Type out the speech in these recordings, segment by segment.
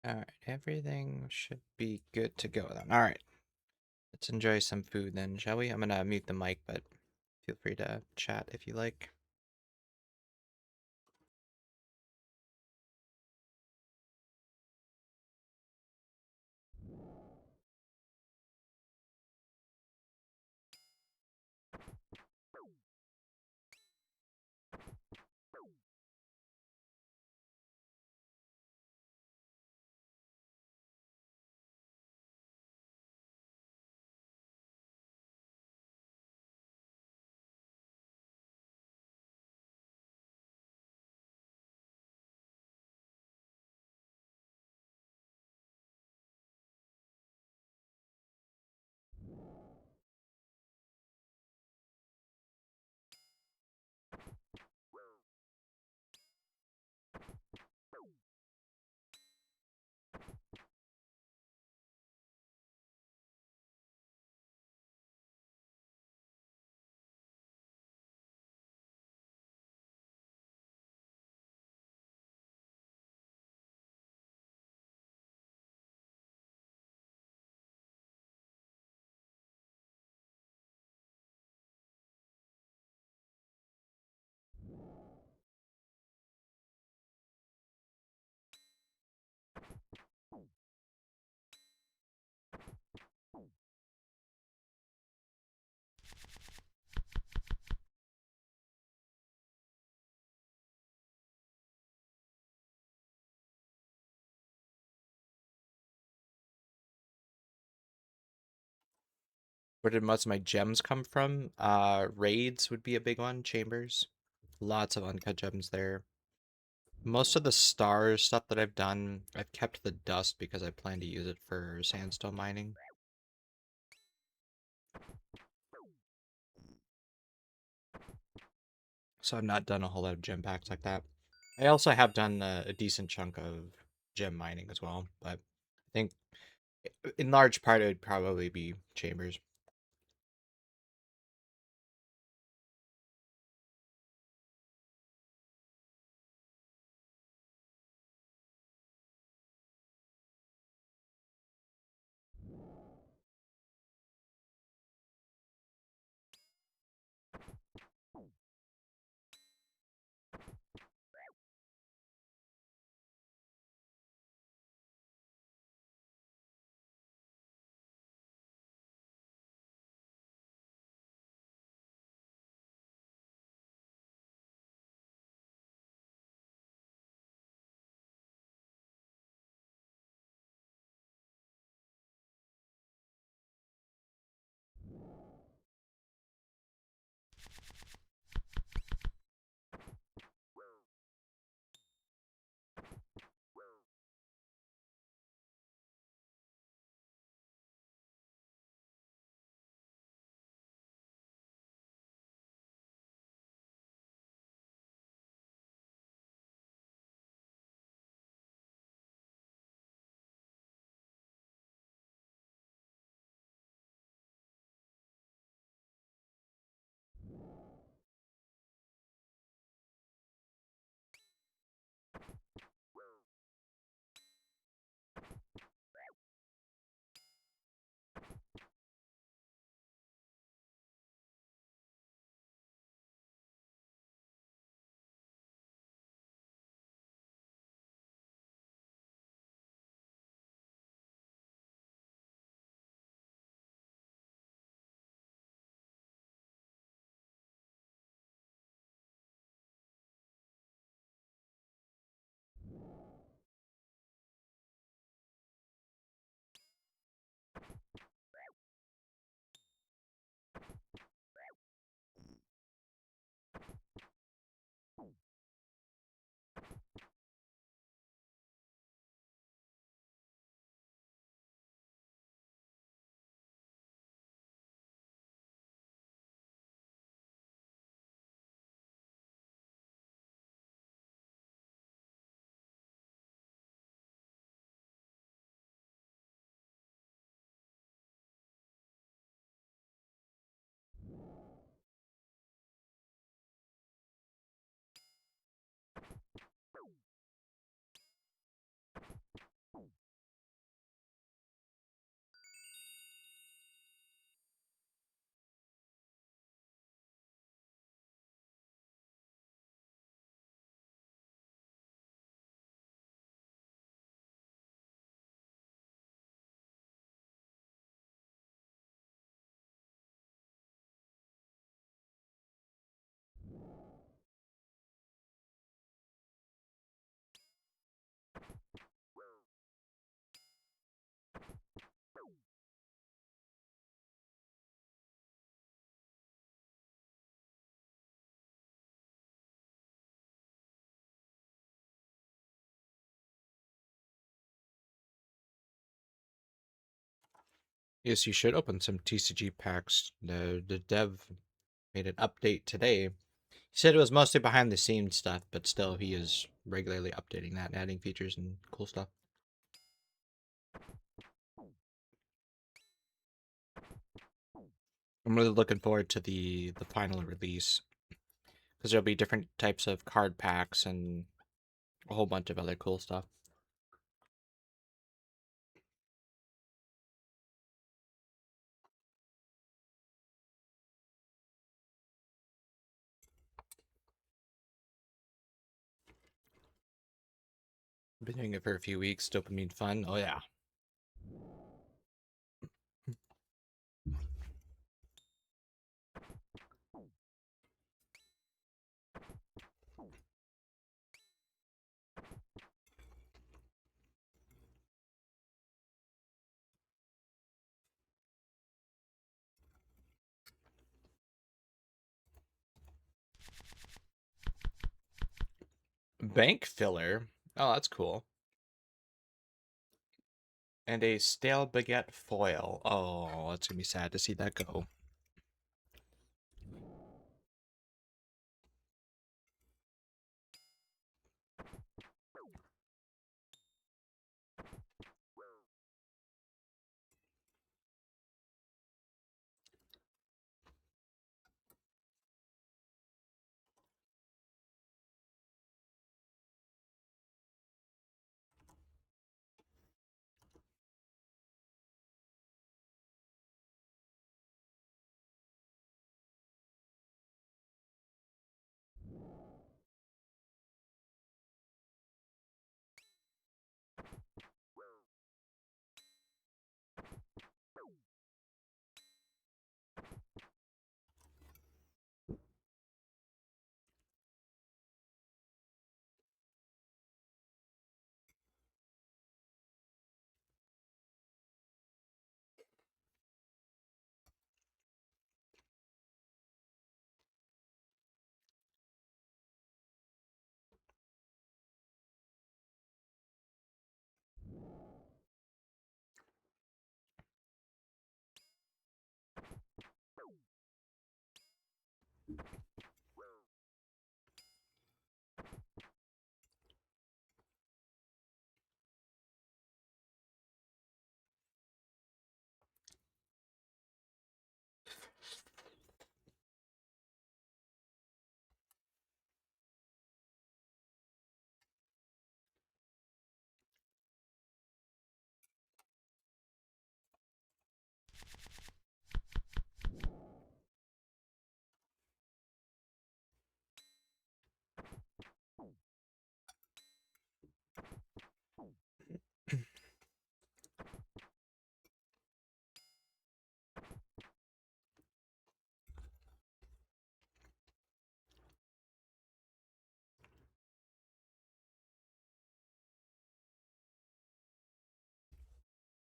Alright, everything should be good to go then. Alright, let's enjoy some food then, shall we? I'm gonna mute the mic, but feel free to chat if you like. Where did most of my gems come from? Raids would be a big one, chambers. Lots of uncut gems there. Most of the stars stuff that I've done, I've kept the dust because I plan to use it for sandstone mining. So I've not done a whole lot of gem packs like that. I also have done a decent chunk of gem mining as well, but I think in large part it would probably be chambers. Yes, you should open some TCG packs. The dev made an update today. He said it was mostly behind the scenes stuff, but still he is regularly updating that and adding features and cool stuff. I'm really looking forward to the final release because there'll be different types of card packs and a whole bunch of other cool stuff. Been doing it for a few weeks. Dopamine fun. Oh yeah. Bank filler. Oh, that's cool. And a stale baguette foil. Oh, it's gonna be sad to see that go.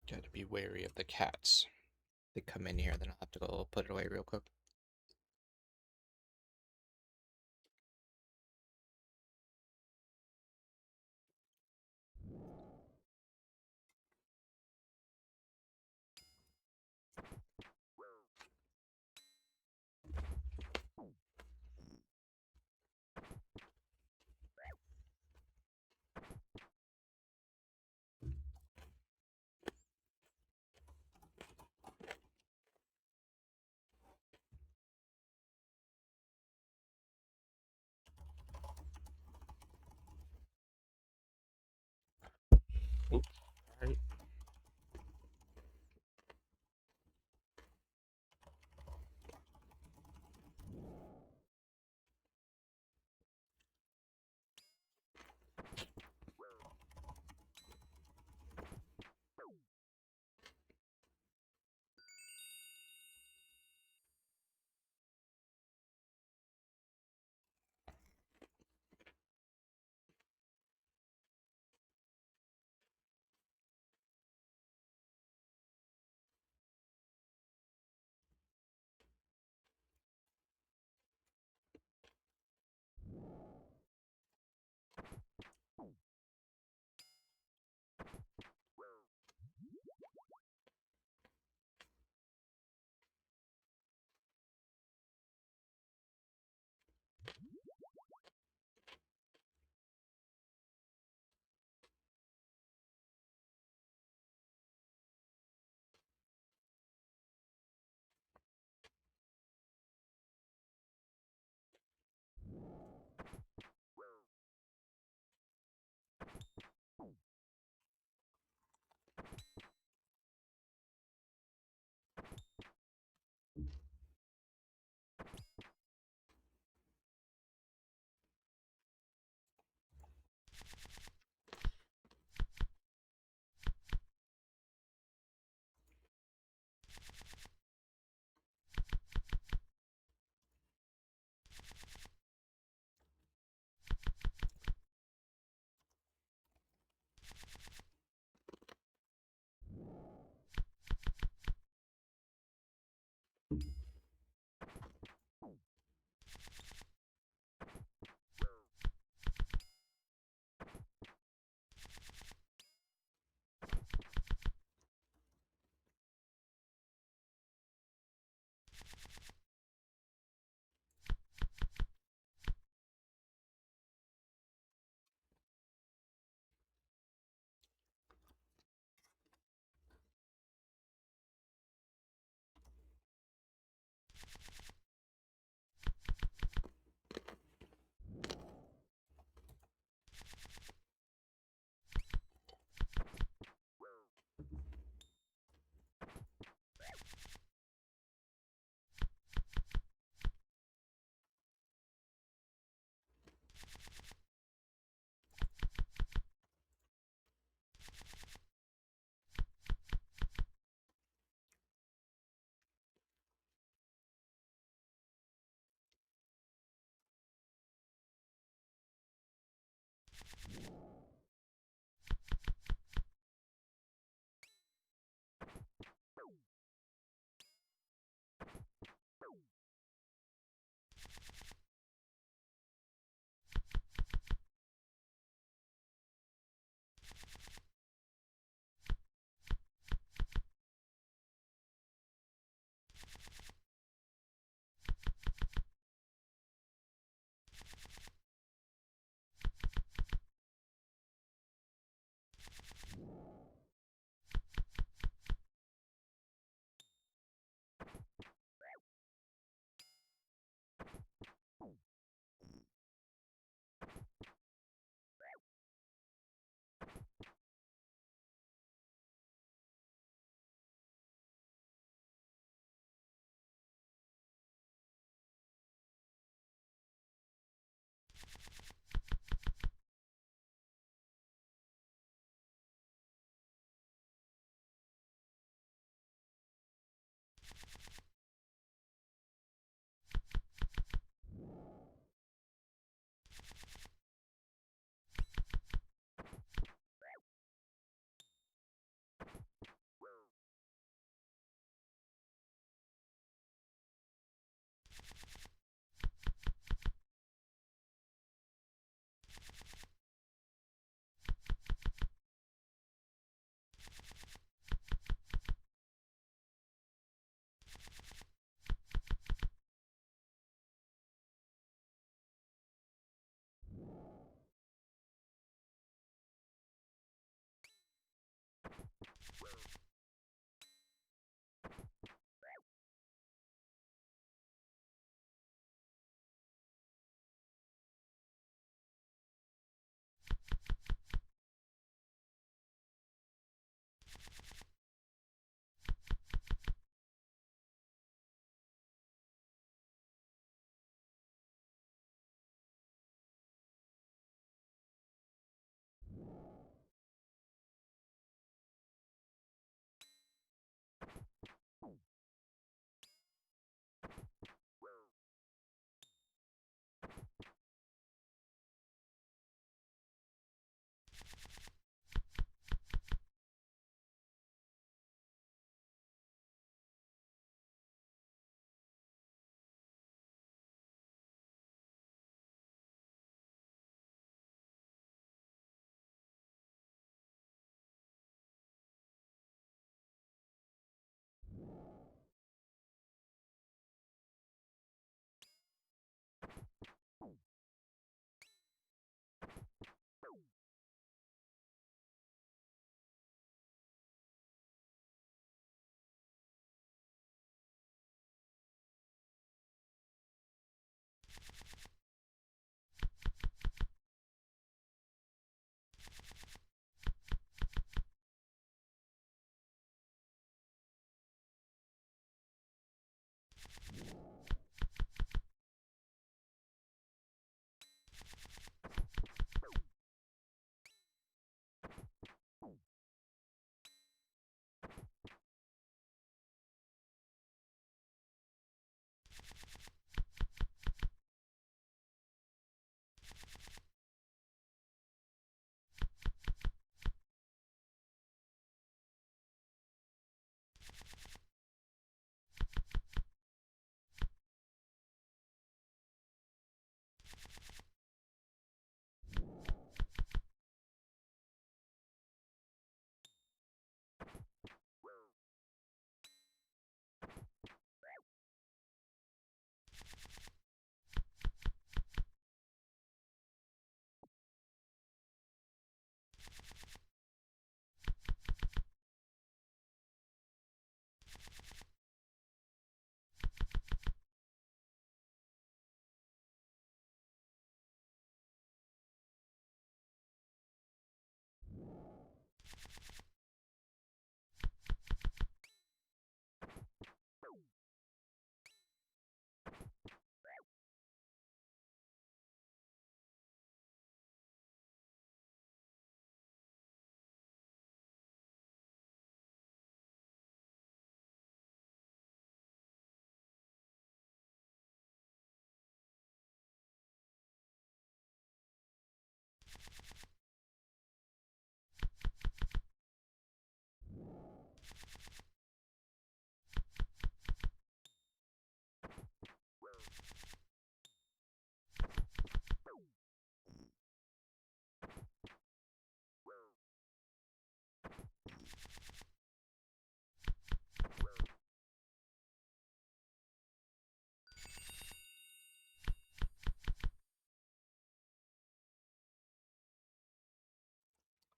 Gotta be wary of the cats. They come in here, then I'll have to go put it away real quick.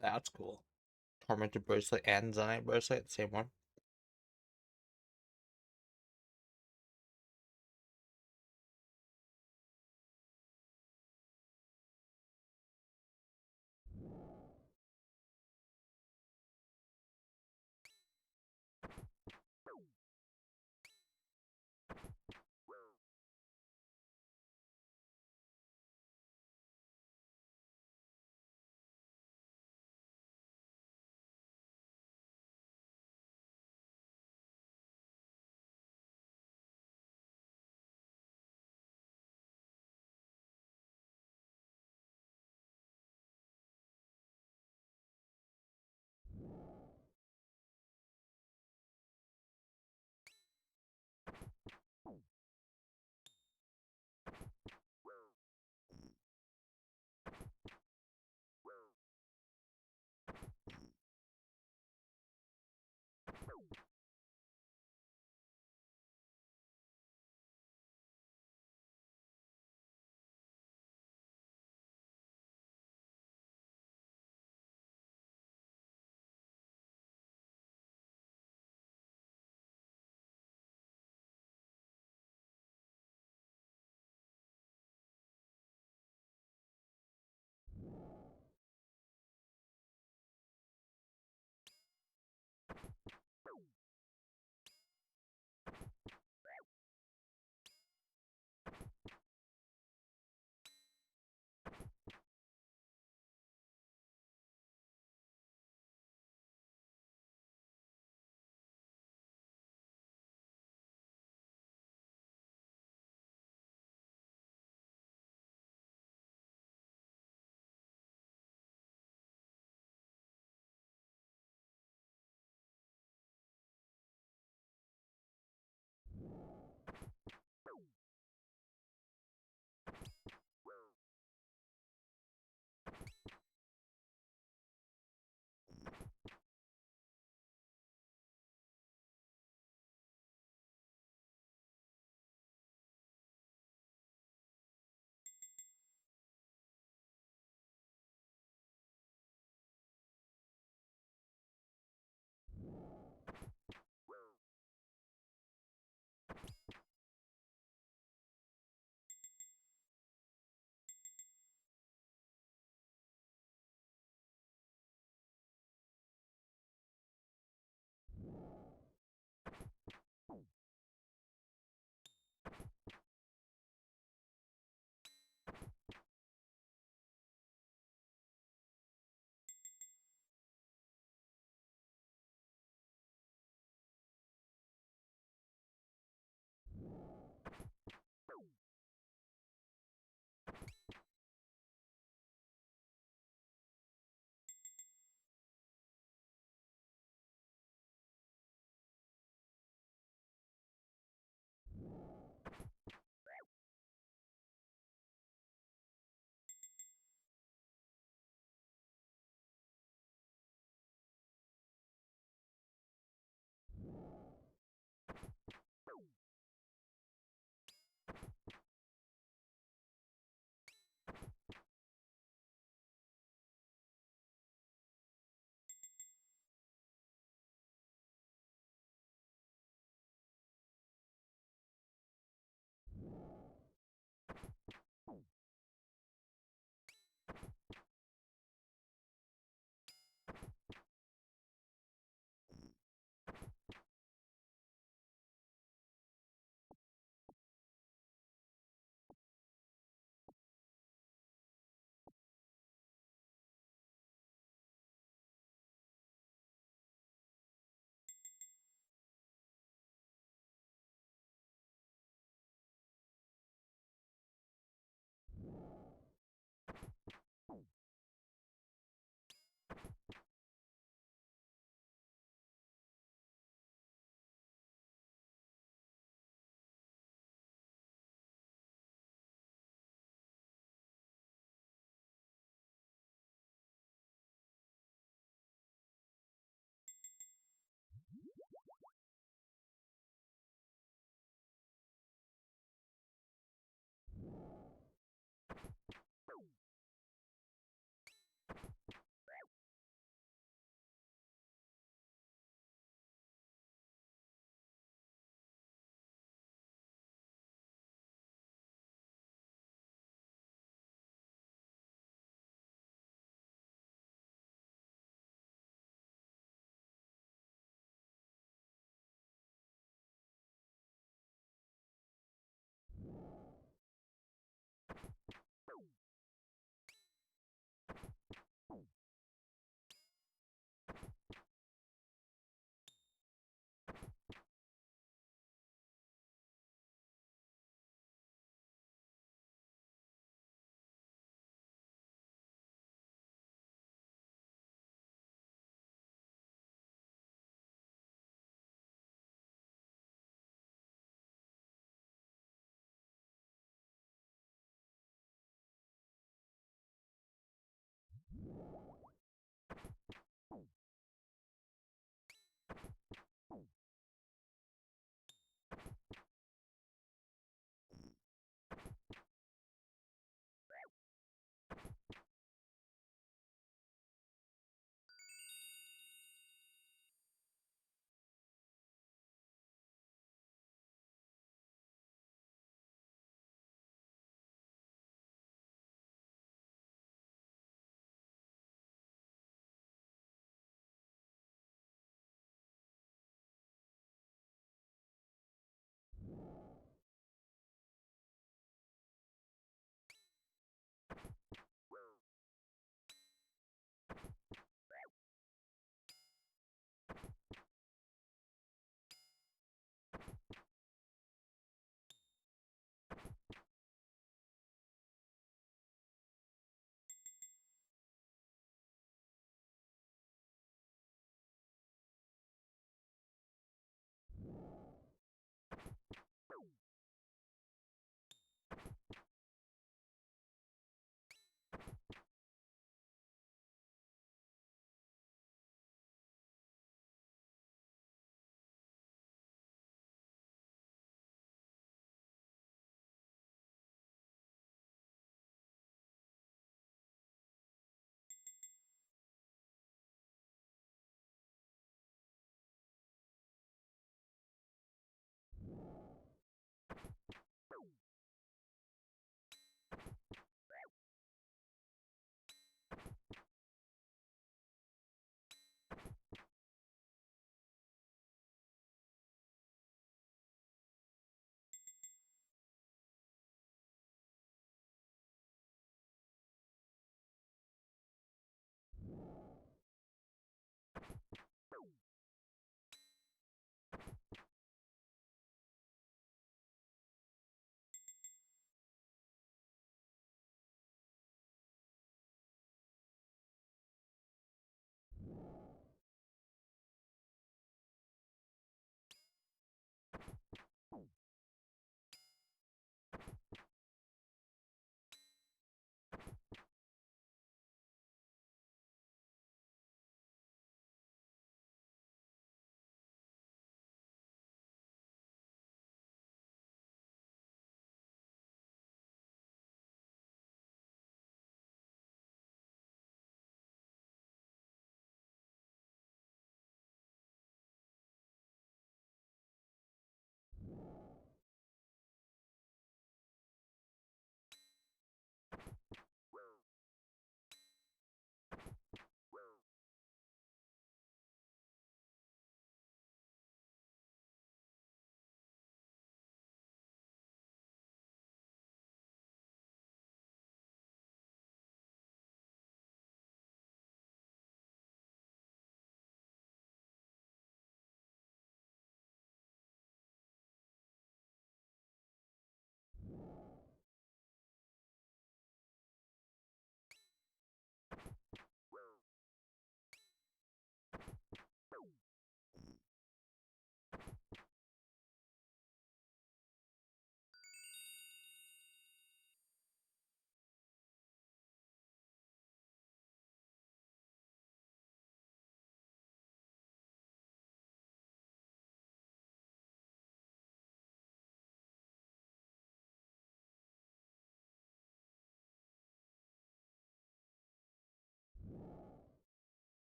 That's cool. Tormented bracelet and Zenyte bracelet, same one.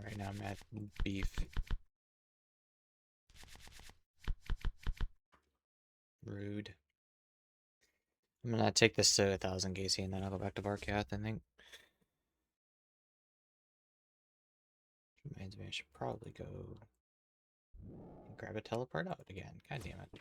right now, Matt. Beef. Rude. I'm gonna take this to 1,000 Casey and then I'll go back to Varkath, I think. Reminds me I should probably go and grab a teleport out again. God damn it.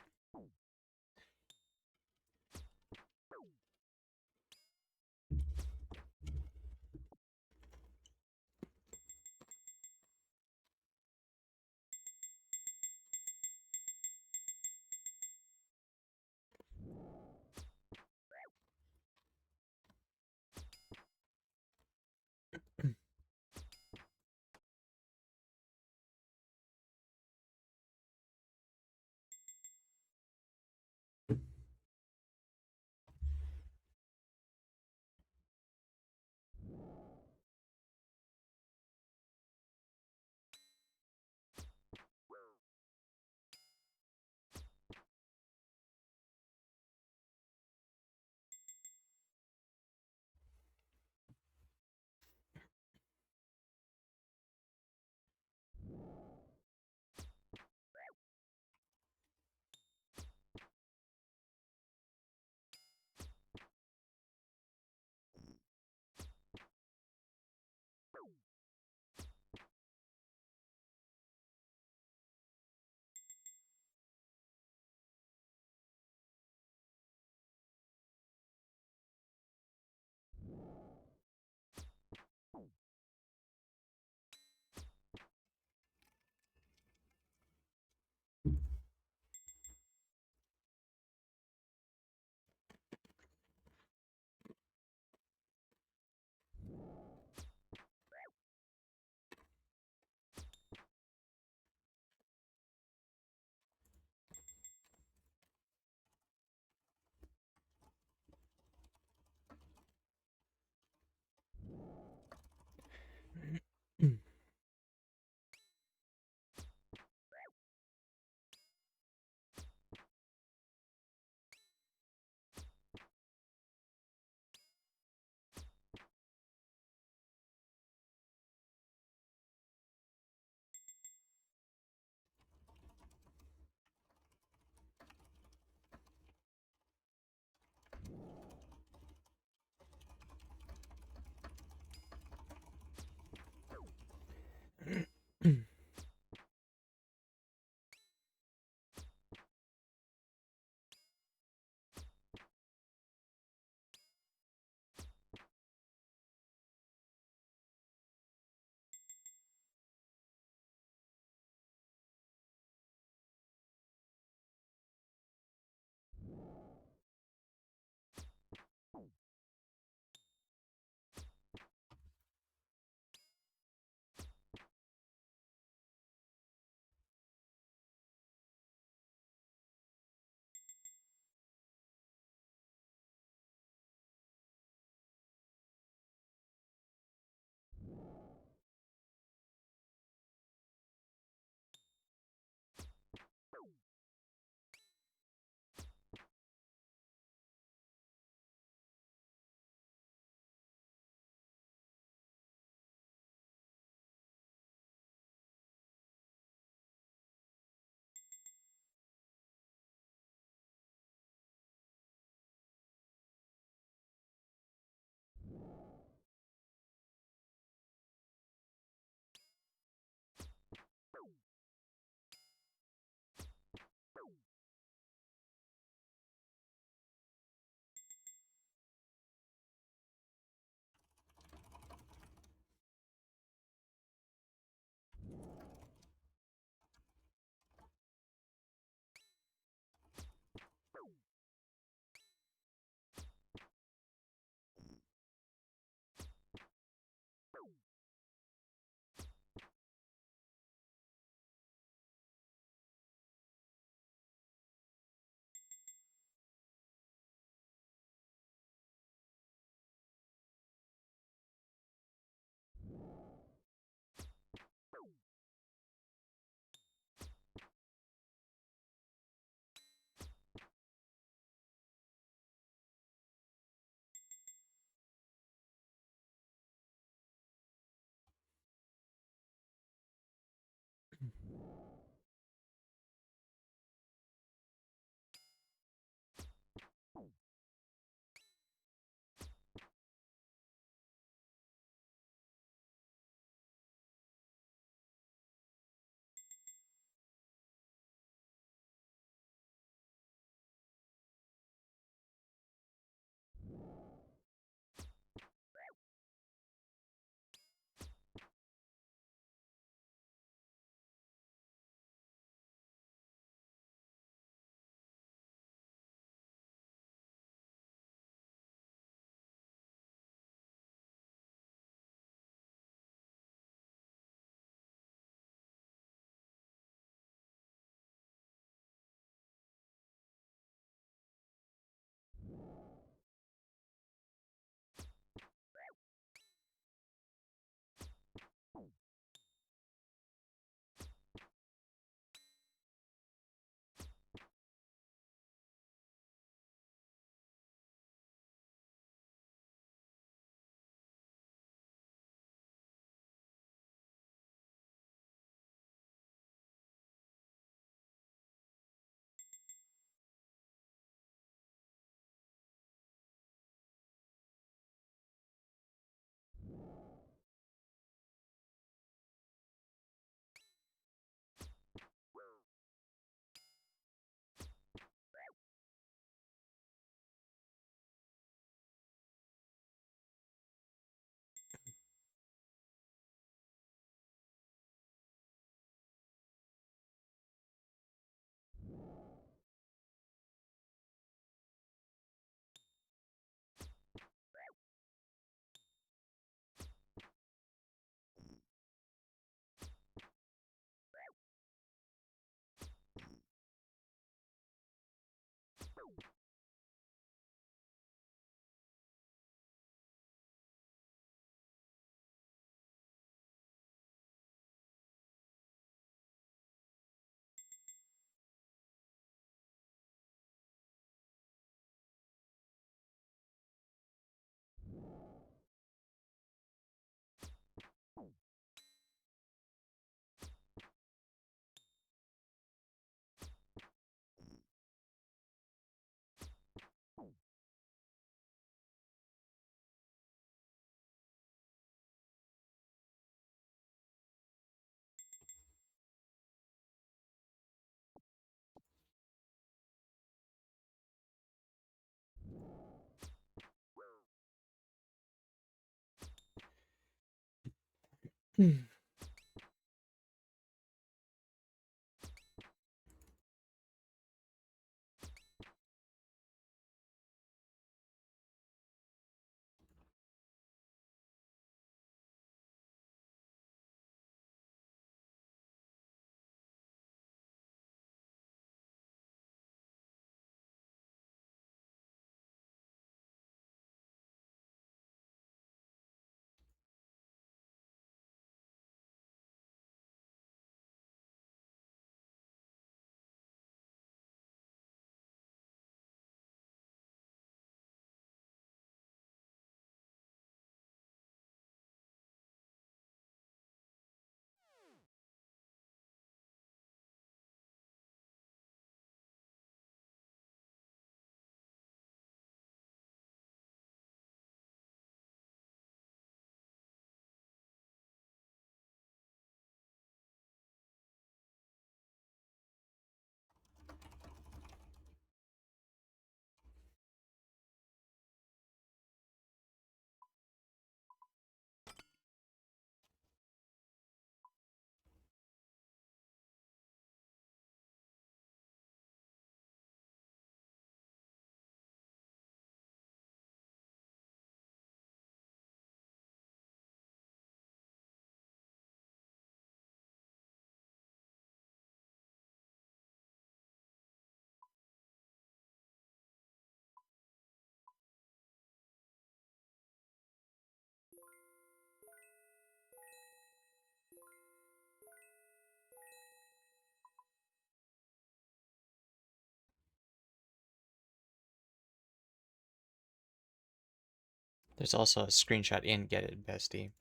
There's also a screenshot in Get It Bestie.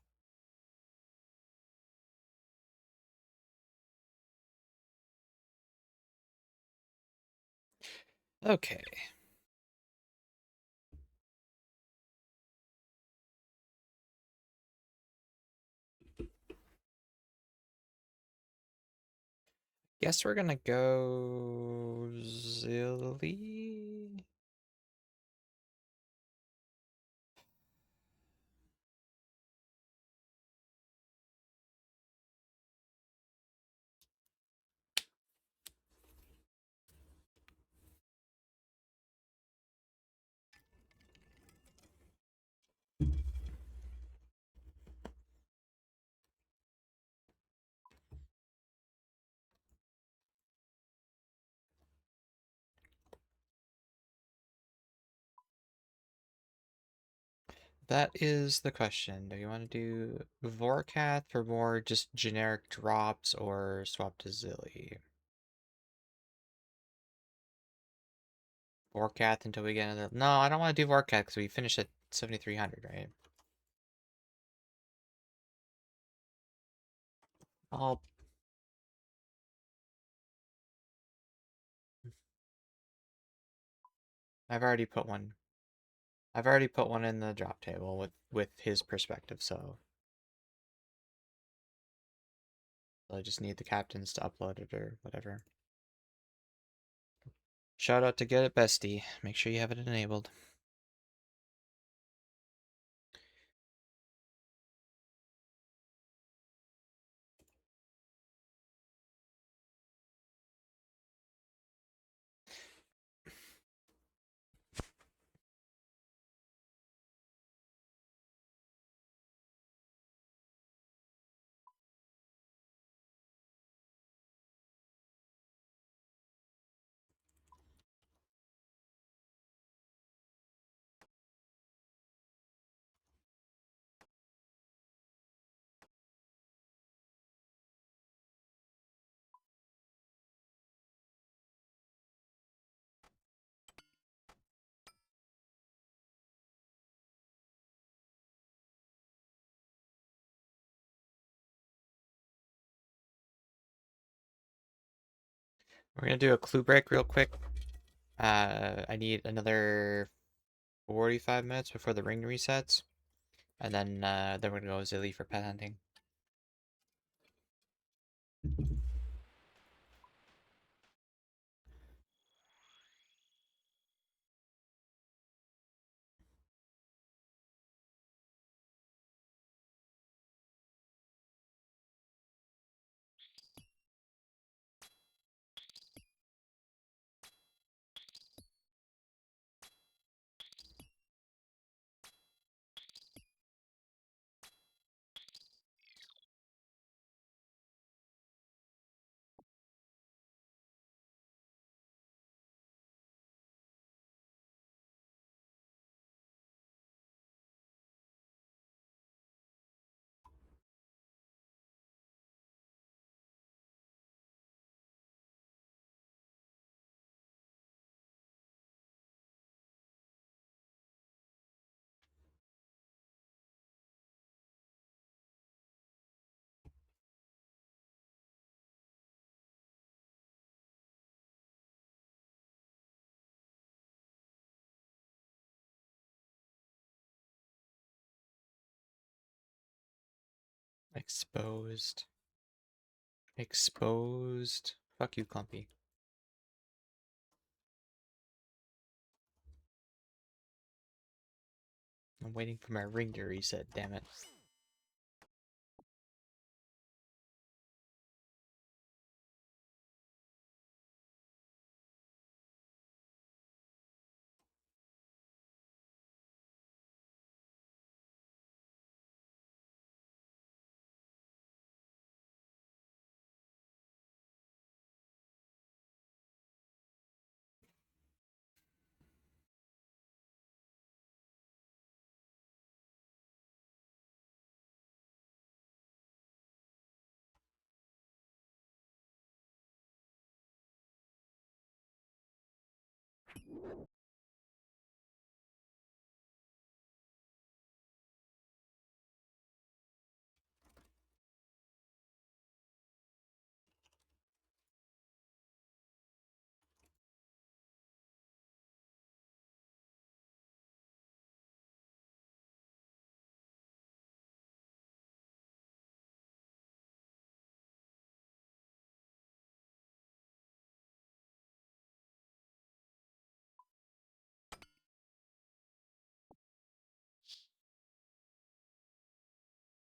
Okay. Guess we're gonna go Zilly. That is the question. Do you want to do Vorkath for more just generic drops or swap to Zilly? Vorkath until we get another. No, I don't want to do Vorkath because we finished at 7,300, right? I'll. I've already put one. I've already put one in the drop table with his perspective, so I just need the captains to upload it or whatever. Shout out to Get It Bestie. Make sure you have it enabled. We're gonna do a clue break real quick. I need another 45 minutes before the ring resets, and then we're gonna go Zilly for pet hunting. Exposed. Exposed. Fuck you, Clumpy. I'm waiting for my ring to reset, damn it.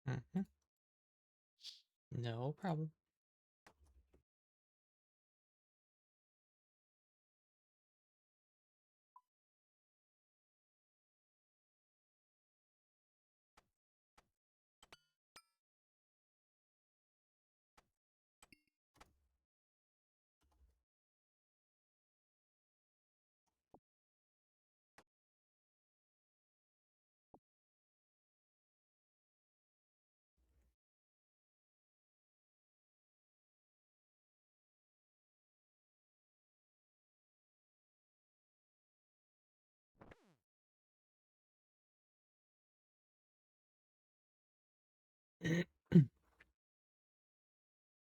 Mm-hmm. No problem.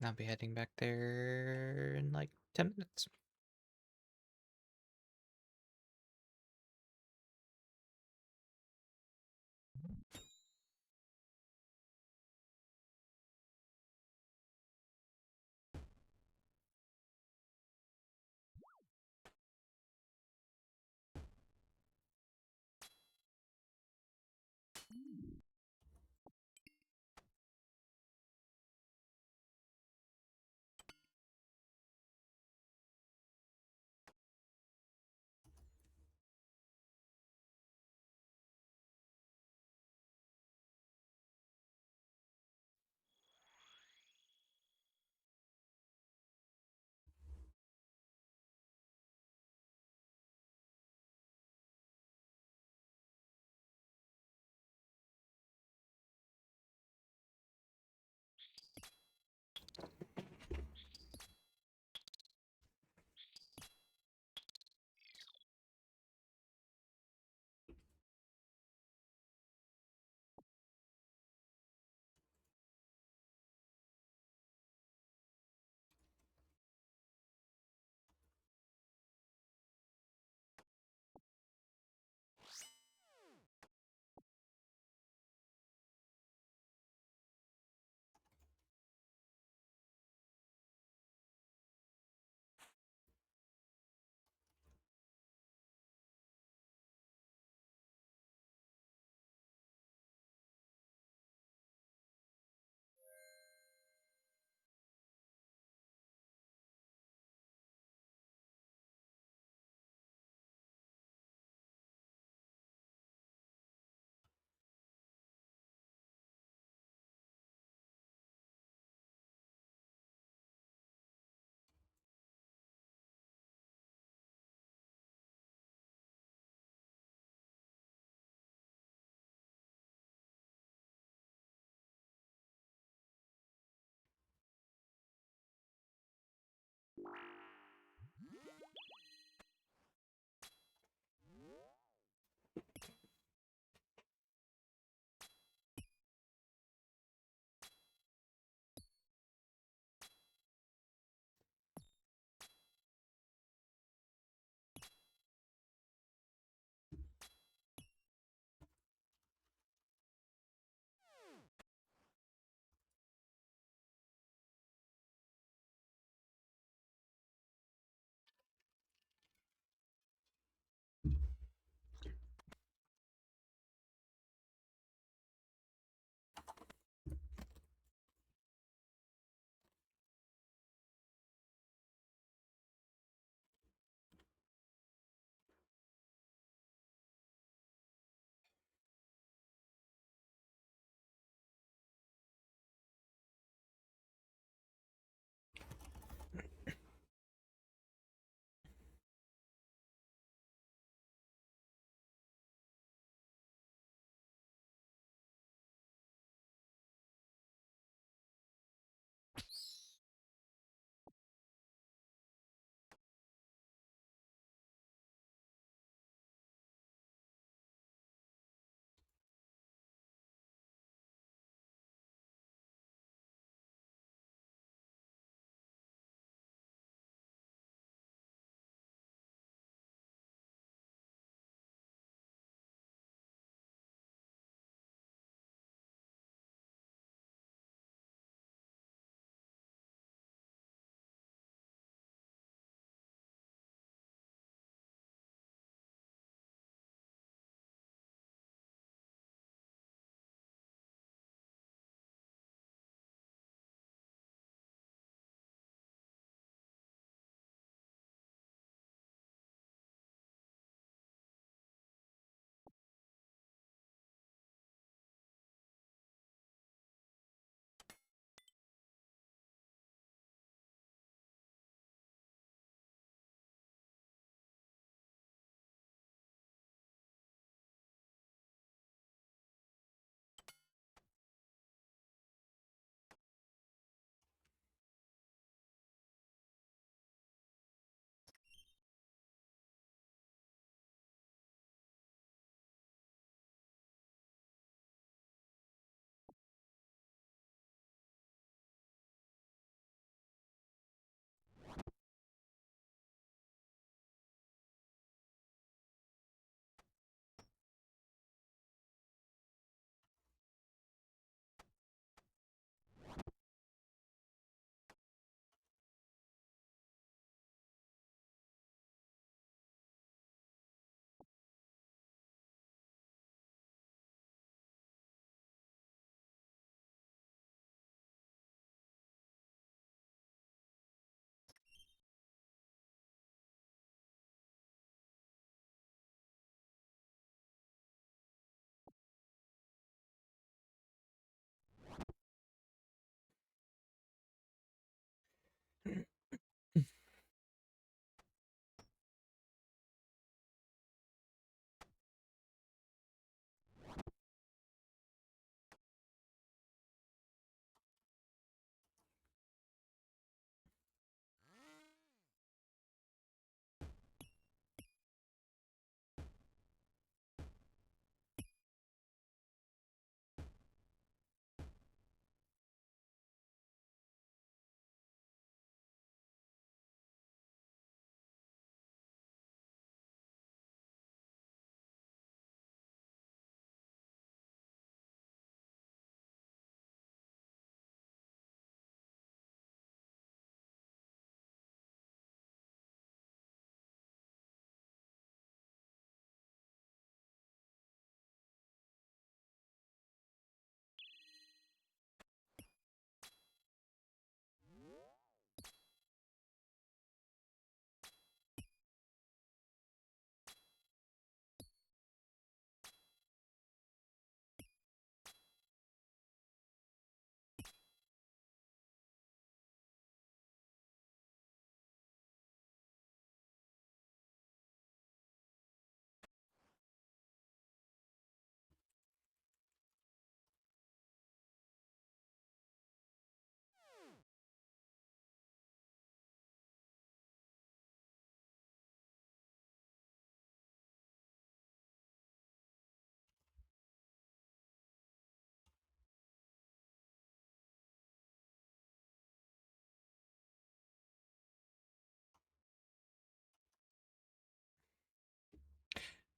I'll be heading back there in like 10 minutes.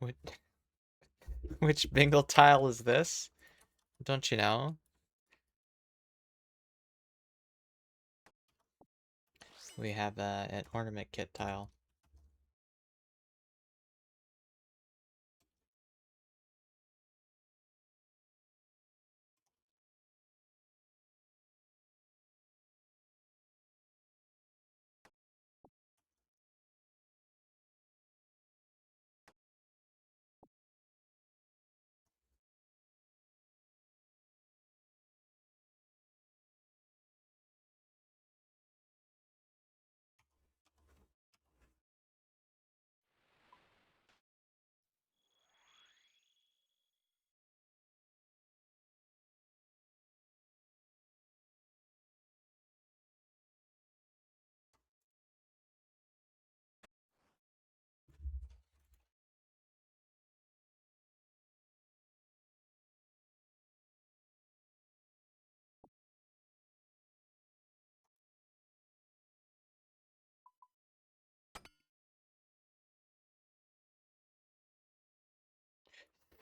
Which, which bingle tile is this? Don't you know? We have an ornament kit tile.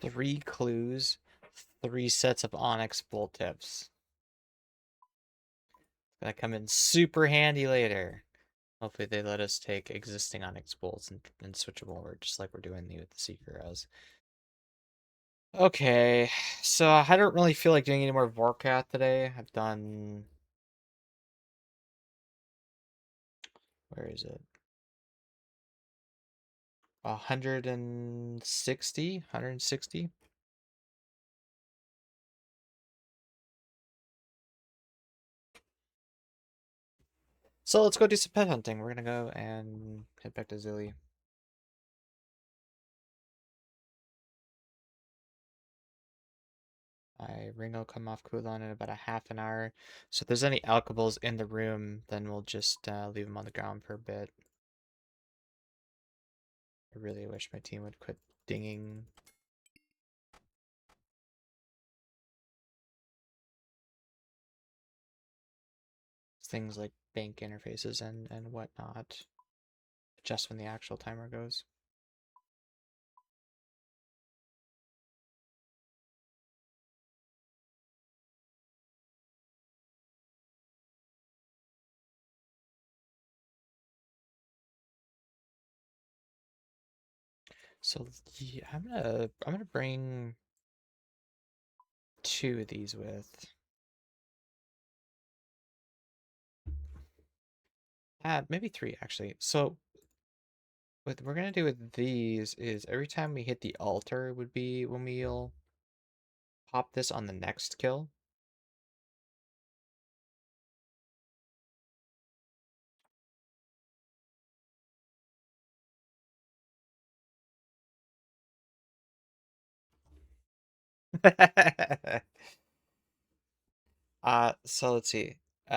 Three clues, three sets of onyx bolt tips. Gonna come in super handy later. Hopefully they let us take existing onyx bolts and switch them over, just like we're doing with the Seeker Arrows. Okay, so I don't really feel like doing any more Vorkath today. I've done... Where is it? 160? So let's go do some pet hunting. We're gonna go and head back to Zilly. My ring will come off cooldown in about a half an hour. So if there's any alkables in the room, then we'll just leave them on the ground for a bit. I really wish my team would quit dinging. Things like bank interfaces and whatnot. Just when the actual timer goes. So yeah, I'm gonna bring two of these with. Maybe three actually. So what we're gonna do with these is every time we hit the altar would be when we'll pop this on the next kill. So let's see.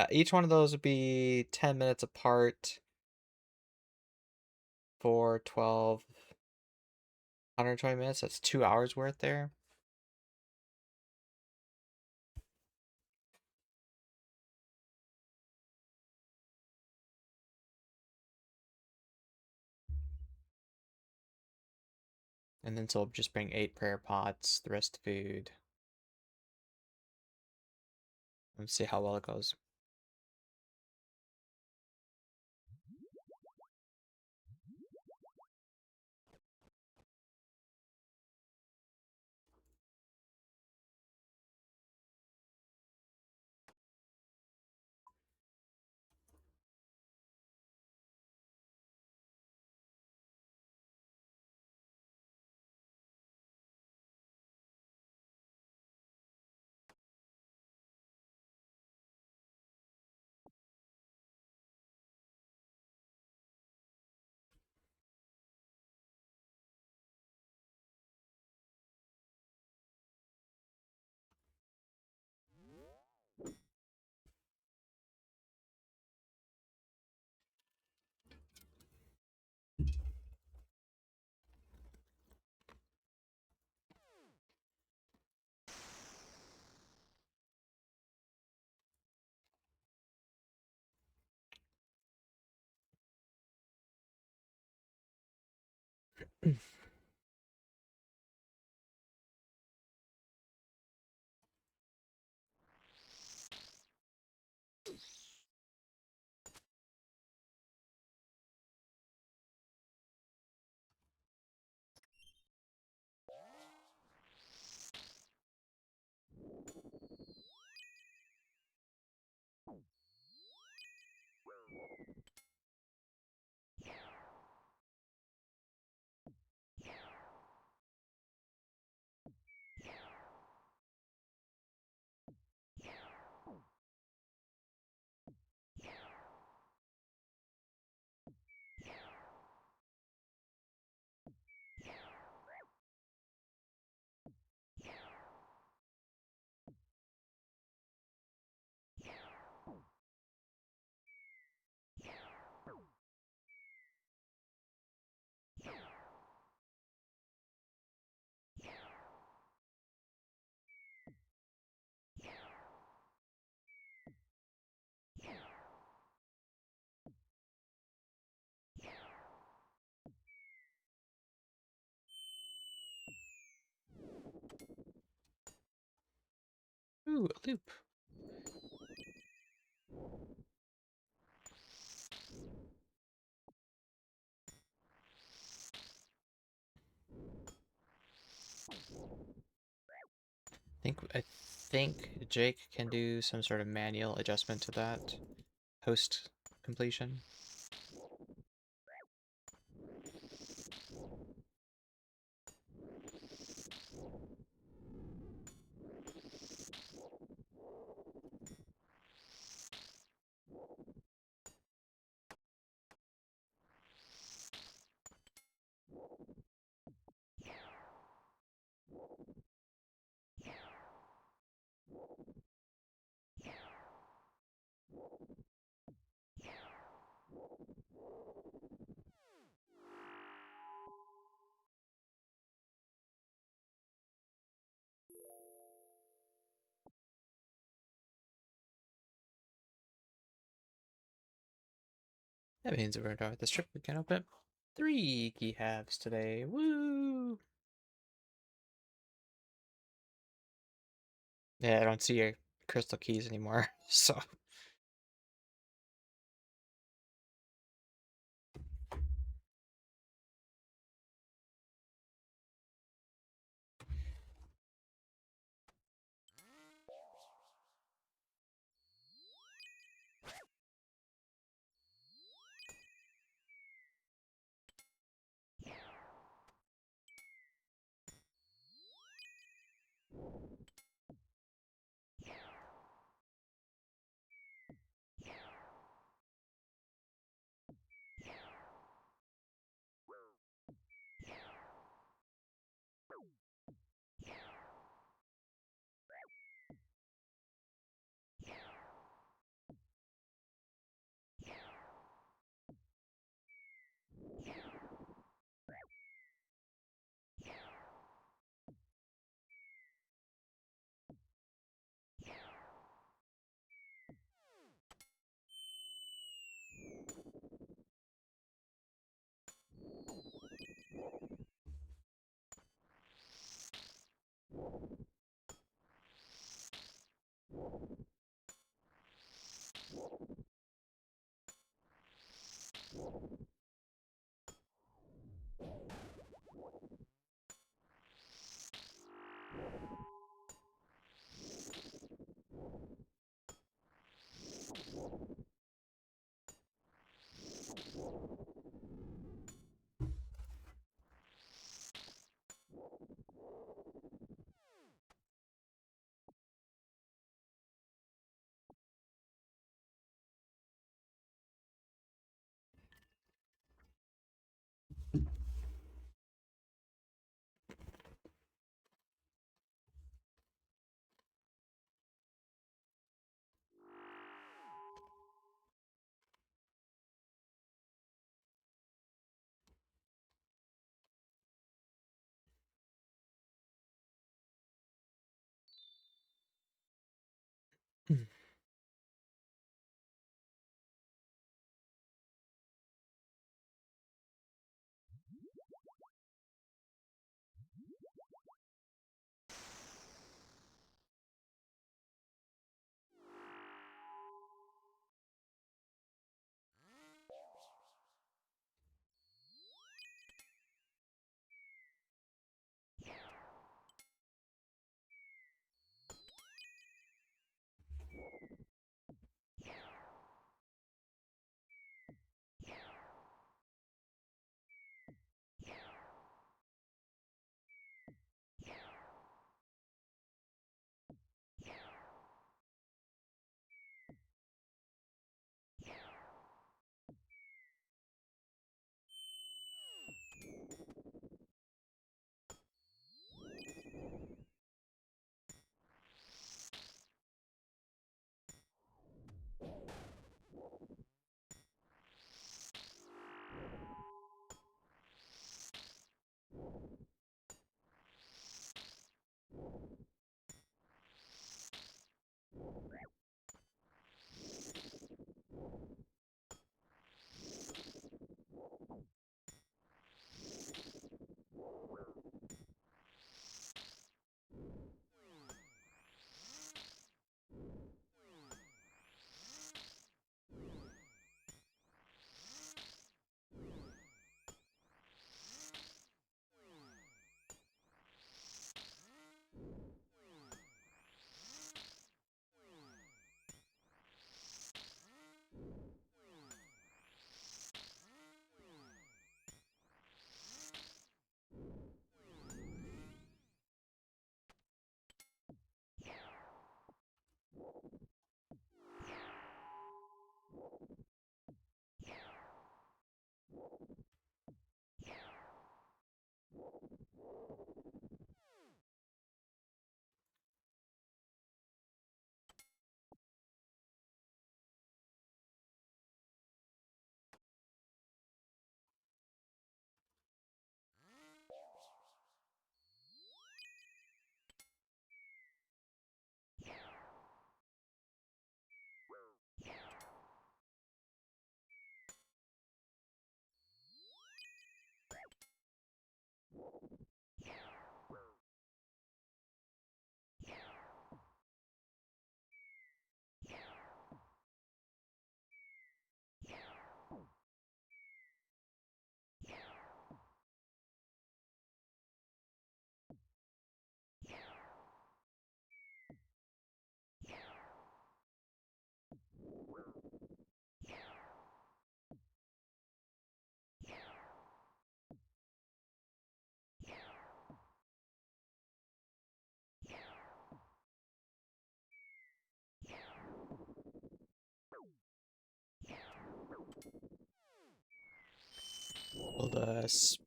Each one of those would be 10 minutes apart for 12, 120 minutes. That's 2 hours worth there. And then so we'll just bring 8 prayer pots, the rest food. And see how well it goes. loop. I think Jake can do some sort of manual adjustment to that post completion. That means we're done with this trip. We can open up 3 key halves today. Woo! Yeah, I don't see your crystal keys anymore, so.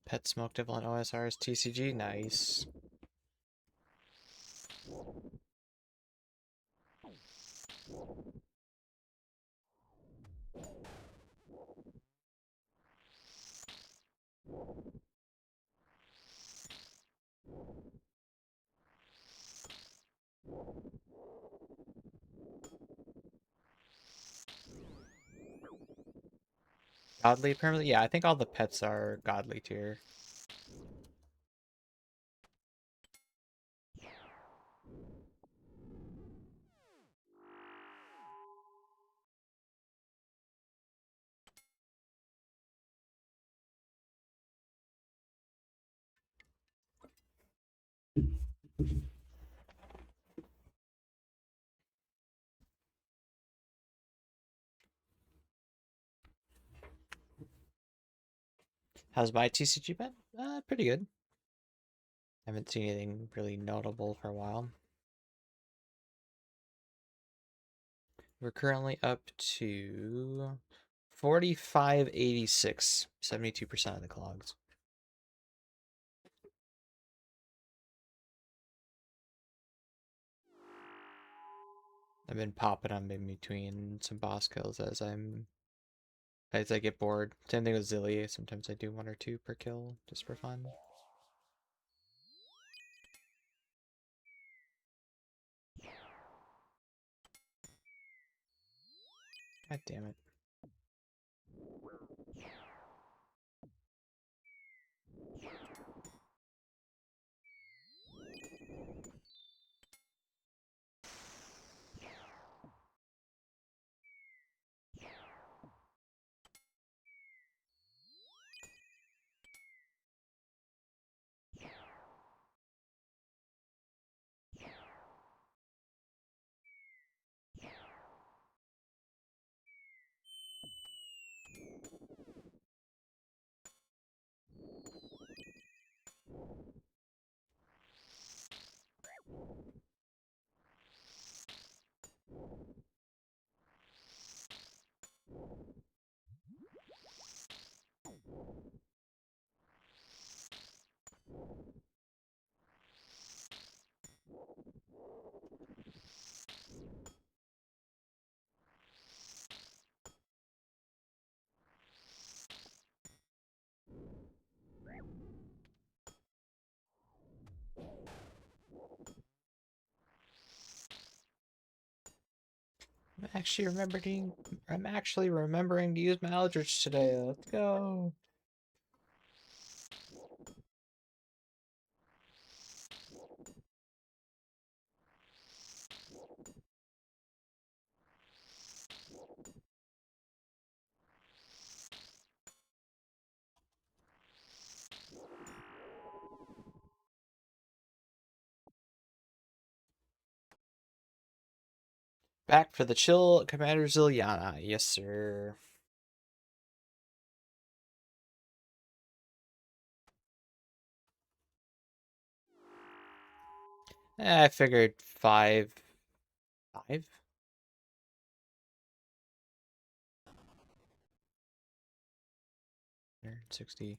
pet smoke devil on OSR's TCG. Nice. Godly permanently? Yeah, I think all the pets are godly tier. How's my TCG been? Pretty good. Haven't seen anything really notable for a while. We're currently up to 4586, 72% of the clogs. I've been popping them in between some boss kills as I get bored. Same thing with Zilly. Sometimes I do 1 or 2 per kill just for fun. God damn it. I'm actually remembering to use my Eldritch today. Let's go. Back for the chill, Commander Ziliana. Yes, sir. I figured 5. 5? 160.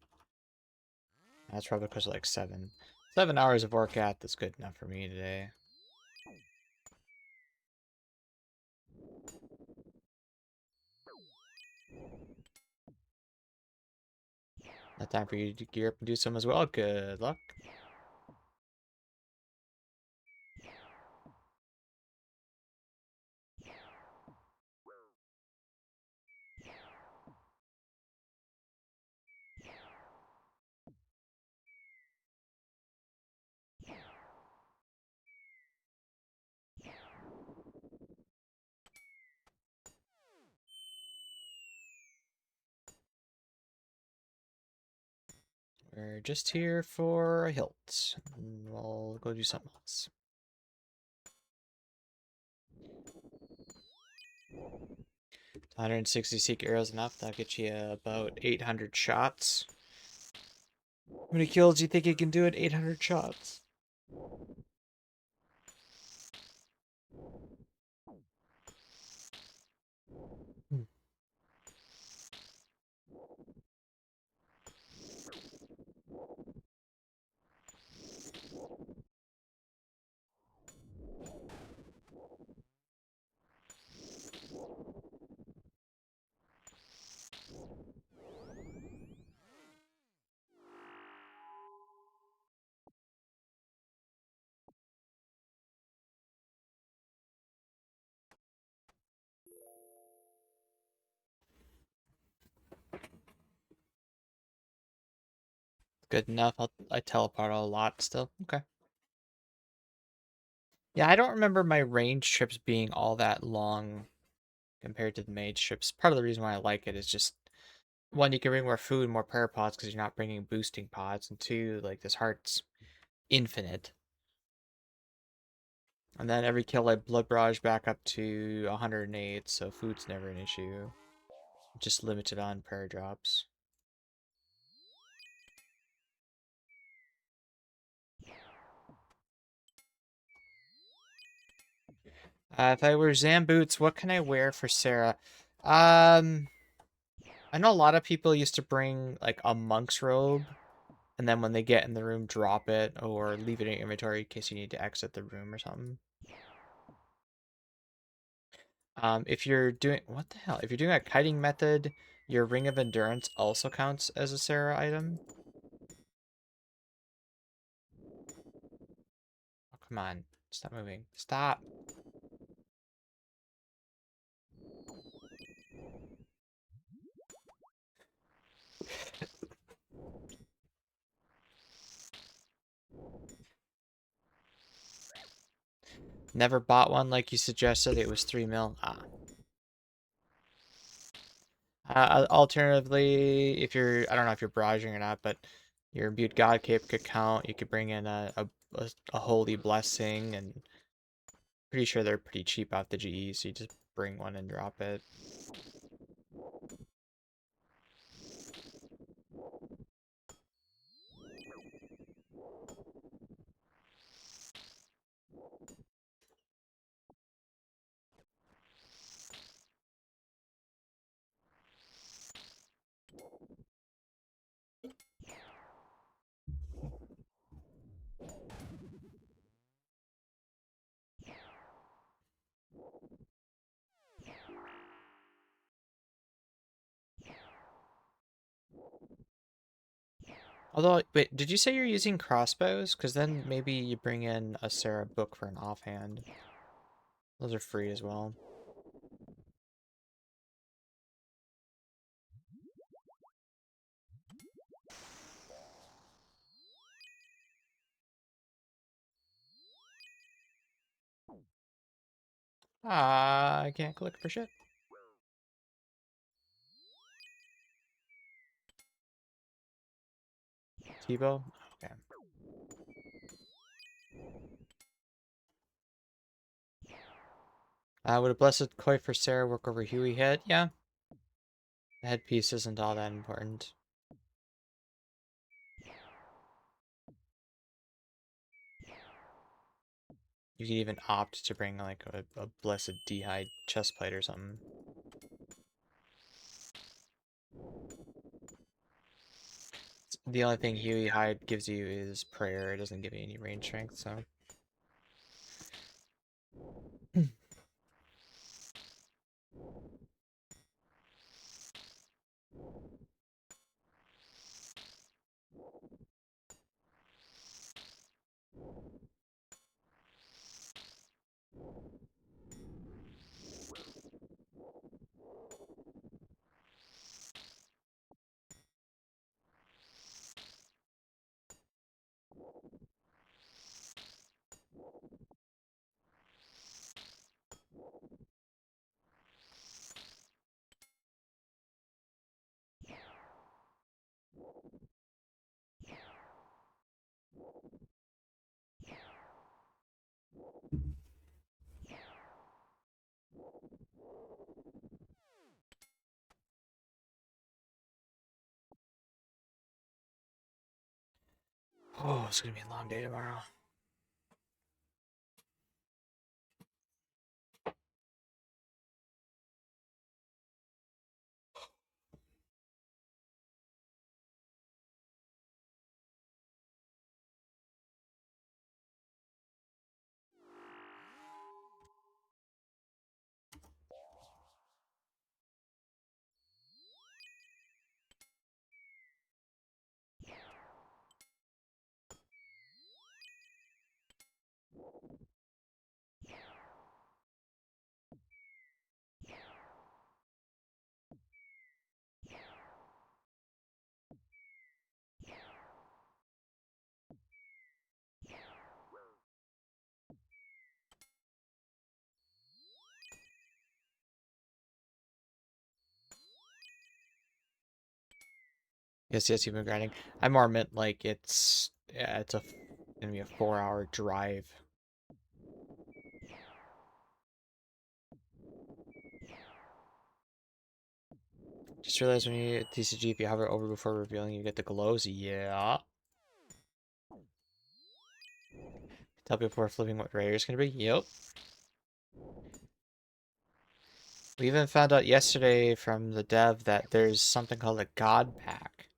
That's probably because of like 7. 7 hours of work at that's good enough for me today. Not time for you to gear up and do some as well. Good luck. We're just here for a hilt. We'll go do something else. 160 seek arrows enough. That'll get you about 800 shots. How many kills do you think you can do at 800 shots? Good enough. I teleport a lot still. Okay. Yeah, I don't remember my range trips being all that long compared to the mage trips. Part of the reason why I like it is just one, you can bring more food, more prayer pods because you're not bringing boosting pods, and two, like this heart's infinite. And then every kill I blood barrage back up to 108, so food's never an issue. Just limited on prayer drops. If I wear Zam boots, what can I wear for Sarah? I know a lot of people used to bring like a monk's robe, and then when they get in the room, drop it or leave it in inventory in case you need to exit the room or something. If you're doing what the hell? If you're doing a kiting method, your Ring of Endurance also counts as a Sarah item. Oh, come on. Stop moving. Stop. Never bought one like you suggested. It was 3 mil. Ah. Alternatively, if you're, I don't know if you're barraging or not, but your imbued god cape could count. You could bring in a holy blessing, and pretty sure they're pretty cheap off the GE, so you just bring one and drop it. Although, wait, did you say you're using crossbows? Because then maybe you bring in a Sarah book for an offhand. Those are free as well. I can't click for shit. T-bow? Okay. Would a blessed koi for Sarah work over Huey head? Yeah. The headpiece isn't all that important. You could even opt to bring like a blessed D'hide chestplate or something. The only thing Huey hide gives you is prayer. It doesn't give you any range strength, so. Oh, it's gonna be a long day tomorrow. Because yes, you've been grinding. I more meant like yeah, gonna be a 4-hour drive. Just realized when you hit TCG, if you hover over before revealing, you get the glows. Yeah. Tell people before flipping what rare is gonna be. Yep. We even found out yesterday from the dev that there's something called a God Pack,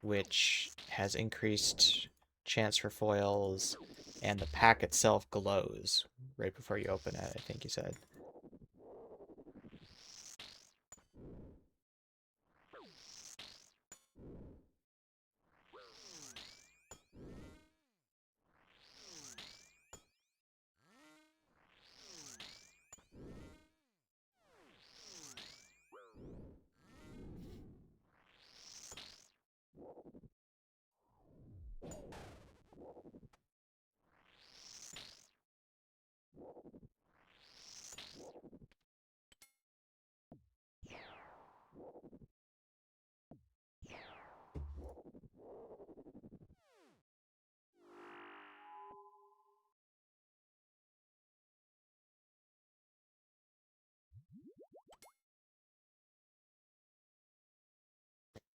which has increased chance for foils, and the pack itself glows right before you open it, I think you said.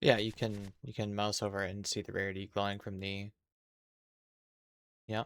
Yeah, you can mouse over it and see the rarity glowing from the. Yeah.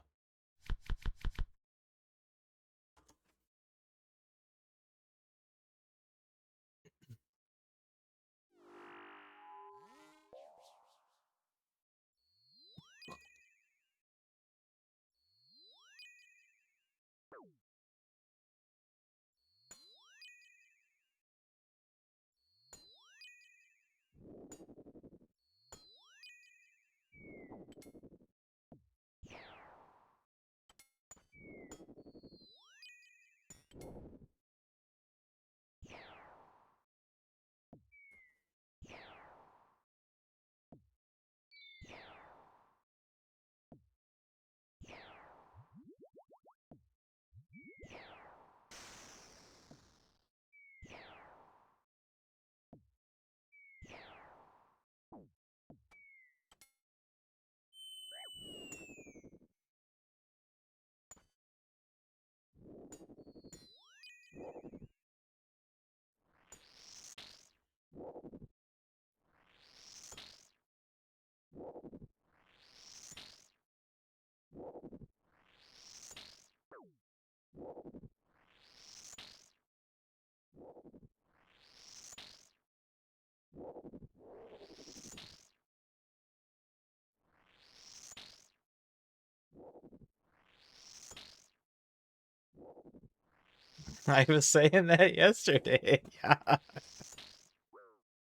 I was saying that yesterday. Yeah.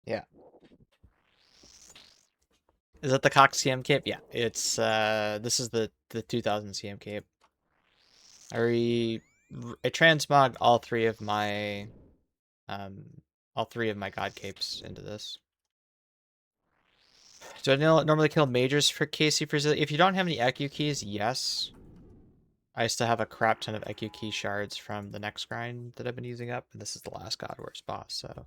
Yeah. Is that the Cox CM cape? Yeah. It's this is the 2000 CM cape. I transmogged all three of my god capes into this. Do I normally kill majors for KC for If you don't have any EQ keys, yes. I still have a crap ton of EQ key shards from the next grind that I've been using up, and this is the last God Wars boss, so.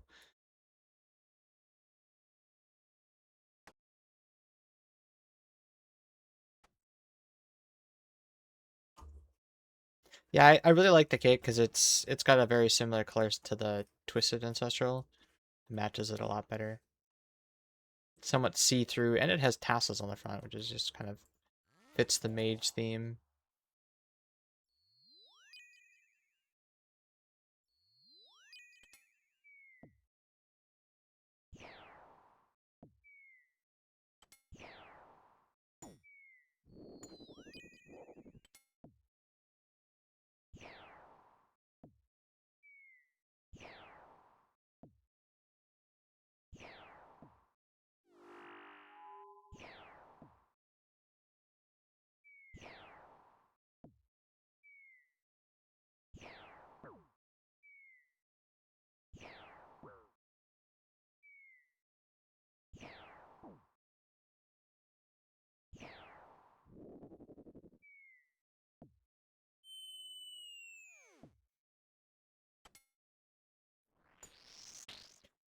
Yeah, I really like the cape because it's got a very similar colors to the Twisted Ancestral. It matches it a lot better. Somewhat see-through, and it has tassels on the front, which is just kind of fits the mage theme.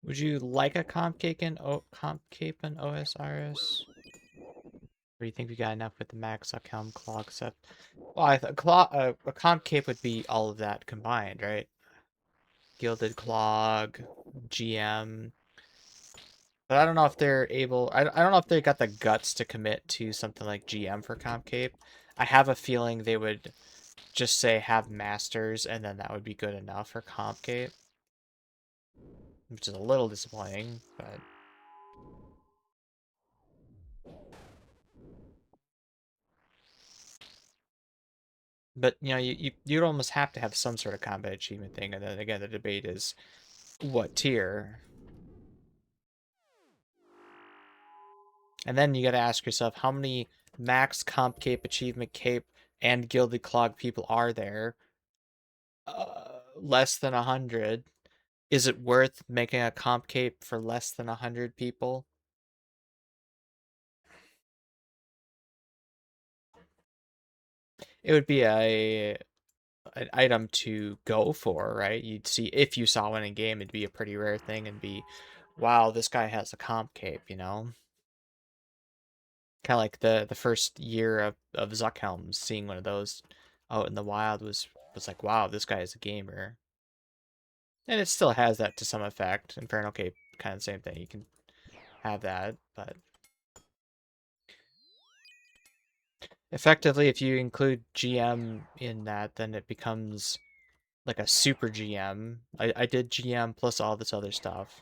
Would you like a comp cape in OSRS? Or do you think we got enough with the max Zuckhelm clog set? Well, a comp cape would be all of that combined, right? Gilded clog, GM. But I don't know if they're able. I don't know if they got the guts to commit to something like GM for comp cape. I have a feeling they would just say have masters, and then that would be good enough for comp cape, which is a little disappointing, but. But you know, you'd almost have to have some sort of combat achievement thing, and then again, the debate is what tier. And then you got to ask yourself, how many max comp cape, achievement cape, and gilded clog people are there? Less than 100. Is it worth making a comp cape for less than 100 people? It would be an item to go for, right? You'd see, if you saw one in game, it'd be a pretty rare thing and be, wow, this guy has a comp cape, you know? Kind of like the first year of Zuckhelm, seeing one of those out in the wild was like, wow, this guy is a gamer. And it still has that to some effect. Infernal Cape, kind of the same thing. You can have that, but effectively, if you include GM in that, then it becomes like a super GM. I did GM plus all this other stuff.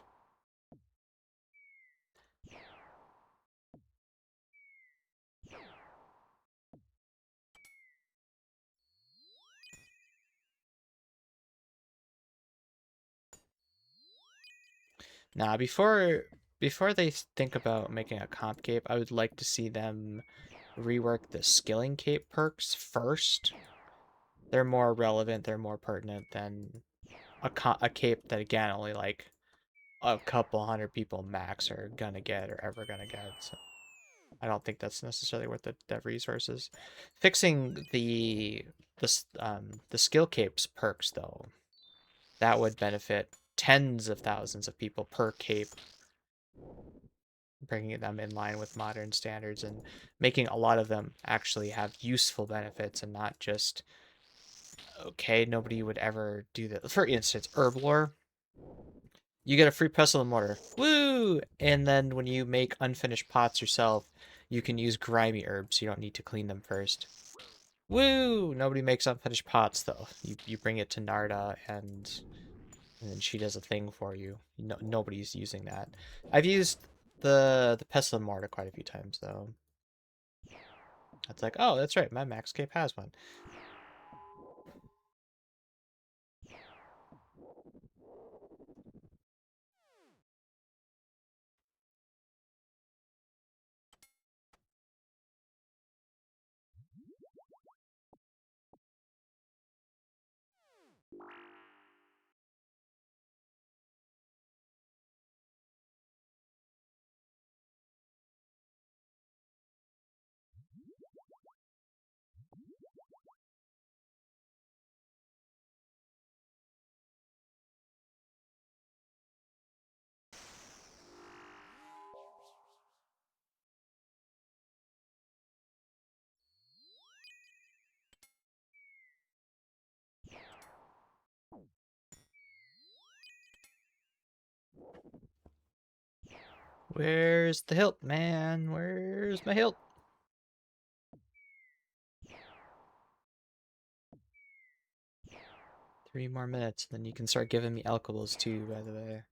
Now, before they think about making a comp cape, I would like to see them rework the skilling cape perks first. They're more relevant, they're more pertinent than a cape that, again, only like a couple hundred people max are gonna get or ever gonna get. So I don't think that's necessarily worth the resources. Fixing the skill capes perks though, that would benefit tens of thousands of people per cape, bringing them in line with modern standards and making a lot of them actually have useful benefits and not just, okay, nobody would ever do that. For instance, Herblore, you get a free pestle and mortar. Woo! And then when you make unfinished pots yourself, you can use grimy herbs. You don't need to clean them first. Woo! Nobody makes unfinished pots though. You bring it to Narda and then she does a thing for you. No, nobody's using that. I've used the pestle and mortar quite a few times though. It's like, oh, that's right, my max cape has one. Where's the hilt, man? Where's my hilt? 3 more minutes, then you can start giving me alcohols too, by the way.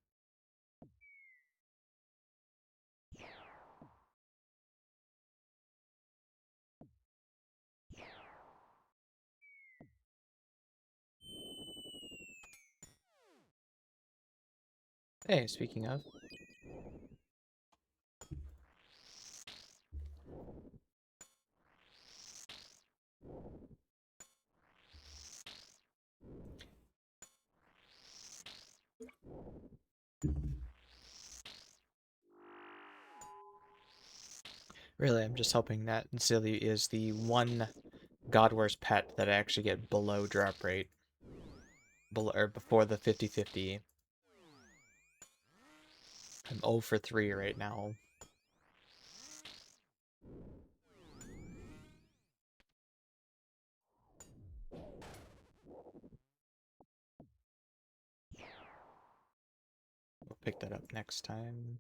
Hey, speaking of. Really, I'm just hoping that Zilly is the one God Wars pet that I actually get below drop rate. Below, or before the 50-50. I'm 0 for 3 right now. We'll pick that up next time.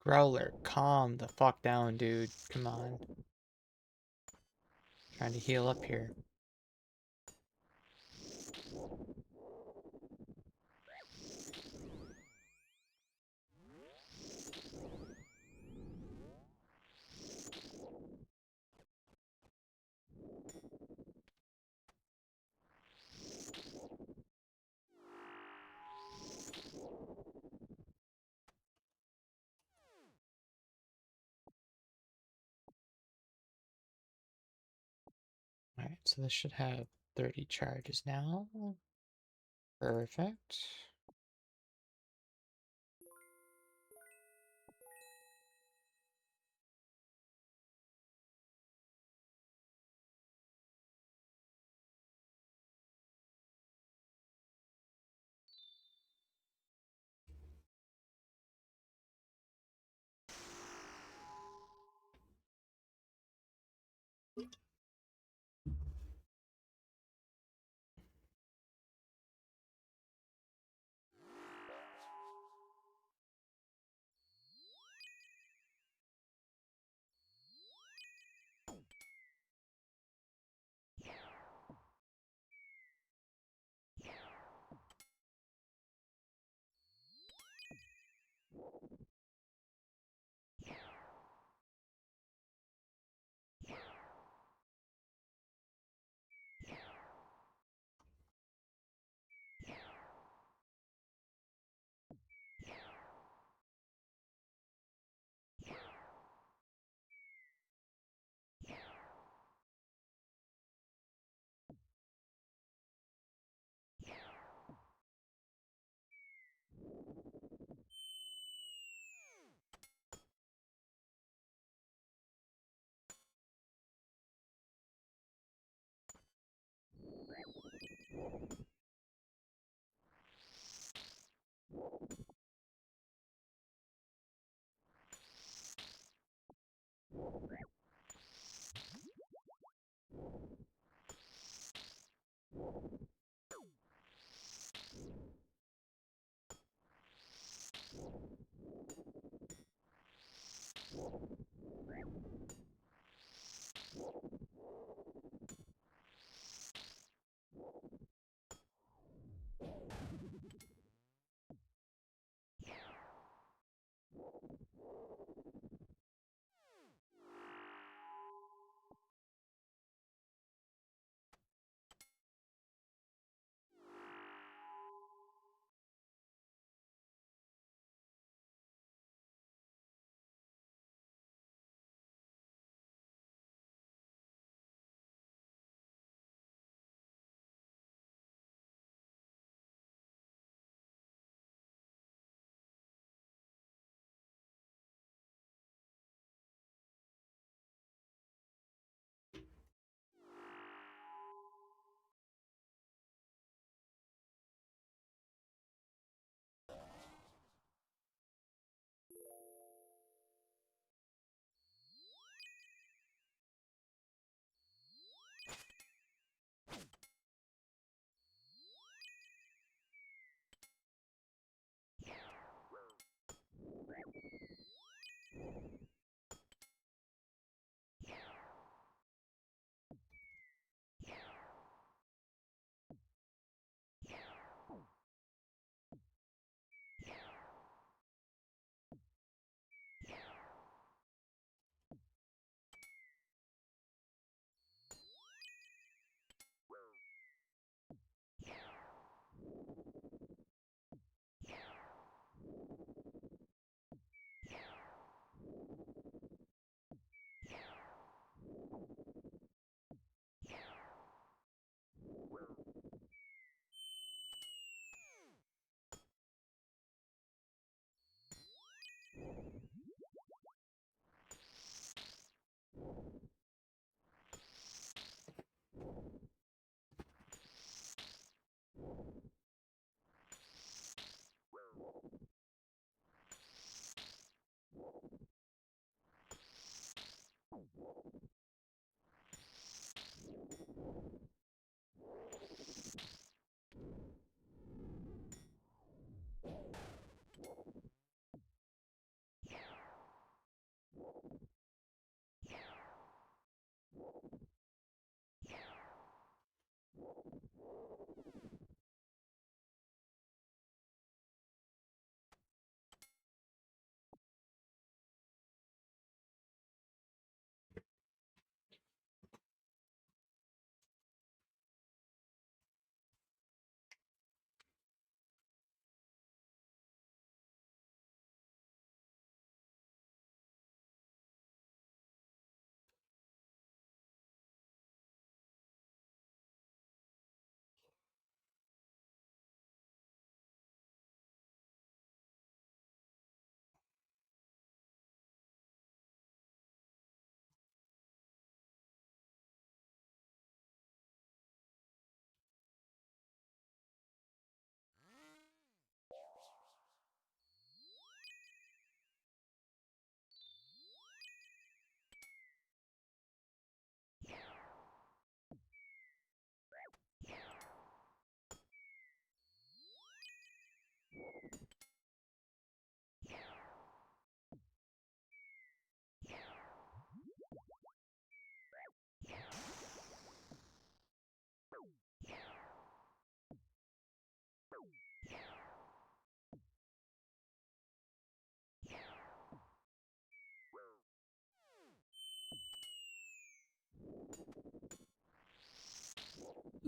Growler, calm the fuck down, dude. Come on. Trying to heal up here. Alright, so this should have 30 charges now. Perfect.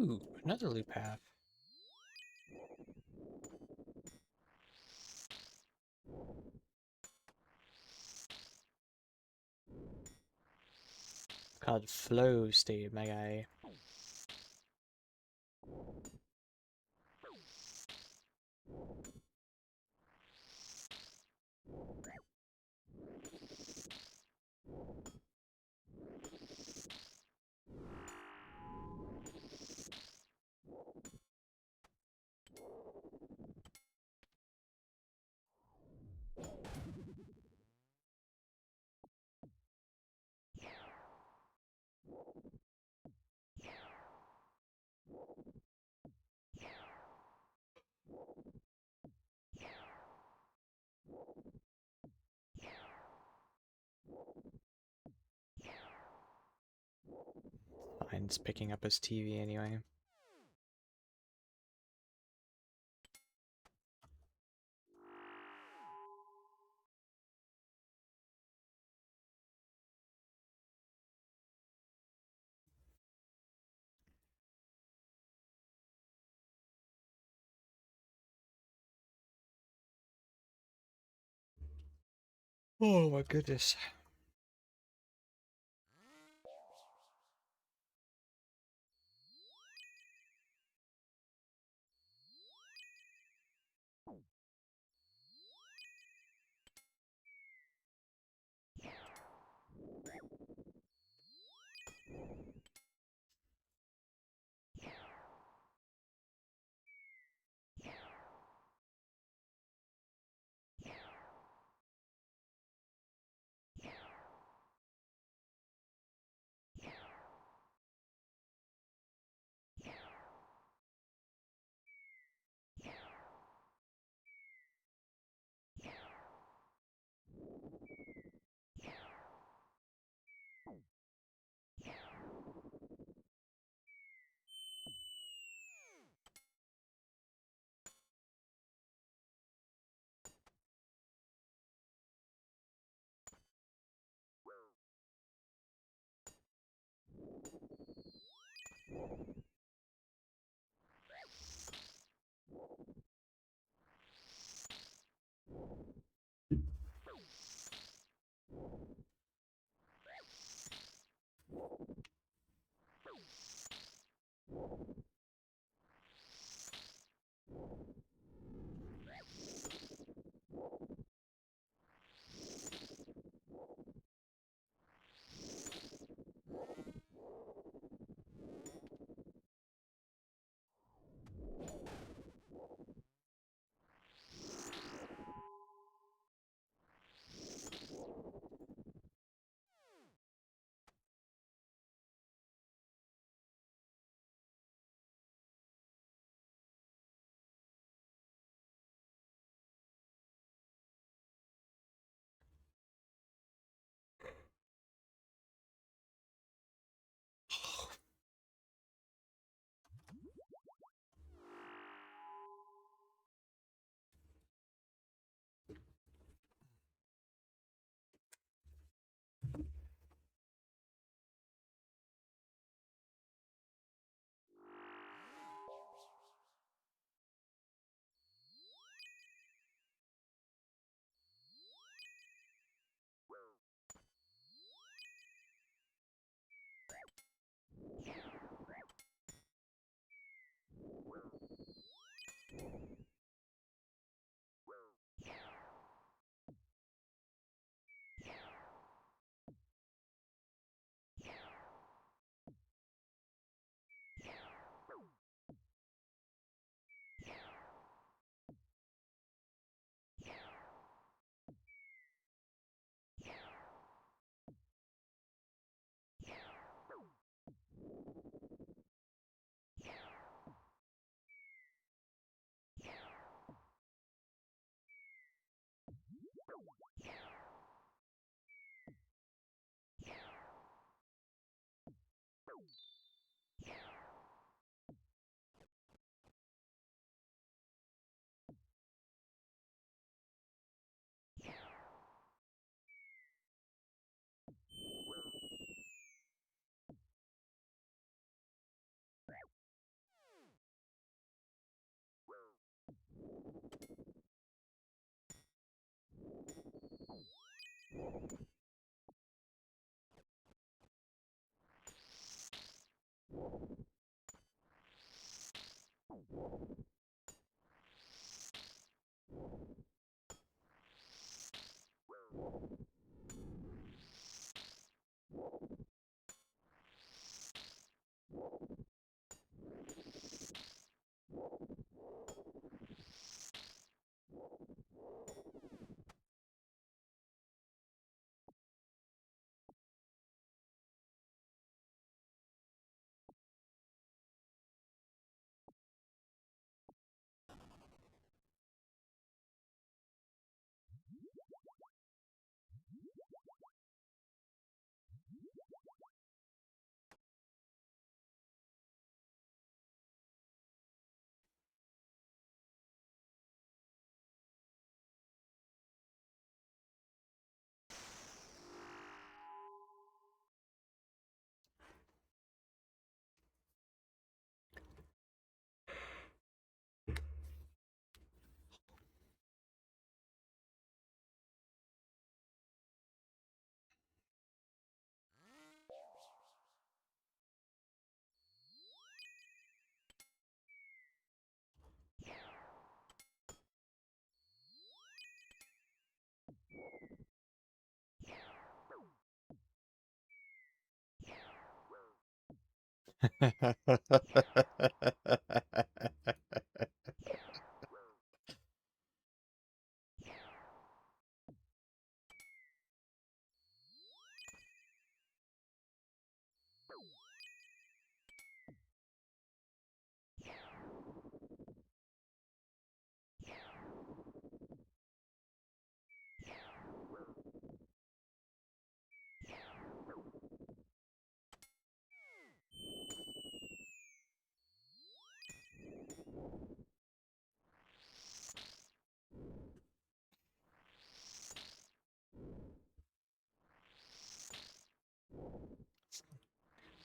Ooh, another loot path. Called Flow State, my guy. Mine's picking up his TV anyway. Oh my goodness.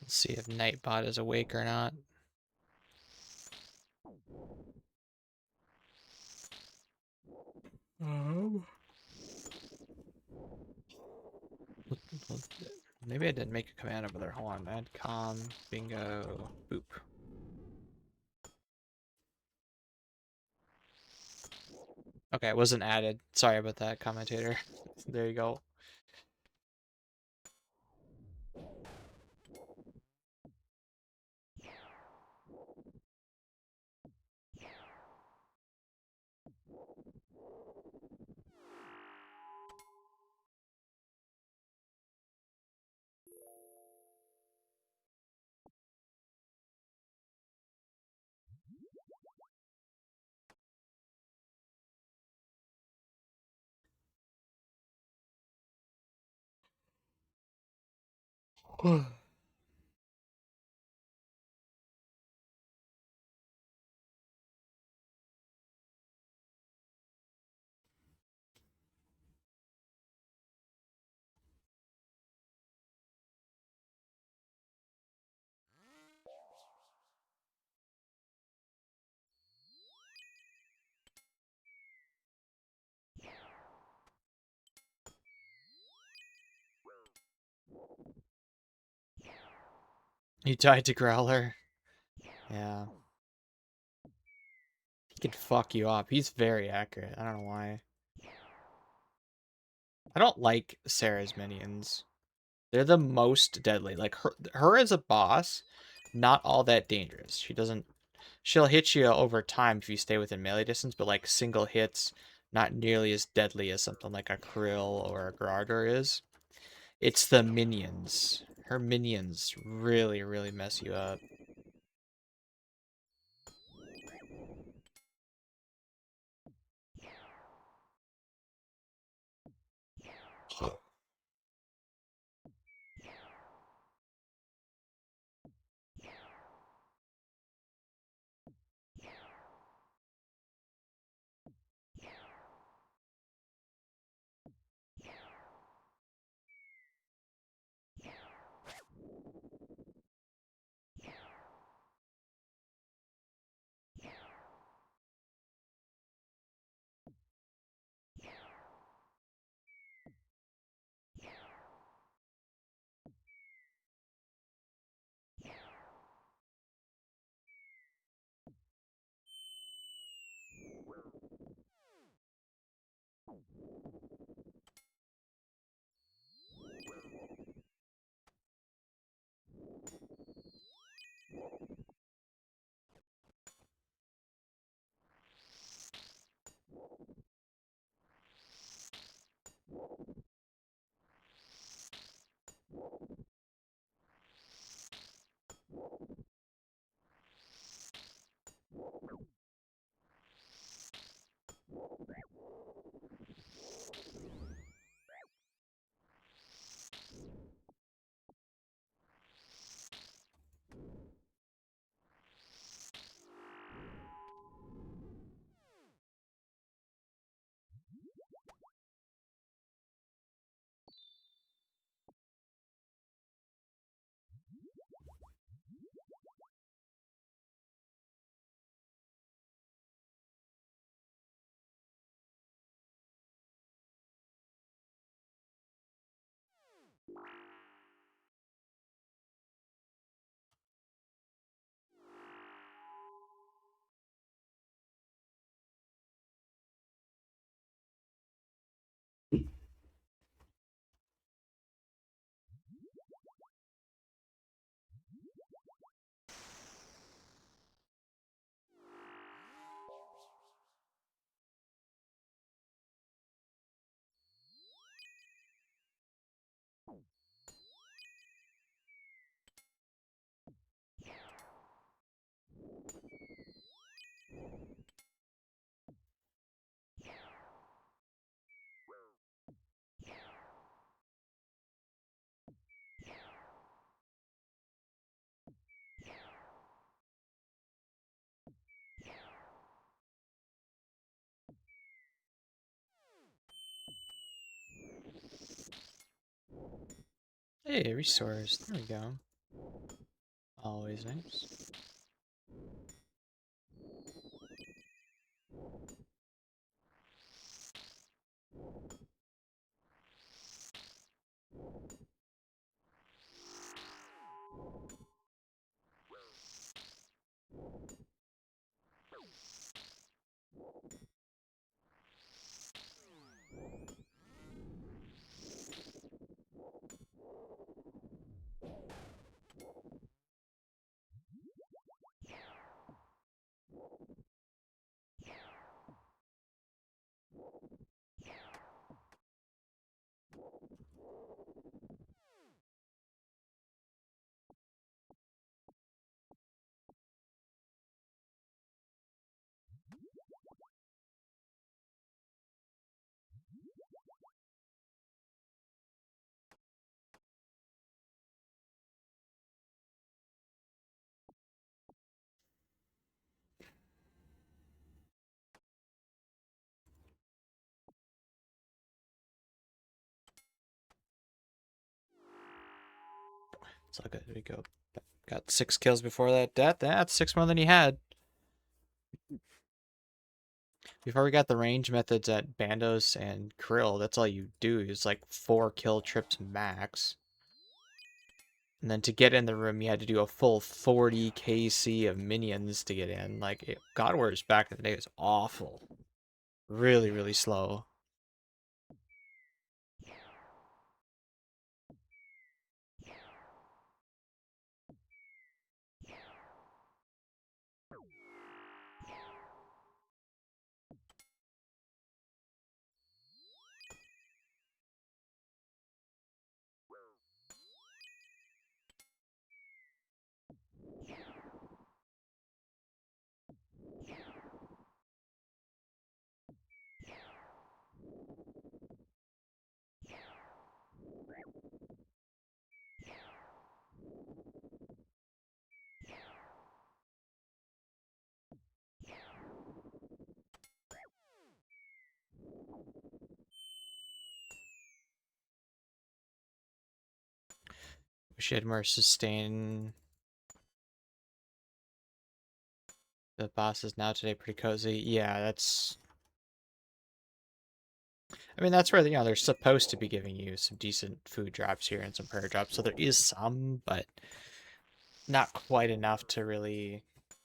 Let's see if Nightbot is awake or not. Maybe I didn't make a command over there. Hold on. Add com, bingo, boop. Okay, it wasn't added. Sorry about that, commentator. There you go. You died to Growler. Yeah. He can fuck you up. He's very accurate. I don't know why. I don't like Sarah's minions. They're the most deadly. Like her as a boss, not all that dangerous. She'll hit you over time if you stay within melee distance, but like single hits, not nearly as deadly as something like a Krill or a Grardor is. It's the minions. Her minions really, really mess you up. Hey, resource. There we go. Always nice. It's all good. There we go. Got 6 kills before that death. That's 6 more than he had. Before we got the range methods at Bandos and Krill, that's all you do is like 4 kill trips max. And then to get in the room, you had to do a full 40 KC of minions to get in. Like, God Wars back in the day was awful. Really, really slow. Wish you had more sustain. The boss is now today pretty cozy. Yeah, that's... I mean, that's where, they're supposed to be giving you some decent food drops here and some prayer drops. So there is some, but not quite enough to really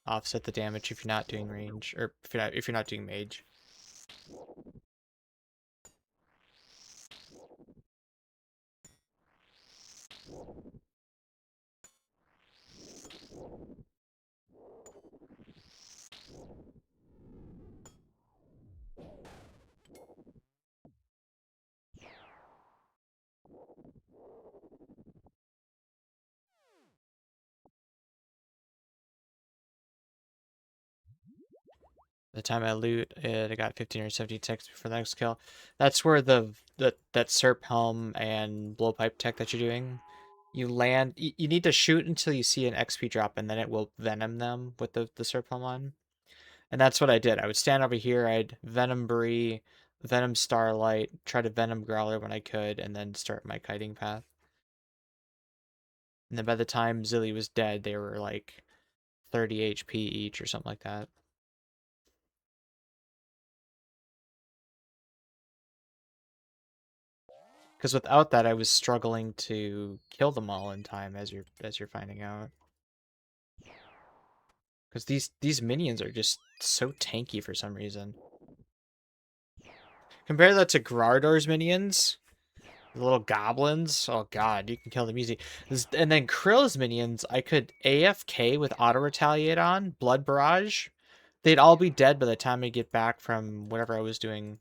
offset the damage if you're not doing range, or if you're not doing mage. The time I loot it, I got 15 or 17 ticks before the next kill. That's where that Serp Helm and Blowpipe tech that you're doing, you land, you need to shoot until you see an XP drop, and then it will Venom them with the Serp Helm on. And that's what I did. I would stand over here, I'd Venom Bree, Venom Starlight, try to Venom Growler when I could, and then start my kiting path. And then by the time Zilly was dead, they were like 30 HP each or something like that. Because without that, I was struggling to kill them all in time, as you're finding out. Because these minions are just so tanky for some reason. Compare that to Grardor's minions, the little goblins. Oh god, you can kill them easy. And then Krill's minions, I could AFK with auto retaliate on Blood Barrage. They'd all be dead by the time I get back from whatever I was doing.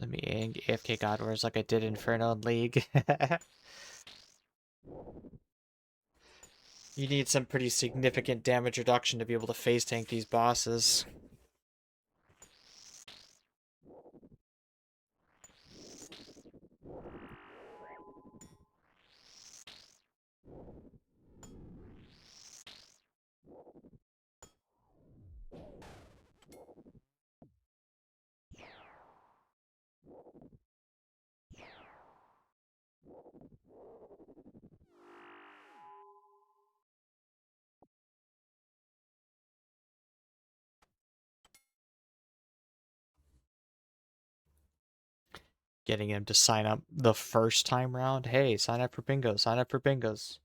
Let me AFK God Wars like I did Inferno and League. You need some pretty significant damage reduction to be able to face tank these bosses. Getting him to sign up the first time round. Hey, sign up for bingo. Sign up for bingos.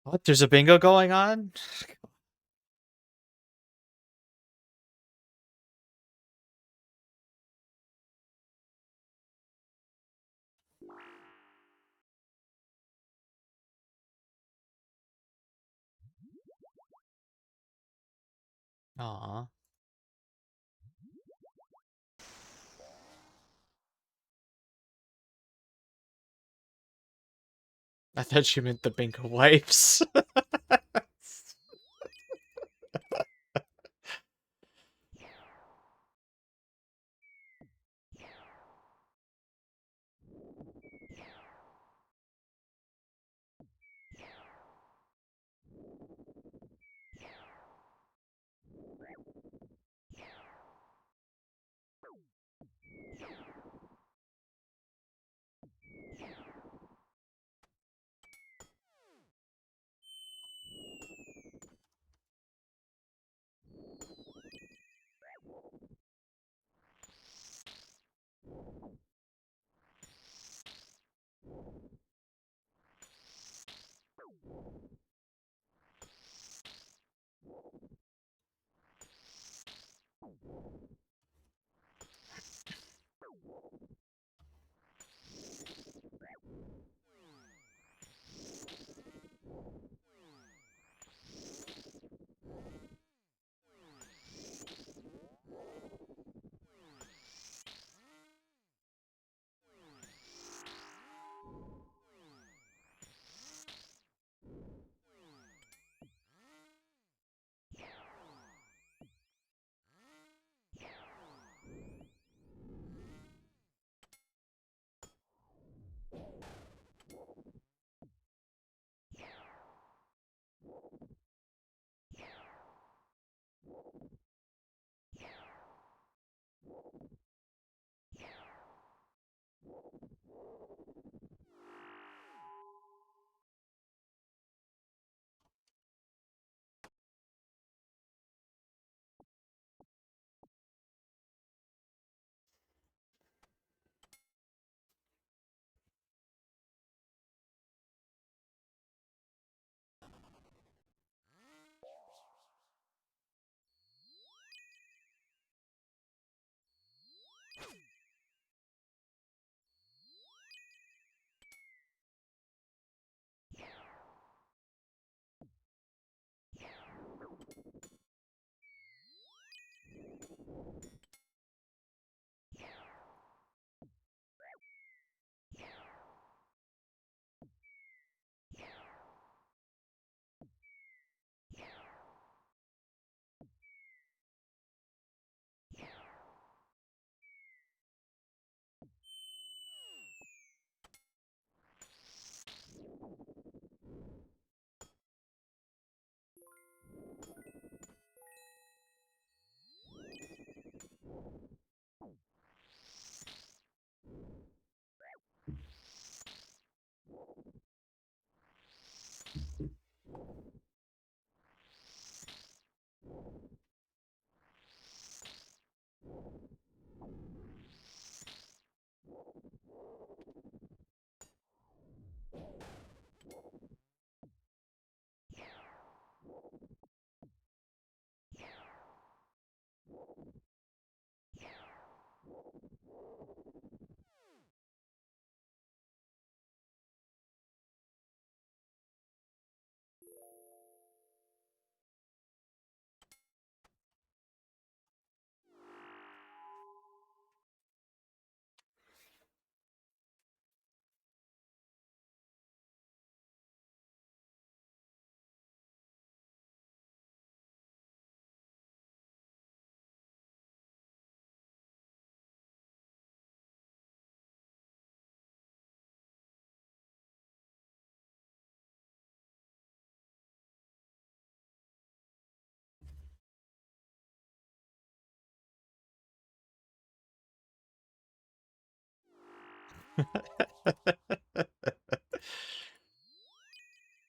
What? There's a bingo going on? Aw. I thought you meant the bingo wipes.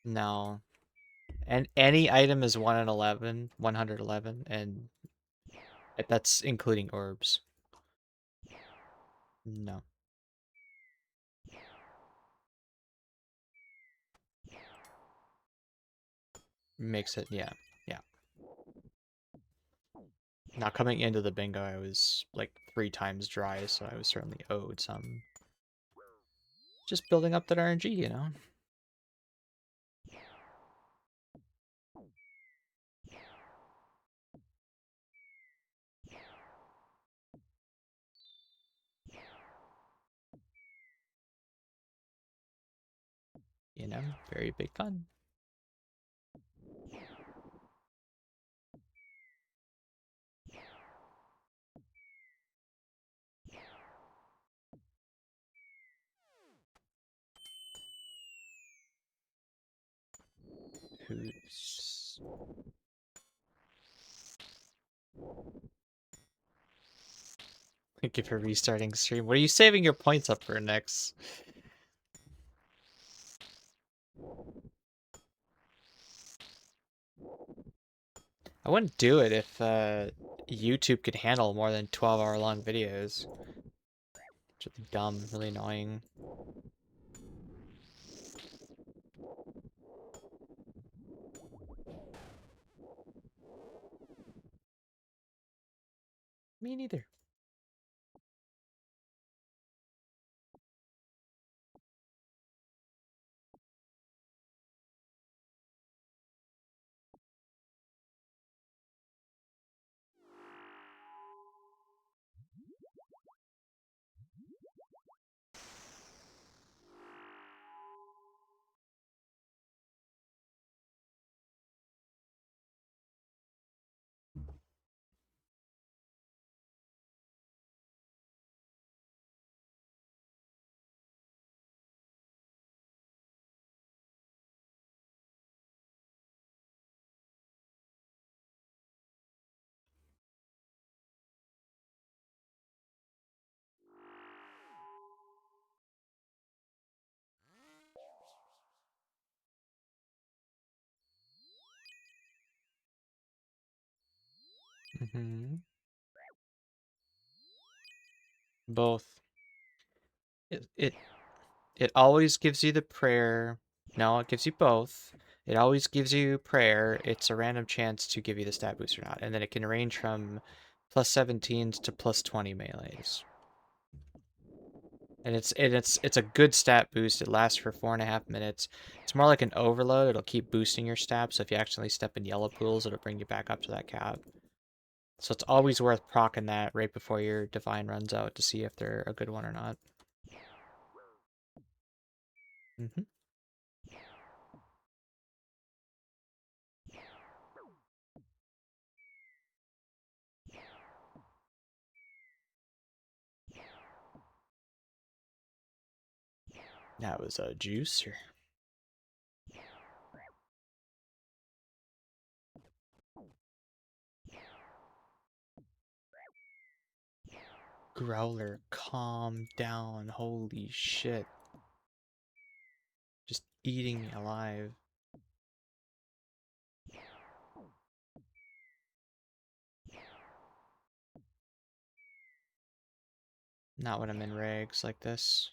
No. And any item is 1 in 11, 111, and that's including orbs. No. Makes it, yeah. Yeah. Now coming into the bingo, I was like 3 times dry, so I was certainly owed some. Just building up that RNG, you know? You know, very big fun. Who's... Thank you for restarting stream. What are you saving your points up for next? I wouldn't do it if YouTube could handle more than 12-hour long videos. It's really dumb, really annoying. Me neither. Both. It always gives you the prayer. No, it gives you both. It always gives you prayer. It's a random chance to give you the stat boost or not. And then it can range from plus 17s to plus 20 melees. And it's a good stat boost. It lasts for 4.5 minutes. It's more like an overload. It'll keep boosting your stats. So if you accidentally step in yellow pools, it'll bring you back up to that cap. So it's always worth proccing that right before your divine runs out to see if they're a good one or not. Mm-hmm. That was a juicer. Growler, calm down. Holy shit. Just eating me alive. Not when I'm in regs like this.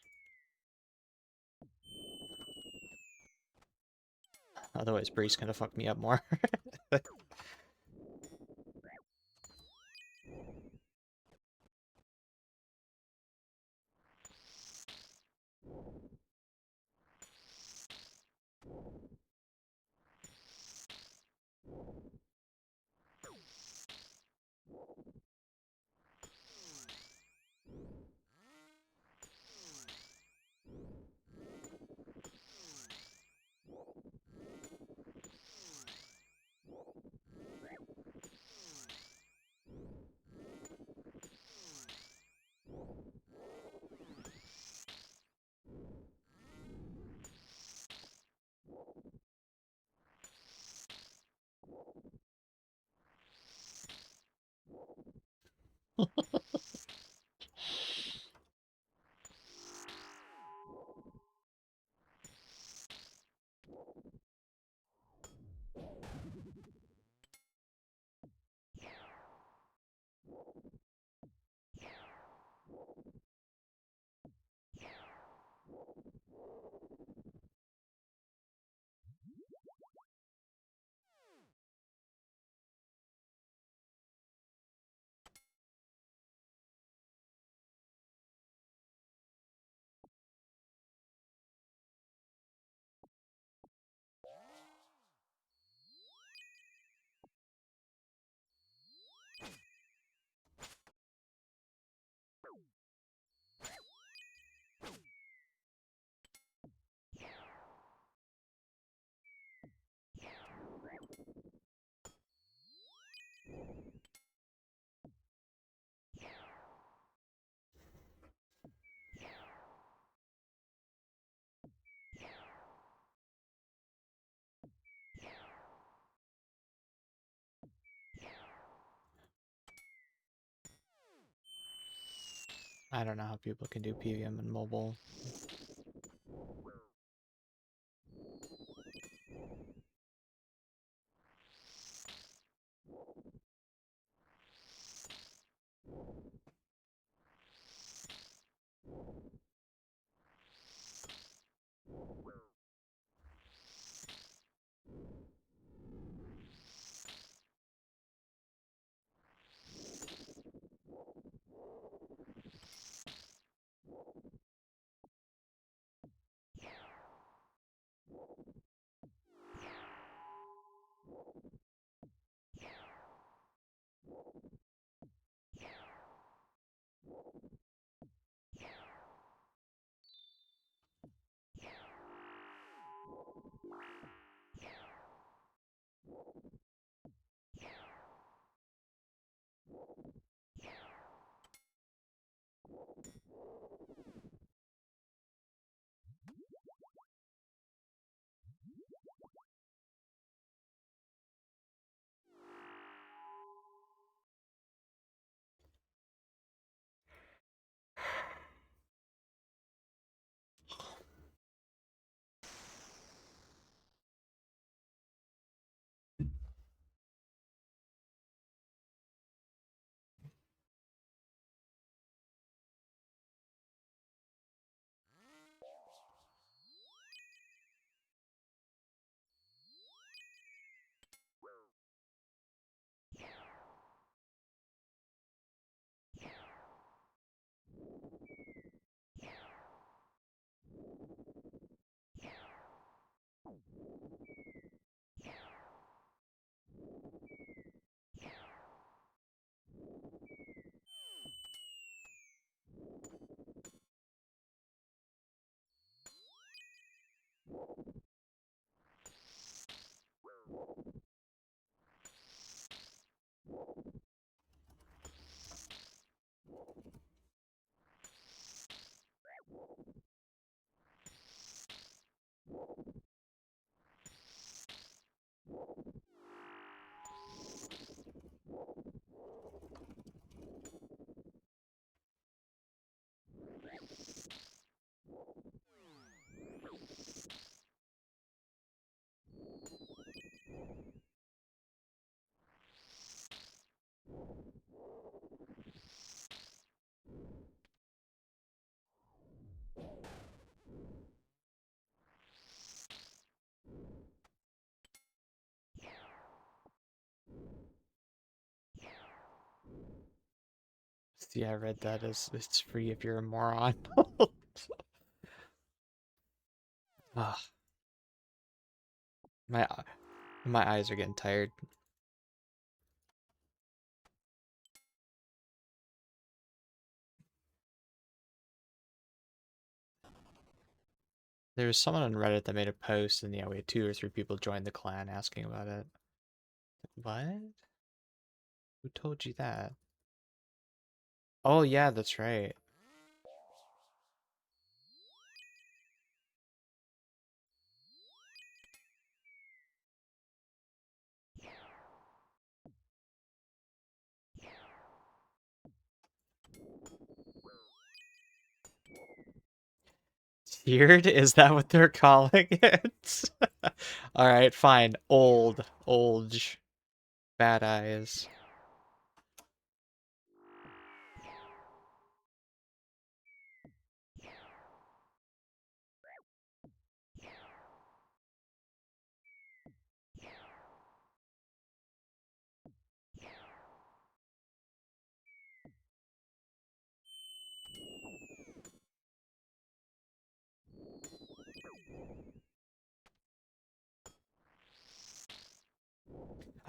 Otherwise, Bree's gonna fuck me up more. I don't know how people can do PVM and mobile. See, I read that as it's free if you're a moron. Ah, my my eyes are getting tired. There was someone on Reddit that made a post, and yeah, we had 2 or 3 people join the clan asking about it. What? Who told you that? Oh yeah, that's right. Tiered? Is that what they're calling it? All right, fine. Old, old, bad eyes.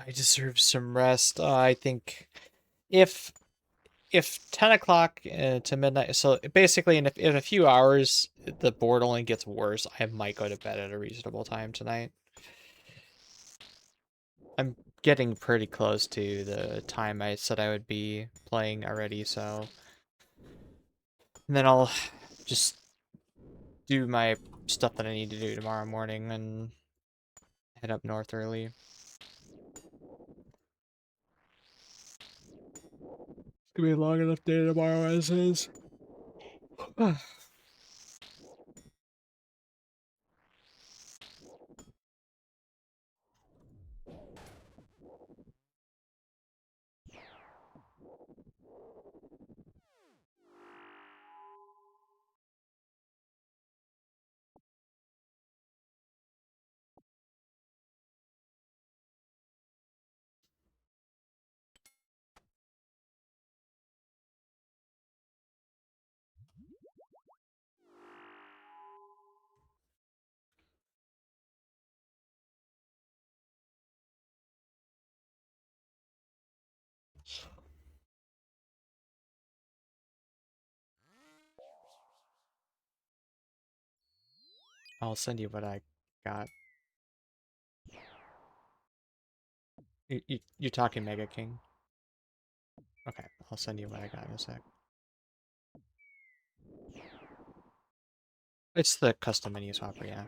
I deserve some rest. I think if 10 o'clock to midnight, so basically in a few hours, the board only gets worse. I might go to bed at a reasonable time tonight. I'm getting pretty close to the time I said I would be playing already, so. And then I'll just do my stuff that I need to do tomorrow morning and head up north early. It's gonna be a long enough day tomorrow as is. I'll send you what I got. You're talking Mega King? Okay, I'll send you what I got in a sec. It's the custom menu swapper, yeah.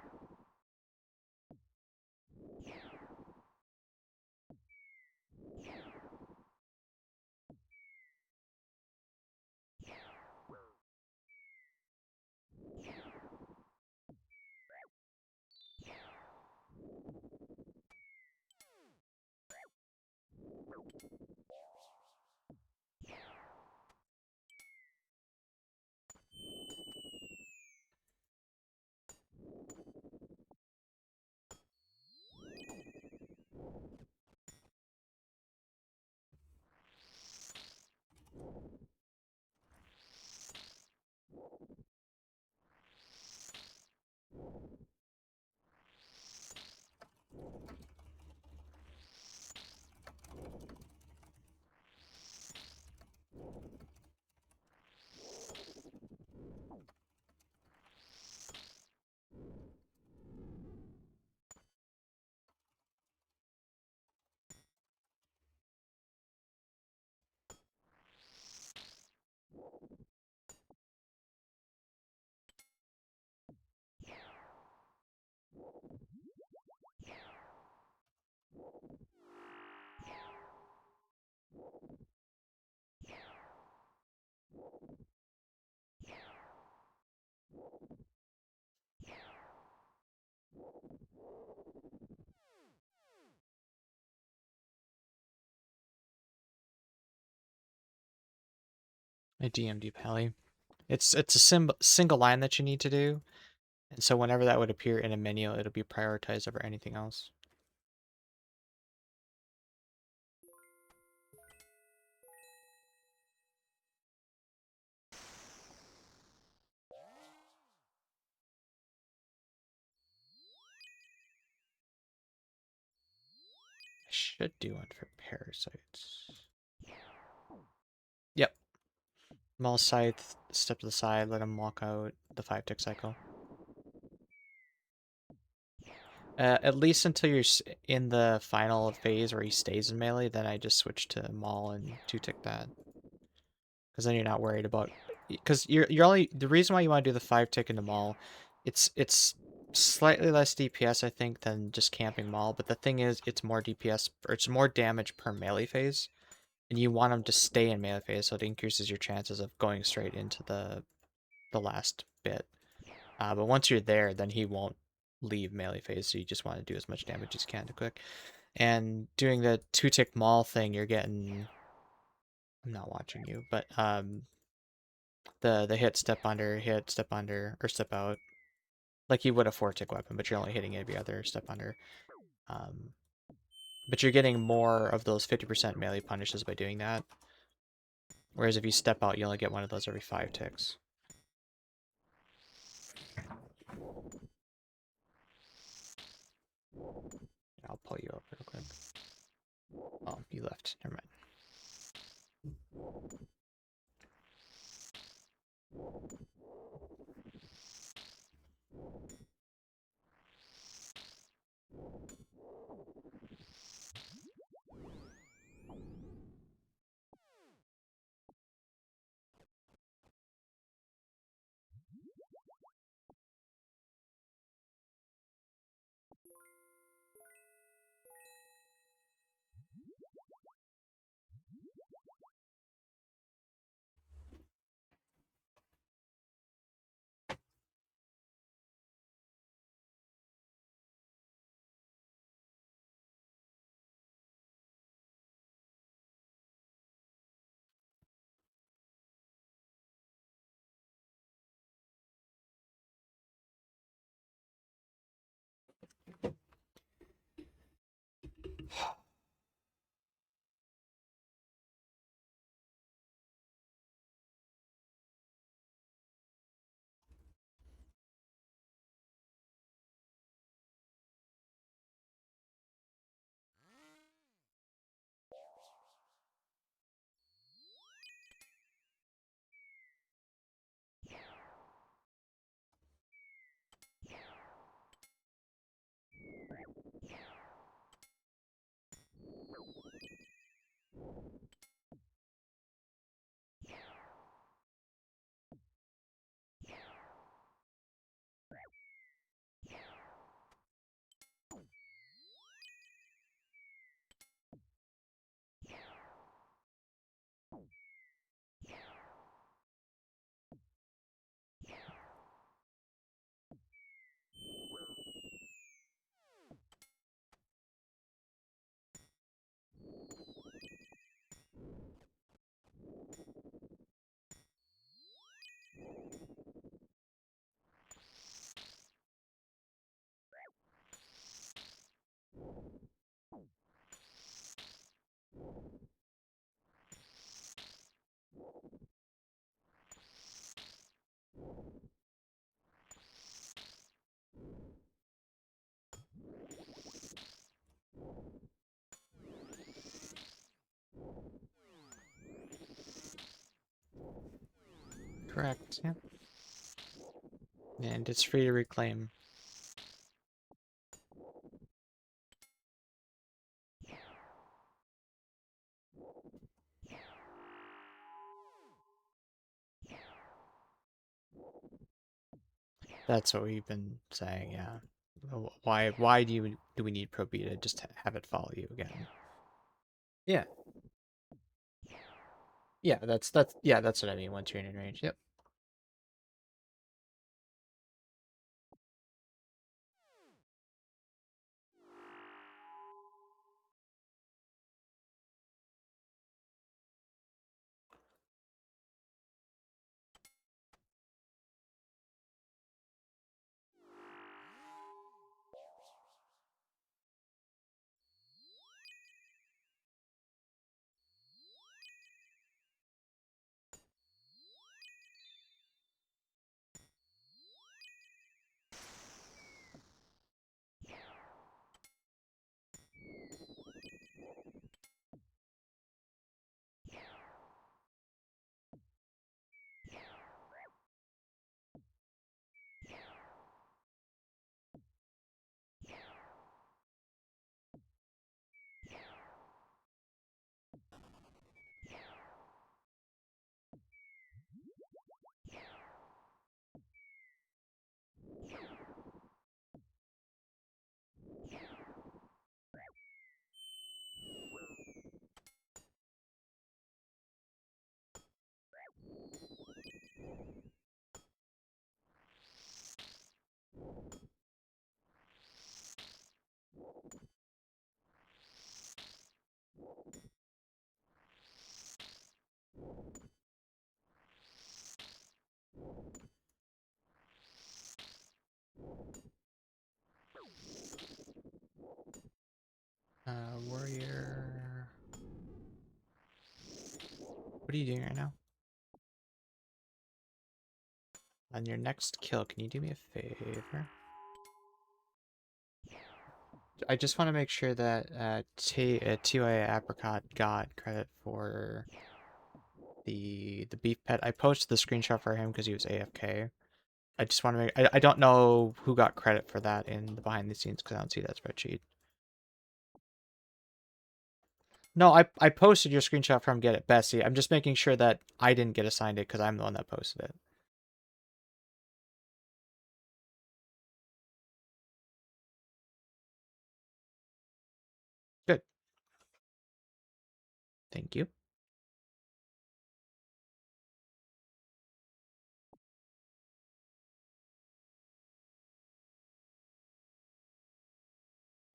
I DM'd you, Pally. It's a single line that you need to do, and so whenever that would appear in a menu, it'll be prioritized over anything else. I should do one for parasites. Yep. Maul Scythe, step to the side, let him walk out the 5-tick cycle. At least until you're in the final phase where he stays in melee, then I just switch to Maul and 2-tick that. Because then you're not worried about... Because you're only... The reason why you want to do the 5-tick into Maul, it's slightly less DPS, I think, than just camping Maul, but the thing is, it's more DPS, or it's more damage per melee phase, and you want him to stay in melee phase, so it increases your chances of going straight into the last bit. But once you're there, then he won't leave melee phase, so you just want to do as much damage as you can to quick. And doing the 2-tick Maul thing, you're getting... I'm not watching you, but the hit, step under, or step out. Like you would a 4-tick weapon, but you're only hitting every other step under. But you're getting more of those 50% melee punishes by doing that. Whereas if you step out, you only get one of those every 5 ticks. I'll pull you up real quick. Oh, you left. Never mind. Correct, yeah. And it's free to reclaim. That's what we've been saying, yeah. Why do we need Pro Beta? Just to have it follow you again. Yeah. Yeah, that's what I mean, once you're in range. Yep. Warrior. What are you doing right now? On your next kill, can you do me a favor? I just want to make sure that TYA Apricot got credit for the beef pet. I posted the screenshot for him because he was AFK. I just want to make... I don't know who got credit for that in the behind the scenes because I don't see that spreadsheet. No, I posted your screenshot from Get It Bessie. I'm just making sure that I didn't get assigned it because I'm the one that posted it. Good. Thank you.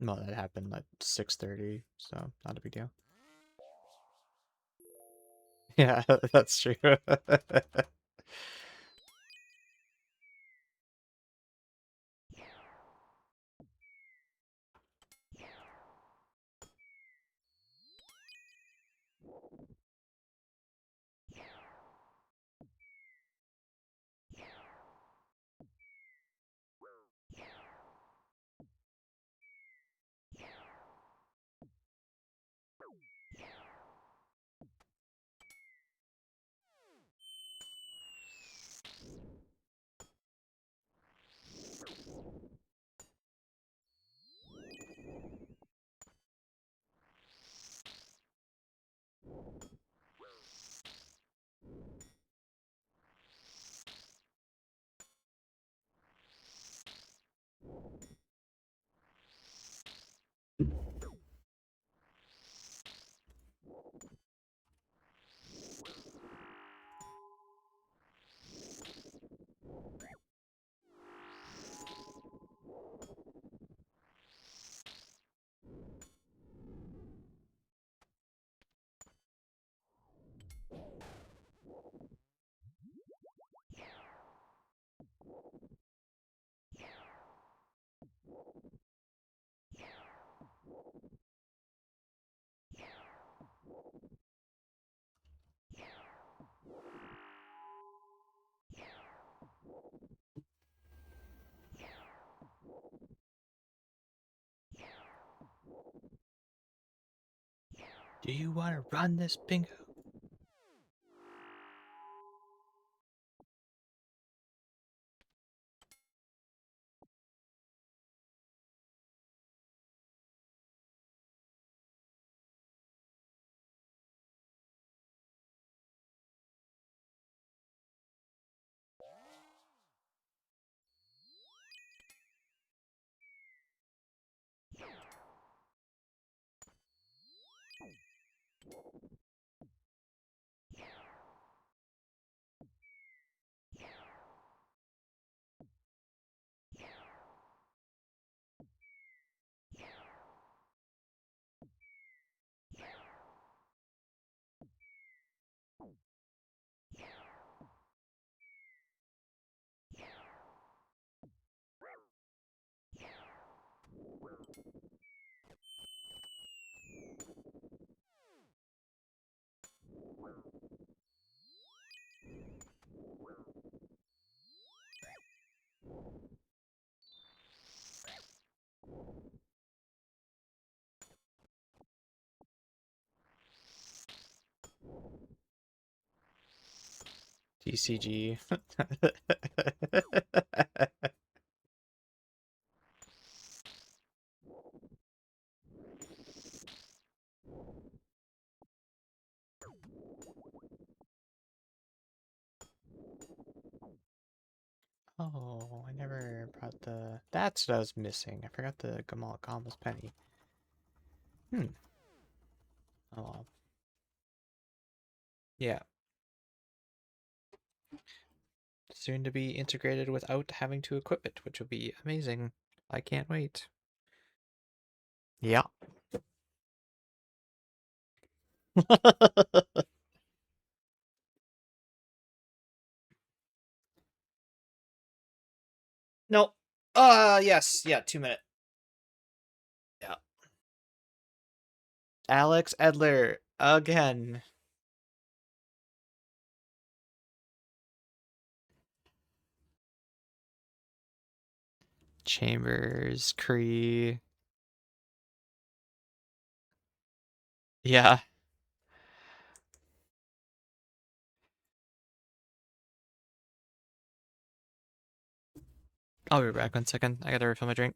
Well, that happened at 6:30, so not a big deal. Yeah, that's true. Do you want to run this bingo? TCG. Oh, I never brought the... That's what I was missing. I forgot the Gama's penny. Oh well. Yeah. Soon to be integrated without having to equip it, which will be amazing. I can't wait. Yeah. No. Yes. Yeah, 2 minute. Yeah. Alex Edler again. Chambers, Kree. Yeah. I'll be back 1 second. I gotta refill my drink.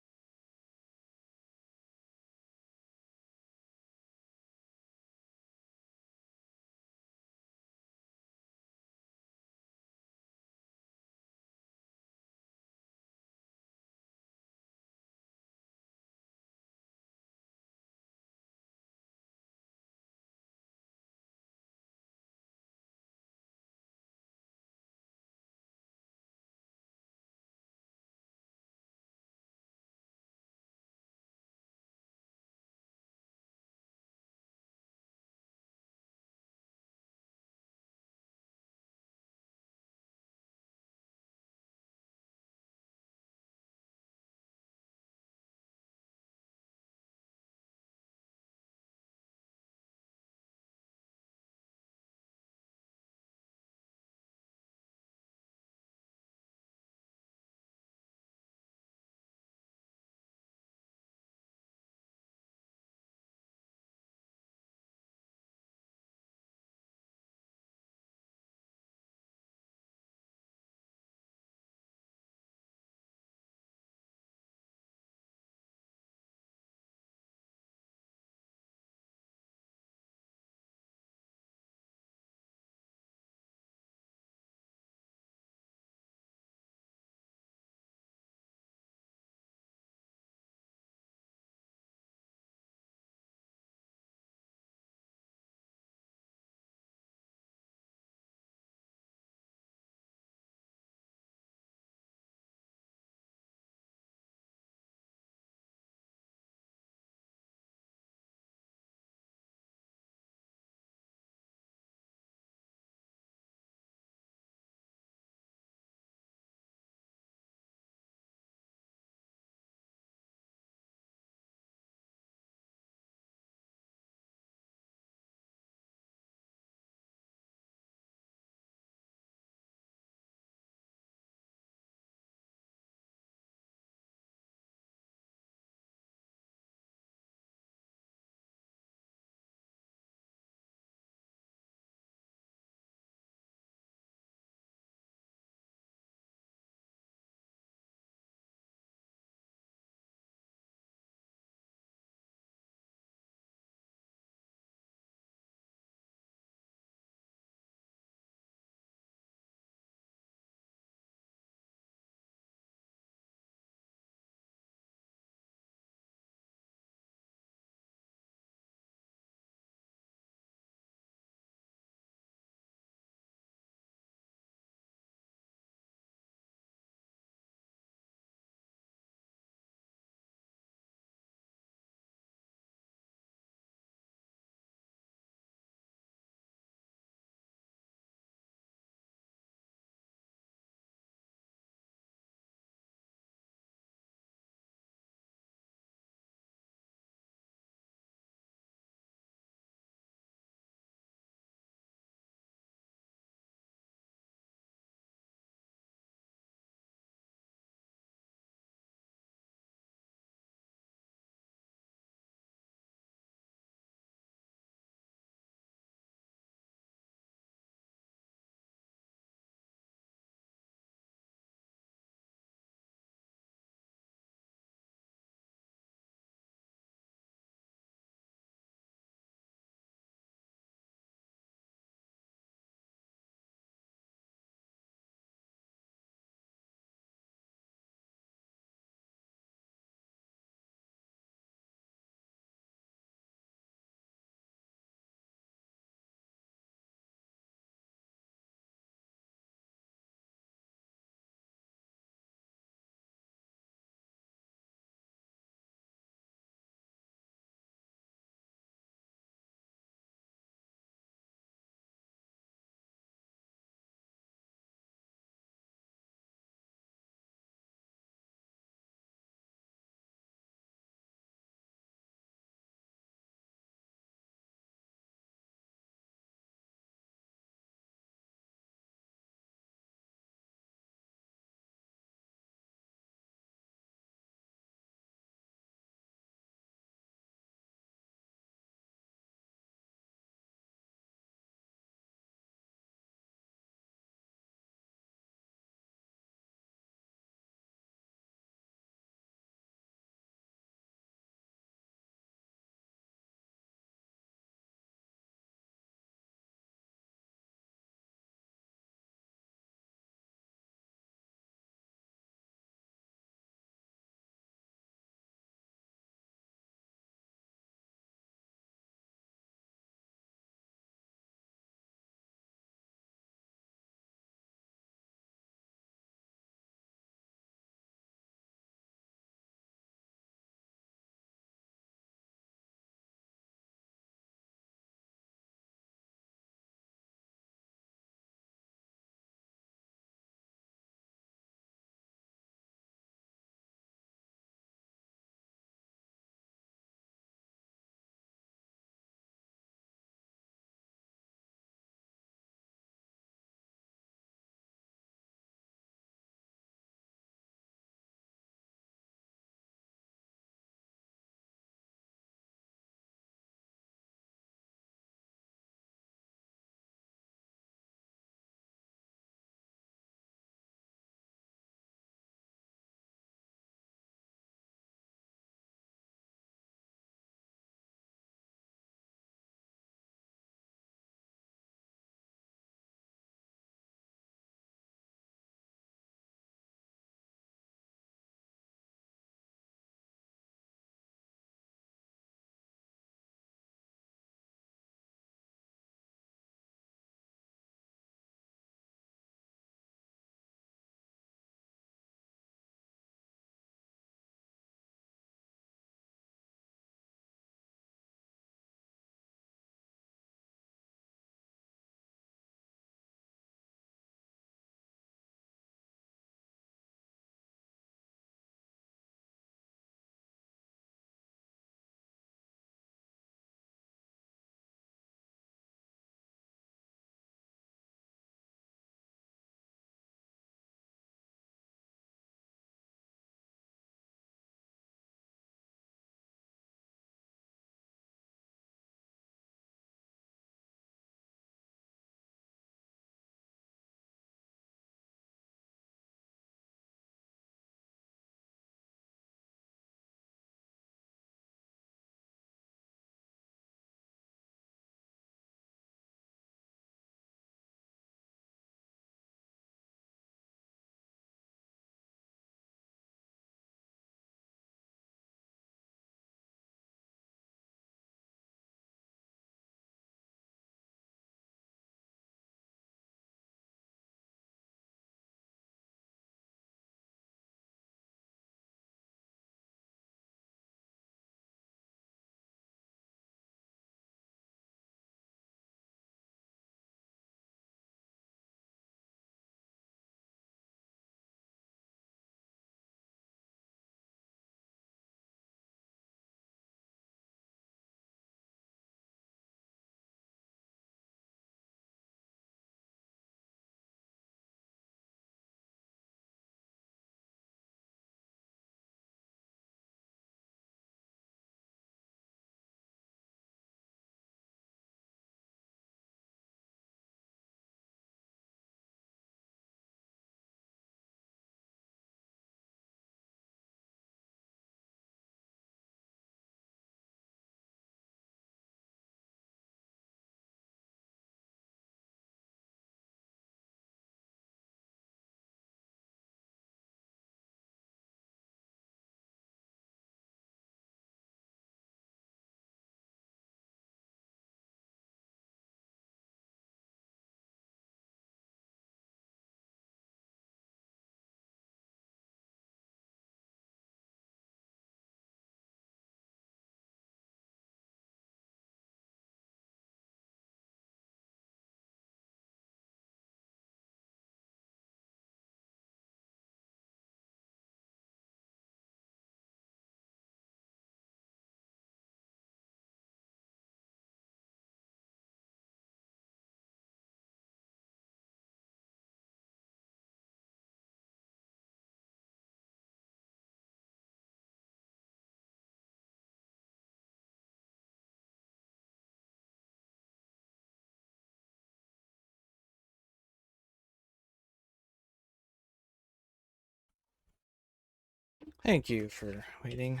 Thank you for waiting.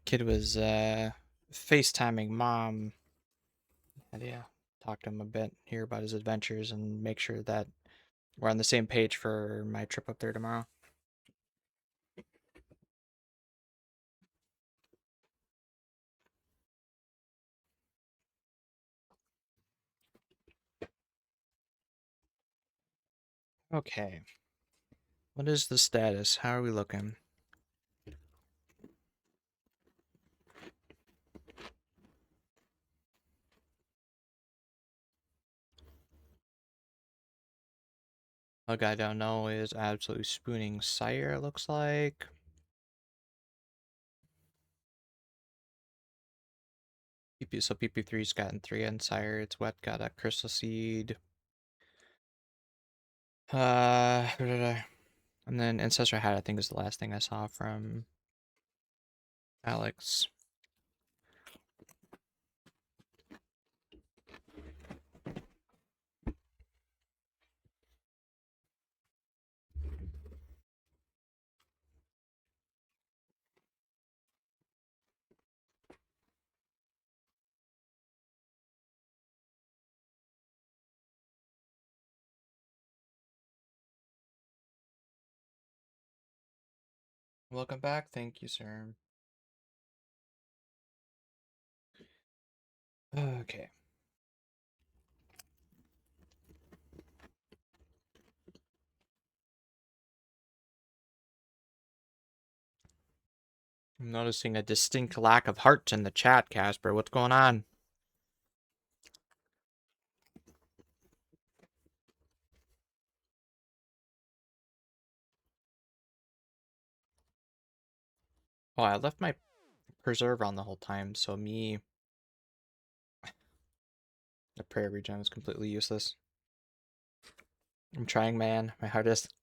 Kid was FaceTiming mom. And yeah, talk to him a bit, hear about his adventures, and make sure that we're on the same page for my trip up there tomorrow. Okay. What is the status? How are we looking? A guy I don't know is absolutely spooning Sire, it looks like. So PP3's gotten 3 on Sire. It's wet, got a Crystal Seed. And then Ancestral Hat, I think, is the last thing I saw from Alex. Welcome back. Thank you, sir. Okay. I'm noticing a distinct lack of hearts in the chat, Casper. What's going on? Oh, I left my preserve on the whole time, so the prayer regen is completely useless. I'm trying, man. My hardest.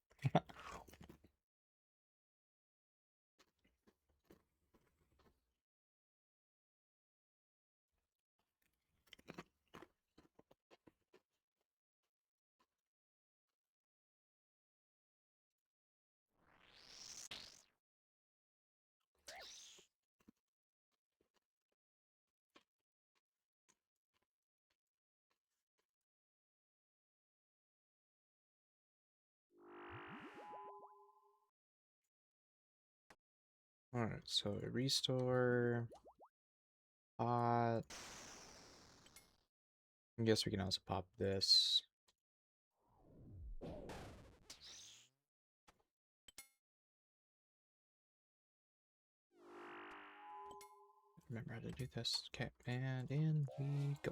Alright, so restore. I guess we can also pop this. Remember how to do this. Okay, and in we go.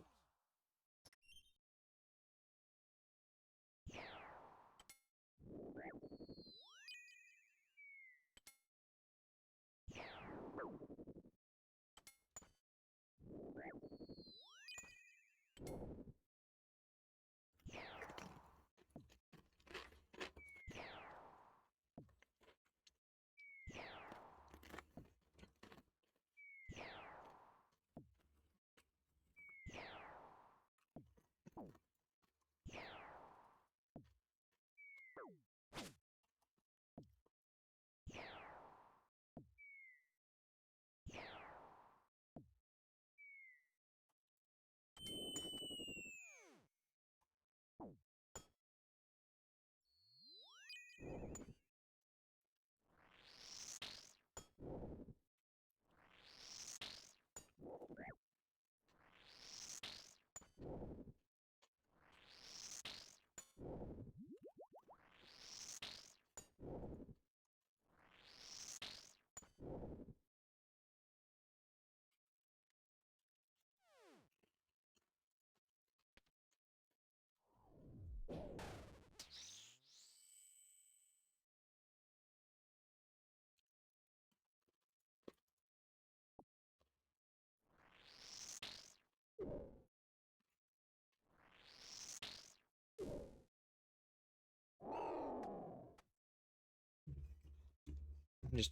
Just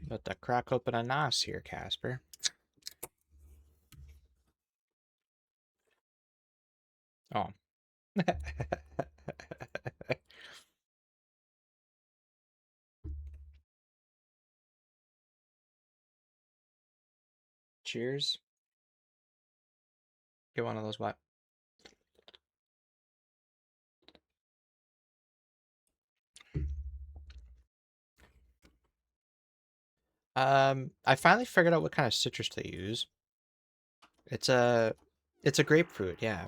let the crack open a nos here, Casper. Oh. Cheers. Get one of those what? I finally figured out what kind of citrus they use. It's a grapefruit, yeah.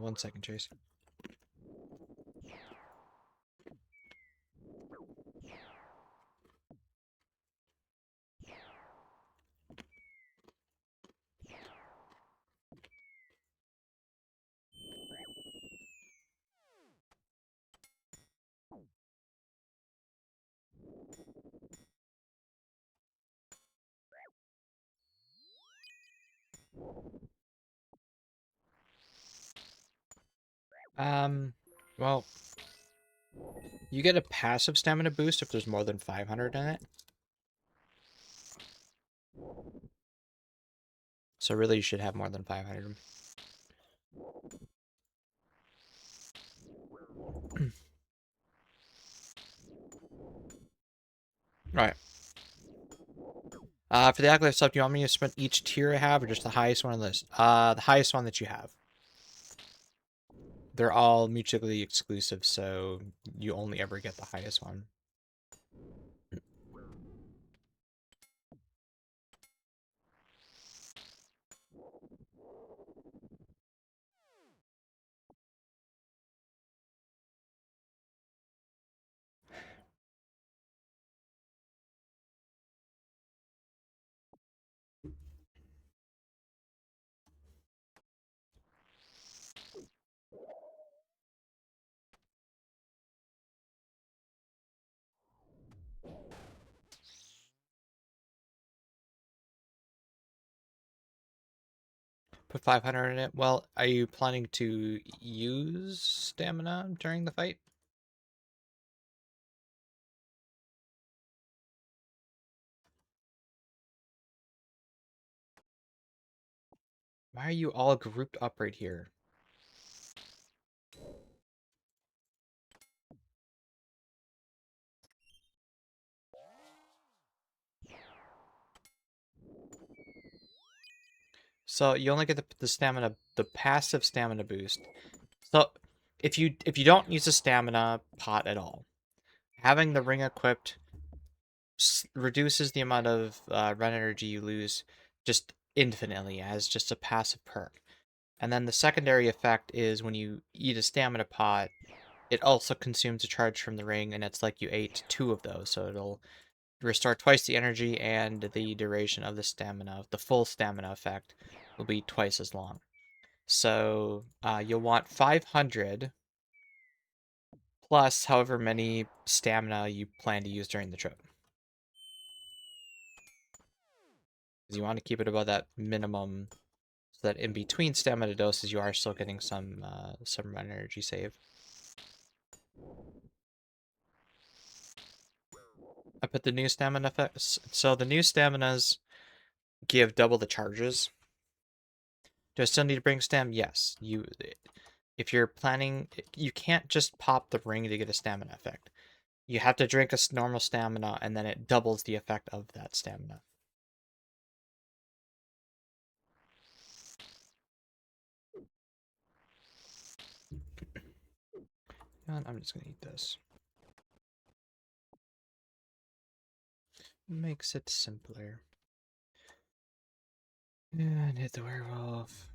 One second, Chase. Well, you get a passive stamina boost if there's more than 500 in it. So really, you should have more than 500. Right. For the Acolyte stuff, do you want me to spend each tier I have, or just the highest one on the list? The highest one that you have. They're all mutually exclusive, so you only ever get the highest one. Put 500 in it. Well, are you planning to use stamina during the fight? Why are you all grouped up right here? So you only get the stamina, the passive stamina boost. So if you don't use a stamina pot at all, having the ring equipped reduces the amount of run energy you lose just infinitely as just a passive perk. And then the secondary effect is when you eat a stamina pot, it also consumes a charge from the ring, and it's like you ate 2 of those, so it'll restore twice the energy, and the duration of the stamina, the full stamina effect, will be twice as long. So you'll want 500 plus however many stamina you plan to use during the trip. Because you want to keep it above that minimum, so that in between stamina doses you are still getting some run energy save. I put the new stamina effects. So the new staminas give double the charges. Do I still need to bring stam? Yes. If you're planning, you can't just pop the ring to get a stamina effect. You have to drink a normal stamina, and then it doubles the effect of that stamina. And I'm just gonna eat this. Makes it simpler. And hit the werewolf.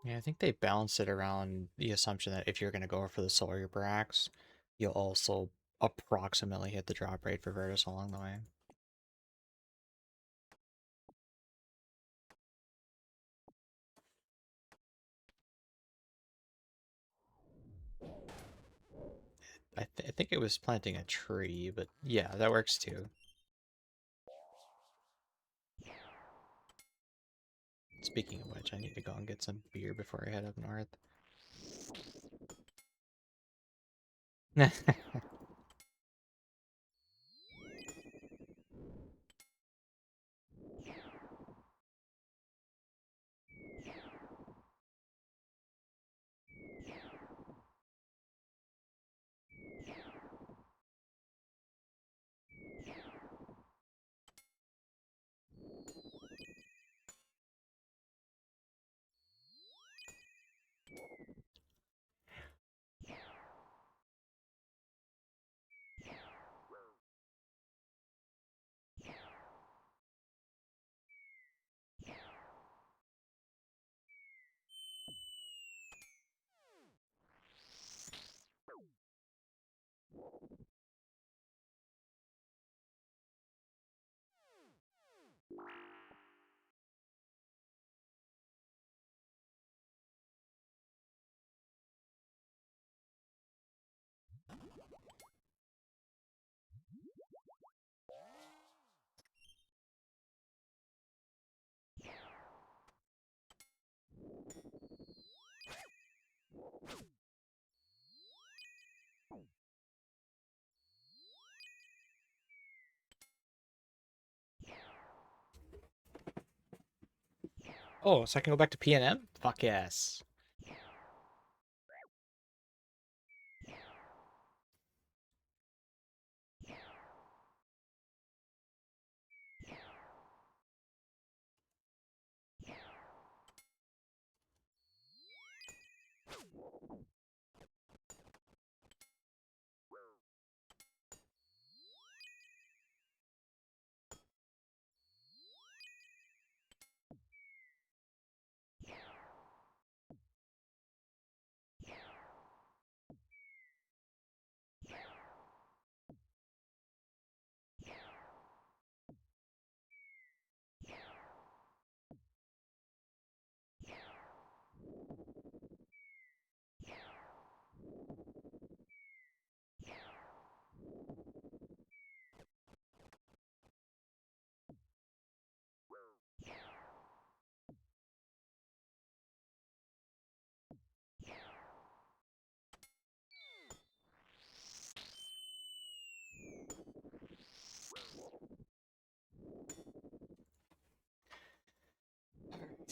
Yeah, I think they balance it around the assumption that if you're going to go for the Sawyer Brax, you'll also approximately hit the drop rate for Virtus along the way. I think it was planting a tree, but yeah, that works too. Speaking of which, I need to go and get some beer before I head up north. Oh, so I can go back to PNM? Fuck yes.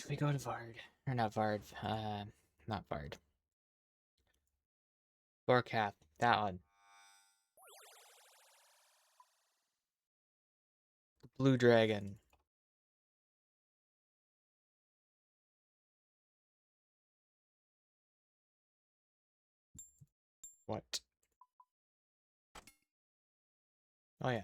So we go to Vard. Or not Vard. Not Vard. Vorkath. That one. The Blue Dragon. What? Oh yeah.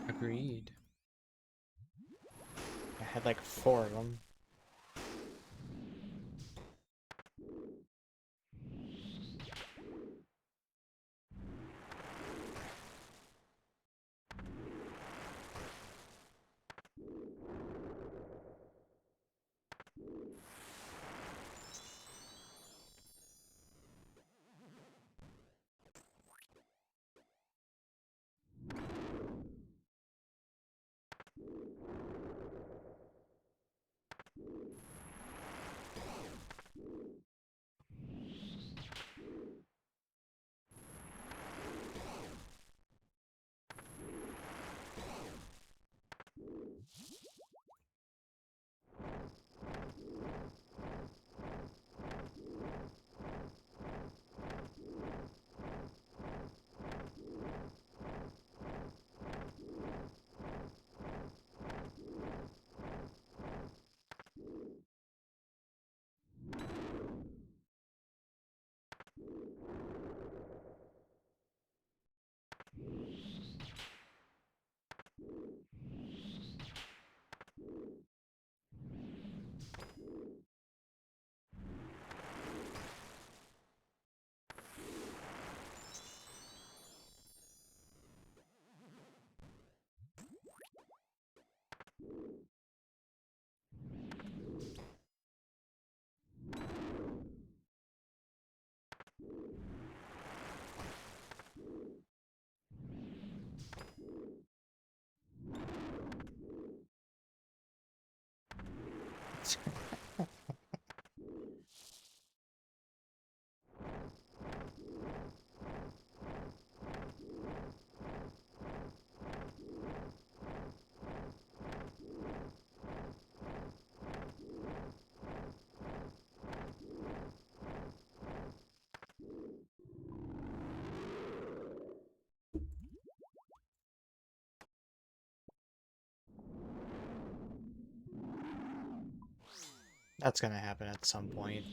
Agreed. I had like 4 of them. That's gonna happen at some point.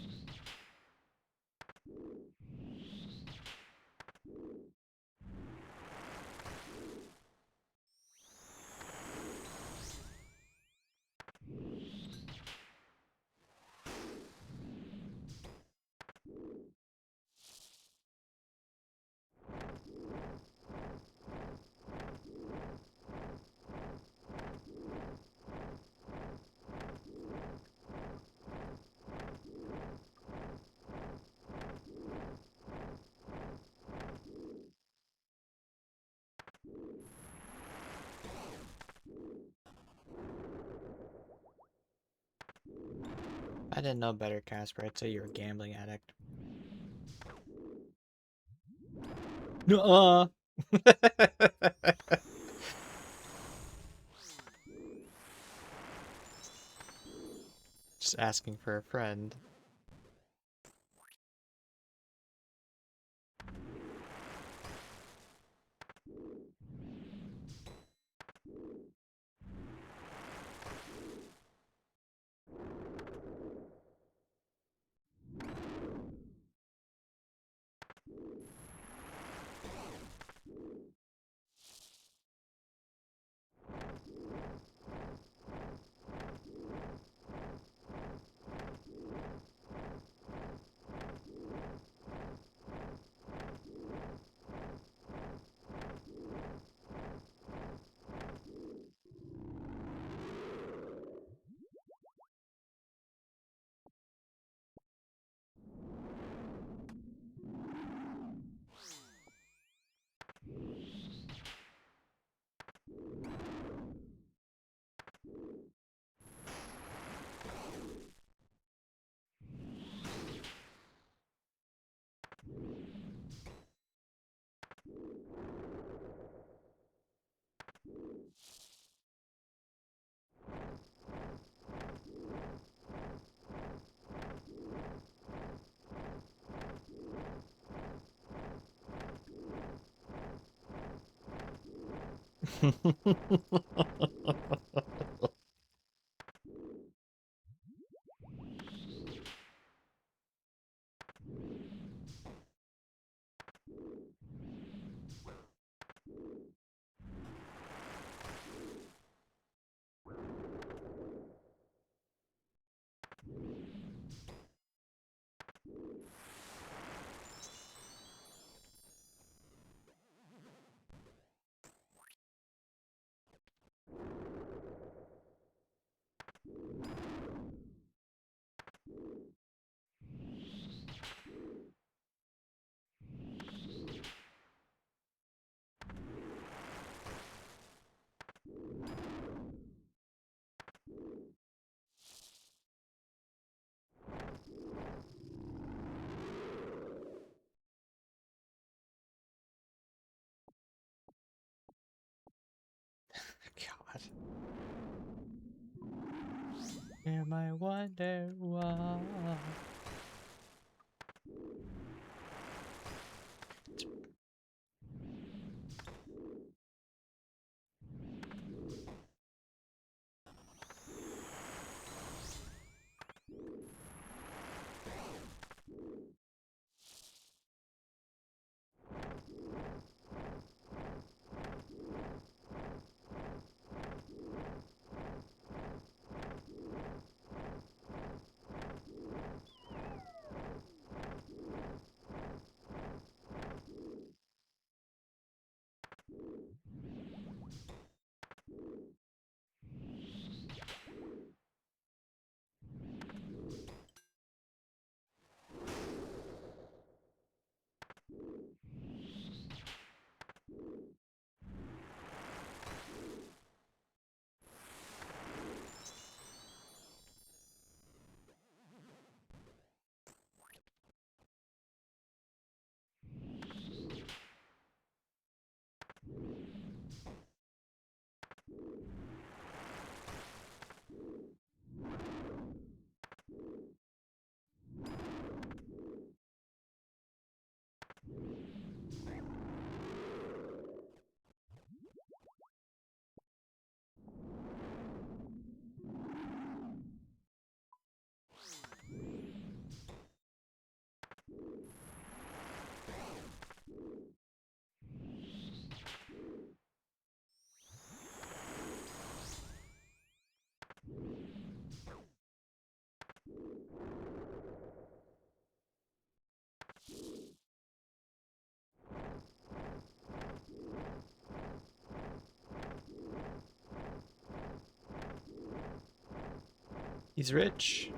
I didn't know better, Casper. I'd say you're a gambling addict. Nuh-uh. Just asking for a friend. God. Am I wonder why? He's rich.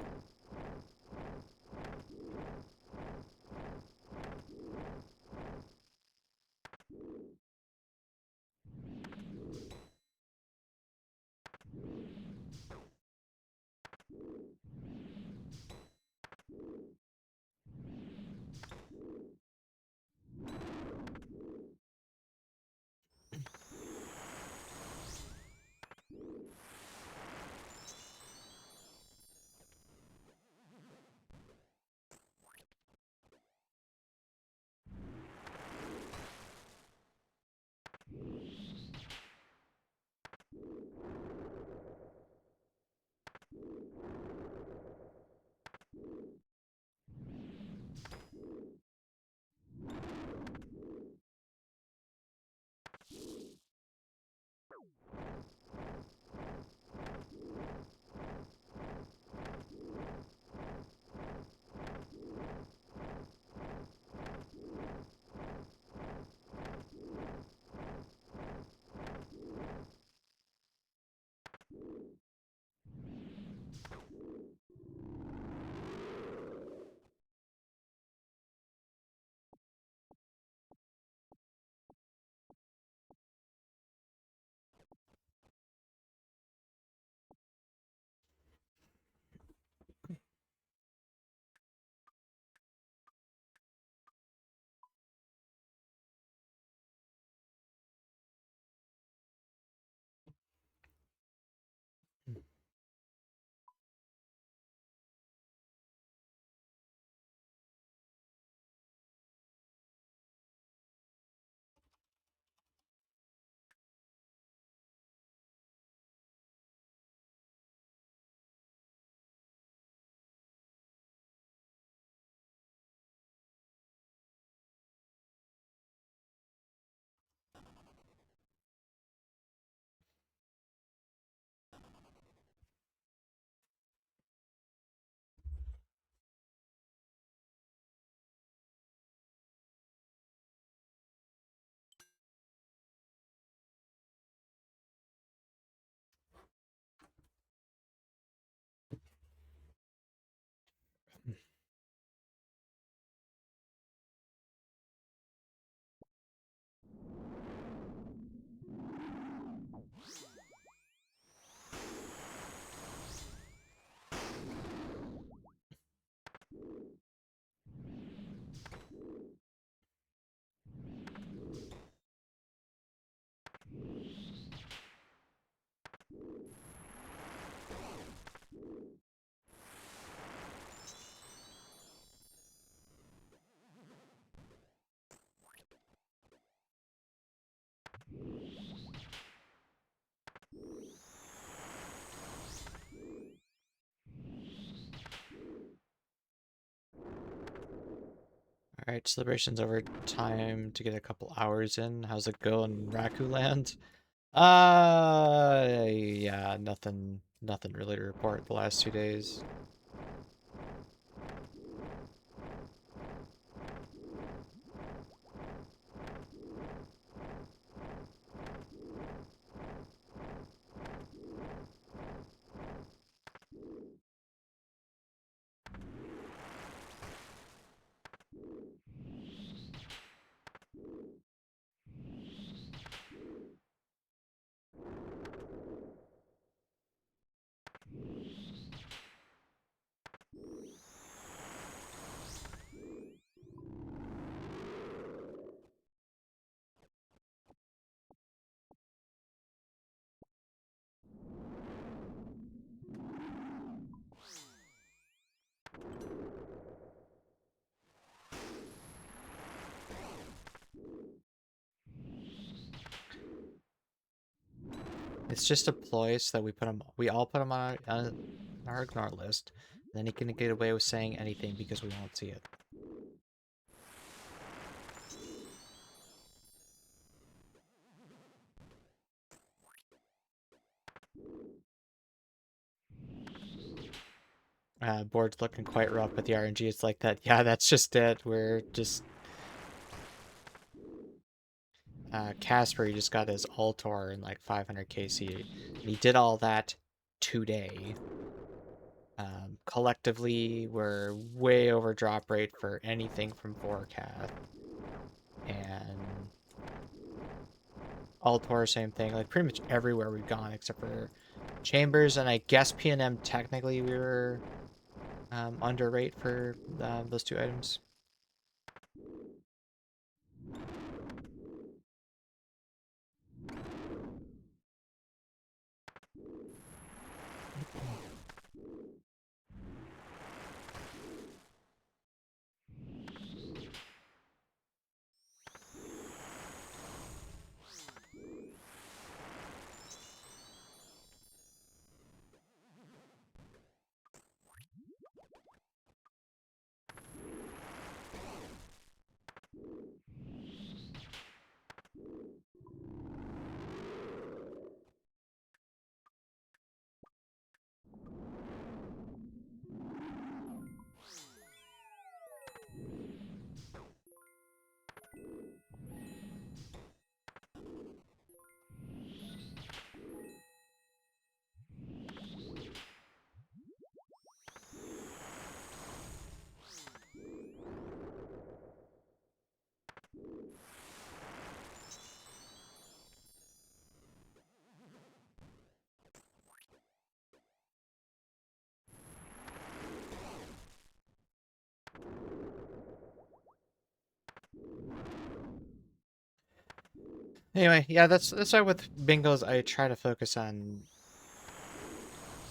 Alright, celebration's over. Time to get a couple hours in. How's it going, Raku Land? Yeah, nothing really to report the last 2 days. It's just a ploy so that we all put him on our ignore list. Then he can get away with saying anything because we won't see it. Board's looking quite rough with the RNG. It's like that. Yeah, that's just it. We're just... Casper, he just got his Altor in like 500 KC. And he did all that today. Collectively, we're way over drop rate for anything from forecast. And Altor, same thing. Like pretty much everywhere we've gone except for Chambers, and I guess PNM technically we were under rate for those 2 items. Anyway, yeah, that's why with bingos I try to focus on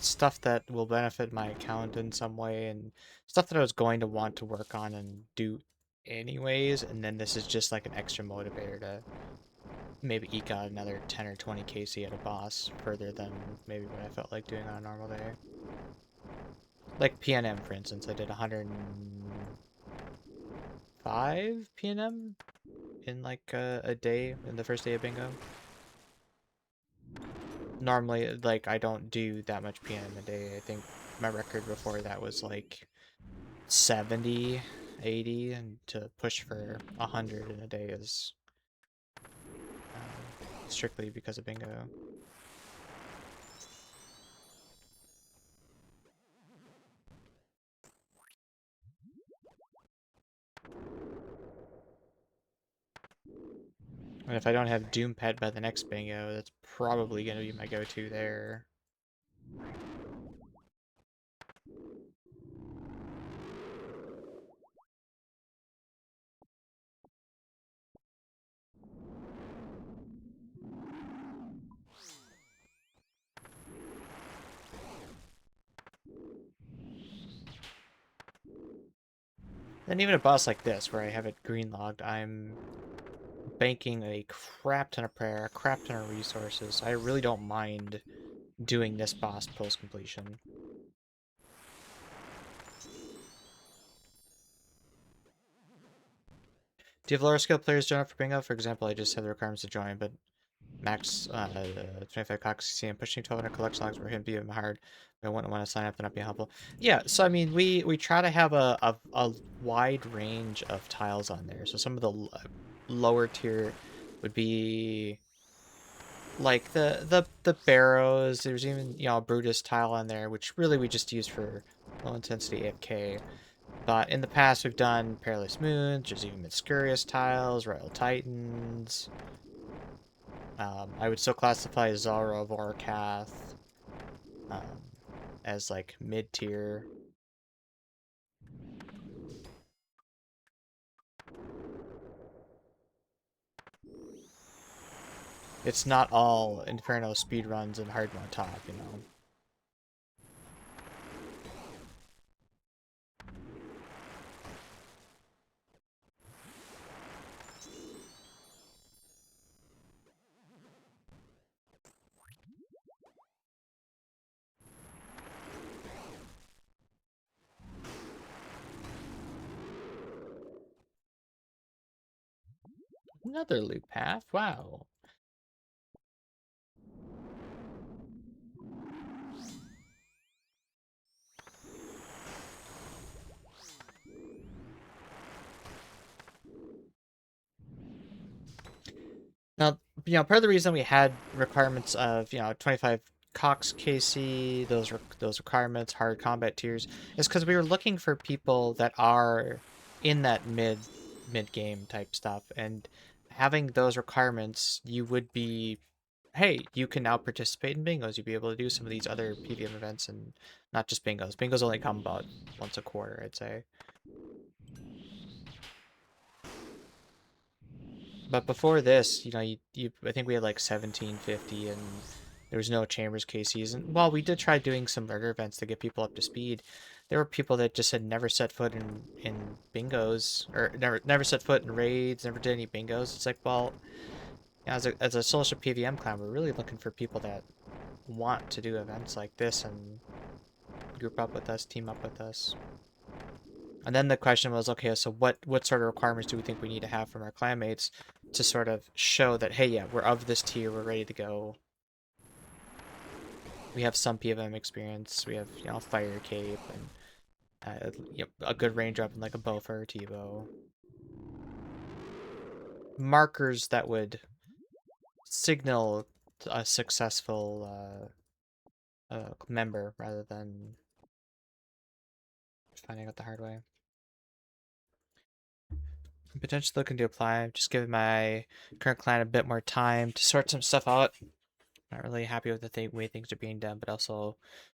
stuff that will benefit my account in some way and stuff that I was going to want to work on and do anyways, and then this is just like an extra motivator to maybe eke out another 10 or 20 KC at a boss further than maybe what I felt like doing on a normal day. Like PNM, for instance, I did 105 PNM in like a day, in the first day of bingo. Normally, like, I don't do that much PNM a day. I think my record before that was like 70, 80, and to push for 100 in a day is strictly because of bingo. And if I don't have Doom Pet by the next bingo, that's probably going to be my go-to there. Then even a boss like this, where I have it green logged, I'm banking a crap ton of prayer, a crap ton of resources. I really don't mind doing this boss post-completion. Do you have lower skill players join up for bingo? For example, I just have the requirements to join, but max 25 cox and pushing 1200 collection logs for him be hard. I wouldn't want to sign up and not be humble. Yeah, so I mean, we try to have a wide range of tiles on there. So some of the lower tier would be like the barrows. There's even, you know, a Brutus tile on there, which really we just use for low intensity AFK. But in the past, we've done Perilous Moons, there's even Myscurious tiles, Royal Titans. I would still classify Zara of Orcath as like mid tier. It's not all Inferno speedruns and hard mode top, you know. Another loot path, wow. Now, you know, part of the reason we had requirements of, you know, 25 Cox KC, those requirements, hard combat tiers, is because we were looking for people that are in that mid game type stuff, and having those requirements, you would be, hey, you can now participate in bingos. You'd be able to do some of these other PVM events and not just bingos. Bingos only come about once a quarter, I'd say. But before this, you know, I think we had like 1750 and there was no Chambers KCs. And while we did try doing some murder events to get people up to speed, there were people that just had never set foot in bingos or never set foot in raids, never did any bingos. It's like, well, you know, as a social PVM clan, we're really looking for people that want to do events like this and group up with us, team up with us. And then the question was, okay, so what sort of requirements do we think we need to have from our clanmates to sort of show that, hey, yeah, we're of this tier, we're ready to go. We have some PVM experience. We have, you know, Fire Cape and a good range up in like a Bofa or T-Bow. Markers that would signal a successful member rather than finding out the hard way. Potentially looking to apply. Just giving my current client a bit more time to sort some stuff out. Not really happy with the way things are being done, but also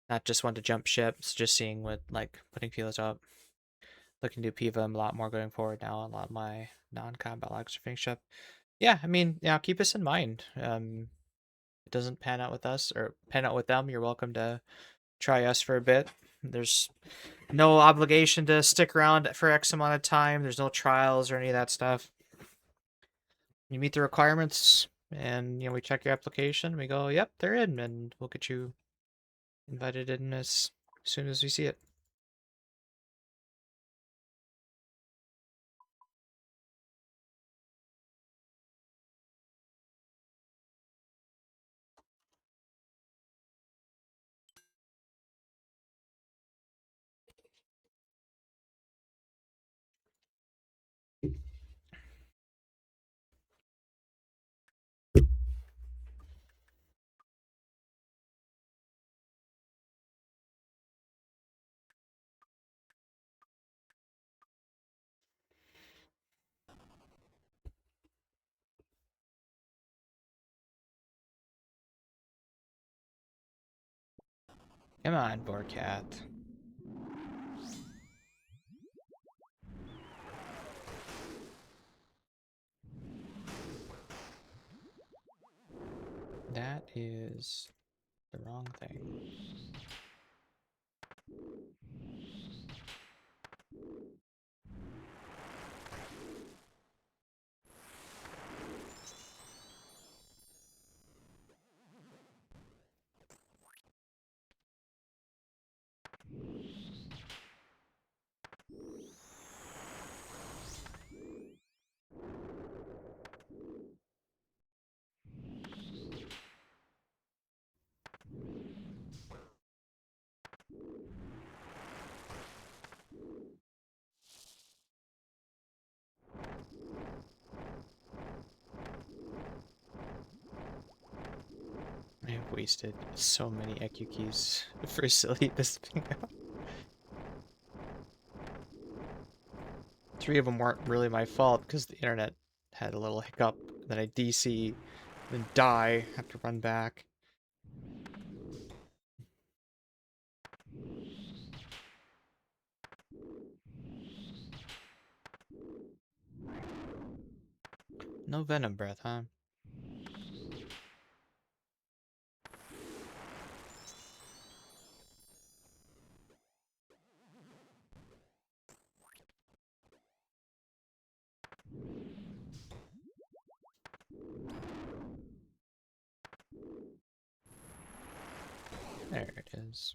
not just want to jump ships. Just seeing what, like, putting feelers up. Looking to do PVM a lot more going forward now. A lot of my non-combat logs are finished up. Yeah, I mean, yeah, keep us in mind. It doesn't pan out with us or pan out with them, you're welcome to try us for a bit. There's no obligation to stick around for X amount of time. There's no trials or any of that stuff. You meet the requirements, and you know we check your application. We go, yep, they're in, and we'll get you invited in as soon as we see it. Come on, Borcat. That is the wrong thing. I've wasted so many EQ keys for silly this thing out. 3 of them weren't really my fault because the internet had a little hiccup. Then I DC, then die, have to run back. No venom breath, huh? There it is.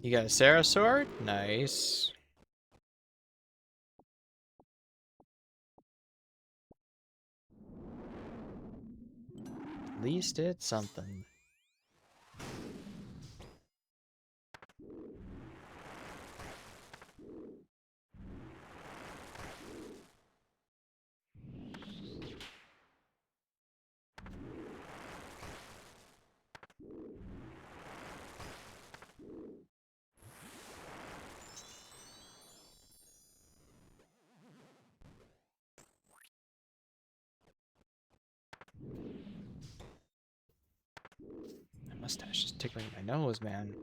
You got a Sarah sword? Nice. At least it's something. My mustache is tickling my nose, man.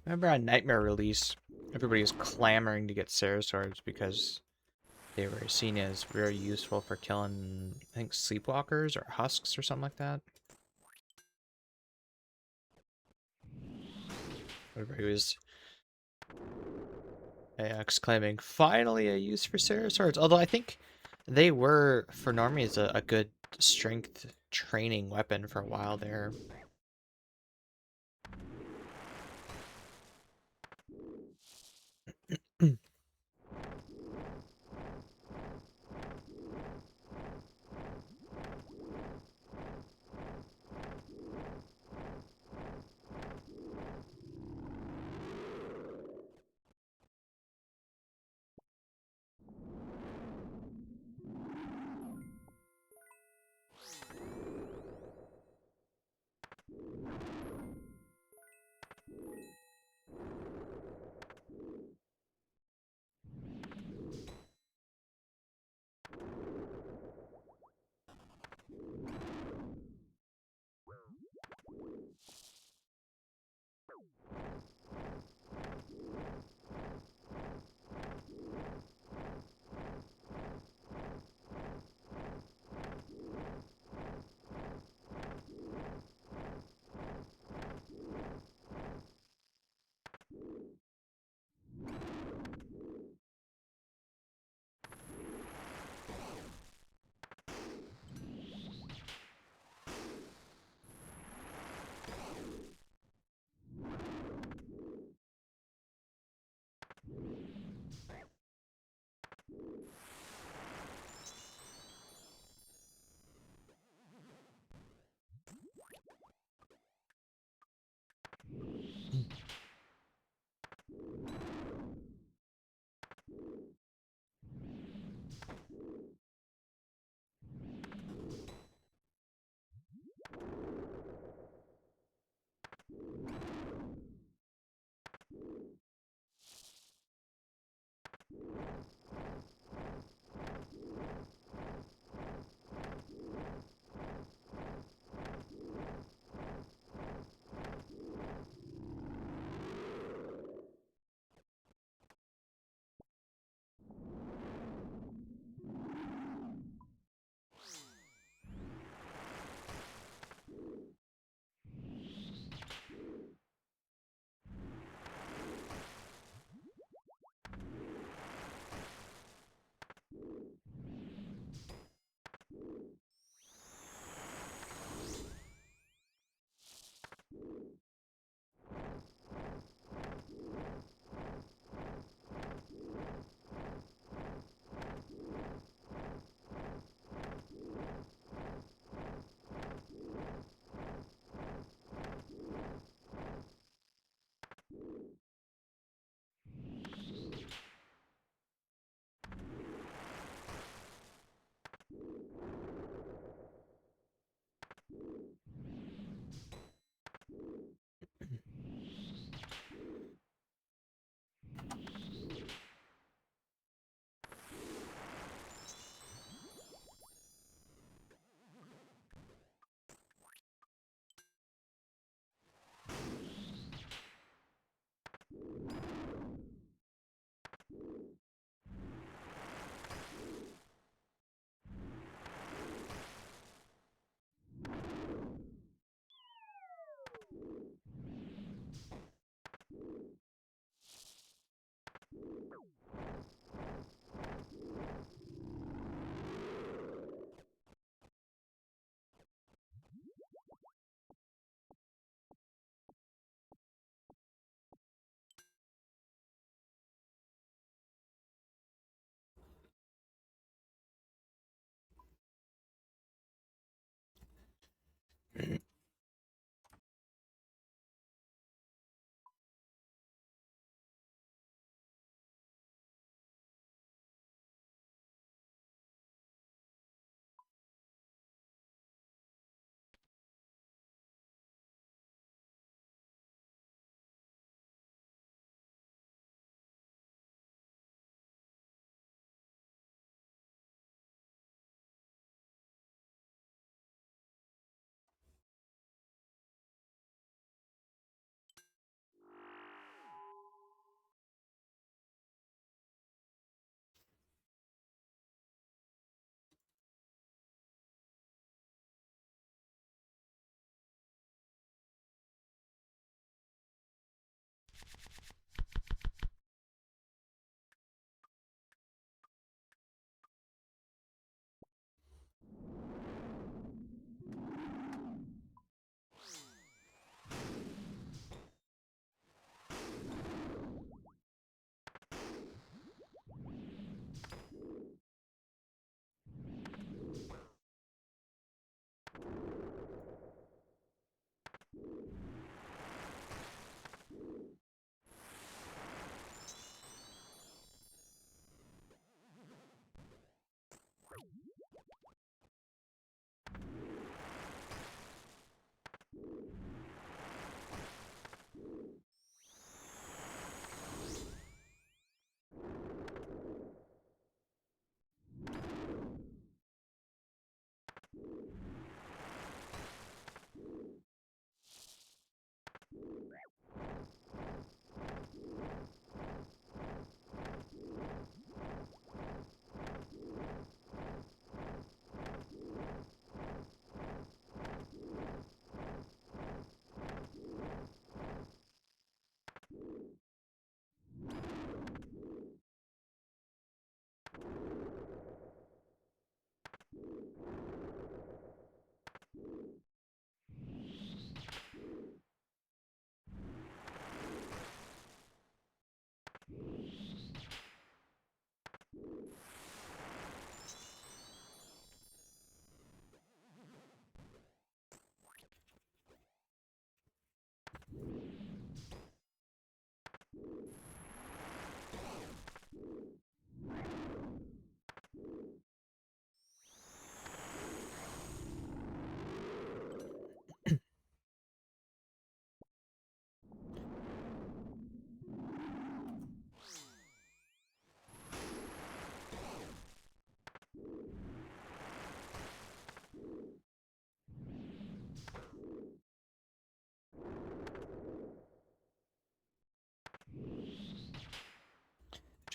Remember on Nightmare release, everybody was clamoring to get Sarah swords because they were seen as very useful for killing, I think, sleepwalkers or husks or something like that. Everybody was exclaiming, finally a use for Sarah swords. Although I think they were, for normies, a good strength training weapon for a while there. After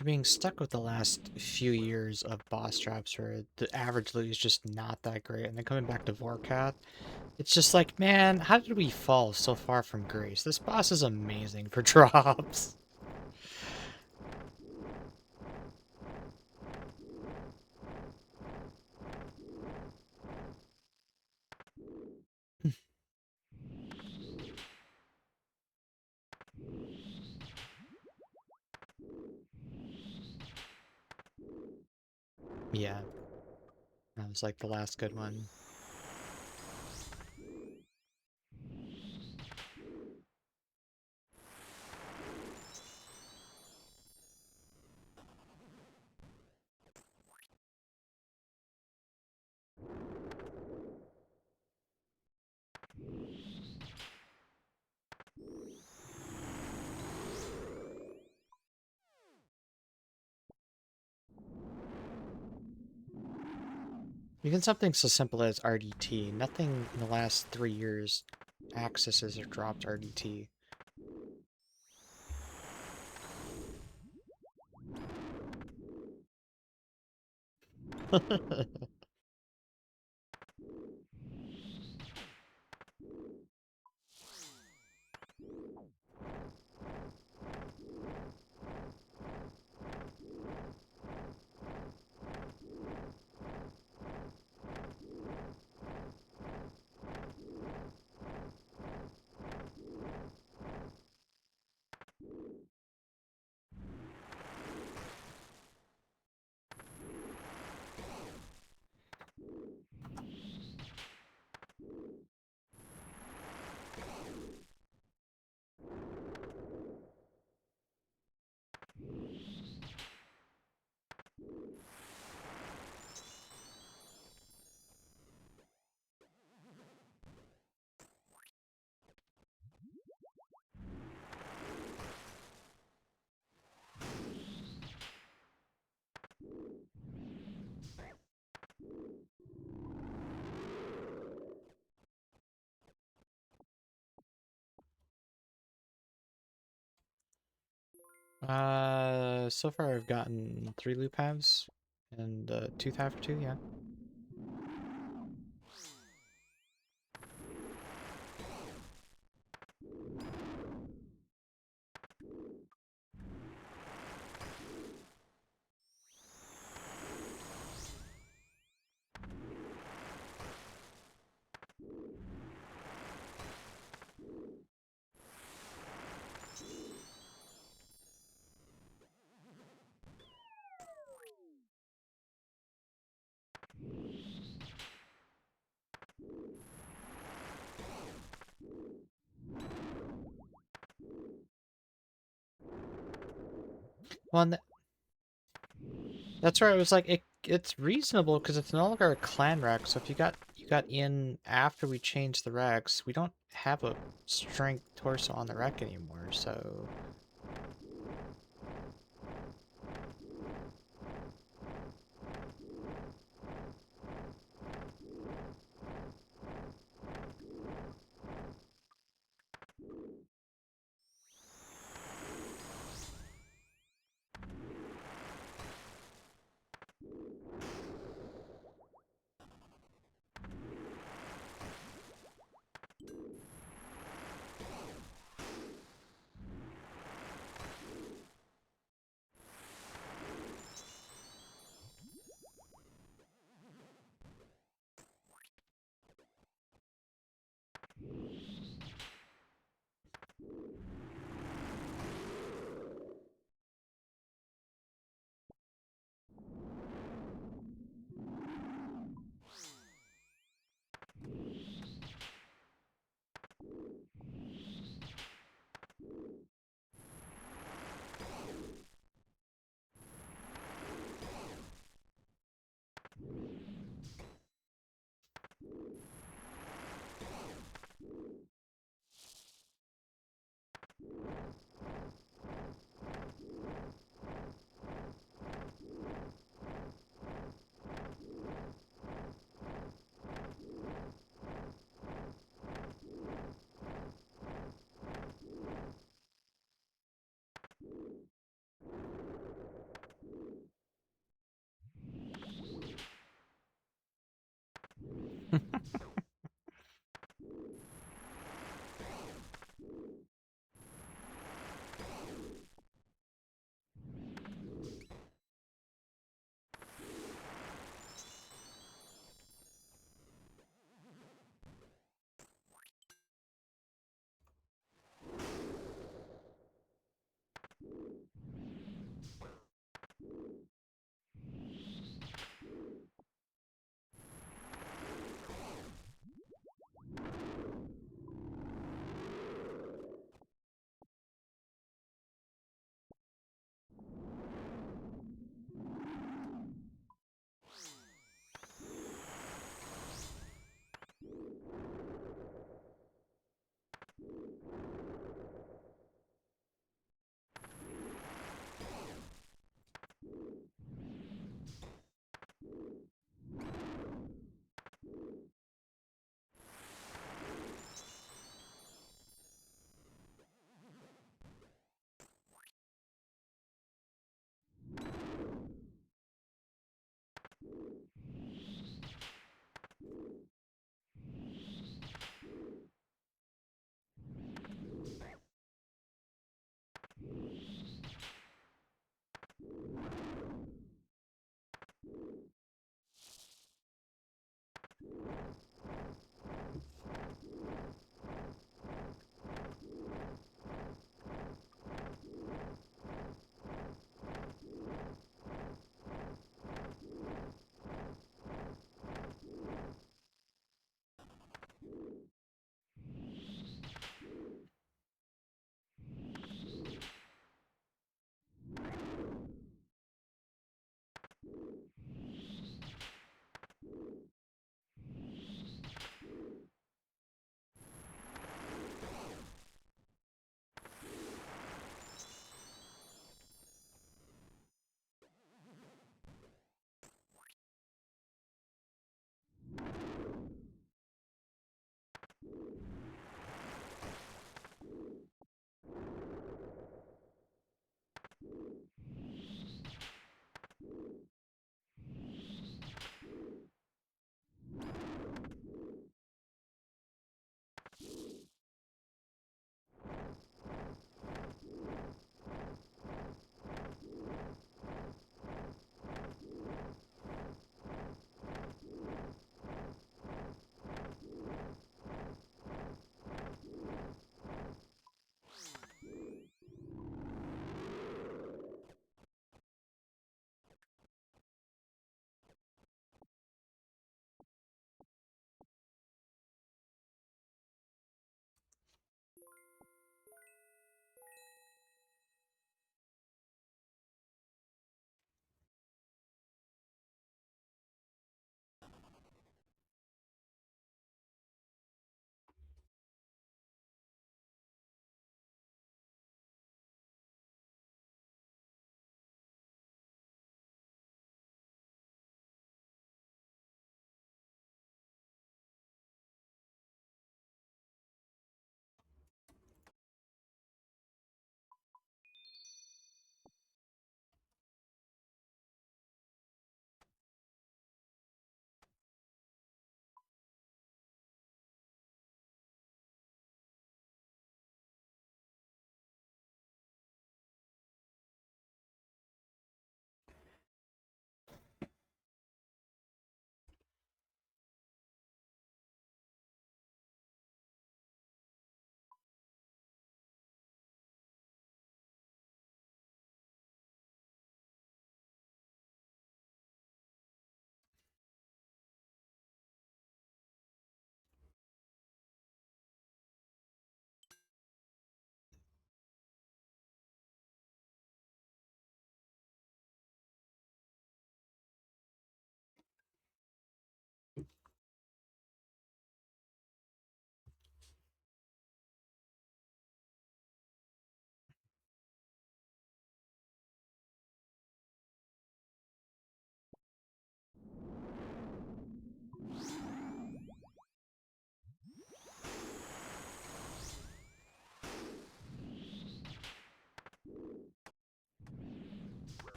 being stuck with the last few years of boss traps where the average loot is just not that great, and then coming back to Vorkath, it's just like, man, how did we fall so far from grace? This boss is amazing for drops. Yeah, that was like the last good one. Even something so simple as RDT, nothing in the last 3 years accesses or dropped RDT. So far I've gotten 3 loop halves and 2 after 2, yeah. Well, and that's where I was like, it's reasonable because it's no longer a clan rack. So if you got in after we changed the racks, we don't have a strength torso on the rack anymore. So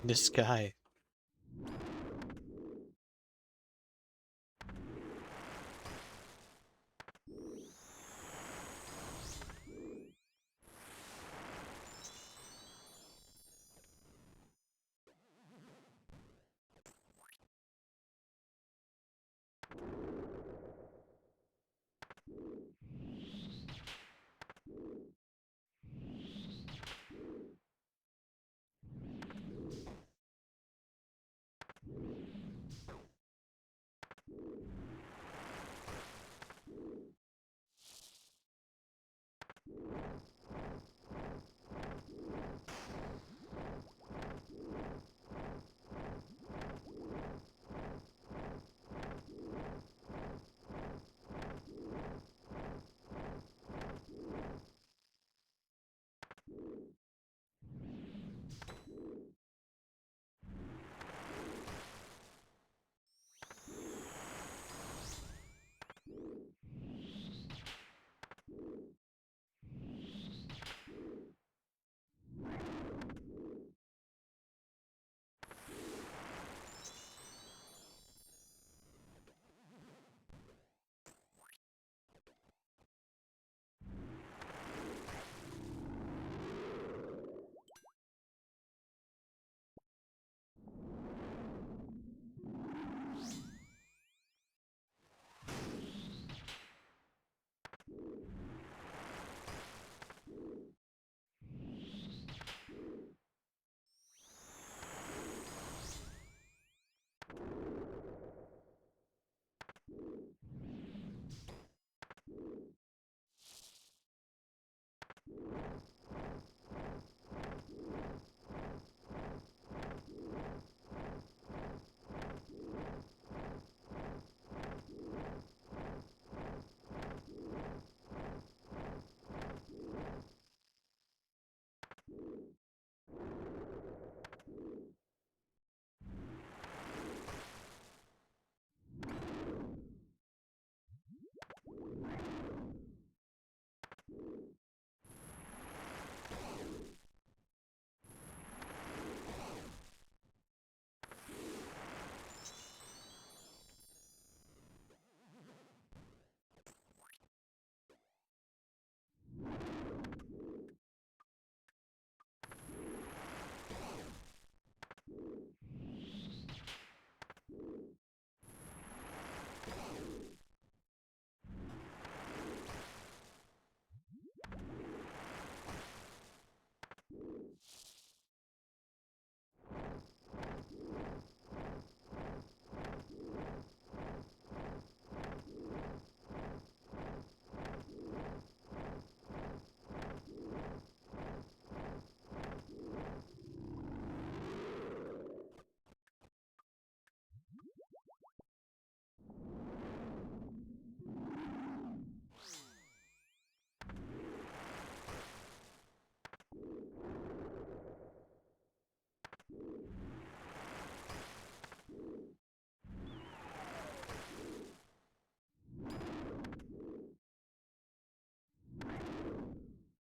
This guy.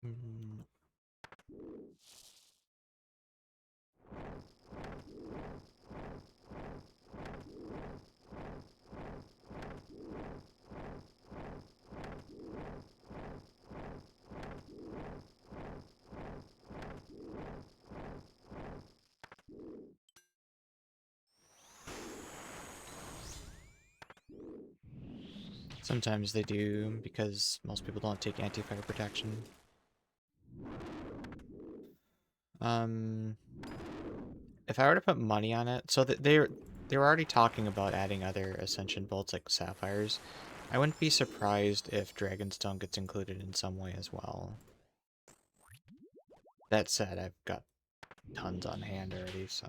Mm. Sometimes they do, because most people don't take anti-fire protection. If I were to put money on it, so that they were already talking about adding other Ascension bolts like Sapphires. I wouldn't be surprised if Dragonstone gets included in some way as well. That said, I've got tons on hand already, so...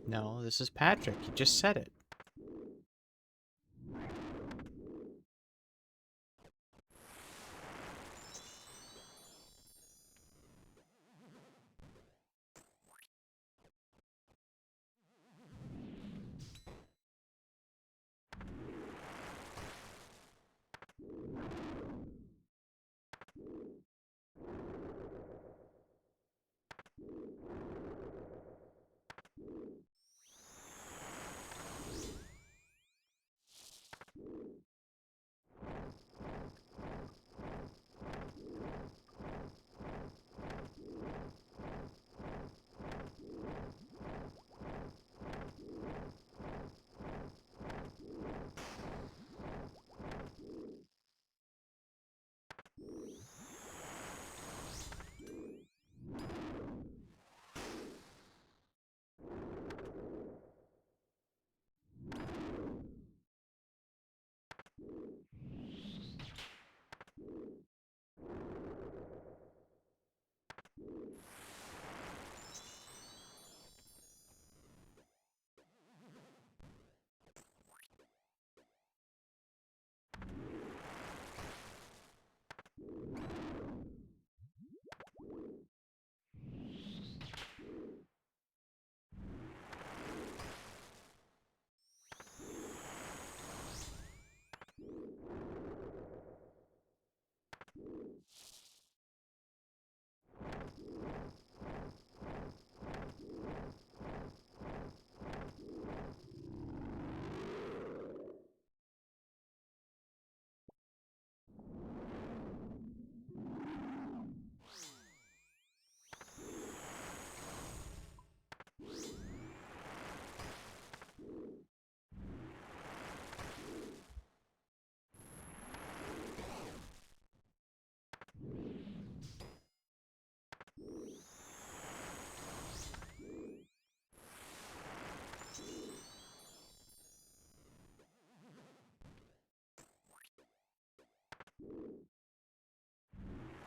No, this is Patrick. You just said it.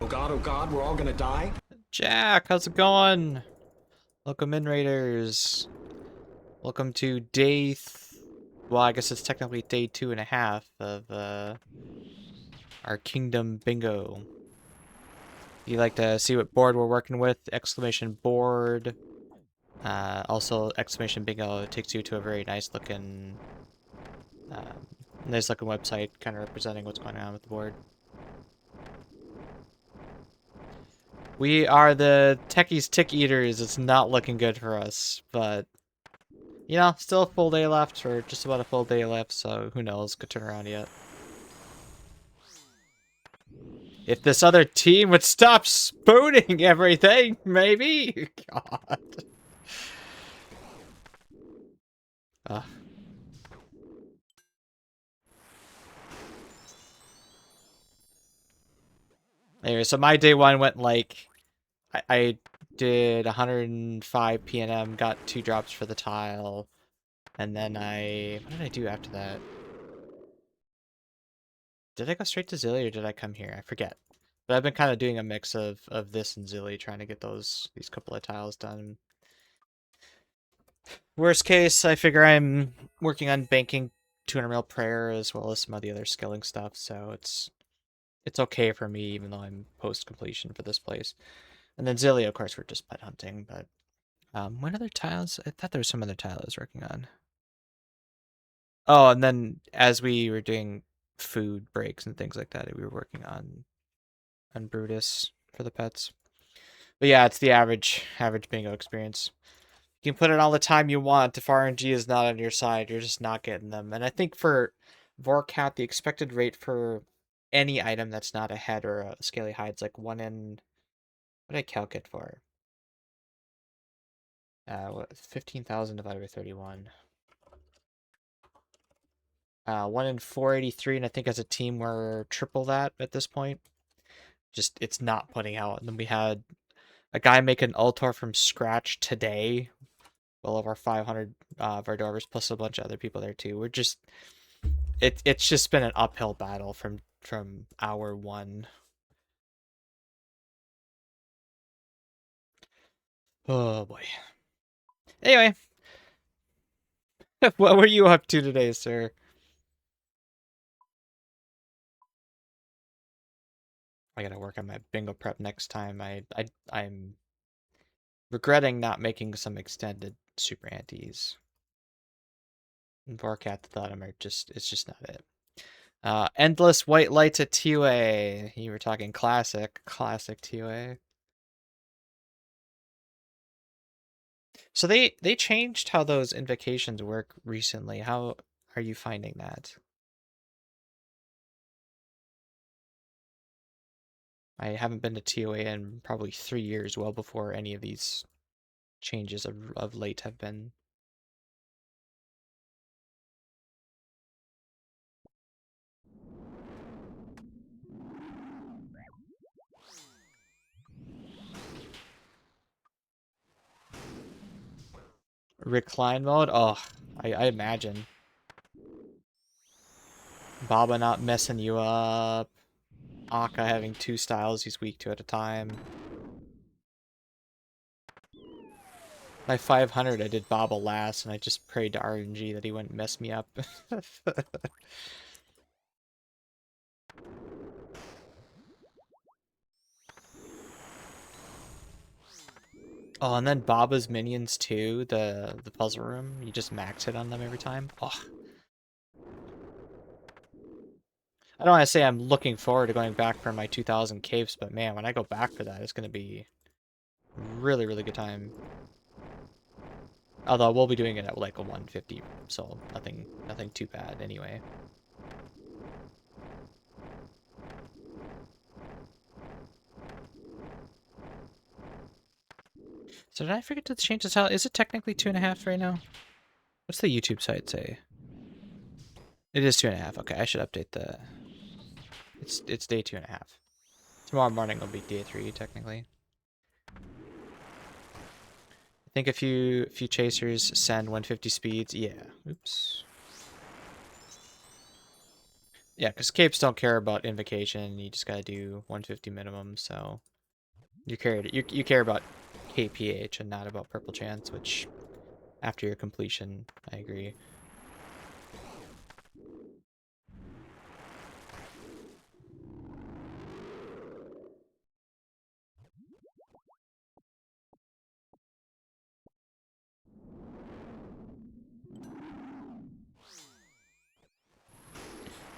Oh God, we're all gonna die? Jack, how's it going? Welcome in, Raiders. Welcome to well, I guess it's technically day 2.5 of our Kingdom Bingo. You like to see what board we're working with? Exclamation board. Also, exclamation bingo takes you to a very nice looking website, kind of representing what's going on with the board. We are the Techies Tick Eaters. It's not looking good for us, but you know, still a full day left, or just about a full day left, so who knows, could turn around yet. If this other team would stop spooning everything, maybe? God. Ugh. Anyway, so my day 1 went like... I did 105 PNM, got 2 drops for the tile, and then what did I do after that? Did I go straight to Zilly or did I come here? I forget. But I've been kind of doing a mix of this and Zilly, trying to get these couple of tiles done. Worst case, I figure I'm working on banking 200 mil prayer as well as some of the other skilling stuff, so it's okay for me, even though I'm post completion for this place. And then Zilly, of course, we're just pet hunting. But what other tiles? I thought there was some other tile I was working on. Oh, and then as we were doing food breaks and things like that, we were working on Brutus for the pets. But yeah, it's the average bingo experience. You can put in all the time you want. If RNG is not on your side, you're just not getting them. And I think for Vorcat, the expected rate for any item that's not a head or a scaly hide is like 1 in... What did I calc it for? 15,000 divided by 31. 1 in 483, and I think as a team we're triple that at this point. Just, it's not putting out. And then we had a guy make an Altor from scratch today. Well over 500 Vardorvers, plus a bunch of other people there too. We're just... It's just been an uphill battle from hour 1. Oh boy. Anyway, What were you up to today, sir? I gotta work on my bingo prep next time. I'm regretting not making some extended super antes. And Vorkat thought them are just it's just not it. Endless white lights at TUA. You were talking classic TUA. So they changed how those invocations work recently. How are you finding that? I haven't been to TOA in probably 3 years, well before any of these changes of late have been. Recline mode? Oh, I imagine. Baba not messing you up. Akka having two styles he's weak to at a time. My 500, I did Baba last, and I just prayed to RNG that he wouldn't mess me up. Oh, and then Baba's minions too, the puzzle room. You just max hit on them every time. Oh. I don't want to say I'm looking forward to going back for my 2000 caves, but man, when I go back for that, it's going to be really, really good time. Although we'll be doing it at like a 150, so nothing too bad anyway. So did I forget to change this out? Is it technically 2.5 right now? What's the YouTube site say? It is 2.5. Okay, I should update the. It's day 2.5. Tomorrow morning will be day 3 technically. I think a few chasers send 150 speeds. Yeah. Oops. Yeah, because capes don't care about invocation. You just gotta do 150 minimum. So you care about KPH and not about purple chance, which after your completion, I agree.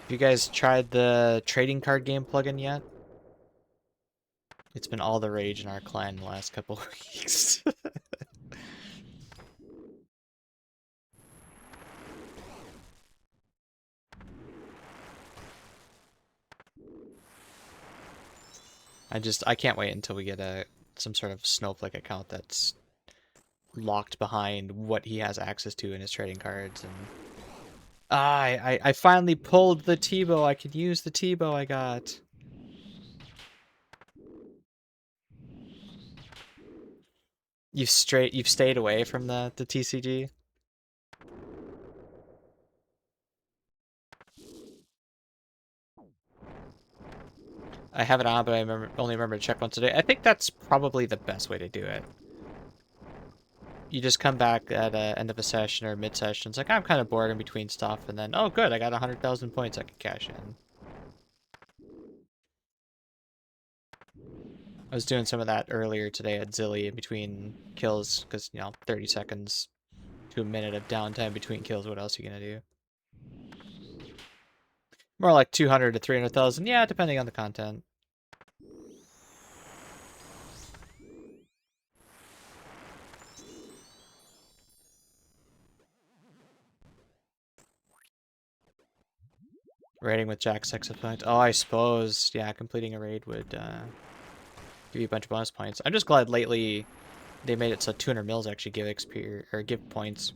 Have you guys tried the trading card game plugin yet? It's been all the rage in our clan the last couple of weeks. I can't wait until we get some sort of Snowflake account that's locked behind what he has access to in his trading cards. And I finally pulled the T-bow. I could use the T-bow I got. You've stayed away from the TCG. I have it on, but only remember to check once a day. I think that's probably the best way to do it. You just come back at the end of a session or mid-session. It's like, I'm kind of bored in between stuff, and then, oh good, I got 100,000 points I can cash in. I was doing some of that earlier today at Zilly in between kills, because, 30 seconds to a minute of downtime between kills. What else are you going to do? More like 200 to 300,000. Yeah, depending on the content. Raiding with Jack 6 points. Oh, I suppose, yeah, completing a raid would give you a bunch of bonus points. I'm just glad lately they made it so 200 mils actually give XP or give points.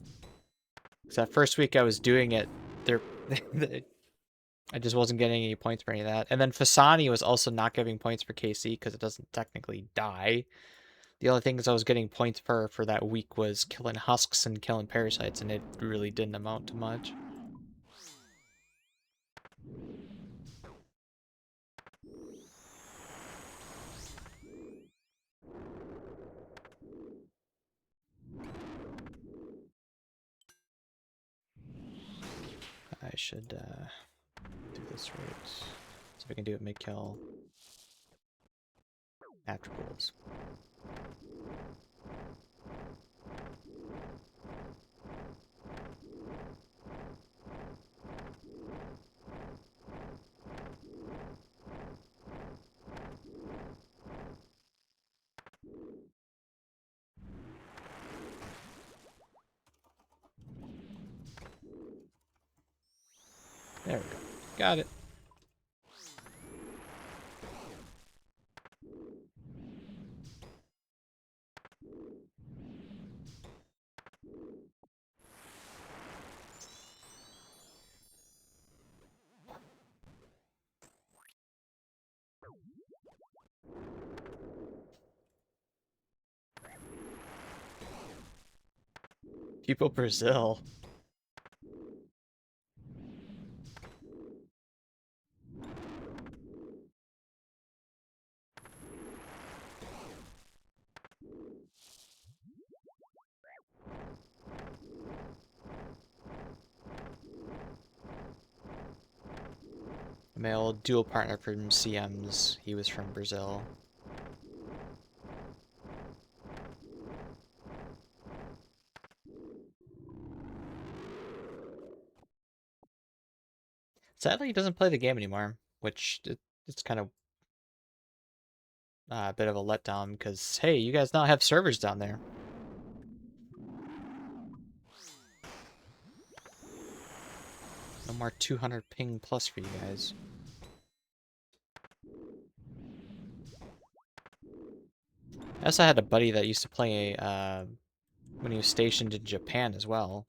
Because that first week I was doing it, there, I just wasn't getting any points for any of that. And then Fasani was also not giving points for KC because it doesn't technically die. The only things I was getting points for that week was killing husks and killing parasites, and it really didn't amount to much. should do this right. So we can do it mid-kill after pools. There we go. Got it. People Brazil. My old dual partner from CMs, he was from Brazil. Sadly, he doesn't play the game anymore, which it's kind of a bit of a letdown because, hey, you guys now have servers down there. No more 200 ping plus for you guys. I also had a buddy that used to play when he was stationed in Japan as well.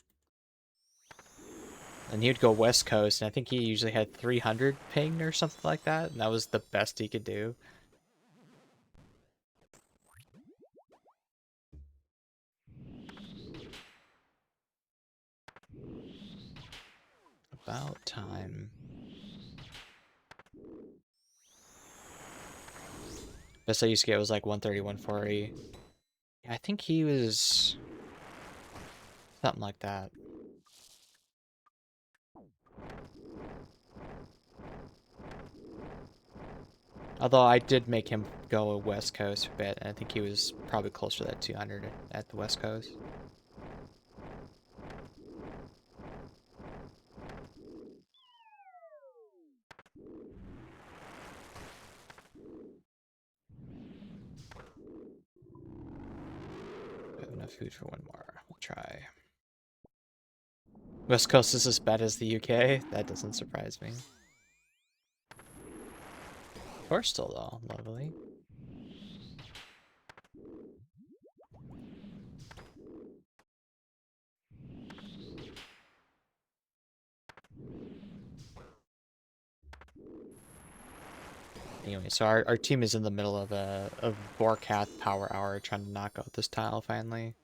And he would go West Coast, and I think he usually had 300 ping or something like that, and that was the best he could do. About time. Best I used to get was like 130, 140. Yeah, I think he was something like that. Although I did make him go West Coast a bit, and I think he was probably closer to that 200 at the West Coast. I have enough food for one more. We'll try. West Coast is as bad as the UK? That doesn't surprise me. Coastal though, lovely. Anyway, so our team is in the middle of a Vorkath power hour trying to knock out this tile finally.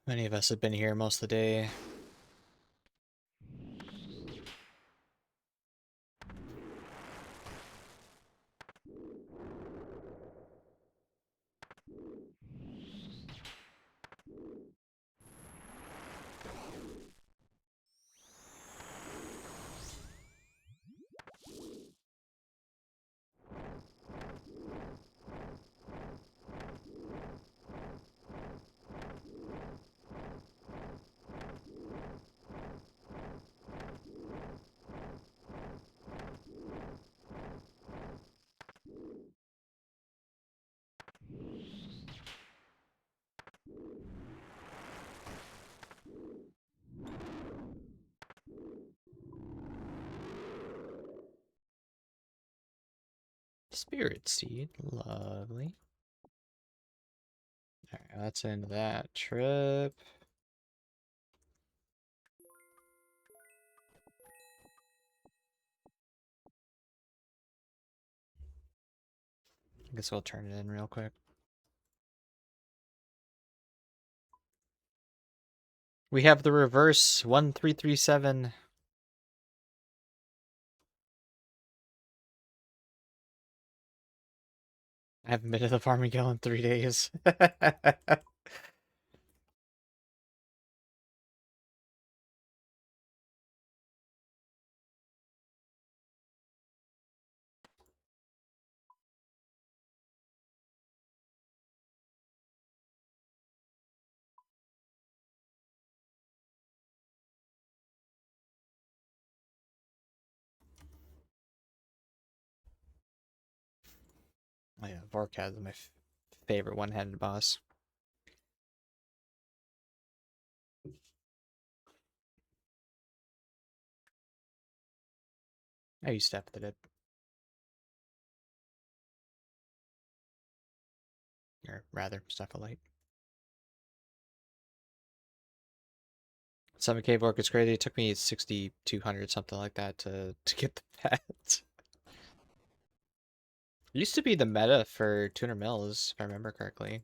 Many of us have been here most of the day. Spirit Seed, lovely. Alright, let's end that trip. I guess we'll turn it in real quick. We have the reverse 1337. I haven't been to the farming guild in 3 days. Oh yeah, Vorkaz is my favorite one-handed boss. I used to have to dip. Or rather, Cephalite. 7K Vork is crazy. It took me 6,200, something like that, to get the pet. It used to be the meta for 200 mils, if I remember correctly.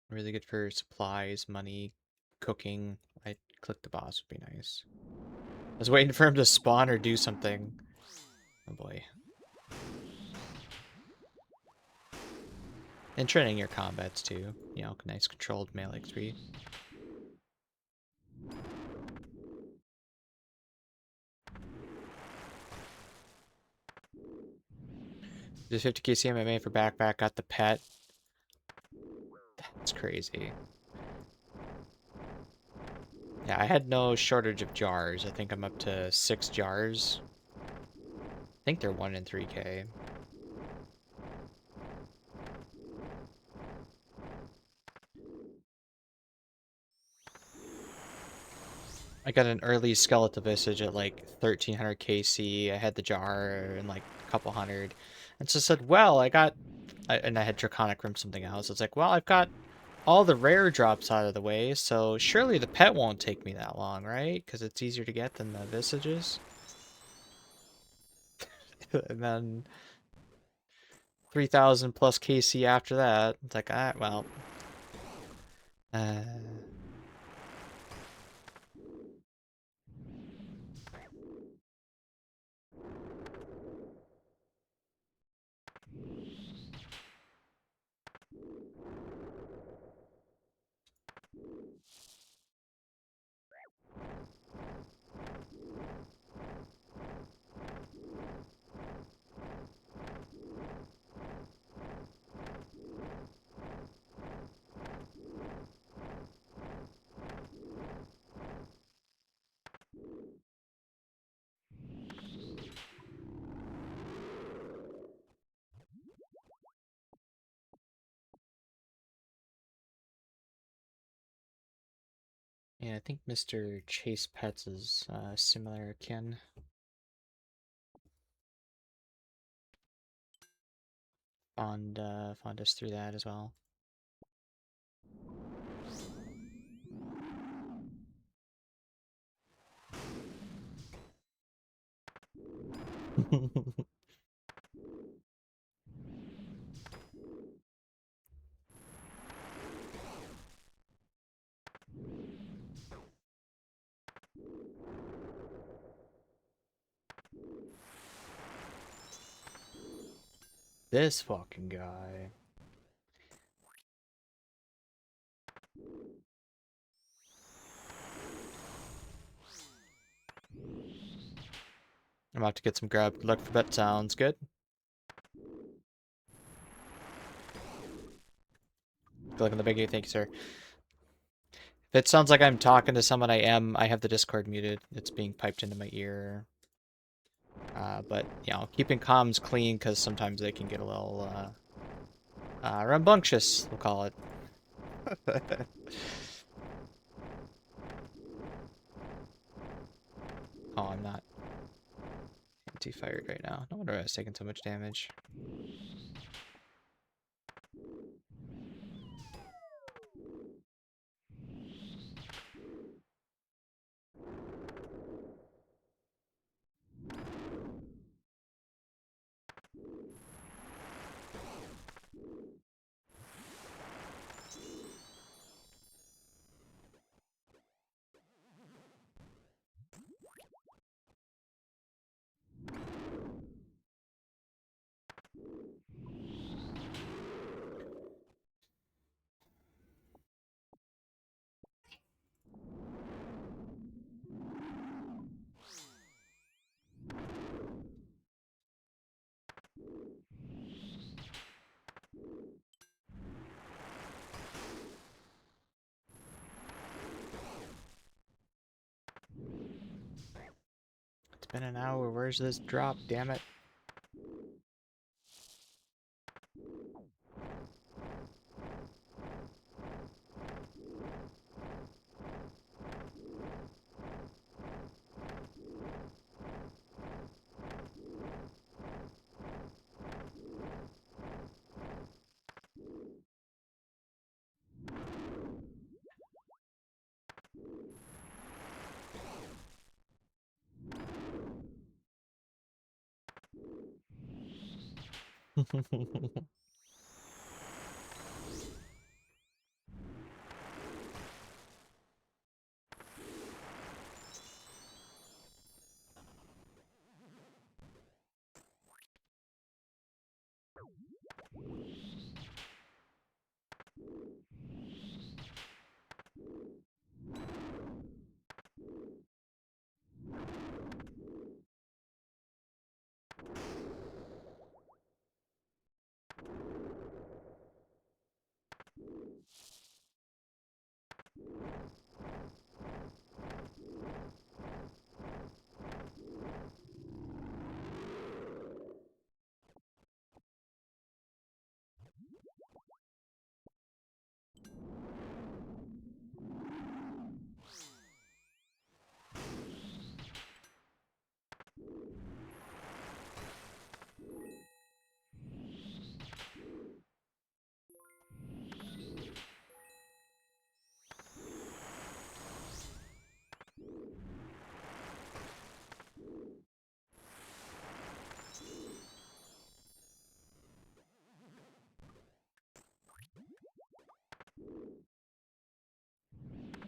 Really good for supplies, money, cooking. I click the boss would be nice. I was waiting for him to spawn or do something. Oh boy. And training your combats too. You know, nice controlled melee XP. Just 50k CMMA for backpack, got the pet. That's crazy. Yeah, I had no shortage of jars. I think I'm up to 6 jars. I think they're 1 in 3k. I got an early Skeletal Visage at like 1300 KC. I had the jar and like a couple hundred. And so I said, well, and I had Draconic from something else. It's like, well, I've got all the rare drops out of the way, so surely the pet won't take me that long, right? Because it's easier to get than the Visages. And then 3,000 plus KC after that. It's like, ah, well. Uh... Yeah, I think Mr. Chase Pets is similar kin. Fond us through that as well. This fucking guy. I'm about to get some grab. Good luck for bet. Sounds good. Good luck on the biggie. Thank you, sir. If it sounds like I'm talking to someone, I have the Discord muted. It's being piped into my ear. But, you know, keeping comms clean because sometimes they can get a little rambunctious, we'll call it. Oh, I'm not anti-fired right now. No wonder I was taking so much damage. been an hour. Where's this drop? Damn it.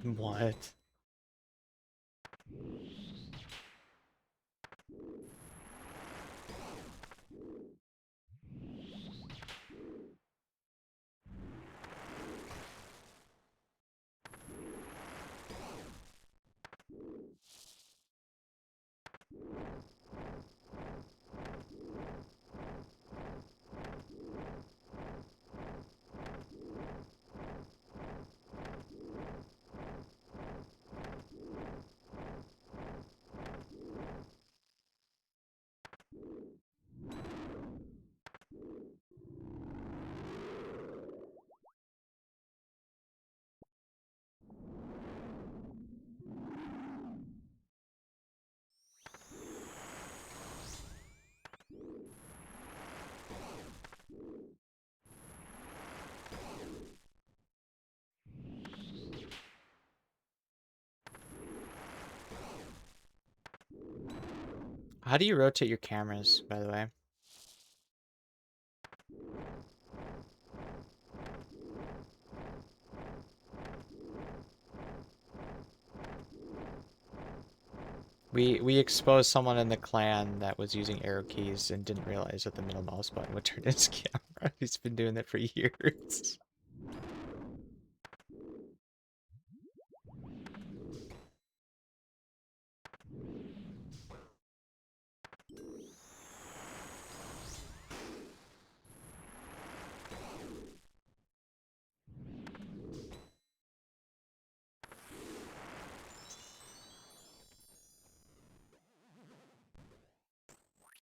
What? How do you rotate your cameras, by the way? We exposed someone in the clan that was using arrow keys and didn't realize that the middle mouse button would turn his camera. He's been doing that for years.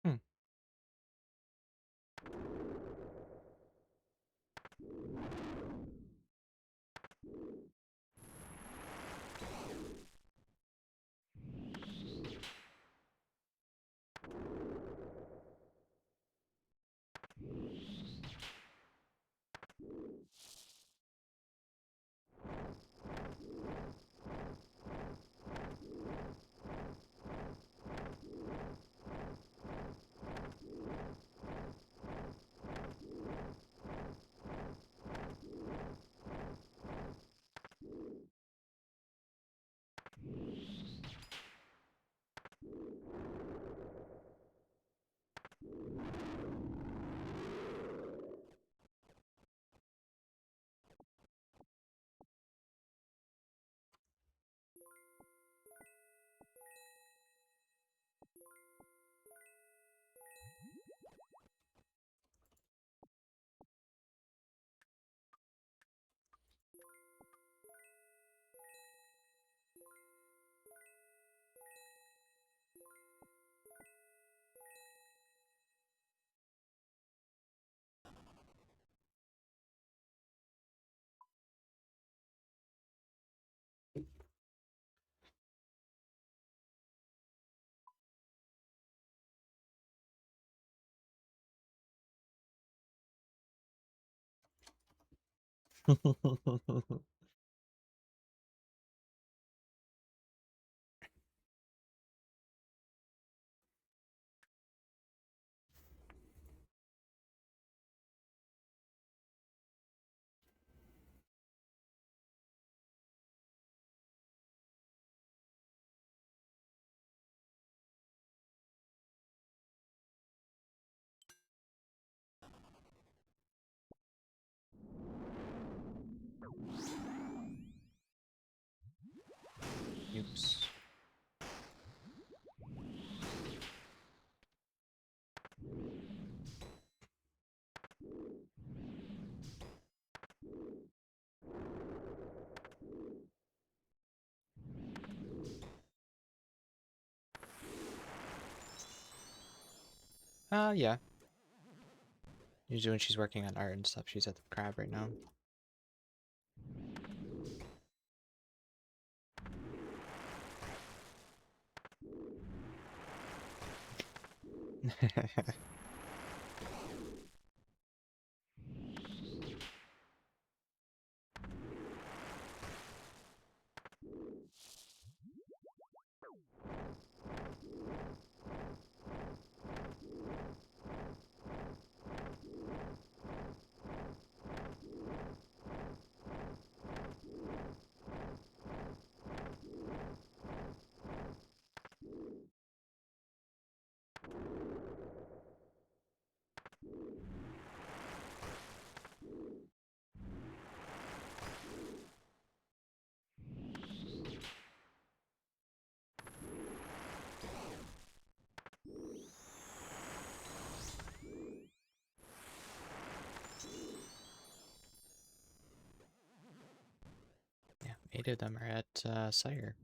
Hmm. Oops. Yeah. Usually when she's working on art and stuff, she's at the crab right now. Yeah, 8 of them are at Sire.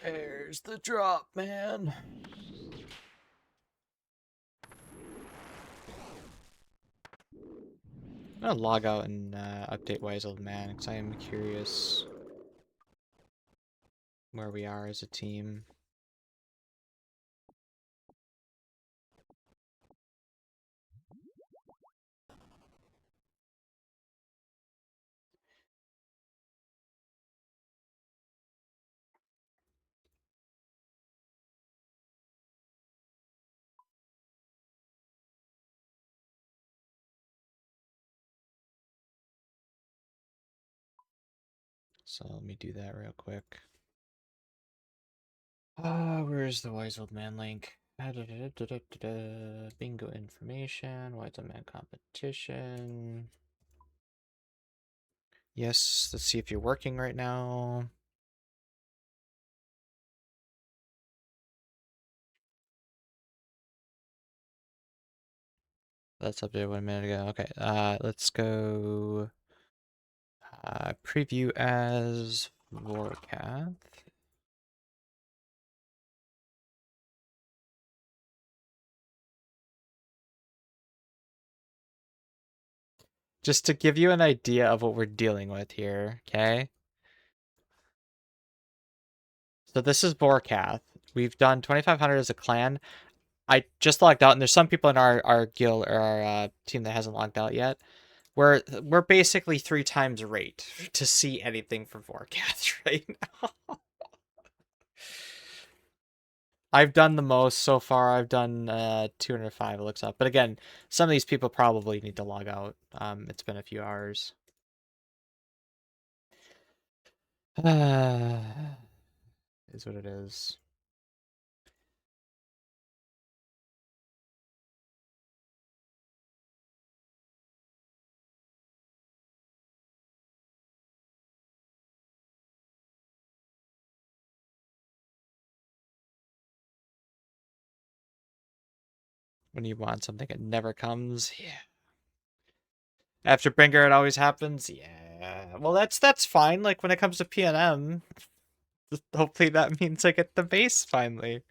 There's the drop, man. I'm gonna log out and update Wise Old Man because I am curious where we are as a team. So let me do that real quick. Where's the Wise Old Man link? Bingo information, Wise Old Man competition. Yes, let's see if you're working right now. That's updated 1 minute ago. Okay, let's go preview as Vorkath. Just to give you an idea of what we're dealing with here, okay? So this is Vorkath. We've done 2,500 as a clan. I just logged out, and there's some people in our guild or our team that hasn't logged out yet. We're basically 3 times rate to see anything from Vorkath right now. I've done the most so far. I've done 205, it looks up. But again, some of these people probably need to log out. It's been a few hours. Is what it is. When you want something, it never comes. Yeah. After Bringer, it always happens. Yeah. Well, that's fine. Like when it comes to PNM, hopefully that means I get the base finally.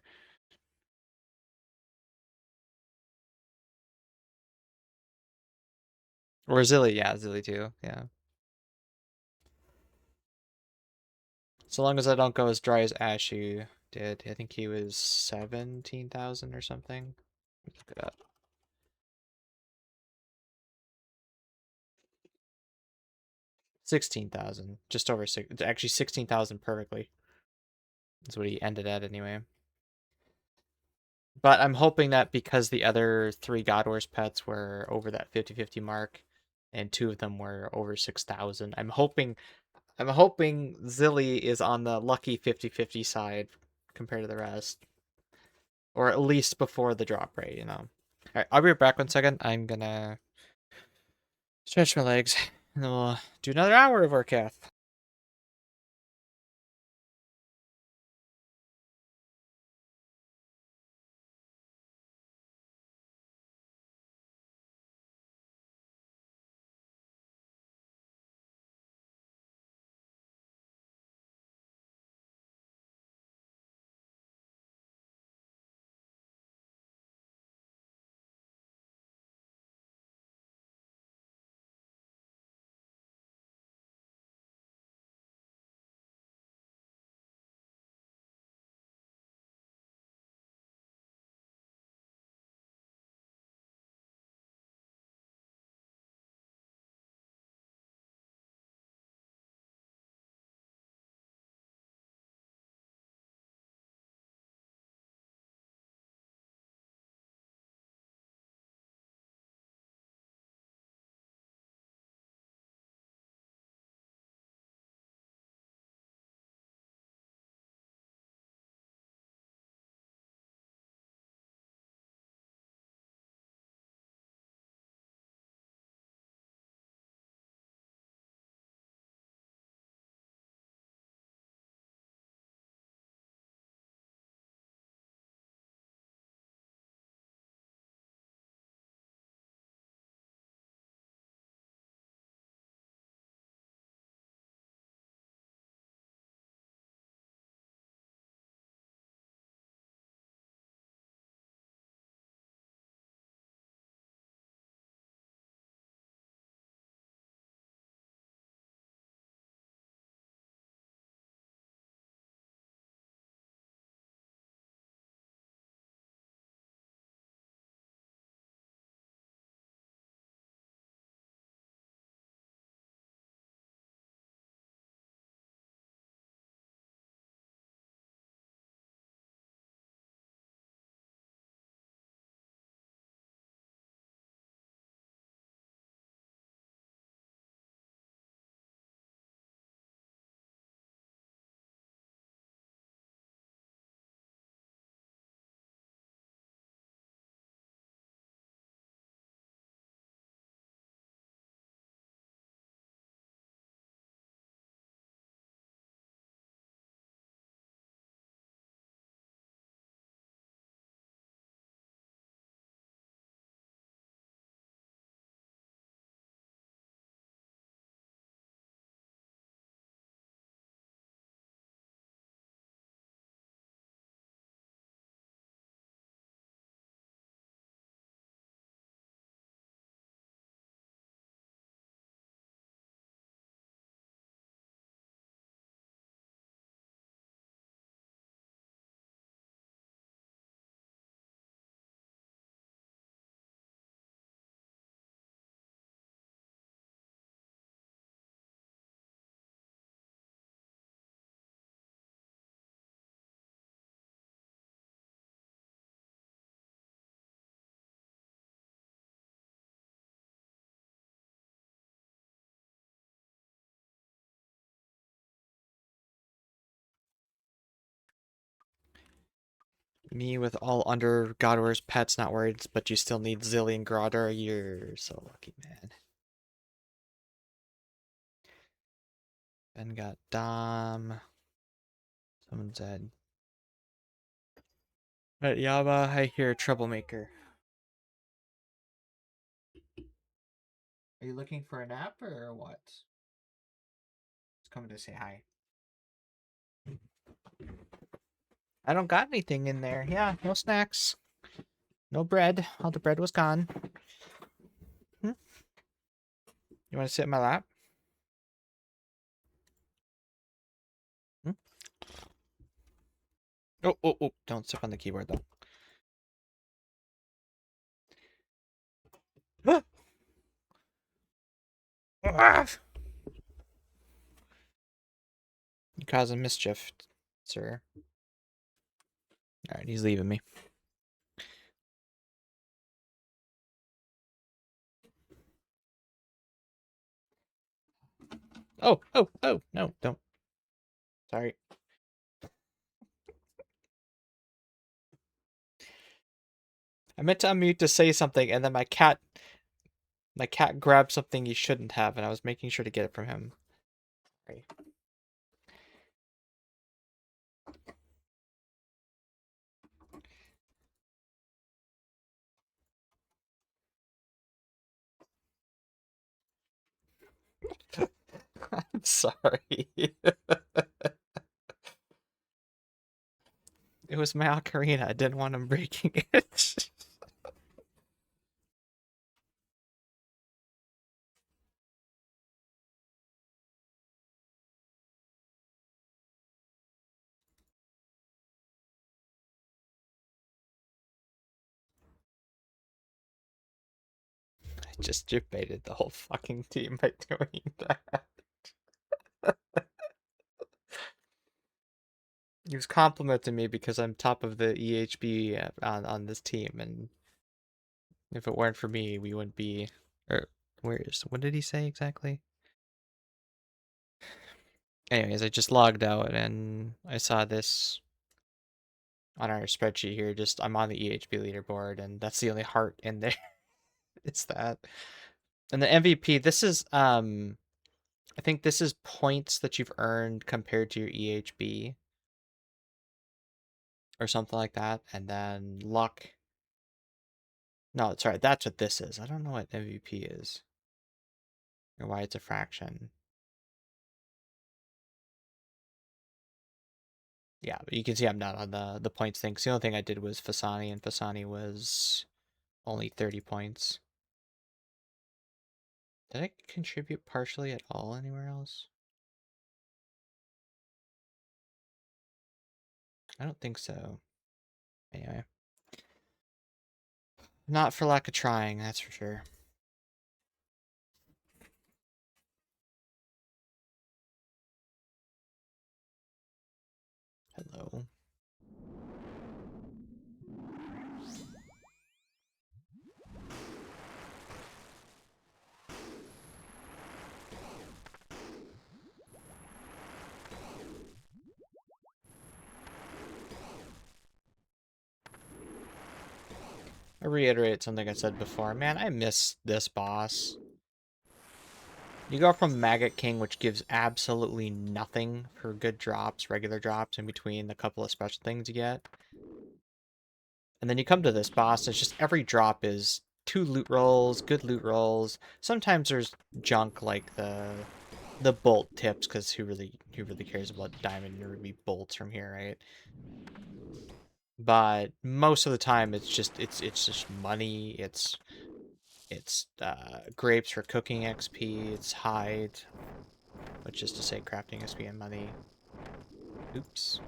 Or Zilly, yeah, Zilly too. Yeah. So long as I don't go as dry as Ashu did. I think he was 17,000 or something. Look it up. 16,000. Just over six. Actually, 16,000 perfectly. That's what he ended at anyway. But I'm hoping that because the other 3 God Wars pets were over that 50-50 mark, and 2 of them were over 6,000. I'm hoping Zilly is on the lucky 50-50 side compared to the rest. Or at least before the drop rate, you know. Alright, I'll be right back 1 second. I'm gonna stretch my legs, and then we'll do another hour of Vorkath. Me with all under Godwar's pets not worried, but you still need Zillion Grotter. You're so lucky, man. Ben got Dom. Someone said. But Yaba, I hear troublemaker. Are you looking for a nap or what? Just coming to say hi. I don't got anything in there. Yeah, no snacks. No bread. All the bread was gone. Hmm? You want to sit in my lap? Hmm? Oh, oh, oh. Don't step on the keyboard, though. Ah! You causing mischief, sir. Alright, he's leaving me. Oh, oh, oh, no, don't. Sorry. I meant to unmute to say something, and then my cat grabbed something he shouldn't have, and I was making sure to get it from him. Sorry. I'm sorry. It was my ocarina. I didn't want him breaking it. I just baited the whole fucking team by doing that. He was complimenting me because I'm top of the EHB on this team, and if it weren't for me, we wouldn't be. Or what did he say exactly? Anyways, I just logged out and I saw this on our spreadsheet here. Just I'm on the EHB leaderboard, and that's the only heart in there. It's that. And the MVP. This is I think this is points that you've earned compared to your EHB or something like that, and then luck. No, sorry, that's what this is. I don't know what MVP is or why it's a fraction. Yeah, but you can see I'm not on the points thing. 'Cause the only thing I did was Fasani, and Fasani was only 30 points. Did I contribute partially at all anywhere else? I don't think so. Anyway. Not for lack of trying, that's for sure. Hello. I reiterate something I said before. Man, I miss this boss. You go from Maggot King, which gives absolutely nothing for good drops, regular drops, in between the couple of special things you get. And then you come to this boss, it's just every drop is 2 loot rolls, good loot rolls. Sometimes there's junk like the bolt tips, because who really cares about diamond and ruby bolts from here, right? But most of the time it's just money, it's grapes for cooking XP, it's hide, which is to say crafting XP and money. Oops.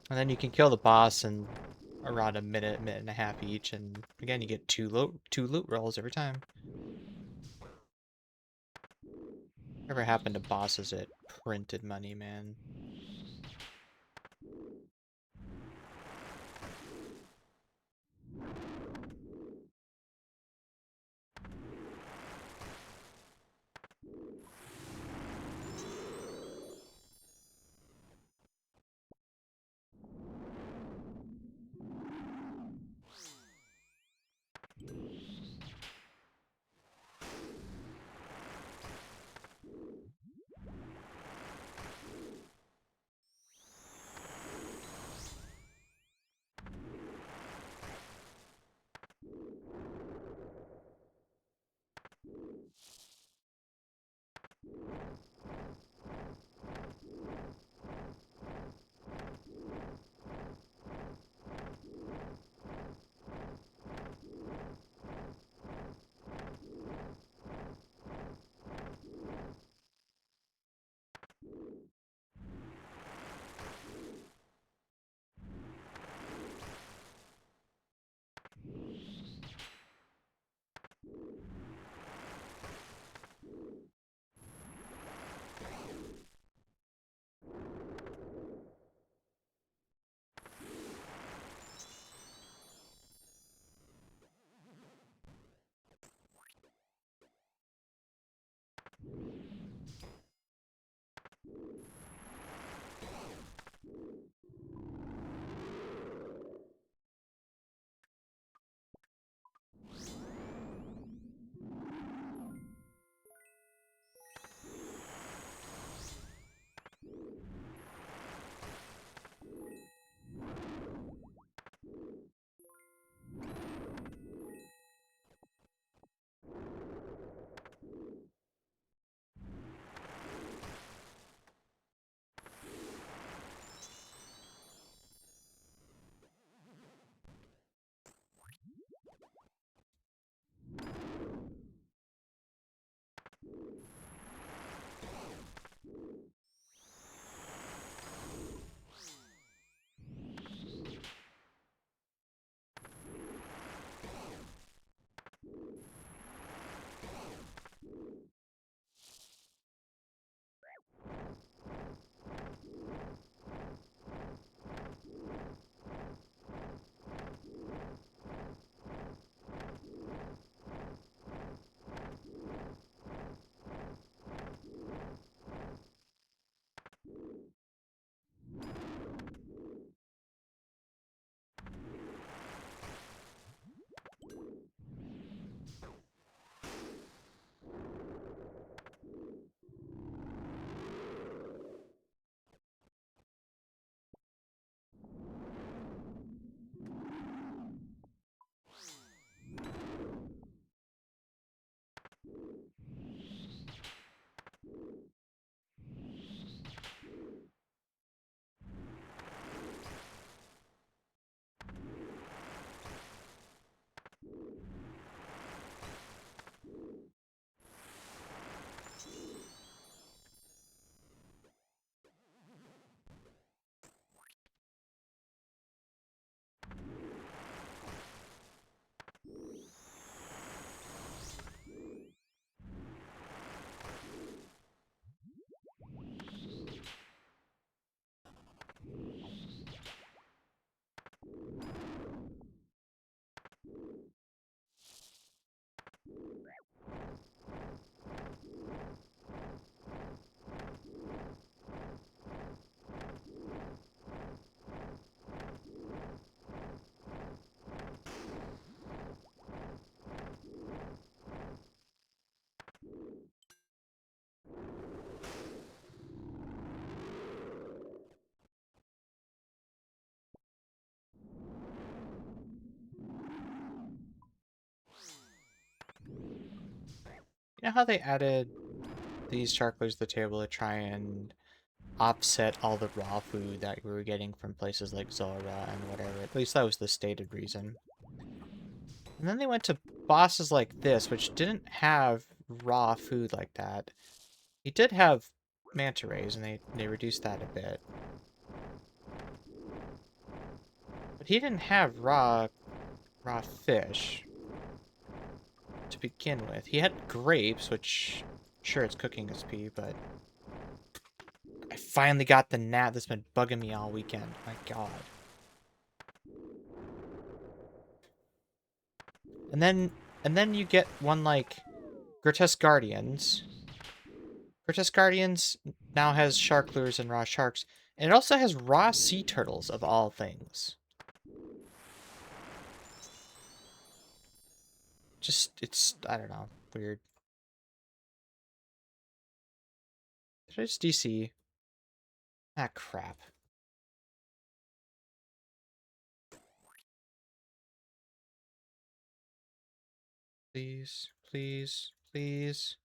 And then you can kill the boss in around a minute and a half each, and again you get two loot rolls every time. Whatever happened to bosses at printed money, man? know how they added these shark lures to the table to try and offset all the raw food that we were getting from places like Zora and whatever. At least that was the stated reason. And then they went to bosses like this, which didn't have raw food like that. He did have manta rays, and they reduced that a bit. But he didn't have raw fish to begin with. He had grapes, which, sure, it's cooking SP, but I finally got the gnat that's been bugging me all weekend. My god. And then you get one like Grotesque Guardians. Grotesque Guardians now has shark lures and raw sharks. And it also has raw sea turtles, of all things. Just, it's, I don't know, weird. Did I just DC? Ah, crap. Please, please, please.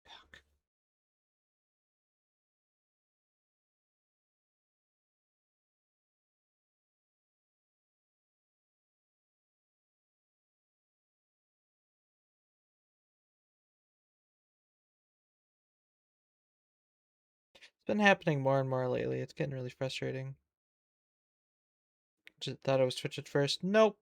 Fuck. It's been happening more and more lately. It's getting really frustrating. Just thought I was Twitch at first. Nope.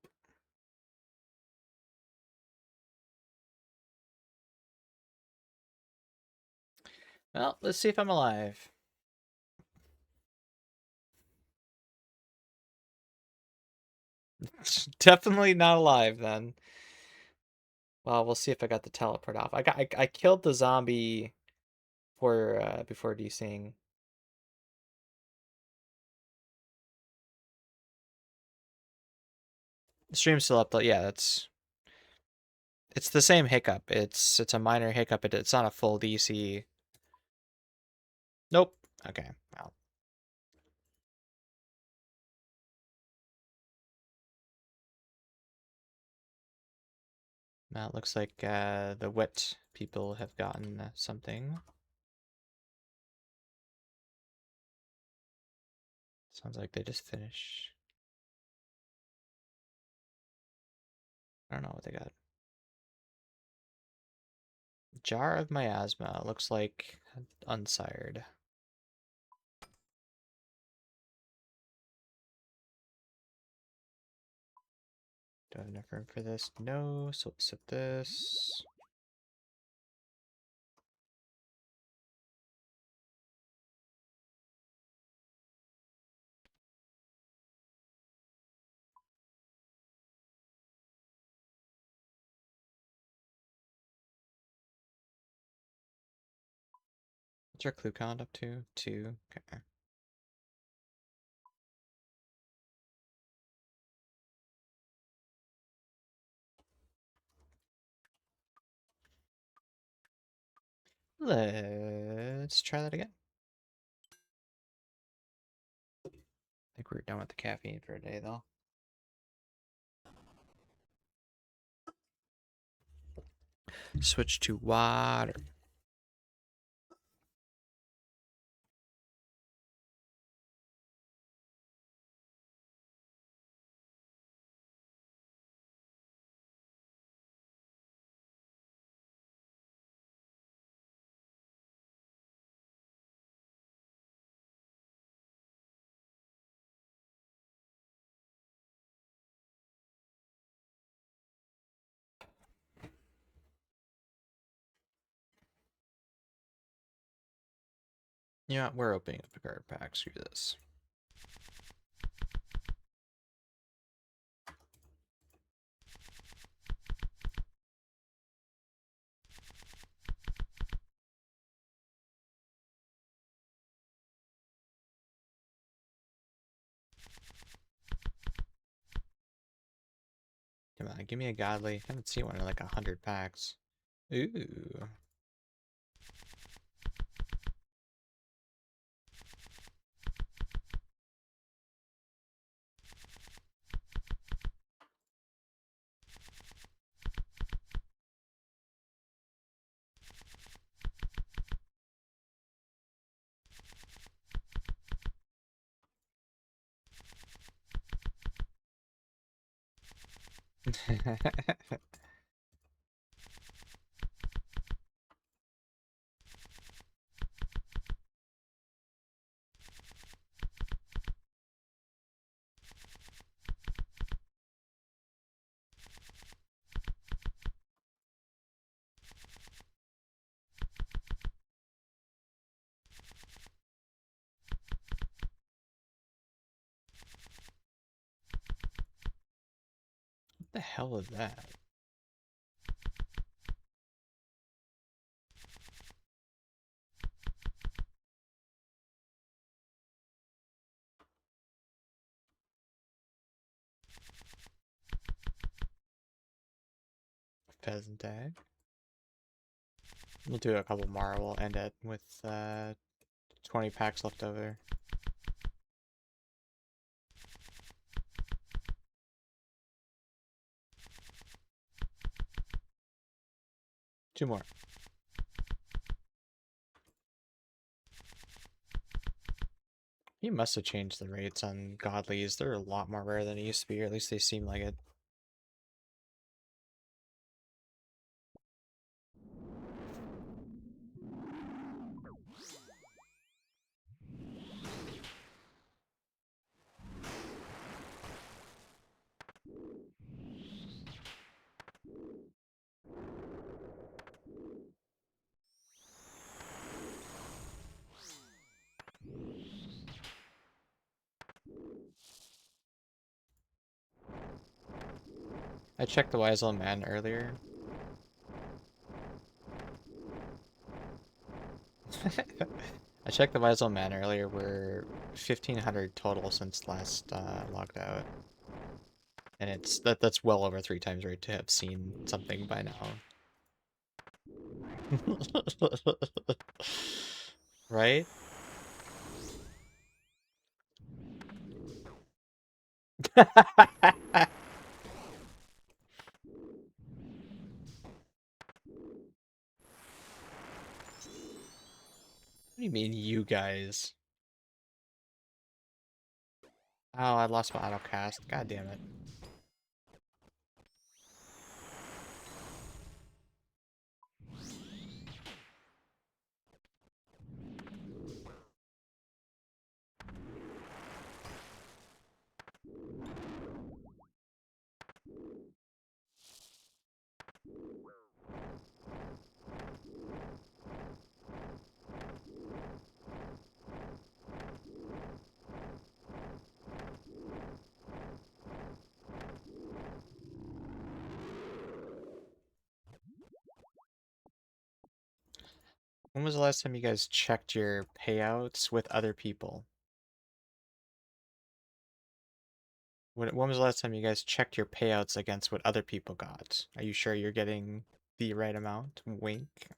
Well, let's see if I'm alive. Definitely not alive then. Well, we'll see if I got the teleport off. I killed the zombie for before DCing. The stream's still up though. Yeah, it's the same hiccup. It's a minor hiccup. It's not a full DC. Nope. Okay. Well. Now it looks like the wet people have gotten something. Sounds like they just finished. I don't know what they got. Jar of Miasma. Looks like unsired. Do I have enough room for this? No, so let's set this. What's our clue count up to? 2. Okay. Let's try that again. I think we're done with the caffeine for a day, though. Switch to water. Yeah, we're opening up a card pack. Screw this. Come on, give me a godly. I haven't seen one in like 100 packs. Ooh. What the hell is that? Pheasant egg. We'll do a couple more. We'll end it with 20 packs left over. Two more. He must have changed the rates on godlies. They're a lot more rare than it used to be, or at least they seem like it. I checked the Wise Old Man earlier. I checked the Wise Old Man earlier. We're 1,500 total since last logged out. And that's well over 3 times rate to have seen something by now. Right? What do you mean, you guys? Oh, I lost my autocast. God damn it. When was the last time you guys checked your payouts with other people? When was the last time you guys checked your payouts against what other people got? Are you sure you're getting the right amount? Wink.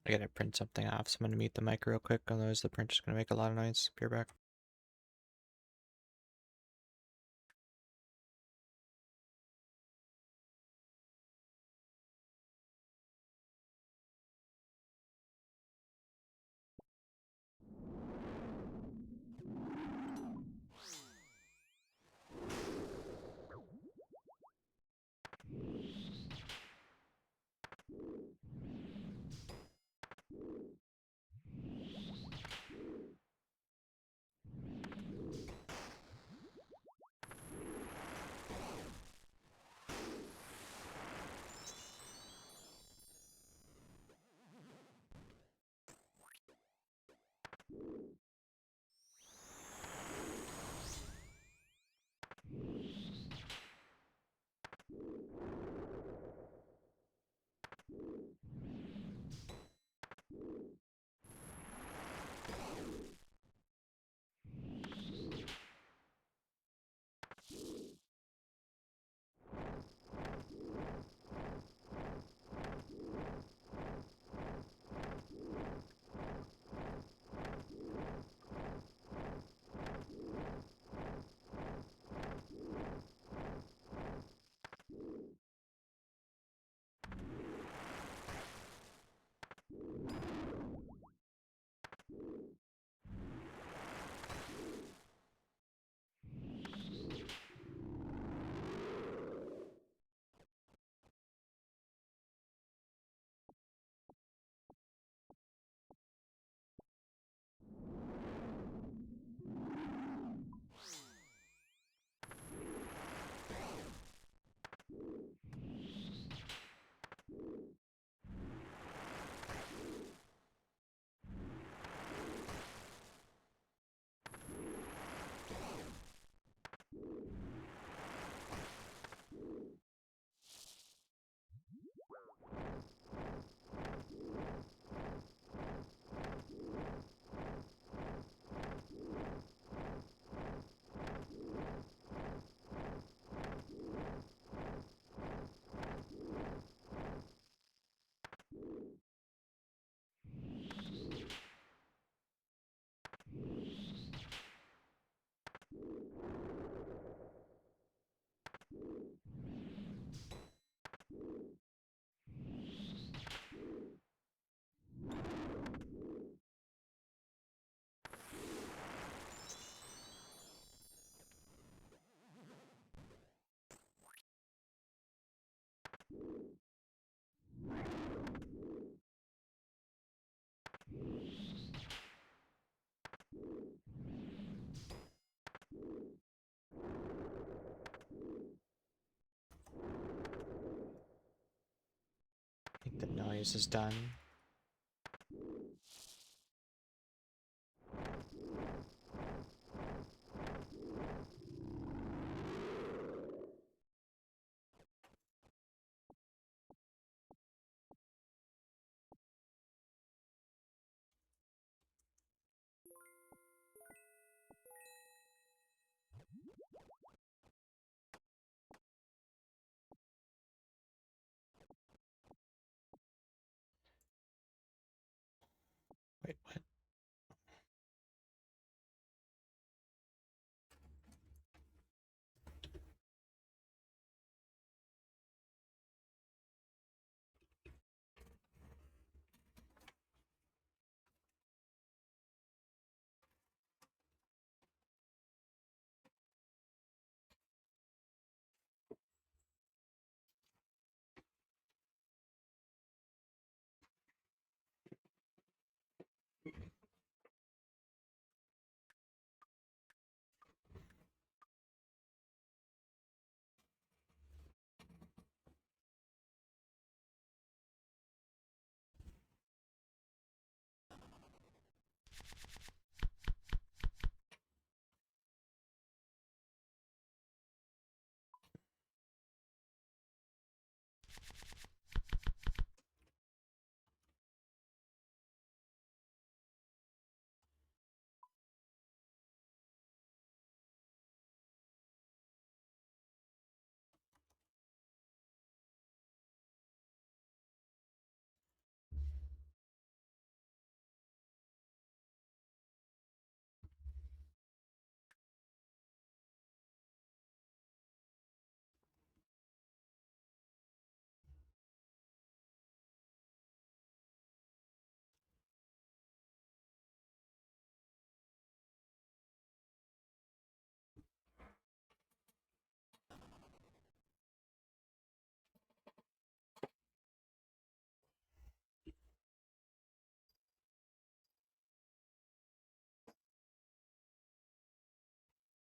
I gotta print something off, so I'm gonna mute the mic real quick, otherwise the printer's gonna make a lot of noise. Be right back. I think the noise is done.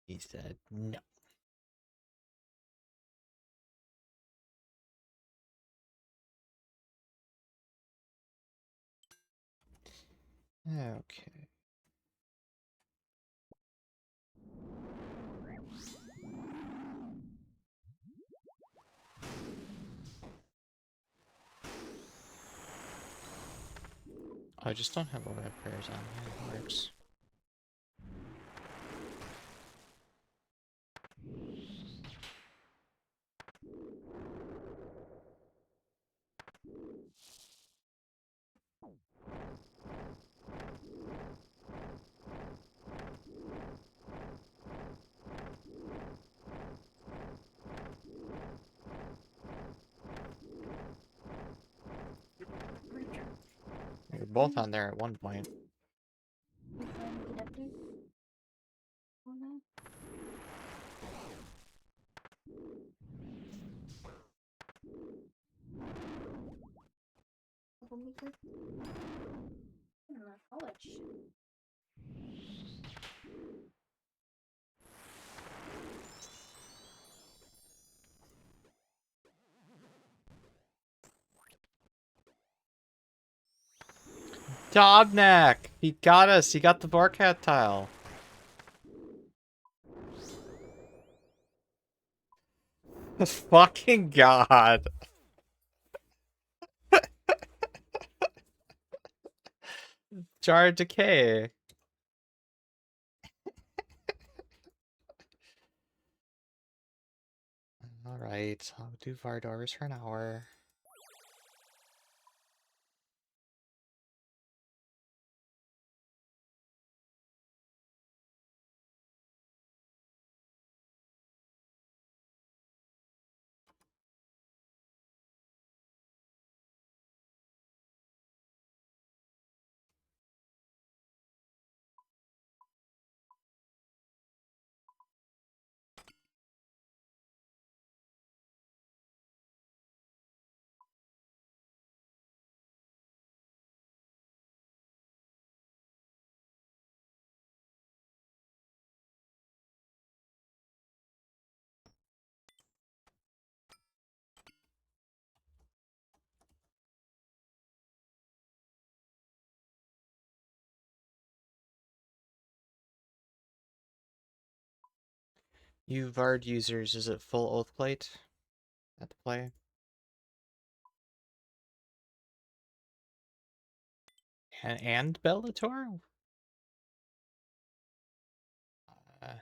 He said no. Okay. I just don't have a red prayers on here. It works. We were both on there at one point. Dognack! He got us! He got the Barcat tile! Fucking god! Jar of Decay! Alright, I'll do Vardars for an hour. You Vard users, is it full Oath Plate at the play? And Bellator? Uh,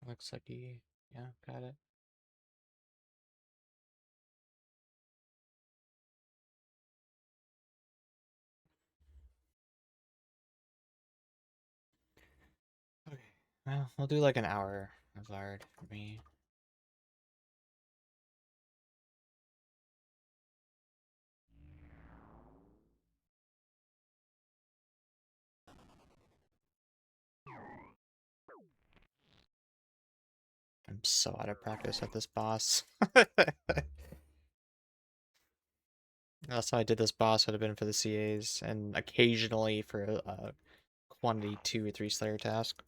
looks like he... Yeah, got it. Okay. Well, we'll do like an hour of Vard for me. I'm so out of practice at this boss. That's why I did this boss would have been for the CAs and occasionally for a quantity 2 or 3 Slayer task.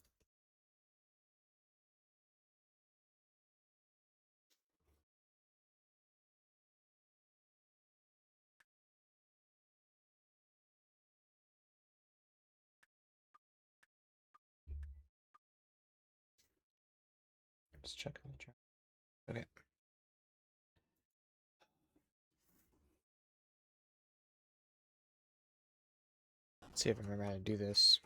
Just check on the chart. Okay. Let's see if I remember how to do this.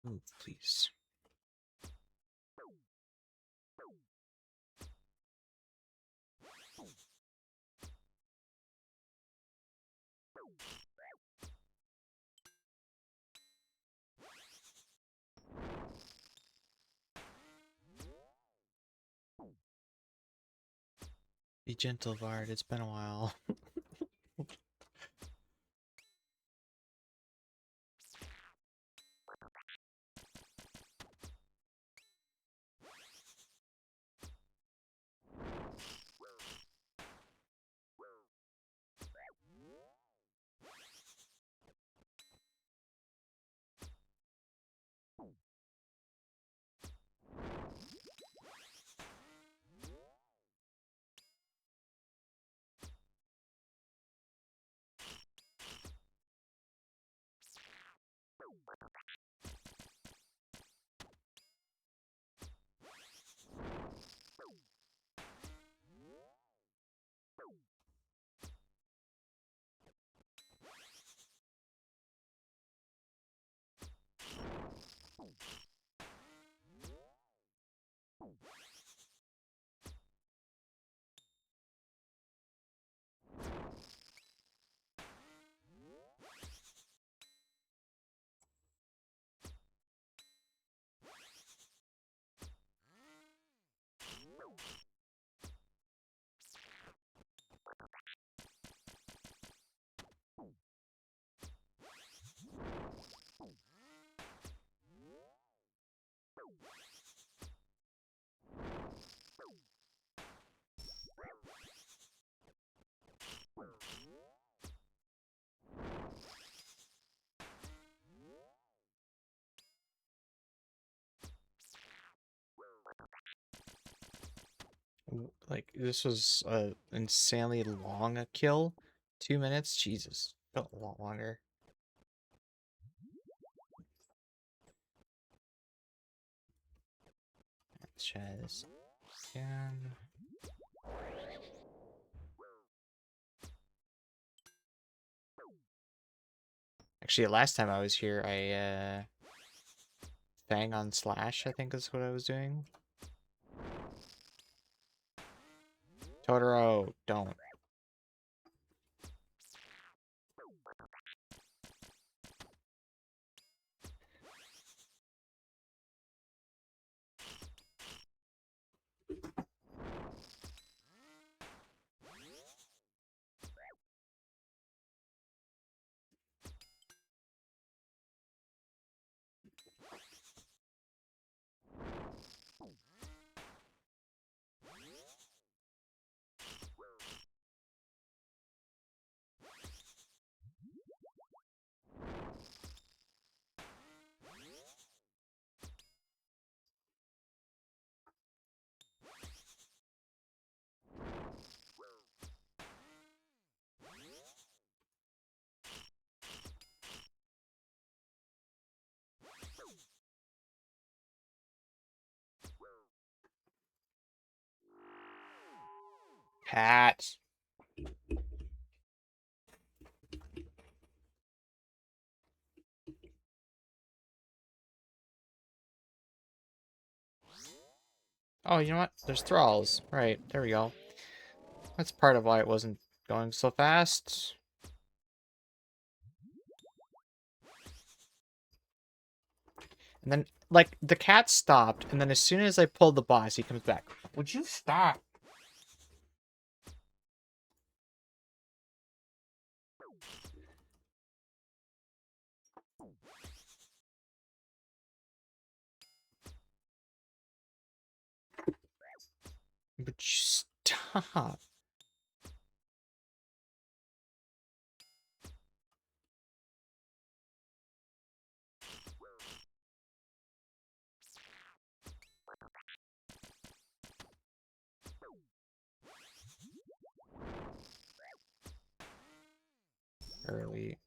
Move, please. Be gentle, Vard. It's been a while. Like, this was a insanely long a kill. 2 minutes? Jesus. Felt a lot longer. Let's try this again. Actually, last time I was here, I, Fang on Slash, I think is what I was doing. Totoro, don't. Pat. Oh, you know what? There's thralls. Right, there we go. That's part of why it wasn't going so fast. And then, like, the cat stopped, and then as soon as I pulled the boss, he comes back. Would you stop? But you stop. Early.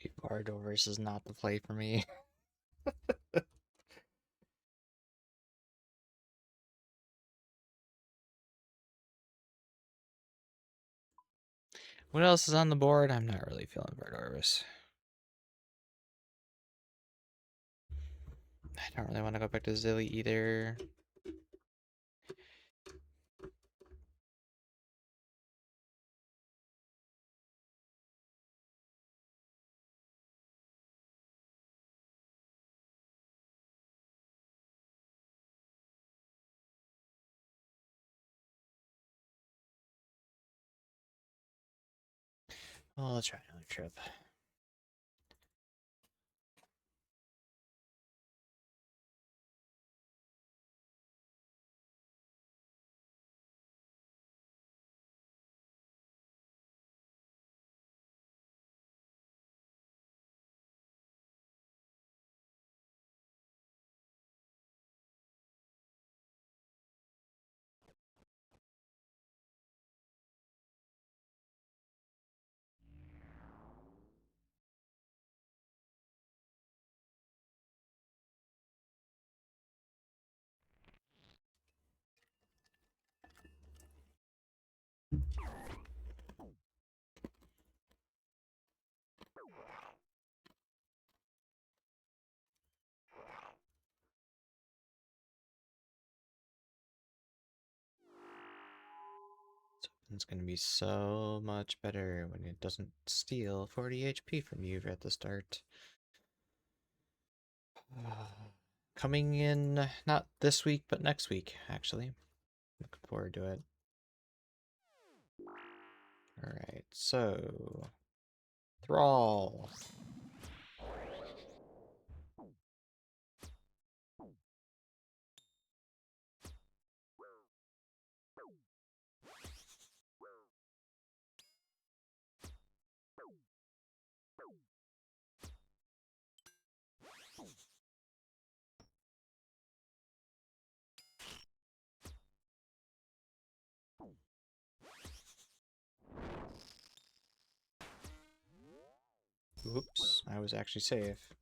Maybe Bardovers is not the play for me. What else is on the board? I'm not really feeling Bardovers. I don't really want to go back to Zilly either. Oh, let's try another trip. It's going to be so much better when it doesn't steal 40 HP from you at the start. coming in not this week, but next week, actually. Looking forward to it. Alright, so Thrall. Oops, I was actually safe.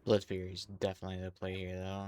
Blood Fury is definitely the play here, though.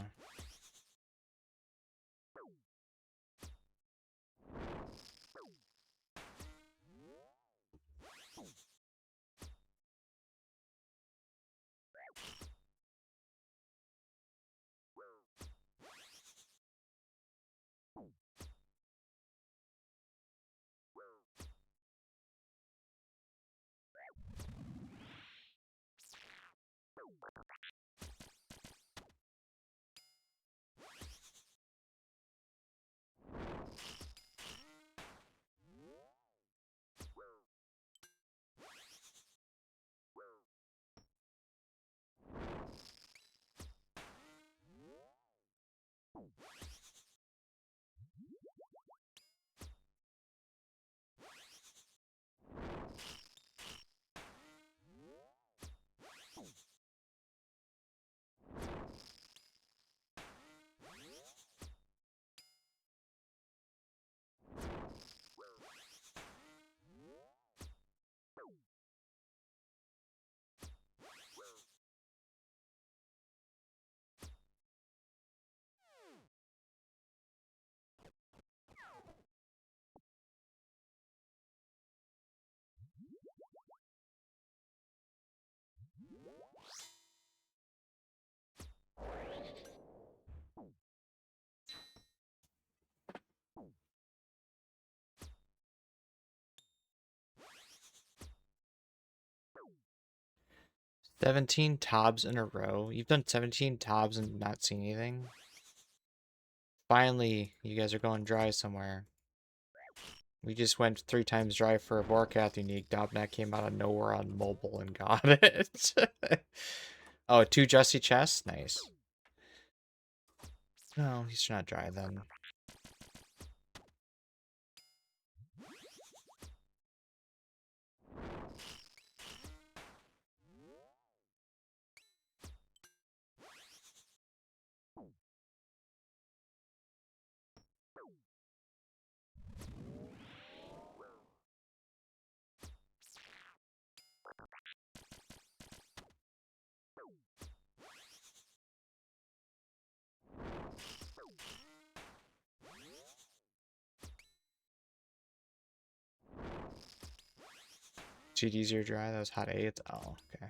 17 tobs in a row. You've done 17 tobs and not seen anything? Finally, you guys are going dry somewhere. We just went 3 times dry for a Vorkath unique. Dobnak came out of nowhere on mobile and got it. Oh, 2 Justy chests? Nice. No, he's not dry then. Cheat easier dry? That was hot 8? Oh, okay.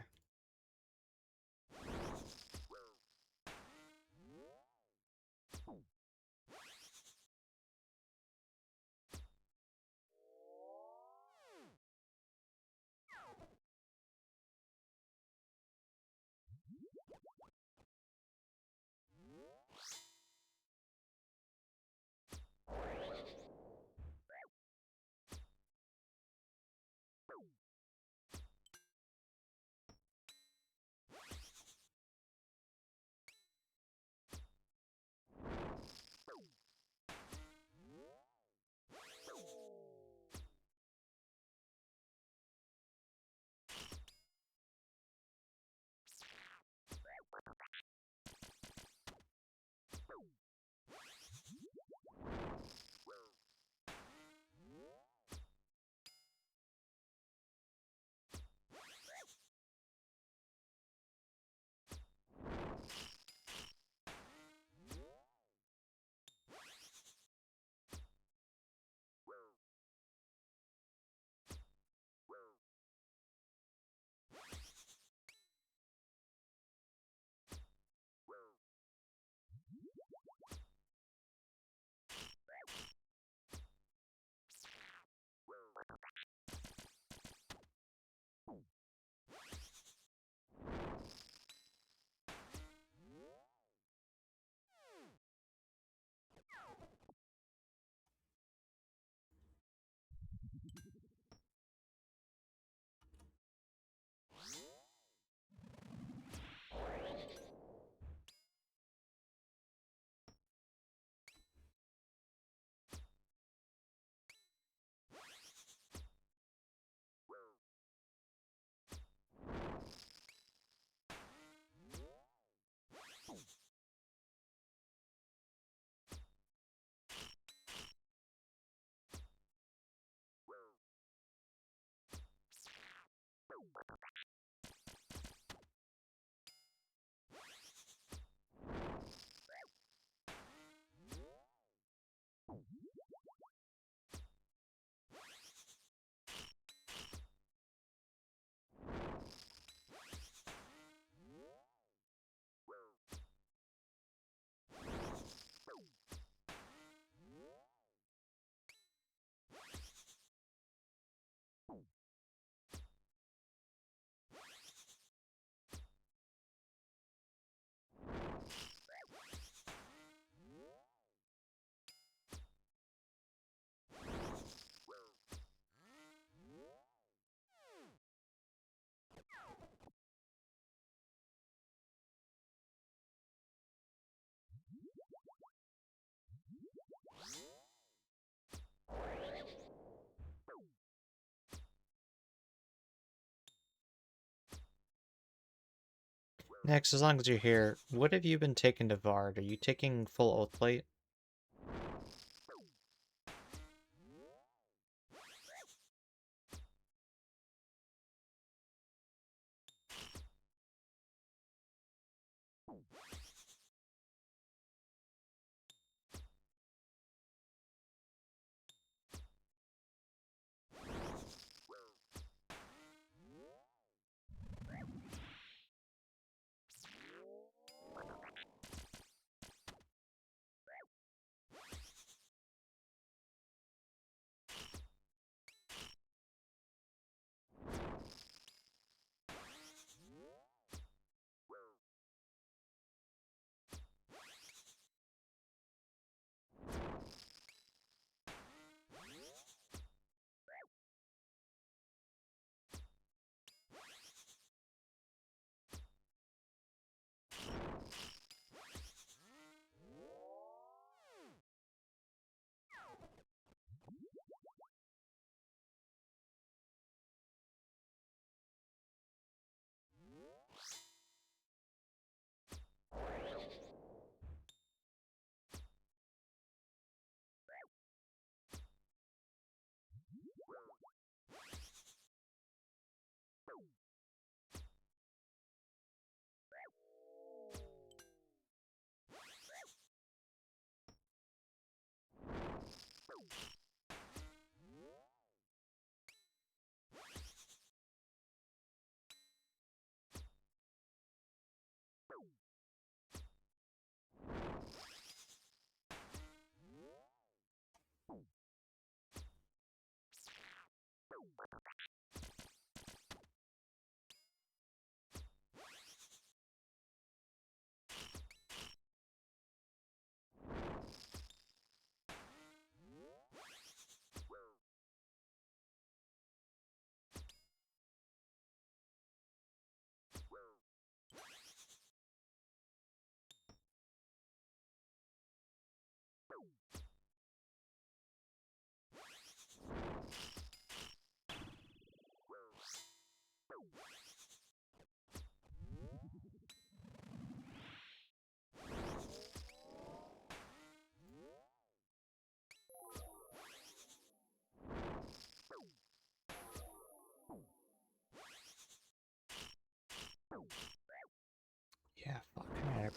Next, as long as you're here, what have you been taking to Vard? Are you taking full Oath Plate?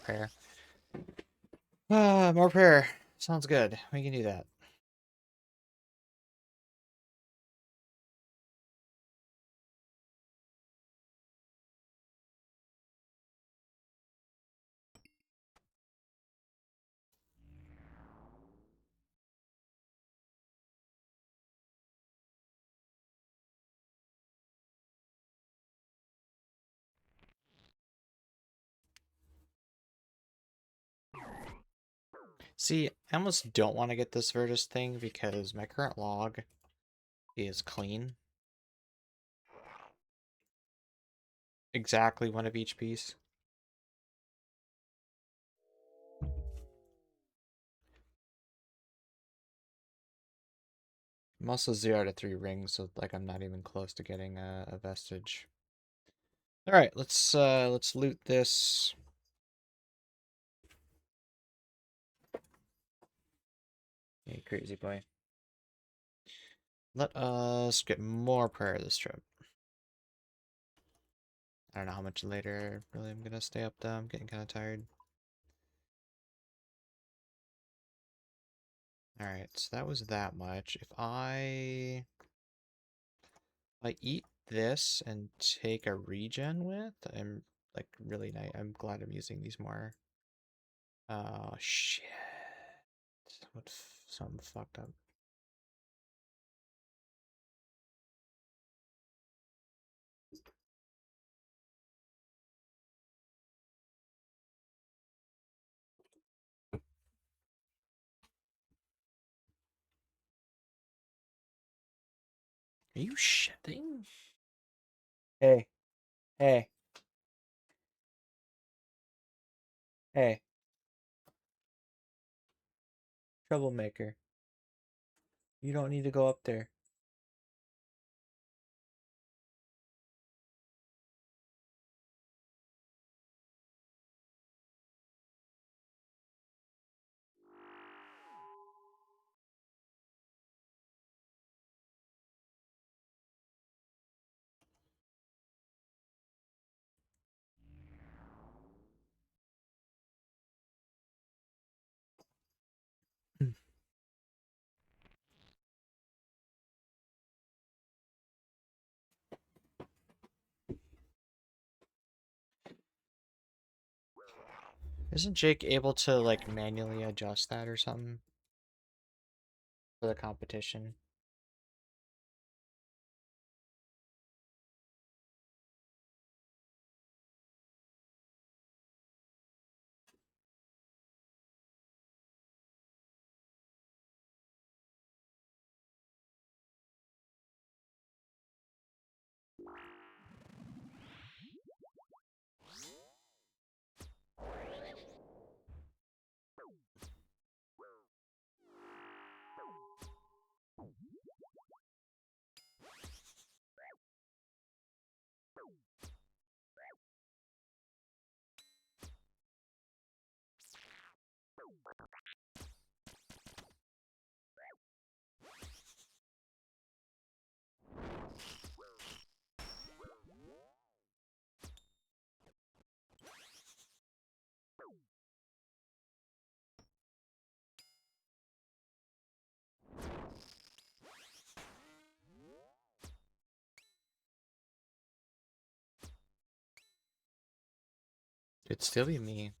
prayer. More prayer. Sounds good. We can do that. See, I almost don't want to get this Virtus thing because my current log is clean. Exactly one of each piece. I'm also 0 out of 3 rings, so like I'm not even close to getting a vestige. All right, let's loot this. Hey, crazy boy. Let us get more prayer this trip. I don't know how much later really I'm gonna stay up though. I'm getting kind of tired. All right, so that was that much. If I eat this and take a regen with, I'm like really nice. I'm glad I'm using these more. Oh shit! Something fucked up. Are you shitting? Hey, hey, hey, troublemaker. You don't need to go up there. Isn't Jake able to like manually adjust that or something for the competition? It'd still be me.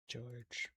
George.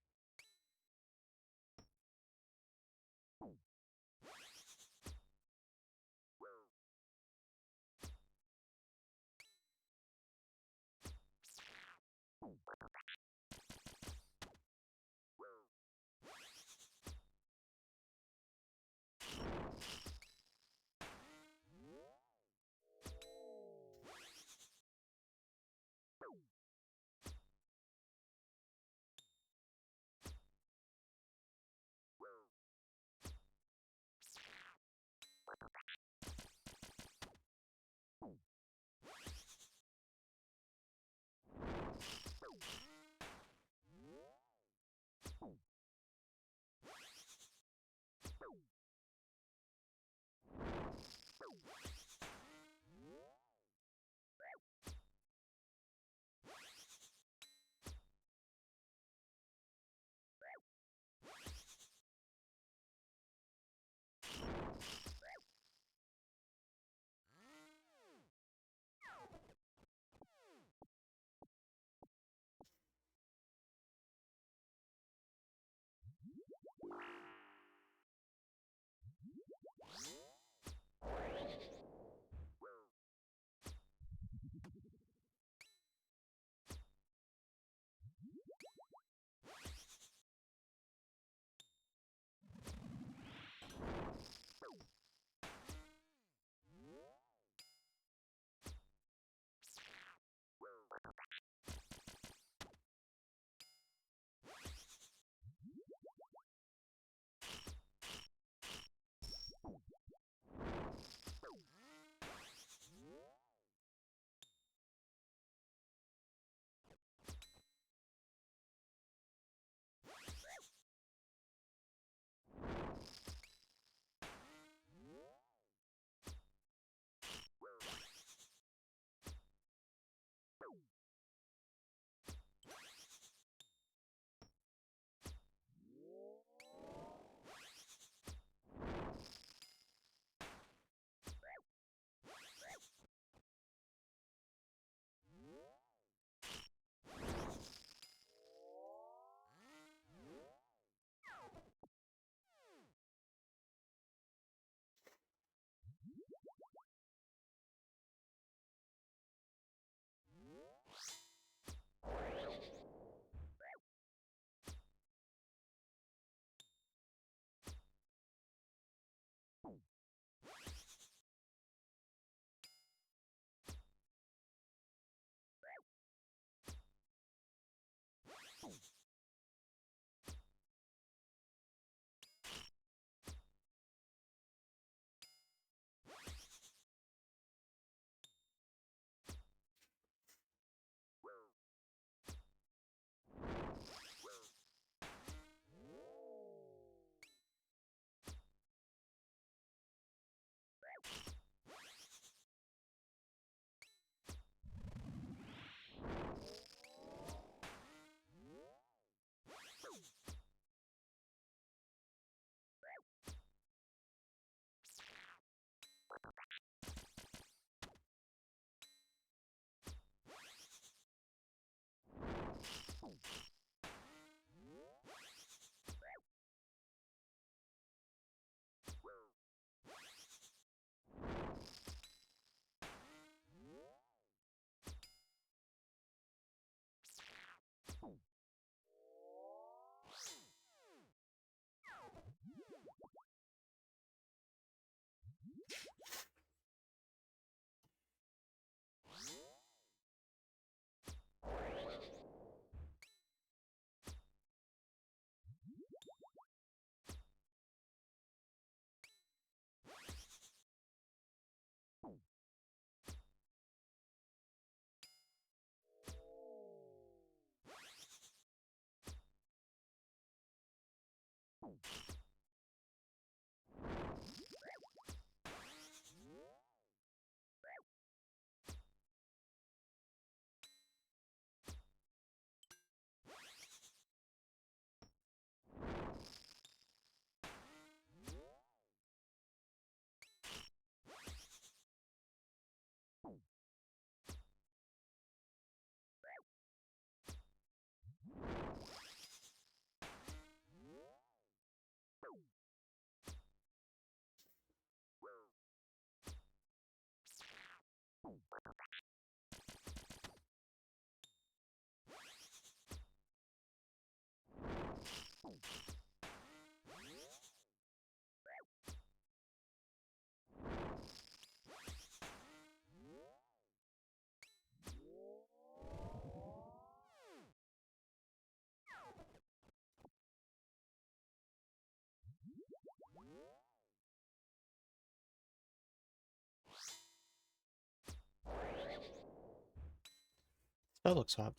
Spellbook swap.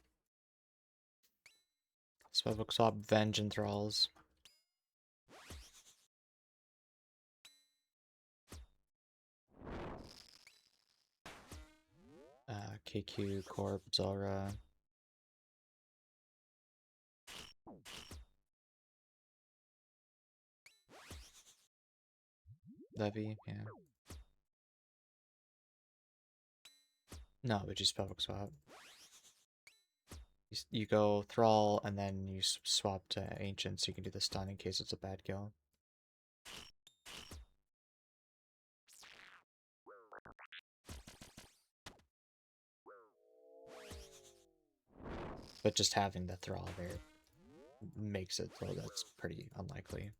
Spellbook swap, Venge and Thralls. KQ, Corp, Zora. Levy, yeah. No, but you spellbook swap. You go Thrall, and then you swap to Ancient, so you can do the stun in case it's a bad kill. But just having the Thrall there makes it so that's pretty unlikely.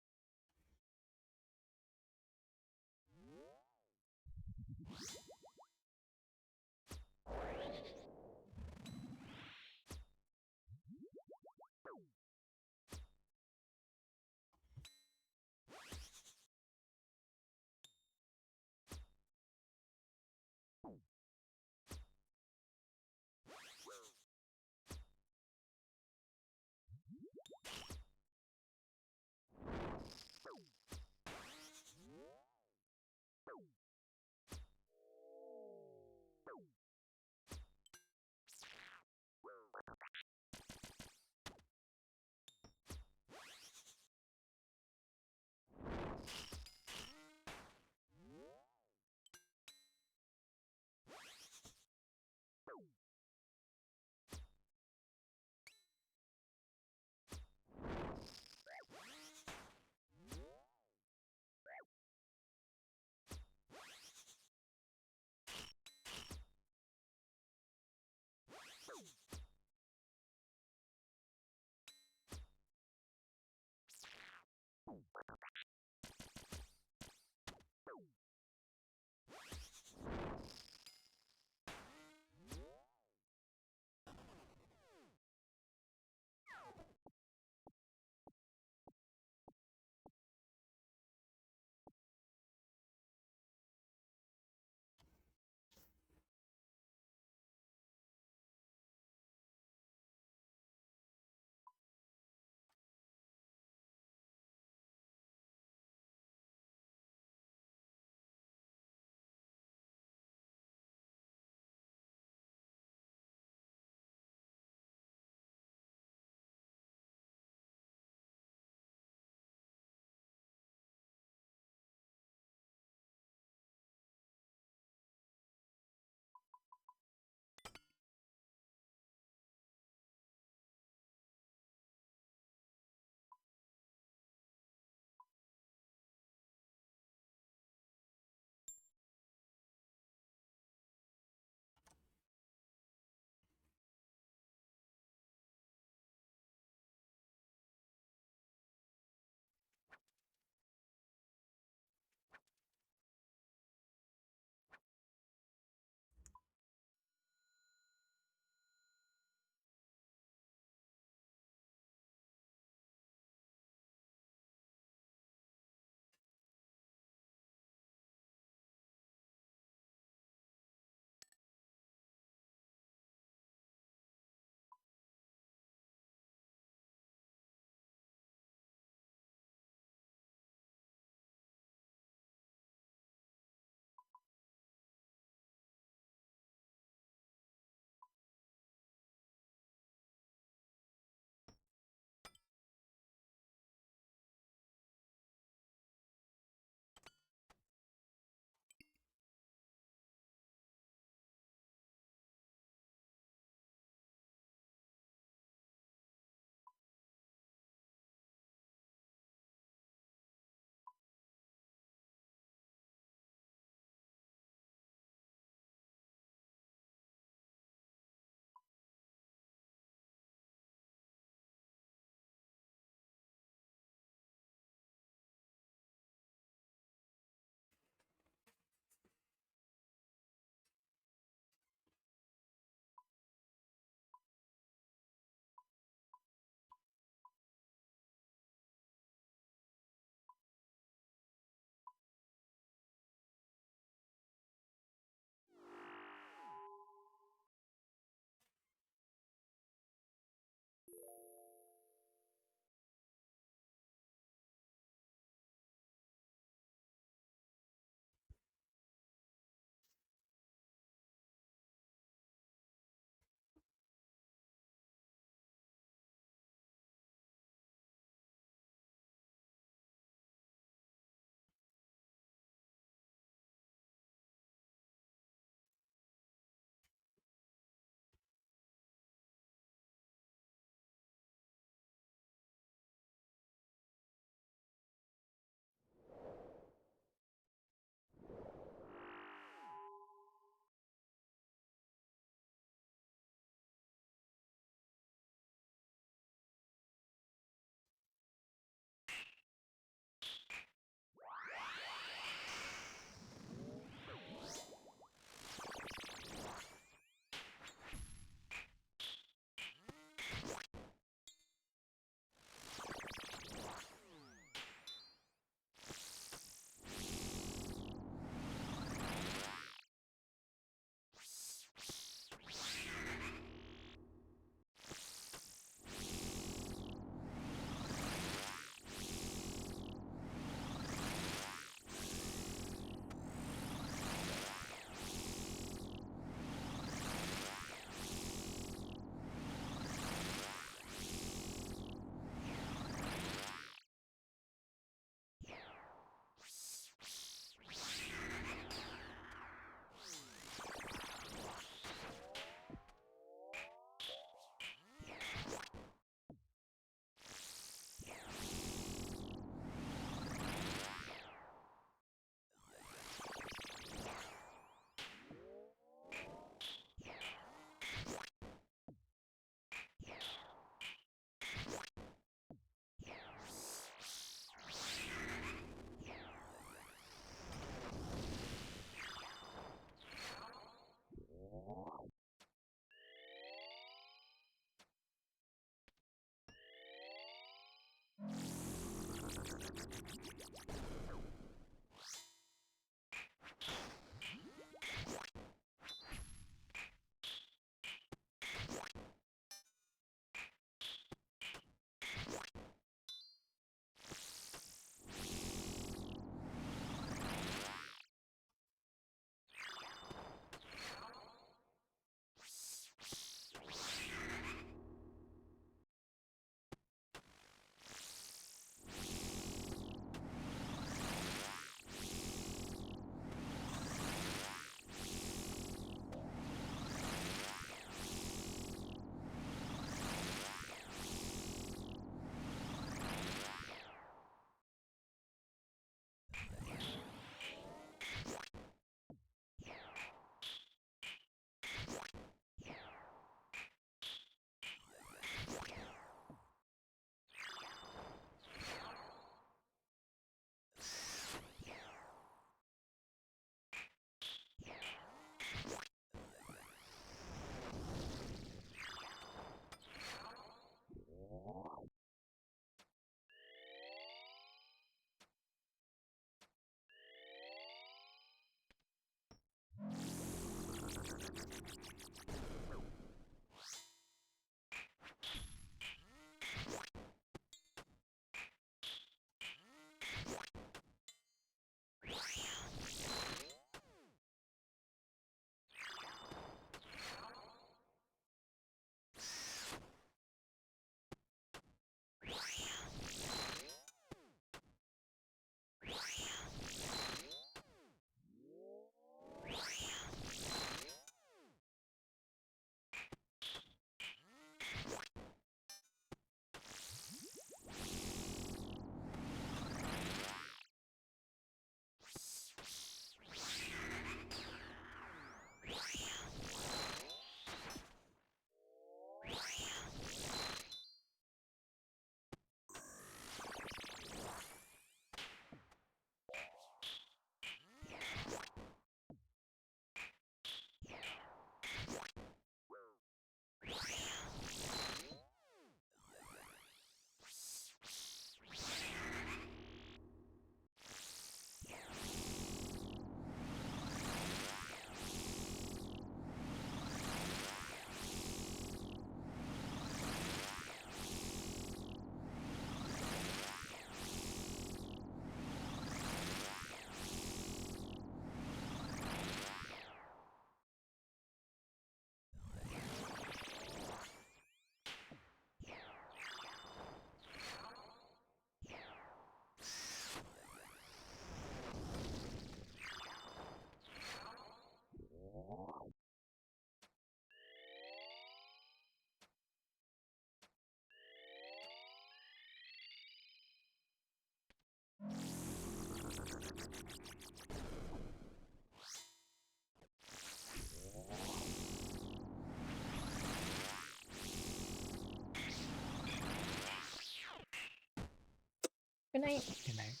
Good night. Good night.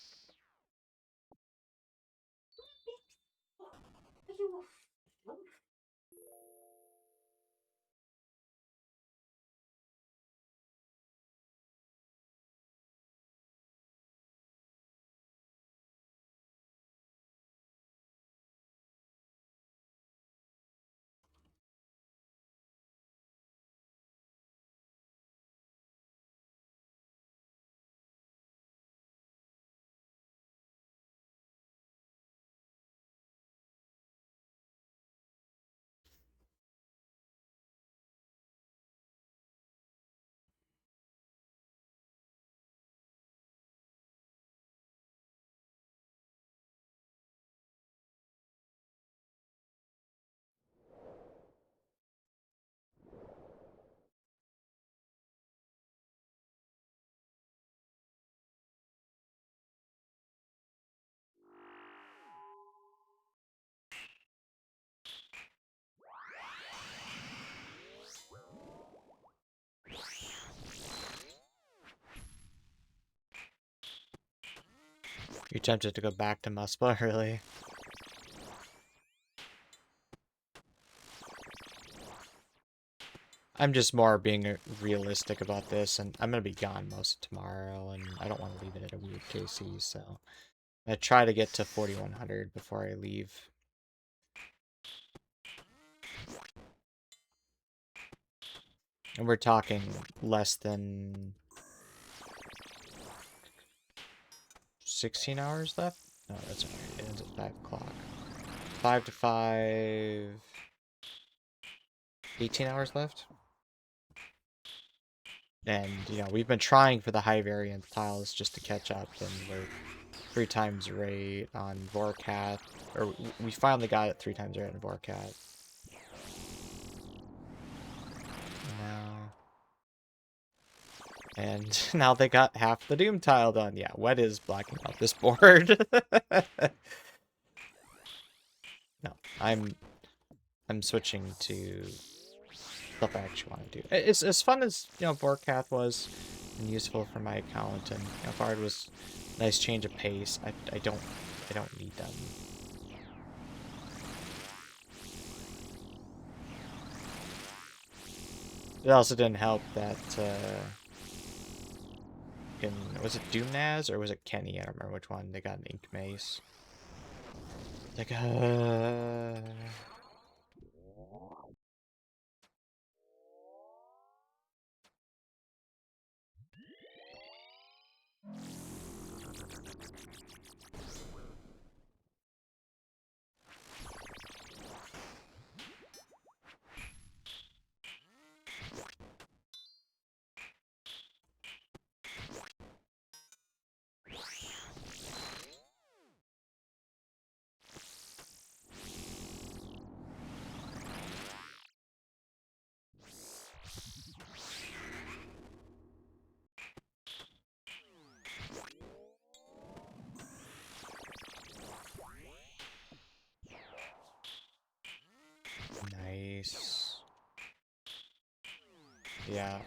You're tempted to go back to Muspel, really? I'm just more being realistic about this, and I'm gonna be gone most of tomorrow, and I don't want to leave it at a weird KC, so I try to get to 4100 before I leave. And we're talking less than 16 hours left? No, that's alright. It ends at 5 o'clock. 5 to 5... 18 hours left? And, you know, we've been trying for the high variance tiles just to catch up, and we're 3 times rate on Vorkath. Or, we finally got it 3 times rate on Vorkath. Now... And now they got half the Doom tile done. Yeah, Wet is blocking out this board. No, I'm switching to stuff I actually want to do. It's as fun as, you know, Vorkath was and useful for my account, and, you know, Bard was a nice change of pace. I don't need them. It also didn't help that was it Doomnaz or was it Kenny? I don't remember which one. They got an Ink Mace. Like nice. Yeah.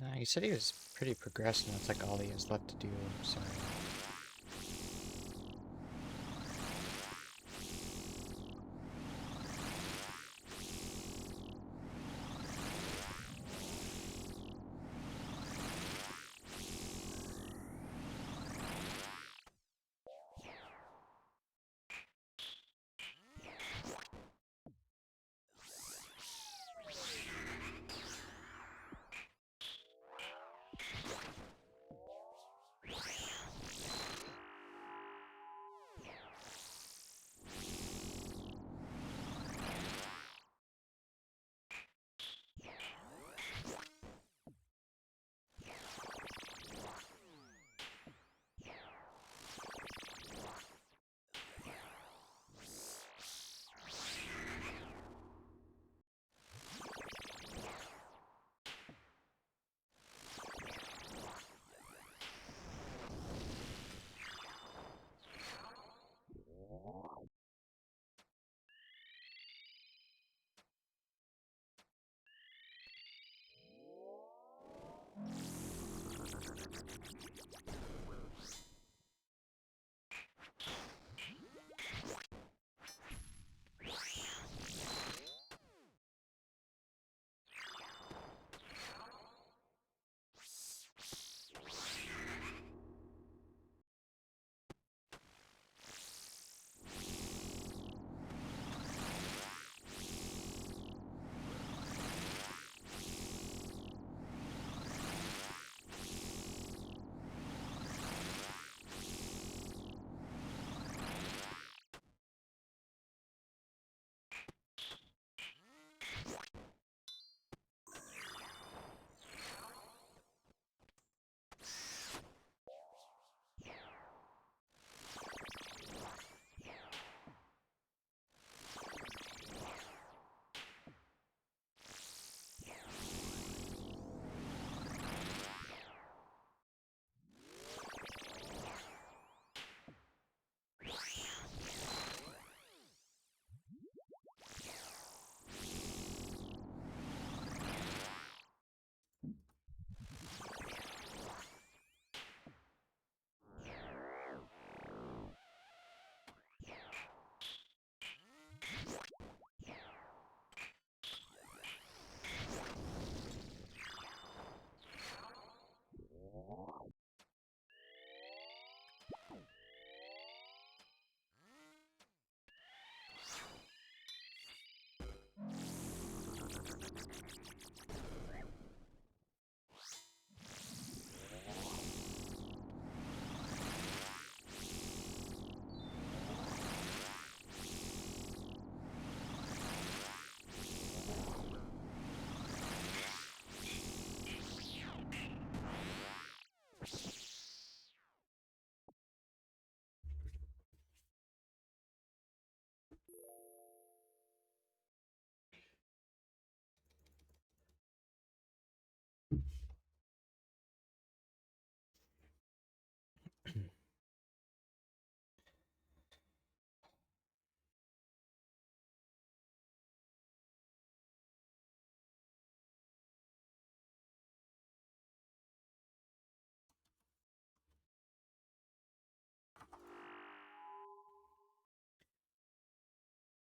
Nah, he said he was pretty progressed, and that's like all he has left to do, so...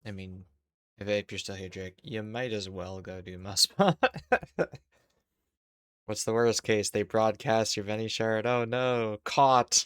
I mean, if you're still here, Drake, you might as well go do Muspot. What's the worst case? They broadcast your Veni shard. Oh no, caught.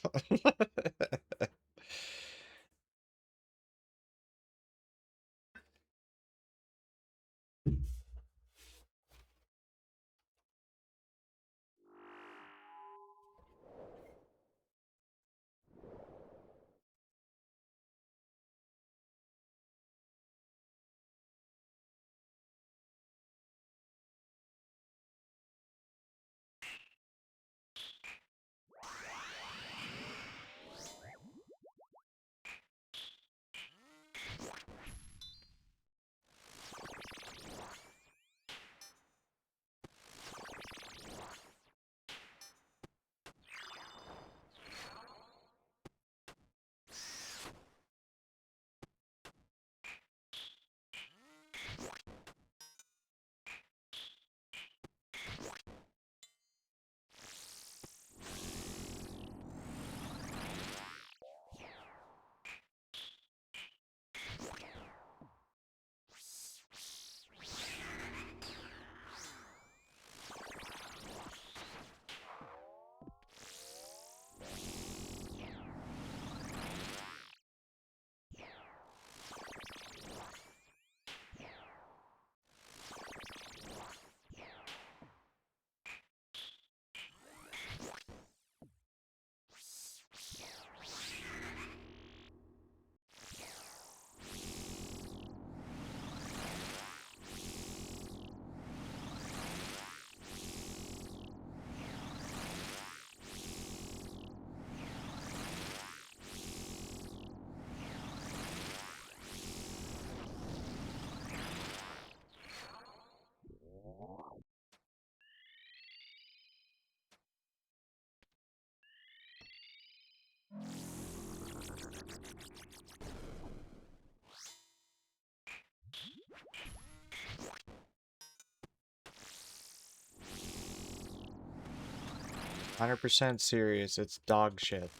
100% serious. It's dog shit.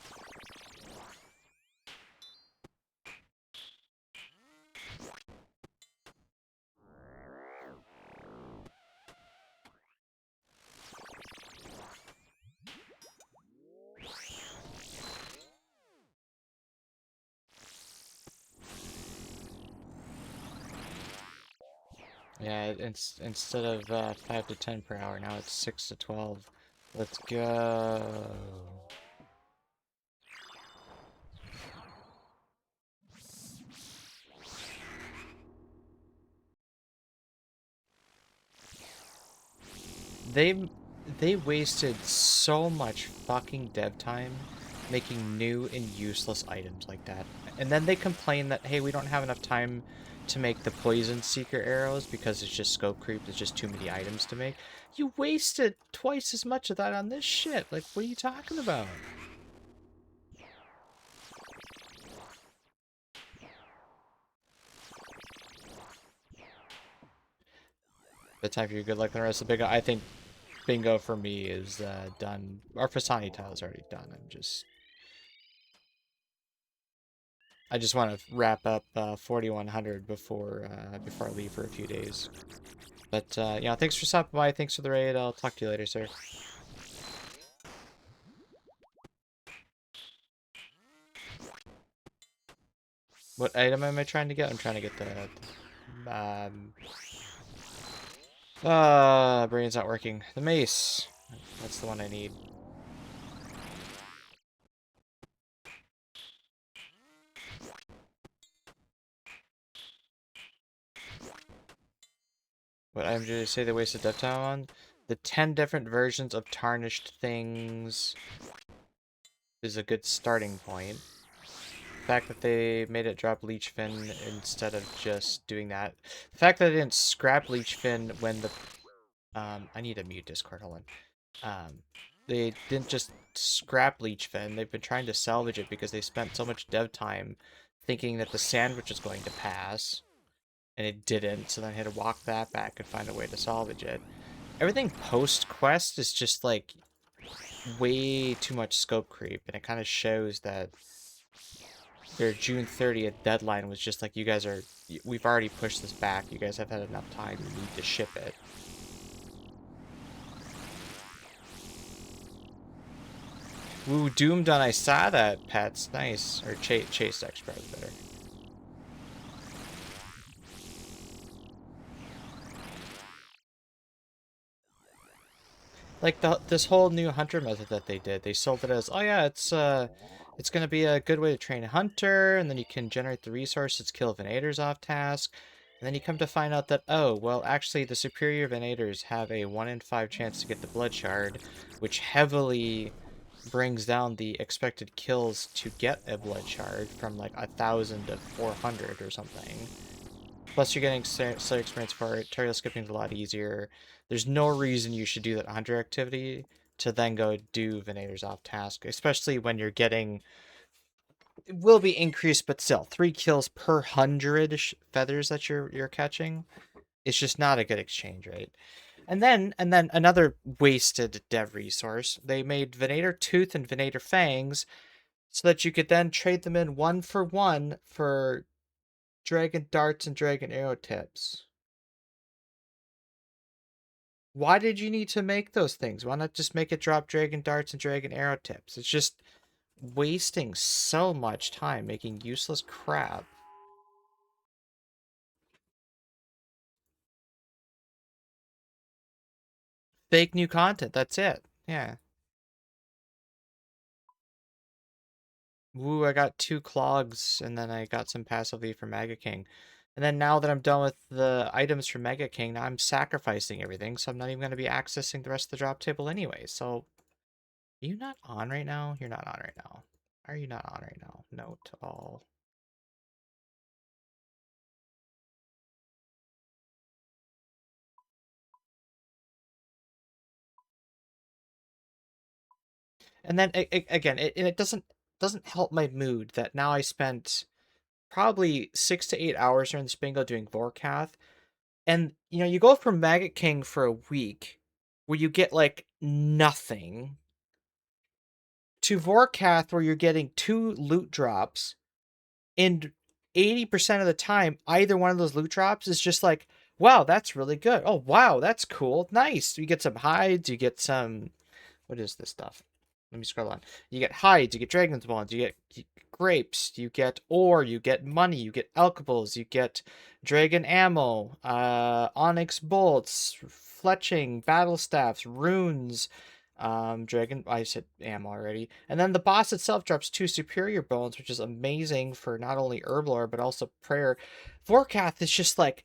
Yeah, it's instead of 5 to 10 per hour, now it's 6 to 12. Let's go. They they wasted so much fucking dev time making new and useless items like that. And then they complain that, hey, we don't have enough time to make the poison seeker arrows because it's just scope creep, there's just too many items to make. You wasted twice as much of that on this shit. Like, what are you talking about? The time for you, good luck on the rest of the bingo. I think bingo for me is done. Our Fasani tile is already done. I just want to wrap up 4100 before I leave for a few days. But yeah, thanks for stopping by. Thanks for the raid. I'll talk to you later, sir. What item am I trying to get? I'm trying to get brain's not working. The mace. That's the one I need. What item did I say they wasted dev time on? The 10 different versions of tarnished things is a good starting point. The fact that they made it drop Leechfin instead of just doing that. The fact that they didn't scrap Leechfin when the... I need to mute Discord, hold on. They didn't just scrap Leechfin. They've been trying to salvage it because they spent so much dev time thinking that the sandwich was going to pass. And it didn't, so then I had to walk that back and find a way to salvage it. Everything post-quest is just, like, way too much scope creep, and it kind of shows that their June 30th deadline was just like, we've already pushed this back, you guys have had enough time, you need to ship it. Ooh, Doom done, I saw that, Pets, nice. Or Chase X, probably better. Like this whole new hunter method that they did, they sold it as, oh yeah, it's gonna be a good way to train a hunter, and then you can generate the resources to kill Venators off task, and then you come to find out that, oh, well, actually the superior Venators have a 1 in 5 chance to get the blood shard, which heavily brings down the expected kills to get a blood shard from like 1,000 to 400 or something. Plus, you're getting Slayer experience for it. Terrial skipping is a lot easier. There's no reason you should do that hunter activity to then go do Venators off task, especially when you're getting... It will be increased, but still, 3 kills per 100 feathers that you're catching. It's just not a good exchange rate. And then another wasted dev resource. They made Venator Tooth and Venator Fangs so that you could then trade them in 1 for Dragon Darts and Dragon Arrow Tips. Why did you need to make those things? Why not just make it drop Dragon Darts and Dragon Arrow Tips? It's just wasting so much time making useless crap. Fake new content, that's it. Yeah. Woo, I got 2 clogs, and then I got some passively from Mega King. And then now that I'm done with the items from Mega King, now I'm sacrificing everything, so I'm not even going to be accessing the rest of the drop table anyway. So, are you not on right now? You're not on right now. Are you not on right now? Note all. And then again, it doesn't help my mood that now I spent probably 6 to 8 hours during this bingo doing Vorkath, and you go from Maggot King for a week, where you get like nothing, to Vorkath where you're getting 2 loot drops, and 80% of the time, either one of those loot drops is just like, wow, that's really good. Oh, wow, that's cool. Nice. You get some hides, you get some, what is this stuff? Let me scroll on. You get hides, you get dragon's bones, you get grapes, you get ore, you get money, you get alchables, you get dragon ammo, onyx bolts, fletching, battle staffs, runes, dragon, I said ammo already. And then the boss itself drops 2 superior bones, which is amazing for not only herblore, but also prayer. Vorkath is just like,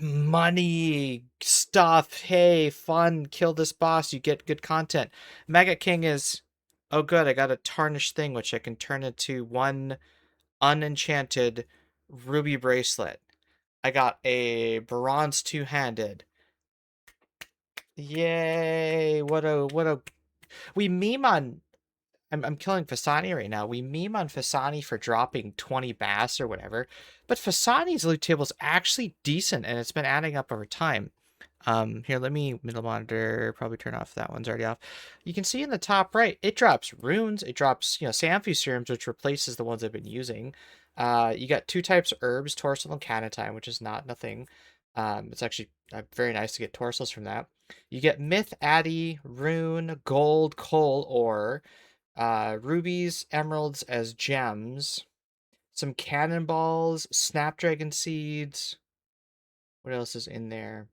money stuff, hey, fun, kill this boss, you get good content. Maggot King is, oh good, I got a tarnished thing which I can turn into 1 unenchanted ruby bracelet. I got a bronze 2-handed. Yay, what a we meme on, I'm killing Fasani right now. We meme on Fasani for dropping 20 bass or whatever, but Fasani's loot table is actually decent, and it's been adding up over time. Here, let me middle monitor, probably turn off, that one's already off. You can see in the top right, it drops runes, it drops, Sanfew serums, which replaces the ones I've been using. You got 2 types of herbs, Torsal and Canatine, which is not nothing. It's actually very nice to get Torsals from that. You get Myth, Addy, Rune, Gold, Coal, Ore, rubies, emeralds as gems, some cannonballs, snapdragon seeds. What else is in there?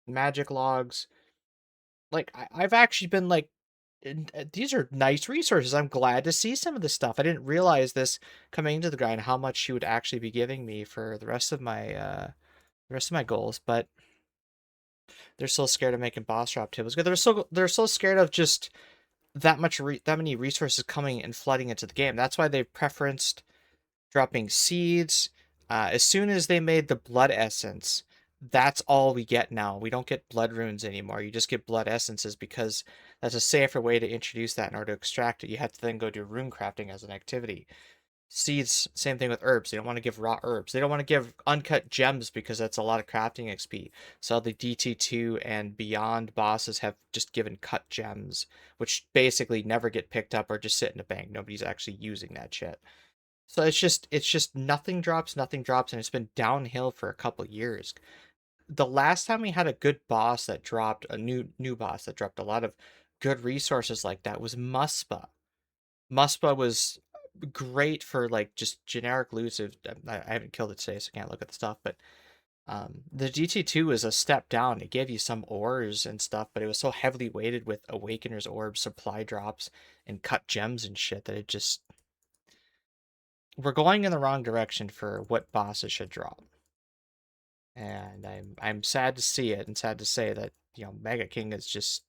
Magic logs. Like, I've actually been like, these are nice resources. I'm glad to see some of this stuff. I didn't realize this coming into the grind how much she would actually be giving me for the rest of my goals, but they're so scared of making boss drop tables. They're so scared of just that many resources coming and flooding into the game. That's why they've preferenced dropping seeds. As soon as they made the blood essence, that's all we get now. We don't get blood runes anymore. You just get blood essences because that's a safer way to introduce that in order to extract it. You have to then go do rune crafting as an activity. Seeds, same thing with herbs. They don't want to give raw herbs. They don't want to give uncut gems because that's a lot of crafting XP. So the DT2 and beyond bosses have just given cut gems, which basically never get picked up or just sit in a bank. Nobody's actually using that shit. So it's just nothing drops, and it's been downhill for a couple years. The last time we had a good boss that dropped a new boss that dropped a lot of good resources like that was Muspa. Muspa was great for like just generic loots. I haven't killed it today, so I can't look at the stuff. But the GT2 was a step down. It gave you some ores and stuff, but it was so heavily weighted with Awakener's orbs, supply drops, and cut gems and shit that it just, we're going in the wrong direction for what bosses should drop. And I'm sad to see it and sad to say that Maggot King is just.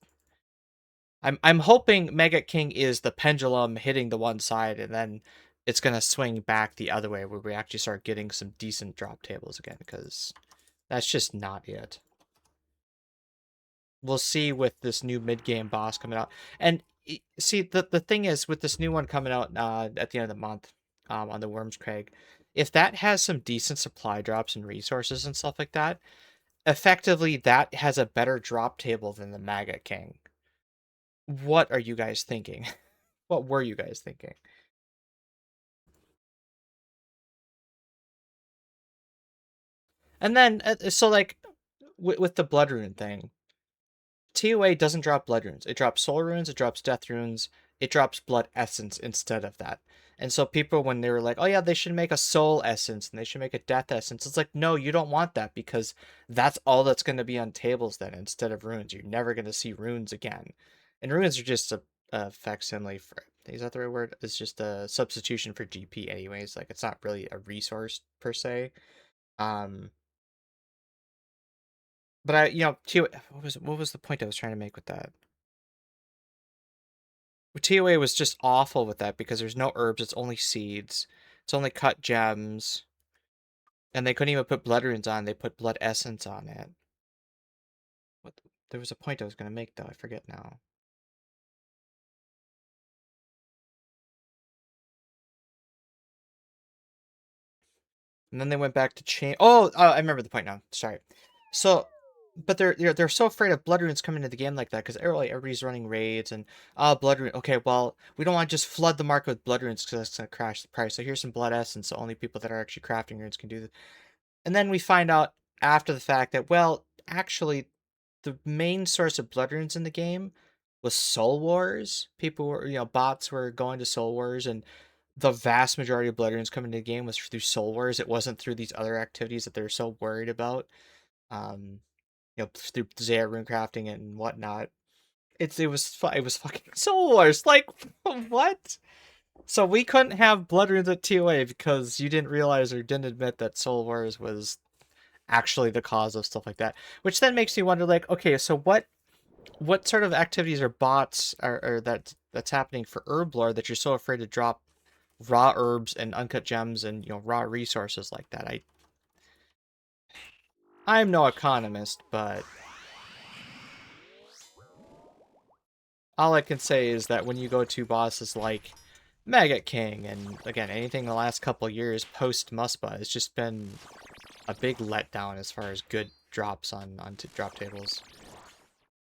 I'm hoping Maggot King is the pendulum hitting the one side, and then it's gonna swing back the other way where we actually start getting some decent drop tables again, because that's just not it. We'll see with this new mid-game boss coming out. And see, the thing is, with this new one coming out at the end of the month, on the Wyrmscrag, if that has some decent supply drops and resources and stuff like that, effectively that has a better drop table than the Maggot King. What are you guys thinking? What were you guys thinking? And then, so like, with the Blood Rune thing, TOA doesn't drop Blood Runes. It drops Soul Runes, it drops Death Runes, it drops Blood Essence instead of that. And so people, when they were like, oh yeah, they should make a Soul Essence and they should make a Death Essence, it's like, no, you don't want that, because that's all that's going to be on tables then instead of runes. You're never going to see runes again. And runes are just a facsimile for, is that the right word? It's just a substitution for GP anyways. Like, it's not really a resource per se. But what was the point I was trying to make with that? TOA was just awful with that because there's no herbs, it's only seeds. It's only cut gems. And they couldn't even put blood runes on, they put blood essence on it. There was a point I was gonna make though, I forget now. And then they went back to change. Oh, I remember the point now. Sorry. So But they're so afraid of blood runes coming into the game like that because everybody's running raids and blood rune. Okay, well we don't want to just flood the market with blood runes because that's gonna crash the price. So here's some blood essence. So only people that are actually crafting runes can do this. And then we find out after the fact that well, actually, the main source of blood runes in the game was Soul Wars. People were bots were going to Soul Wars and the vast majority of blood runes coming into the game was through Soul Wars. It wasn't through these other activities that they're so worried about. Um, through Zaya rune crafting and whatnot. It was fucking Soul Wars. Like what? So we couldn't have blood runes at TOA because you didn't realize or didn't admit that Soul Wars was actually the cause of stuff like that. Which then makes me wonder, like, okay, so what sort of activities or bots are that's happening for Herblore that you're so afraid to drop raw herbs and uncut gems and raw resources like that? I'm no economist, but all I can say is that when you go to bosses like Maggot King, and again, anything in the last couple years post Muspa, it's just been a big letdown as far as good drops on drop tables.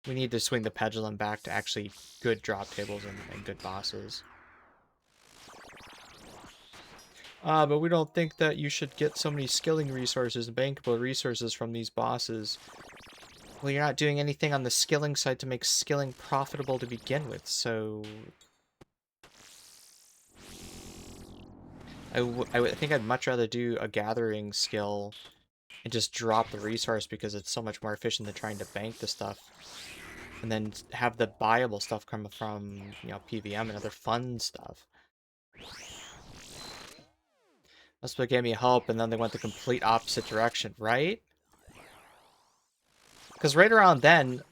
We need to swing the pendulum back to actually good drop tables and good bosses. But we don't think that you should get so many skilling resources and bankable resources from these bosses. Well, you're not doing anything on the skilling side to make skilling profitable to begin with, so I think I'd much rather do a gathering skill and just drop the resource because it's so much more efficient than trying to bank the stuff. And then have the buyable stuff come from, PVM and other fun stuff. That's what gave me hope, and then they went the complete opposite direction, right? Because right around then,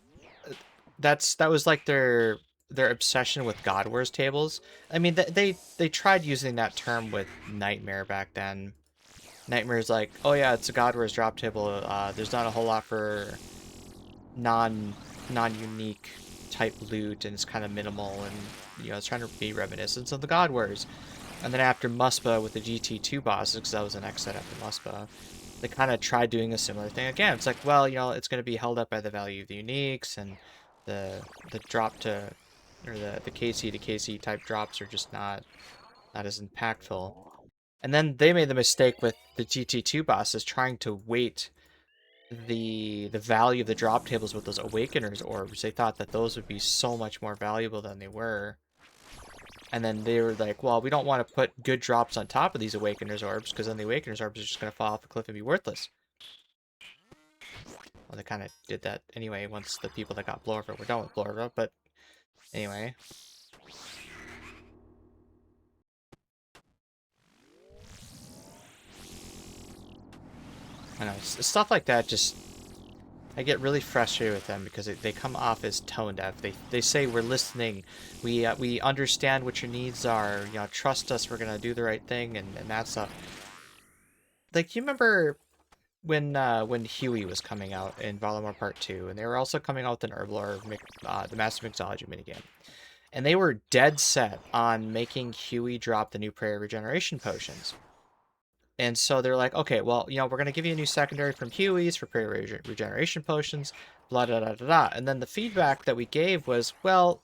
that was like their obsession with God Wars tables. I mean, they tried using that term with Nightmare back then. Nightmare's like, oh yeah, it's a God Wars drop table. There's not a whole lot for non-unique type loot, and it's kind of minimal, and it's trying to be reminiscent of the God Wars. And then after Muspa with the GT2 bosses, because that was the next set after Muspa, they kind of tried doing a similar thing again. It's like, well, it's going to be held up by the value of the uniques, and the drop to, or the KC to KC type drops are just not as impactful. And then they made the mistake with the GT2 bosses trying to weight the value of the drop tables with those Awakeners orbs. They thought that those would be so much more valuable than they were. And then they were like, well, we don't want to put good drops on top of these Awakeners orbs because then the Awakeners orbs are just going to fall off the cliff and be worthless. Well, they kind of did that anyway once the people that got Blorva were done with Blorva, but anyway. I know, stuff like that just... I get really frustrated with them because they come off as tone deaf. They say we're listening, we understand what your needs are, trust us, we're gonna do the right thing, and that stuff. Like, you remember when Huey was coming out in Valimor Part 2, and they were also coming out with an Herblore, the Master Mixology minigame. And they were dead set on making Huey drop the new prayer regeneration potions. And so they're like, okay, well, we're going to give you a new secondary from Huey's for prayer regeneration potions, blah, blah, blah, blah, blah. And then the feedback that we gave was, well,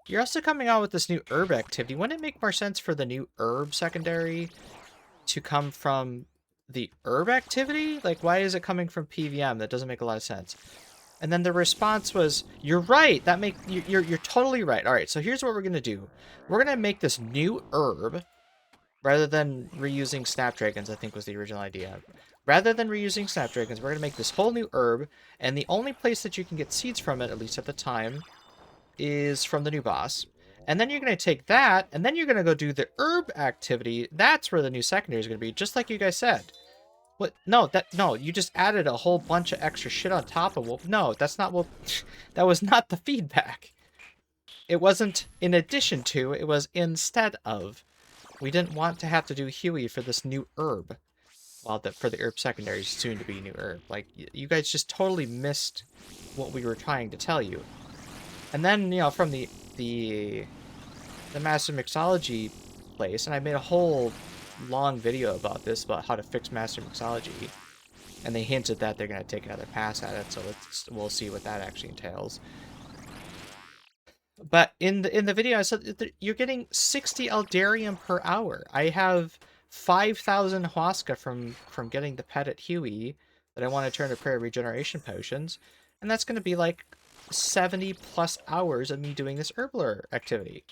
you're also coming out with this new herb activity. Wouldn't it make more sense for the new herb secondary to come from the herb activity? Like, why is it coming from PVM? That doesn't make a lot of sense. And then the response was, you're right. You're totally right. All right, so here's what we're going to do. We're going to make this new herb. Rather than reusing Snapdragons, I think was the original idea. Rather than reusing Snapdragons, we're going to make this whole new herb, and the only place that you can get seeds from it, at least at the time, is from the new boss. And then you're going to take that, and then you're going to go do the herb activity. That's where the new secondary is going to be, just like you guys said. What? No, you just added a whole bunch of extra shit on top of what... No, that's not what... That was not the feedback. It wasn't in addition to, it was instead of. We didn't want to have to do Huey for this new herb. Well, for the herb secondary, soon to be new herb. Like, you guys just totally missed what we were trying to tell you. And then, from the Master Mixology place, and I made a whole long video about this, about how to fix Master Mixology. And they hinted that they're going to take another pass at it, so we'll see what that actually entails. But in the video, I said that you're getting 60 Eldarium per hour. I have 5,000 Huasca from getting the pet at Huey that I want to turn to prayer regeneration potions, and that's going to be like 70 plus hours of me doing this Herblore activity.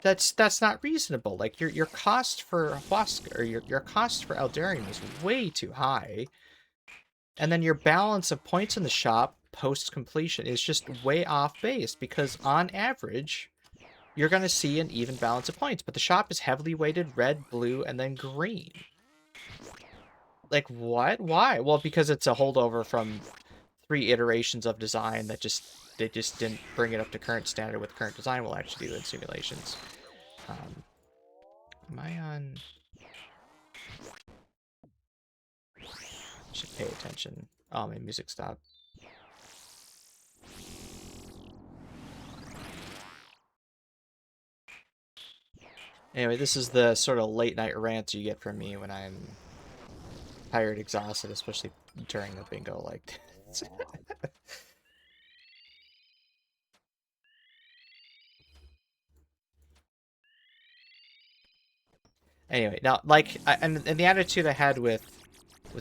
That's not reasonable. Like your cost for Huasca, or your cost for Eldarium is way too high. And then your balance of points in the shop post completion is just way off base, because on average, you're going to see an even balance of points. But the shop is heavily weighted red, blue, and then green. Like, what? Why? Well, because it's a holdover from 3 iterations of design that they just didn't bring it up to current standard with current design will actually do in simulations. Am I on? Should pay attention. Oh, my music stopped. Anyway, this is the sort of late night rants you get from me when I'm tired, exhausted, especially during a bingo like this. Anyway, now, like, and the attitude I had with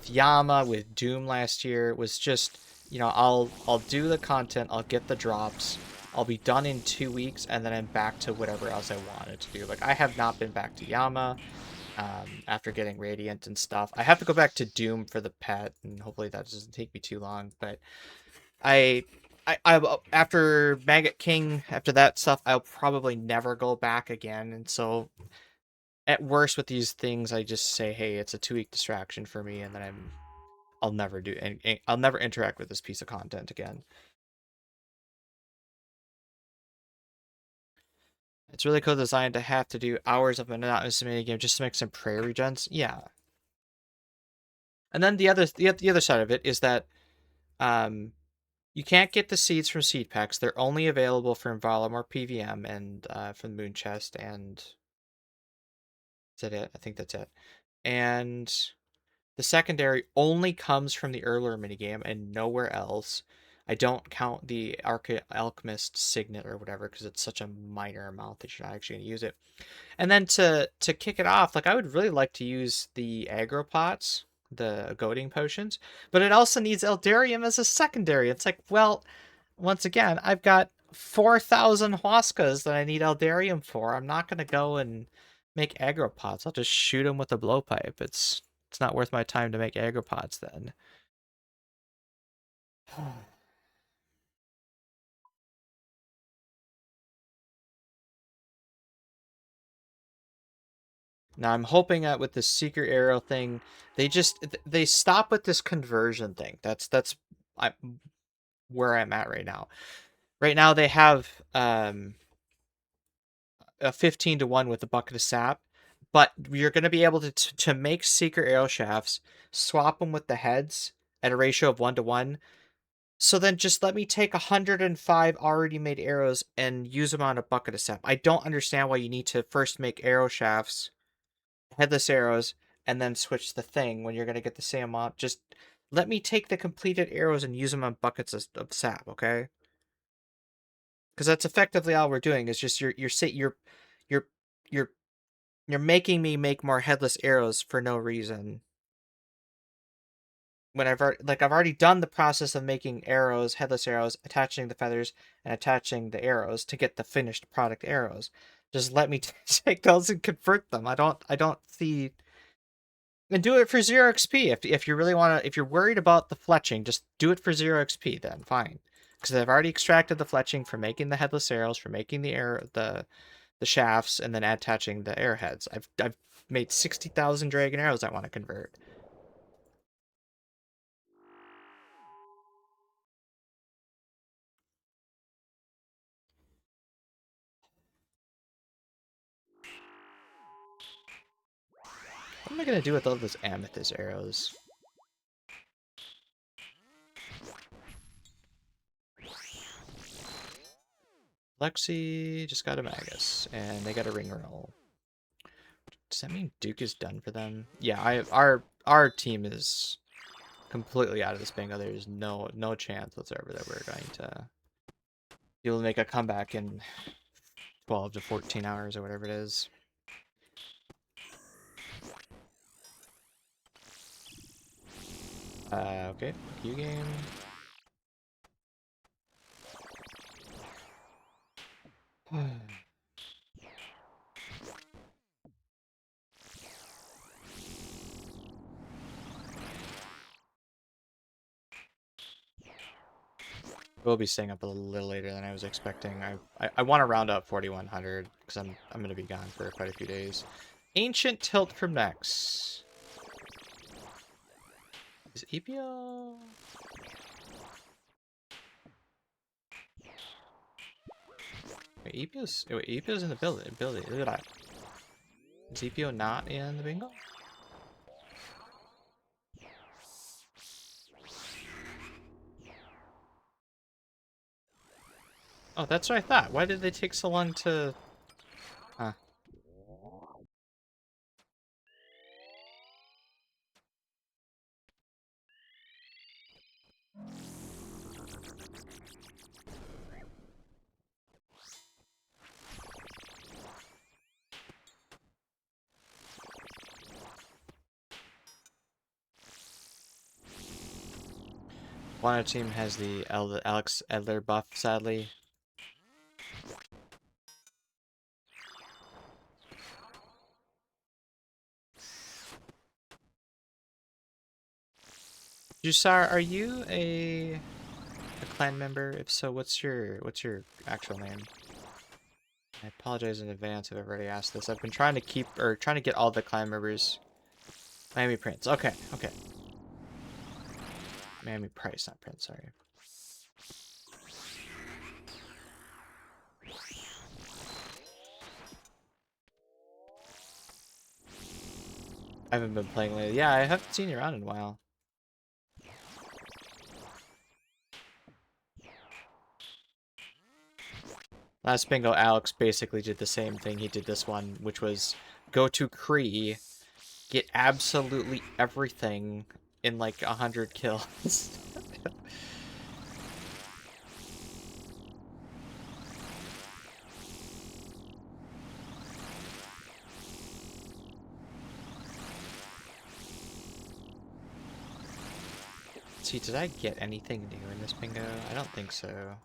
Yama, with Doom last year was just, you know, I'll do the content, I'll get the drops, I'll be done in 2 weeks, and then I'm back to whatever else I wanted to do. Like, I have not been back to Yama after getting Radiant and stuff. I have to go back to Doom for the pet, and hopefully that doesn't take me too long, but I after Maggot King, after that stuff, I'll probably never go back again, and so at worst with these things, I just say, hey, it's a 2-week distraction for me, and then I'll never do, and I'll never interact with this piece of content again. It's really cool design to have to do hours of a monotonous minigame just to make some prayer regens. Yeah. And then the other side of it is that you can't get the seeds from seed packs. They're only available from Valimor PVM and from the Moon Chest, and is that it? I think that's it. And the secondary only comes from the Herblore minigame and nowhere else. I don't count the Alchemist Signet or whatever because it's such a minor amount that you're not actually going to use it. And then to kick it off, like, I would really like to use the aggro pots, the goading potions, but it also needs Eldarium as a secondary. It's like, well, once again, I've got 4,000 Huascas that I need Eldarium for. I'm not going to go and make aggro pots. I'll just shoot them with a blowpipe. It's not worth my time to make aggro pots then. Now I'm hoping that with the Secret Arrow thing, they stop with this conversion thing. That's where I'm at right now. Right now they have a 15-to-1 with a bucket of sap, but you're going to be able to make Secret Arrow shafts, swap them with the heads at a ratio of 1-to-1. So then just let me take 105 already made arrows and use them on a bucket of sap. I don't understand why you need to first make arrow shafts, headless arrows, and then switch the thing when you're going to get the same amount. Just let me take the completed arrows and use them on buckets of sap, okay? Because that's effectively all we're doing is just you're making me make more headless arrows for no reason. When I've already done the process of making arrows, headless arrows, attaching the feathers, and attaching the arrows to get the finished product arrows. Just let me take those and convert them. I don't see. And do it for 0 XP. If you really want to, if you're worried about the fletching, just do it for 0 XP. Then fine, because I've already extracted the fletching for making the headless arrows, for making the shafts, and then attaching the arrowheads. I've made 60,000 dragon arrows I want to convert. What am I gonna do with all those amethyst arrows? Lexi just got a Magus, and they got a ring roll. Does that mean Duke is done for them? Yeah, our team is completely out of this bingo. There's no chance whatsoever that we're going to be able to make a comeback in 12 to 14 hours or whatever it is. Okay, Q game. We'll be staying up a little later than I was expecting. I want to round up 4100 because I'm gonna be gone for quite a few days. Ancient Tilt from Nex. Is EPO? Wait, EPO's in the building. Is EPO not in the bingo? Oh, that's what I thought. Why did they take so long to... Huh. One other team has the Alex Edler buff, sadly. Jusar, are you a clan member? If so, what's your actual name? I apologize in advance if I've already asked this. I've been trying to get all the clan members. Miami Prince. Okay, okay. Miami Price, not Prince, sorry. I haven't been playing lately. Yeah, I haven't seen you around in a while. Last bingo, Alex basically did the same thing he did this one, which was go to Kree, get absolutely everything in like 100 kills. See, did I get anything new in this bingo? I don't think so.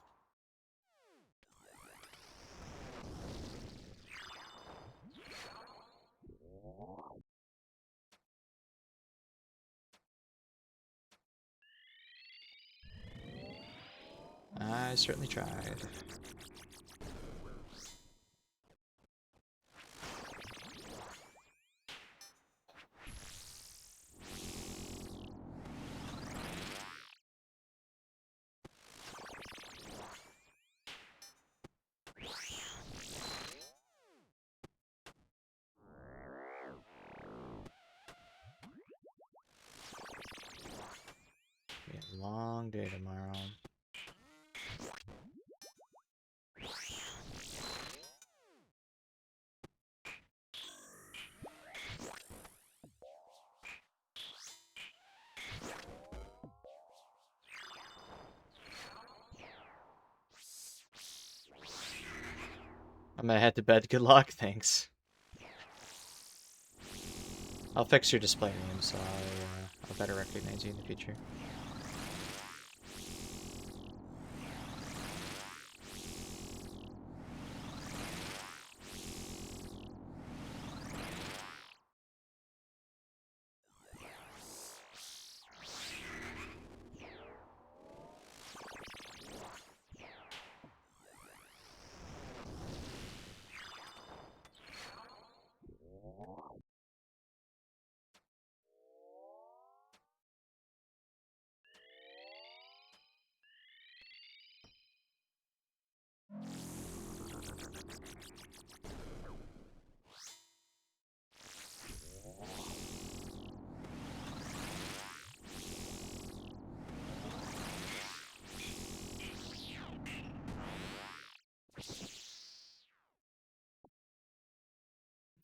I certainly tried. Be a long day tomorrow. I'm gonna head to bed. Good luck, thanks. I'll fix your display name so I'll better recognize you in the future.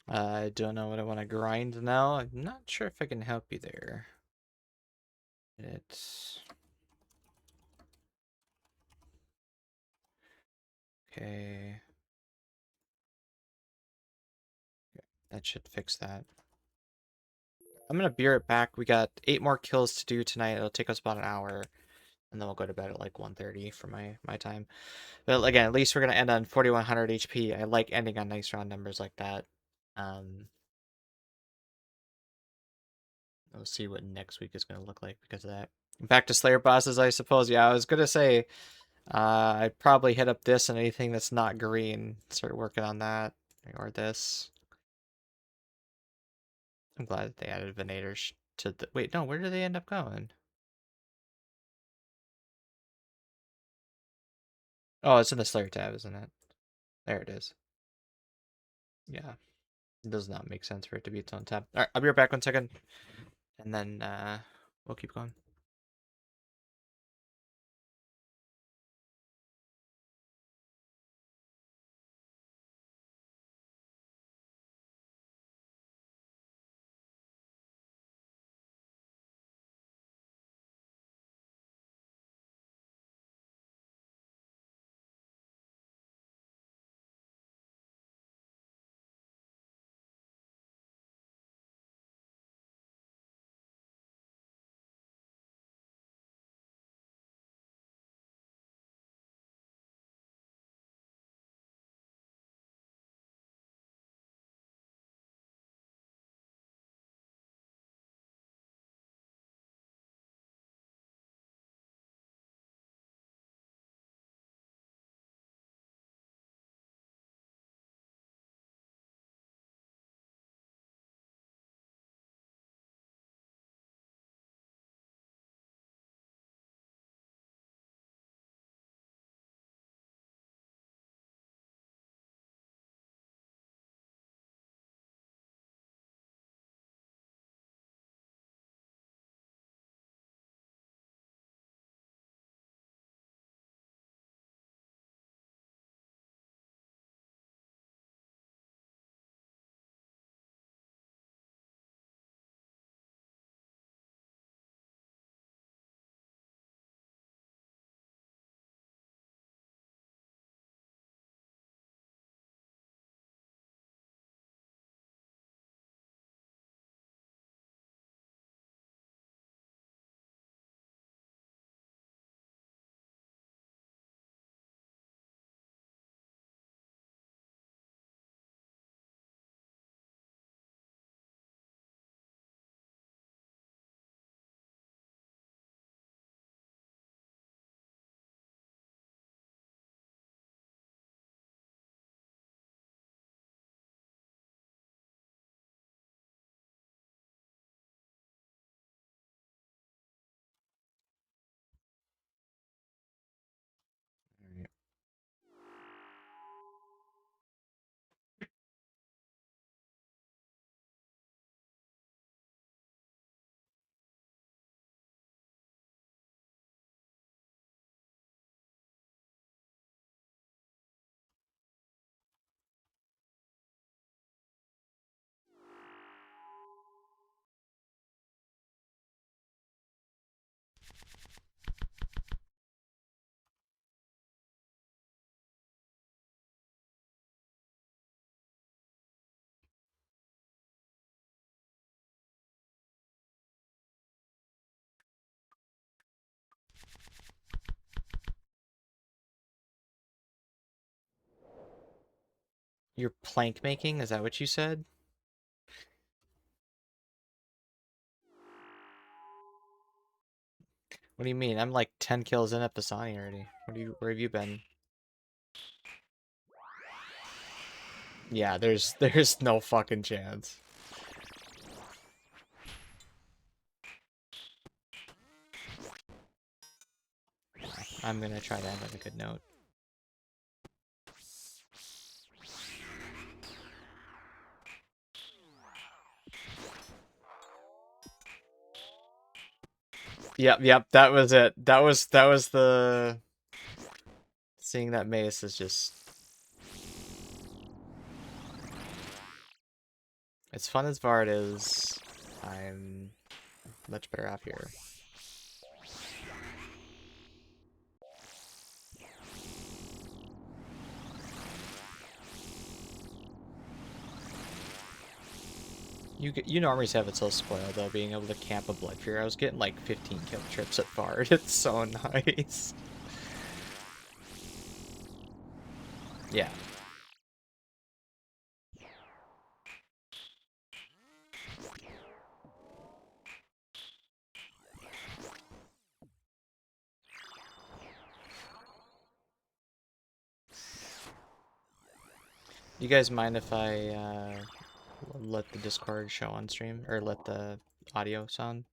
I don't know what I want to grind now. I'm not sure if I can help you there. It's okay. That should fix that. I'm gonna beer it back. We got 8 more kills to do tonight. It'll take us about an hour, and then we'll go to bed at like 1:30 for my time. But again, at least we're gonna end on 4100 HP. I like ending on nice round numbers like that. We'll see what next week is gonna look like because of that. Back to Slayer bosses, I suppose. Yeah, I was gonna say I'd probably hit up this and anything that's not green. Start working on that or this. I'm glad that they added Venators to the. Wait, no, where did they end up going? Oh, it's in the Slayer tab, isn't it? There it is. Yeah. It does not make sense for it to be its own tab. Alright, I'll be right back 1 second. And then we'll keep going. Alright. You're plank making? Is that what you said? What do you mean? I'm like 10 kills in at Pisani already. Where have you been? Yeah, there's no fucking chance. I'm gonna try to end on a good note. Yep, that was it. That was the seeing that mace is just As fun as Vard is, I'm much better off here. You normally have it so spoiled though, being able to camp a Blood Fury. I was getting like 15 kill trips at Vard. It's so nice. Yeah. You guys mind if I let the Discord show on stream, or let the audio sound?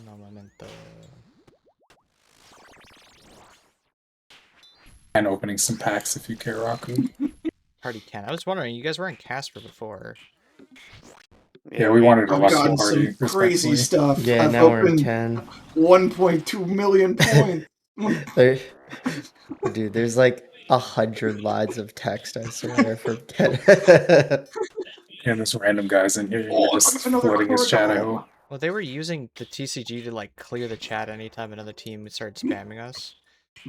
No momento. And opening some packs if you care, Raku. Party Ken. I was wondering, you guys were in Casper before. Yeah, we wanted to I've let the gotten party. some crazy Respectfully. stuff. Yeah, I've now we're in opened 10. 1.2 million points. There, dude, there's like 100 lines of text, I swear, from Ken. And there's random guys in here. Oh, You're just another flooding his chat, I Corridor. hope. Well, they were using the TCG to like clear the chat anytime another team started spamming us.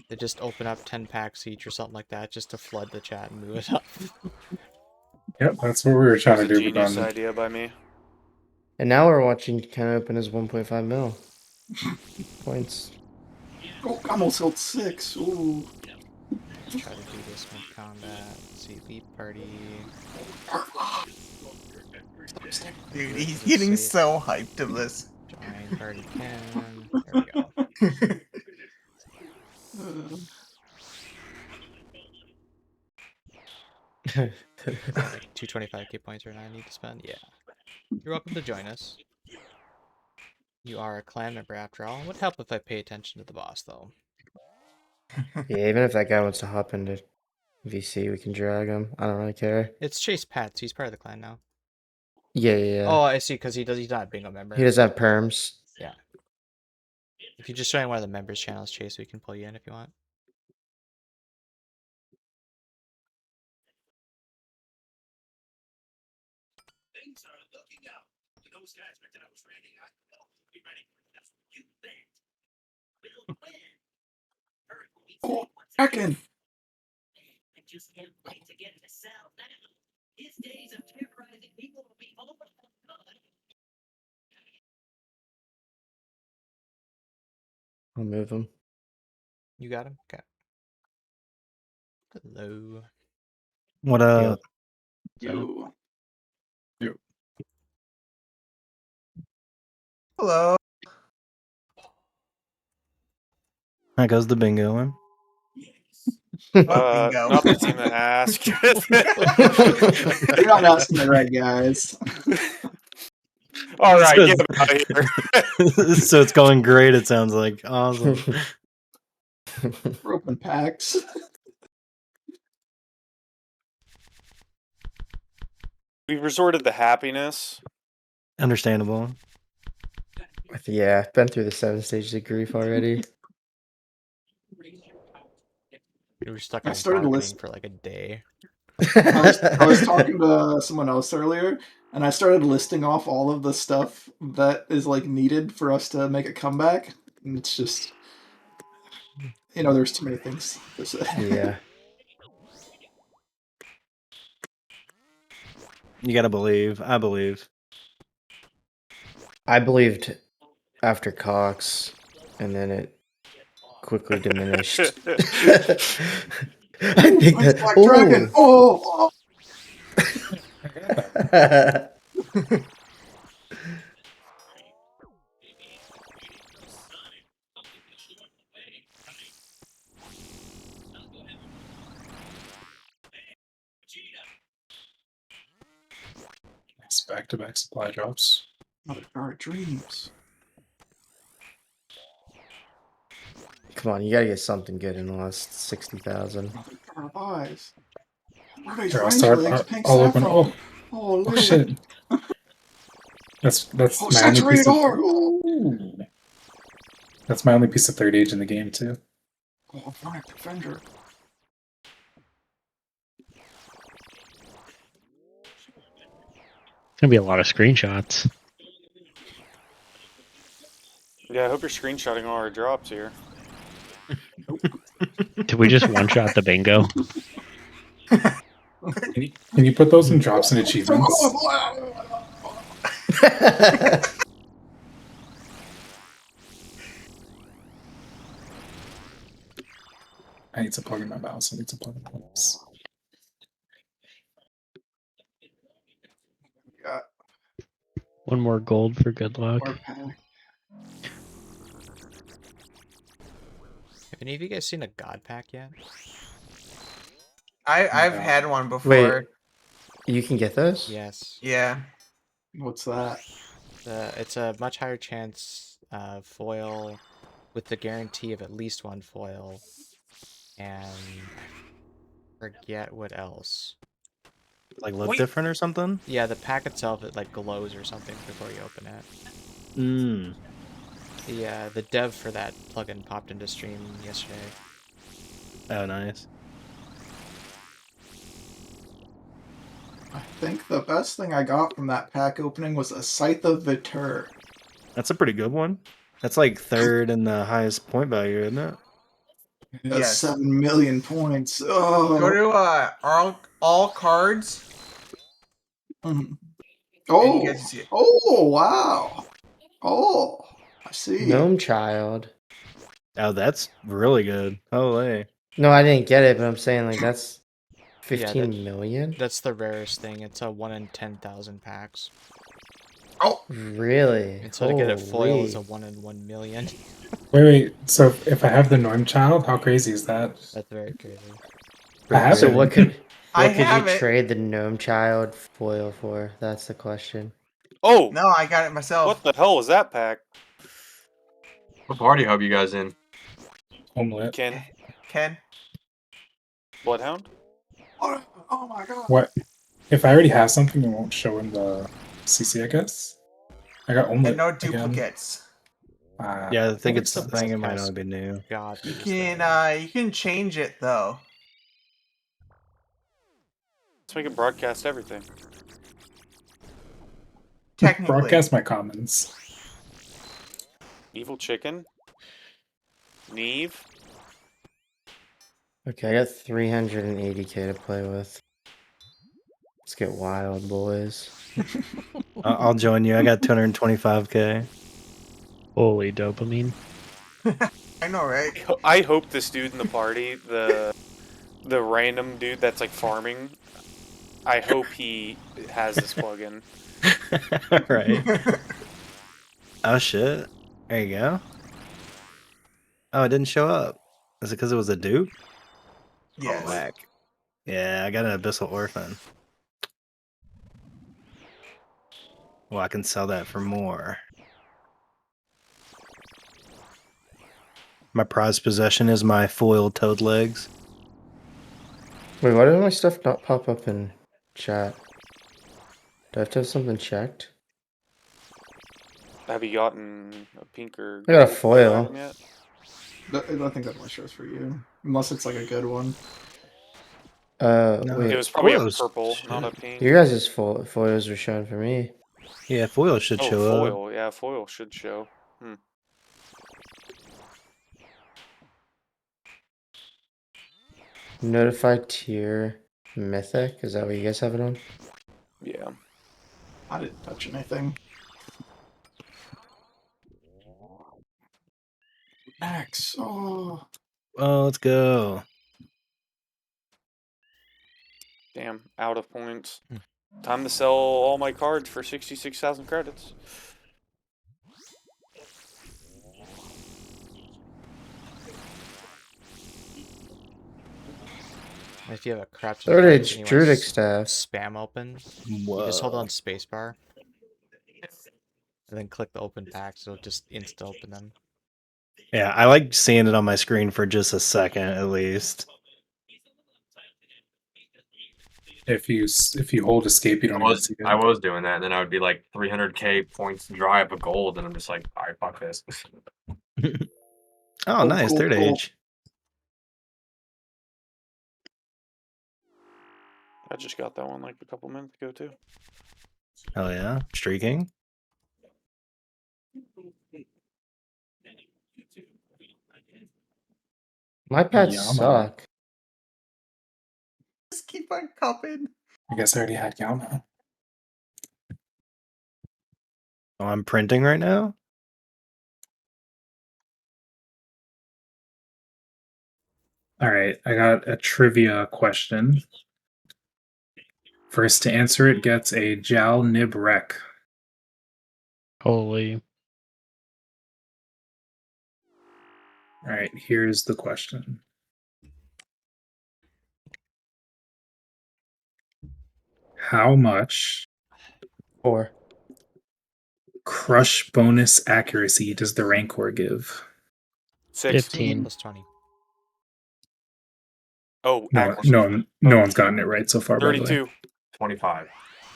They just open up 10 packs each or something like that just to flood the chat and move it up. Yep, that's what we were trying It's to a do. But genius then, idea by me. And now we're watching Ken open his 1.5 mil points. Oh, I almost held 6. Ooh. Try to do this with combat. See, lead party. Dude, he's getting so hyped of this. Join party Ken. There we go. Like 225k points right now I need to spend. Yeah. You're welcome to join us. You are a clan member after all. It would help if I pay attention to the boss though. Yeah, even if that guy wants to hop into VC, we can drag him. I don't really care. It's Chase Pats. He's part of the clan now. Yeah. Oh, I see. Because he's not a bingo member. He does have perms. Yeah. If you just join one of the members' channels, Chase, we can pull you in if you want. Oh, Kraken. I'll move him. You got him? Okay. Hello. What up? Yo. Hello. How goes the bingo one? Bingo. Not the team that asked. You're not asking the right guys. All right, So- get him out of here. So it's going great, it sounds like. Awesome. We're open packs. We've resorted to happiness. Understandable. Yeah, I've been through the 7 stages of grief already. We were stuck I in started to bargaining listen- for like a day. I was talking to someone else earlier, and I started listing off all of the stuff that is like needed for us to make a comeback. And it's just, there's too many things to say. Yeah. You gotta believe. I believe. I believed after Cox, and then it quickly diminished. I think That's that. Black Dragon. Oh, it's back-to-back supply drops. Mother Guard Dreams. Come on, you gotta get something good in the last 60,000. Mother Guard Eyes. Where are these Here, I'll range start. legs? Pink I'll open. saffron. Oh, Oh, oh shit. That's Oh, my only piece saturated of. ore! Ooh. That's my only piece of third age in the game too. Oh, Black Defender. It's gonna be a lot of screenshots. Yeah, I hope you're screenshotting all our drops here. Did we just one shot the bingo? Can you put those in drops and achievements? I need to plug in my mouse. I need to plug in my mouse. Got One more gold for good luck. more pack. Have any of you guys seen a God Pack yet? I've No. had one before. Wait, you can get those? Yes. Yeah. What's that? It's a much higher chance foil with the guarantee of at least one foil. And forget what else. Like look different or something? Yeah, the pack itself, it like glows or something before you open it. Mm. The dev for that plugin popped into stream yesterday. Oh, nice. I think the best thing I got from that pack opening was a Scythe of Vitur. That's a pretty good one. That's like third in the highest point value, isn't it? It has Yes. 7 million points. Oh. Go to all cards. Mhm. And you Oh. get to see it. Oh, wow. Oh, I see. Gnome Child. Oh, that's really good. Holy. No, I didn't get it, but I'm saying like that's Yeah, 15 million. That's the rarest thing. It's a 1 in 10,000 packs. Oh, Really? And so to get it foil is a Holy. 1 in 1 million. Wait. So if I have the Norm Child, how crazy is that? That's very crazy. I have So it. what could I what could have you it. trade the Gnome Child foil for? That's the question. Oh, No, I got it myself. what the hell was that pack? What party hub you guys in? Homelit. Ken? Ken? Bloodhound? oh my god. What? If I already have something, it won't show in the CC, I guess. I got And Omelet no again. duplicates. Yeah, I think What's it's the the thing. It might best only be new. God You is there? can change it though. Let's make it broadcast everything. Technically. Broadcast my comments. Evil Chicken? Neve? Okay, I got 380k to play with. Let's get wild, boys. I'll join you. I got 225k. Holy dopamine. I know, right? I hope this dude in the party, the random dude that's like farming, I hope he has this plugin. Right. Oh shit. There you go. Oh, it didn't show up. Is it because it was a dupe? Yes. Oh, whack. Yeah, I got an Abyssal Orphan. Well, I can sell that for more. My prized possession is my foiled toad legs. Wait, why did my stuff not pop up in chat? Do I have to have something checked? Have you gotten a pink or I got a gold foil. item yet? I think that only shows for you. Unless it's like a good one. No, Wait. It was probably a Foils purple, should- not a pink. Your guys' foils are showing for me. Yeah, foil should Oh, show up. foil. Yeah, foil should show. Notified tier mythic. Is that what you guys have it on? Yeah. I didn't touch anything. Max. Oh. Oh, let's go. Damn, out of points. Time to sell all my cards for 66,000 credits. If you have a crap ton of Third cards age and you druidic want staff. spam open, Whoa. you just hold on spacebar. And then click the open packs, it'll just insta open them. Yeah, I like seeing it on my screen for just a second at least. If you hold escape, you don't even see it. I was doing that, and then I would be like 300k points dry up of gold, and I'm just like, all right, fuck this. Oh, nice. Cool, Third cool. age. I just got that one like a couple minutes ago too. Hell yeah. Streaking. My pets Yeah, I'm suck. Just keep on coming. I guess I already had Yama. Oh, I'm printing right now. All right, I got a trivia question. First to answer it gets a Jal Nib Rec. Holy. All right, here's the question. How much 4. crush bonus accuracy does the Rancor give? 6. 15. Plus 20. Oh, No, accuracy. no one's gotten it right so far. By the way. 32. 25.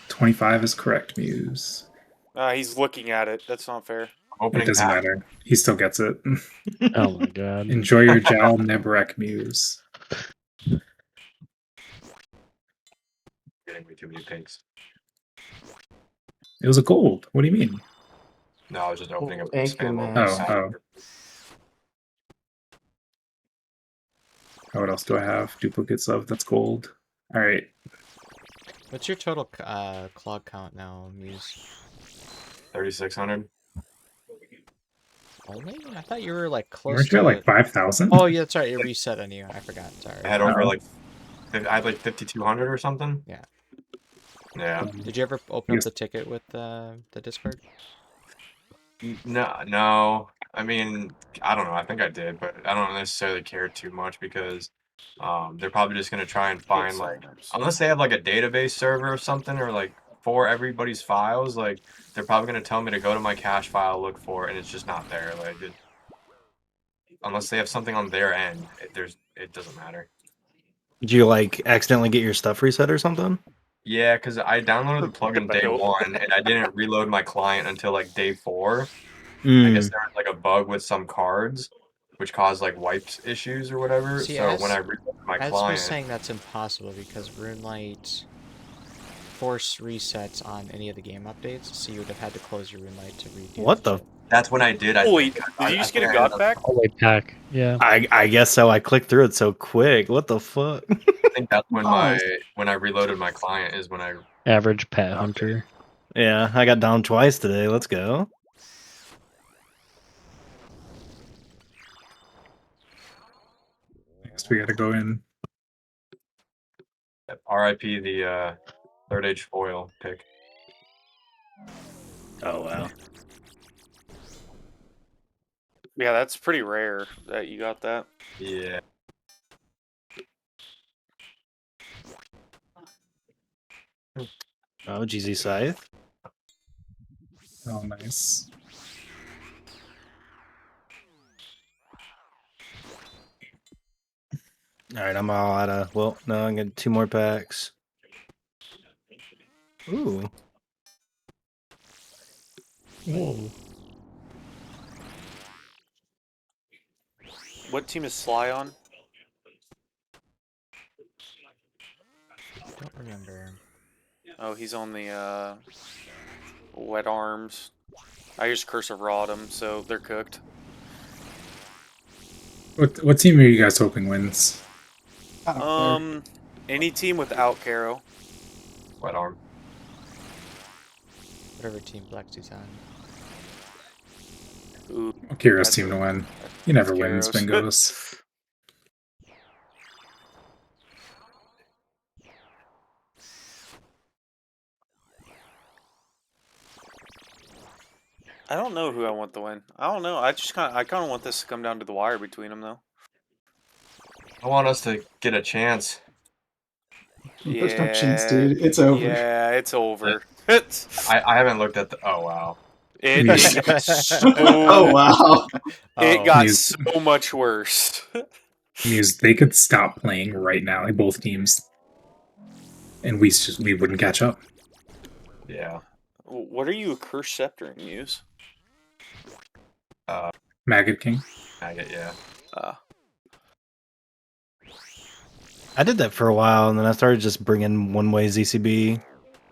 25 is correct, Muse. He's looking at it. That's not fair. It Opening doesn't pack. matter. He still gets it. Oh my god. Enjoy your Jal Nib Rec, Muse. Getting me too many pinks. It was a gold. What do you mean? No, I was just opening up Thank you, spam. man. Oh. What else do I have? Duplicates of that's gold. All right. What's your total clog count now, Muse? 3,600. Only? I thought you were like close Weren't you to at like 5,000? Oh, yeah, that's right. It reset on you. I forgot. Sorry. I had over like, I had like 5,200 or something. Yeah. Yeah. Did you ever open up the ticket with the Discord? No. I mean, I don't know. I think I did, but I don't necessarily care too much because they're probably just gonna try and find like, unless they have like a database server or something, or like for everybody's files, like they're probably gonna tell me to go to my cache file, look for it, and it's just not there. Like, unless they have something on their end, it doesn't matter. Did you like accidentally get your stuff reset or something? Yeah, because I downloaded the plugin day 1 and I didn't reload my client until like day 4. I guess there was like a bug with some cards, which caused like wipes issues or whatever. See, so when I reloaded my As client, was saying, that's impossible because RuneLite force resets on any of the game updates, so you would have had to close your RuneLite to redo. What the? that's when I did. Holy, did you just get a god pack? Holy pack. Yeah. I guess so. I clicked through it so quick. What the fuck? I think that's when when I reloaded my client is when I. Average pet hunter. Yeah, I got down twice today. Let's go. Next, we got to go in. RIP the third age foil pick. Oh wow. Yeah, that's pretty rare that you got that. Yeah. Oh, GZ Scythe. Oh, nice. All right, I'm all out of. Well, no, I'm getting 2 more packs. Ooh. Whoa. What team is Sly on? Don't remember. Oh, he's on the Wet Arms. I just Cursive Rawed him, so they're cooked. What team are you guys hoping wins? Any team without Caro. Wet arm. Whatever team Blexy's on. Ooh, Kira's that's team to a- win. He never wins, Kairos. Bingos. I don't know who I want to win. I don't know. I kind of want this to come down to the wire between them, though. I want us to get a chance. There's no chance, dude. It's over. Yeah, it's over. I haven't looked at the. Oh wow. It Muse. got so, Oh wow. it got Muse. so much worse. Muse, they could stop playing right now. Like both teams. and we wouldn't catch up. Yeah. What are you a Cursed Scepter and use? Maggot King. Maggot, yeah. I did that for a while, and then I started just bringing one-way ZCB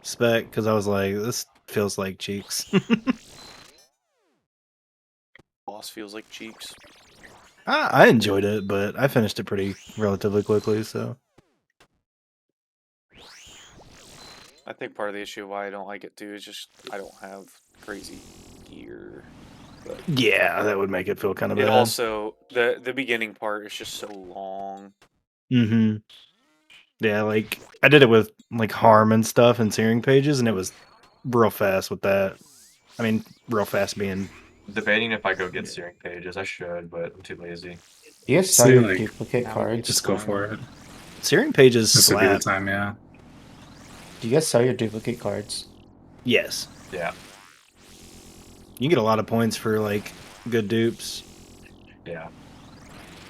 spec because I was like, this feels like cheeks. Boss feels like cheeks. I enjoyed it, but I finished it pretty relatively quickly, so. I think part of the issue why I don't like it too is just I don't have crazy gear. But Yeah, that would make it feel kind of it bad. also the beginning part is just so long. Mm-hmm. Yeah, like I did it with like harm and stuff and searing pages, and it was real fast with that. I mean, real fast being. Debating if I go get searing pages. I should, but I'm too lazy. Do you guys sell See, your like, duplicate that would be cards? Just go for it. Searing pages This would be the slap. time, yeah. Do you guys sell your duplicate cards? Yes. Yeah. You get a lot of points for like good dupes. Yeah.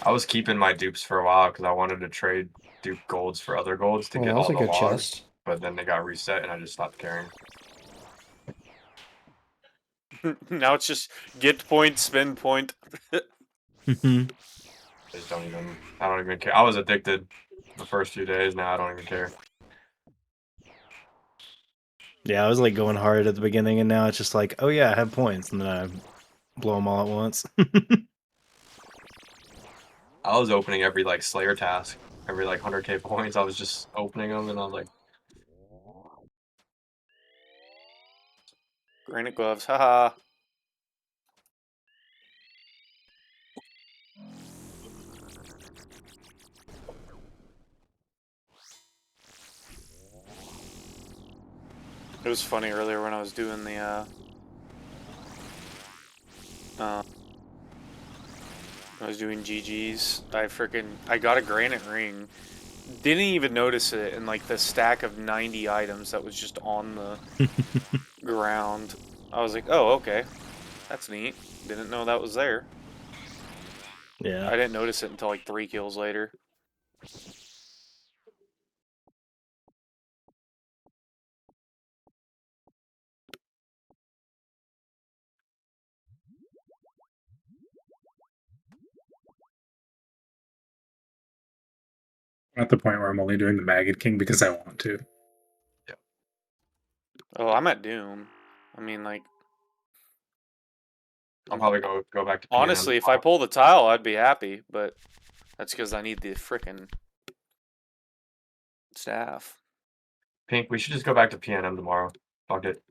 I was keeping my dupes for a while because I wanted to trade dupe golds for other golds to Well, get that was all a the good logs, chest. but then they got reset and I just stopped caring. Now it's just get point, spend point. Mm-hmm. I don't even care. I was addicted the first few days. Now I don't even care. Yeah, I was like going hard at the beginning, and now it's just like, oh yeah, I have points, and then I blow them all at once. I was opening every like Slayer task, every like 100k points. I was just opening them, and I was like, Granite gloves, haha. It was funny earlier when I was doing the I was doing GG's. I got a granite ring. Didn't even notice it in like the stack of 90 items that was just on the ground. I was like, oh, okay. That's neat. Didn't know that was there. Yeah. I didn't notice it until like 3 kills later. I'm at the point where I'm only doing the Maggot King because I want to. Oh, I'm at Doom. I mean, like, I'll probably go back to PNM honestly, if I tomorrow. pull the tile, I'd be happy, but that's because I need the frickin' staff. Pink, we should just go back to PNM tomorrow. Fuck it.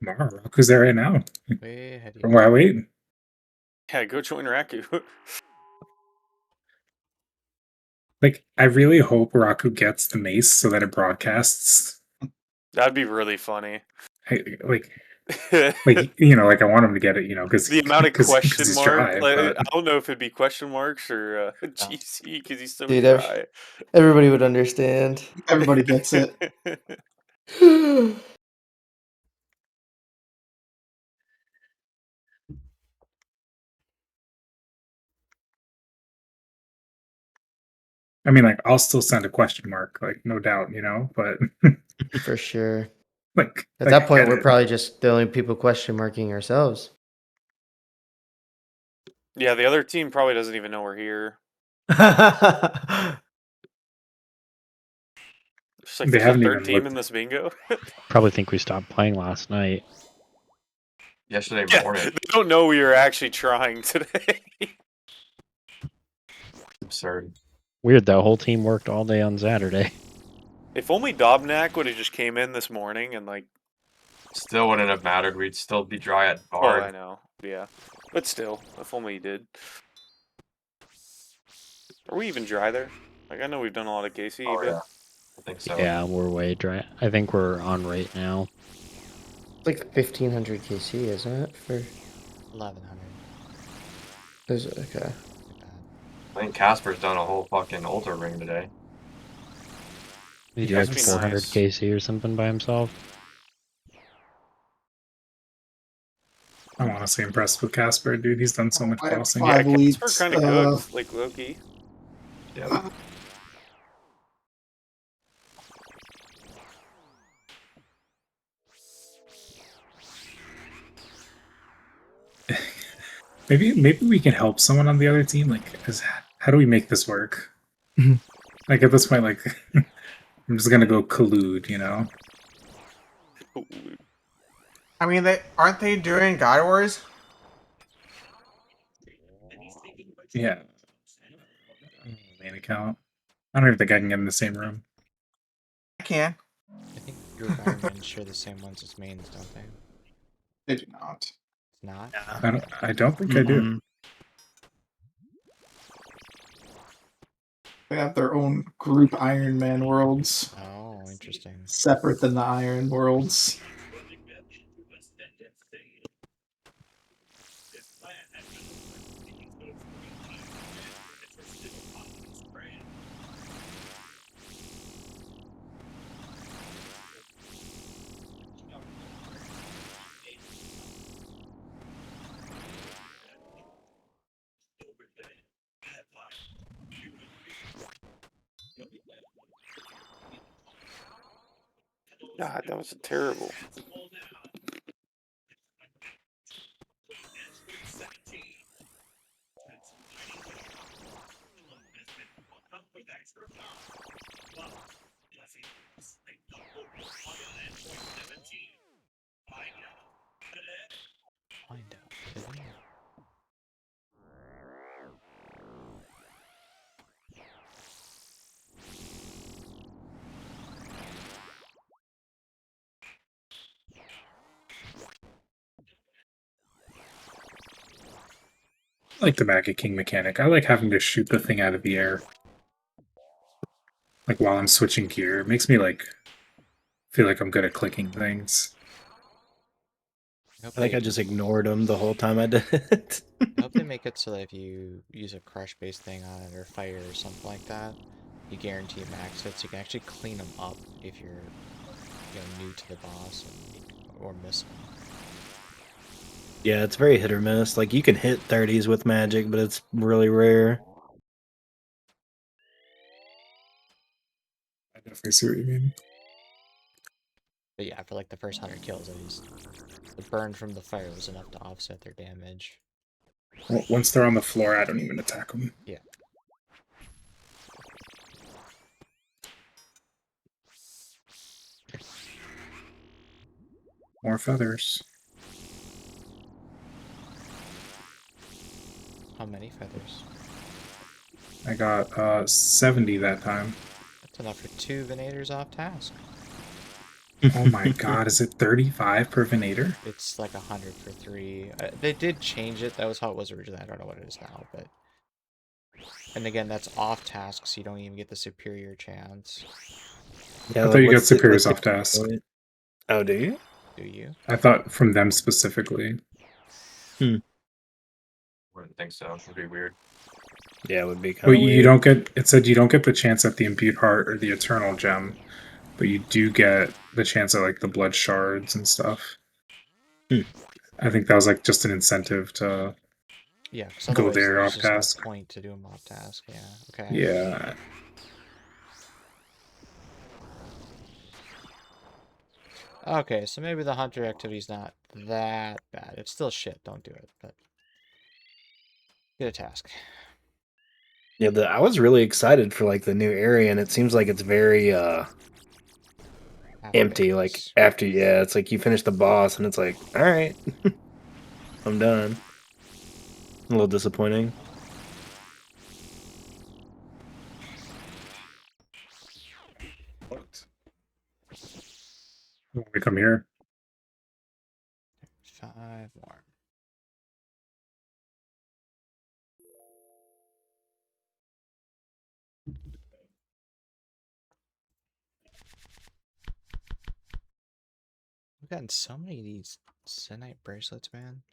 Tomorrow, Raku's there right now. Way ahead of From you. where I wait. Yeah, go join Raku. Like, I really hope Raku gets the mace so that it broadcasts. That'd be really funny. Like, you know, like I want him to get it, you know, because The amount of question he's mark. dry. Like, But I don't know if it'd be question marks or GC because he's so Dude, dry. everybody would understand. Everybody gets it. I mean, like, I'll still send a question mark, like, no doubt, you know, but For sure. like At like, that I point, get we're it. probably just the only people question marking ourselves. Yeah, the other team probably doesn't even know we're here. It's like They there's a haven't third even team looked. in this bingo. Probably think we stopped playing last night. Yesterday Yeah, morning. they don't know we were actually trying today. Absurd. Weird, that whole team worked all day on Saturday. If only Dobnak would have just came in this morning and like. Still wouldn't have mattered. We'd still be dry at Oh, guard. I know. Yeah, but still, if only he did. Are we even dry there? Like I know we've done a lot of KC, Oh, but yeah. I think so. Yeah, we're way dry. I think we're on rate now. It's like 1500 KC, isn't it? For 1100. is it? Okay. I think Casper's done a whole fucking Ultra ring today. He's Yeah, like must be 400 nice. KC or something by himself. I'm honestly impressed with Casper, dude. He's done so much I have bossing. yeah, 5 Casper elites. kind of good, like Loki. Yeah. maybe we can help someone on the other team. Like, how do we make this work? Like at this point, like I'm just gonna go collude, you know? I mean, aren't they doing God Wars? Yeah. Main account. I don't even think I can get in the same room. I can. I think group Ironmen share the same ones as mains, don't they? They do not. It's not? I don't think I do. Mm-mm. They have their own group Iron Man worlds, Oh, interesting. separate than the Iron worlds. God, that was terrible. Find out. Did we? I like the Maggot King mechanic. I like having to shoot the thing out of the air. Like while I'm switching gear. It makes me like feel like I'm good at clicking things. I think I just ignored him the whole time I did it. I hope they make it so that if you use a crush-based thing on it or fire or something like that, you guarantee max hit, so you can actually clean them up if you're, new to the boss or miss them. Yeah, it's very hit or miss. Like you can hit 30s with magic, but it's really rare. I definitely see what you mean. But yeah, for like the first 100 kills, at least, the burn from the fire was enough to offset their damage. Well, once they're on the floor, I don't even attack them. Yeah. More feathers. How many feathers? I got 70 that time. That's enough for 2 Venators off task. Oh my god, is it 35 per Venator? It's like 100 for 3. They did change it. That was how it was originally. I don't know what it is now, but... And again, that's off task, so you don't even get the superior chance. Yeah, I thought you got what's the- superiors what's off the task. point? Oh, do you? Do you? I thought from them specifically. I wouldn't think so. It'd be weird. Yeah, it would be kind But of weird. you don't get, it said you don't get the chance at the Imbued Heart or the Eternal Gem, but you do get the chance at like the Blood Shards and stuff. I think that was like just an incentive to Yeah, because go otherwise there there's off just task. no point to do them off task. Yeah, okay. Yeah. Okay, so maybe the hunter activity's not that bad. It's still shit, don't do it, but... Get a task. Yeah, I was really excited for like the new area, and it seems like it's very empty. Like after, yeah, it's like you finish the boss, and it's like, all right, I'm done. A little disappointing. When we come here. 5 more. We've gotten so many of these Senite bracelets, man.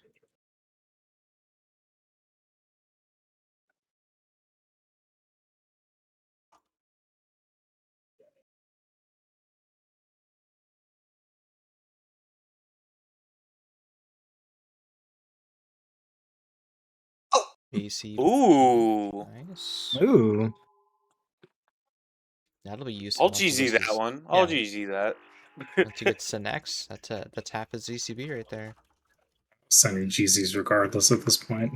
AC. Ooh. Nice. Ooh. That'll be useful. I'll GZ that one. I'll GZ that. Once you get Senex, that's half a ZCB right there. sending GZs regardless at this point.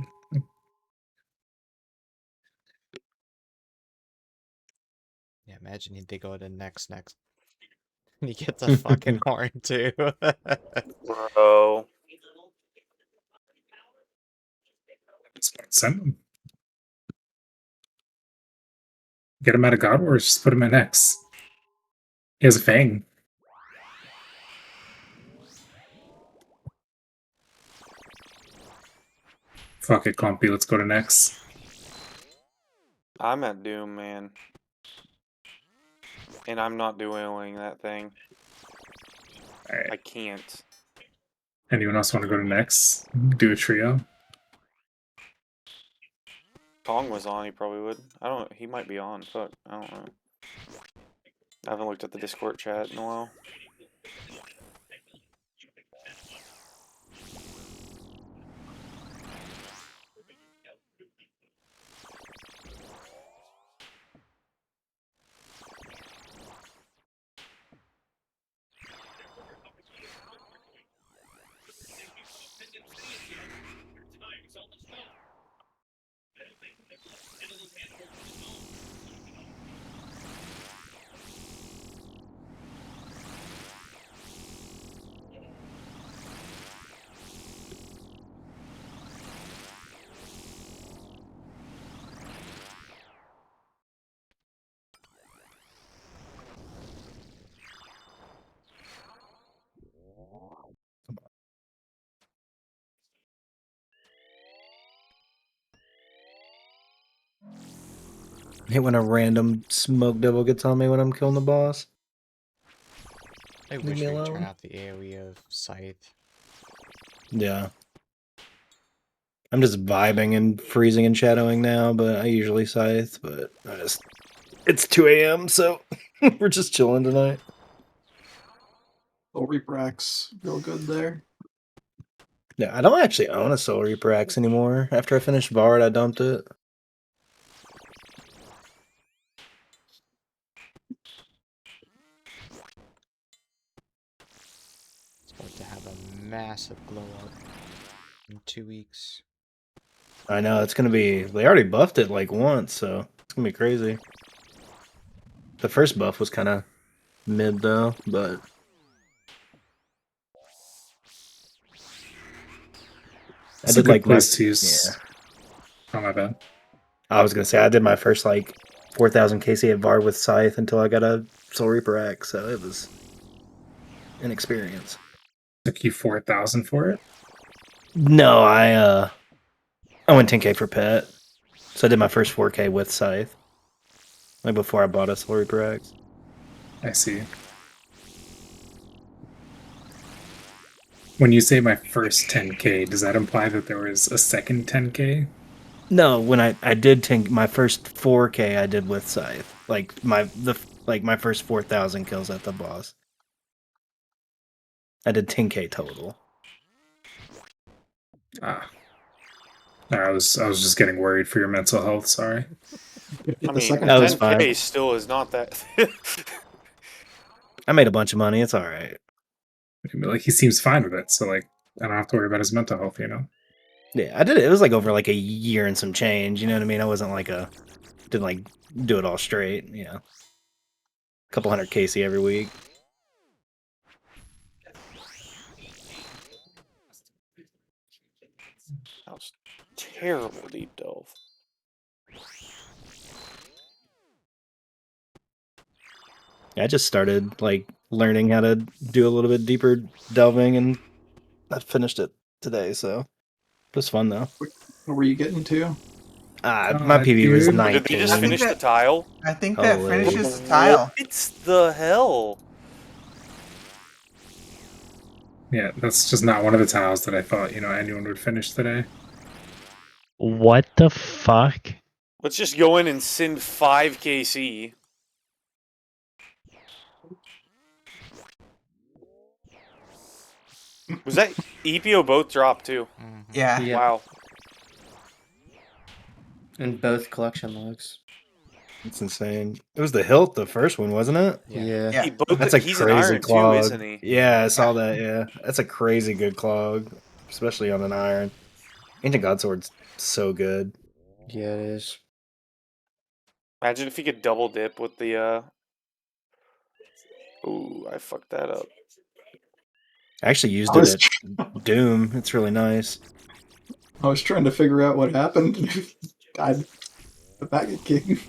Yeah, imagine they go to next. And he gets a fucking horn too. Bro. Send him. Get him out of God Wars. Just put him in X. He has a Fang. Fuck it, Clumpy. Let's go to next. I'm at Doom, man. And I'm not dueling that thing. Alright. I can't. Anyone else want to go to next? Do a trio. Kong was on, he probably would. He might be on. Fuck, I don't know. I haven't looked at the Discord chat in a while. I hate when a random smoke devil gets on me when I'm killing the boss. I Leave wish me we could turn alone. out the AoE of Scythe. Yeah. I'm just vibing and freezing and shadowing now, but I usually scythe, but it's 2 a.m., so we're just chilling tonight. Soul Reaper Axe, real good there. Yeah, I don't actually own a Soul Reaper Axe anymore. After I finished Bard, I dumped it. It's about to have a massive glow up in 2 weeks. I know, it's gonna be... They already buffed it like once, so it's gonna be crazy. The first buff was kind of mid, though, but... I It's a did good like my... place to use. Yeah. Oh, my bad. I was gonna say, I did my first, like, 4,000 KC at Bard with Scythe until I got a Soul Reaper Axe, so it was an experience. Took you 4,000 for it? No, I went 10k for pet. So I did my first 4k with Scythe. Like before I bought a Soul Reaper Axe. I see. When you say my first 10k, does that imply that there was a second 10k? No, when I did my first 4k I did with Scythe. Like my first 4,000 kills at the boss. I did 10k total. Ah. I was just getting worried for your mental health, sorry. I mean, That was 10k fine. still is not that. I made a bunch of money, it's alright. Like, he seems fine with it, so like I don't have to worry about his mental health, you know? Yeah, I did it. It was like over like a year and some change, you know what I mean? I wasn't like didn't like do it all straight, you know. A couple hundred KC every week. That was terrible deep delve. I just started like learning how to do a little bit deeper delving, and I finished it today, so it was fun though. What were you getting to? My PV was dude. 19. Did they just finish the tile? I think that Holy. finishes the tile. It's the hell. Yeah, that's just not one of the tiles that I thought, anyone would finish today. What the fuck? Let's just go in and send 5 KC. Was that EPO both dropped too? Yeah. Yeah. Wow. And both collection logs. It's insane. It was the hilt, the first one, wasn't it? Yeah. Yeah. He both, That's a he's an crazy iron clog. too, isn't he? Yeah, I saw that. Yeah, that's a crazy good clog. especially on an iron. Ancient Godsword's so good. Yeah, it is. Imagine if you could double dip with the. Ooh, I fucked that up. I actually used I it was at Doom. It's really nice. I was trying to figure out what happened. Died the Packet King.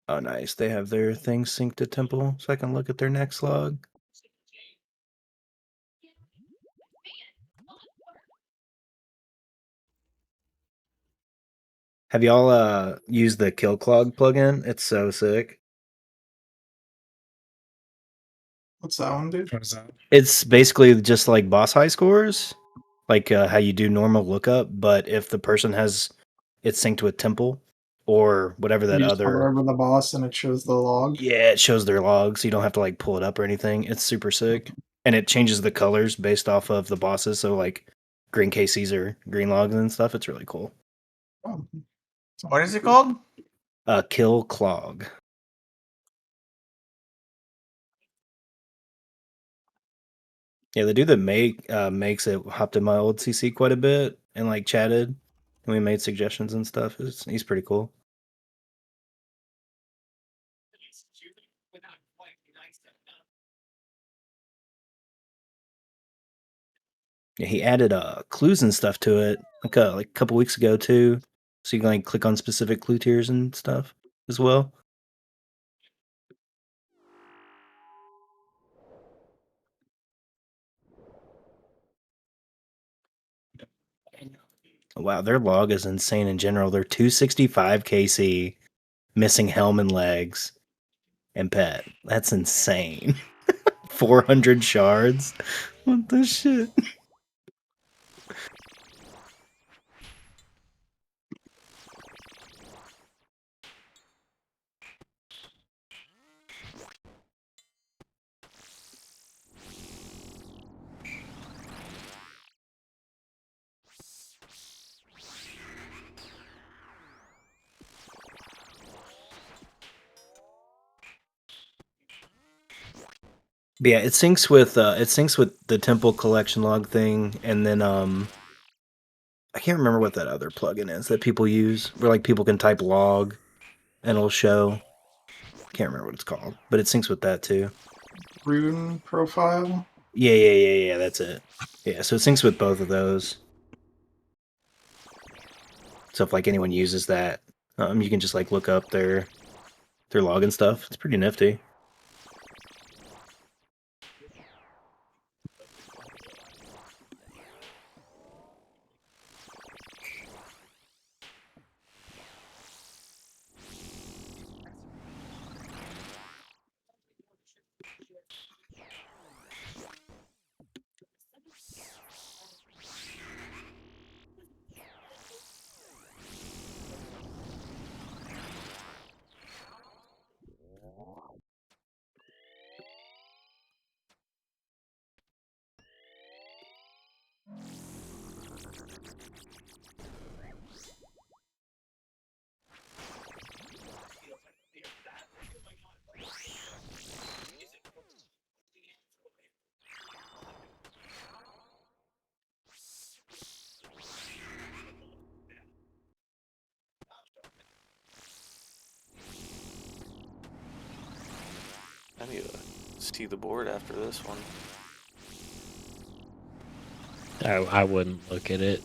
Oh, nice. They have their things synced to Temple, so I can look at their next log. Have y'all used the Kill Clog plugin? It's so sick. What's that one, dude? What is that? It's basically just like boss high scores, like how you do normal lookup, but if the person has it synced with Temple or whatever that You just hover other. over the boss and it shows the log. Yeah, it shows their logs, so you don't have to like pull it up or anything. It's super sick. And it changes the colors based off of the bosses, so like green KCs or green logs and stuff. It's really cool. Oh, What is it called? Kill Clog. Yeah, the dude that makes it hopped in my old CC quite a bit and like chatted, and we made suggestions and stuff. He's pretty cool. Yeah, he added clues and stuff to it like a couple weeks ago too, so you can like click on specific clue tiers and stuff as well. Wow, their log is insane in general. They're 265 KC, missing helm and legs, and pet. That's insane. 400 shards. What the shit? But yeah, it syncs with the Temple collection log thing, and then I can't remember what that other plugin is that people use, where like people can type log and it'll show. Can't remember what it's called, but it syncs with that too. Rune profile. Yeah. That's it. Yeah, so it syncs with both of those. So if like anyone uses that, you can just like look up their log and stuff. It's pretty nifty. I need to see the board after this one. I wouldn't look at it.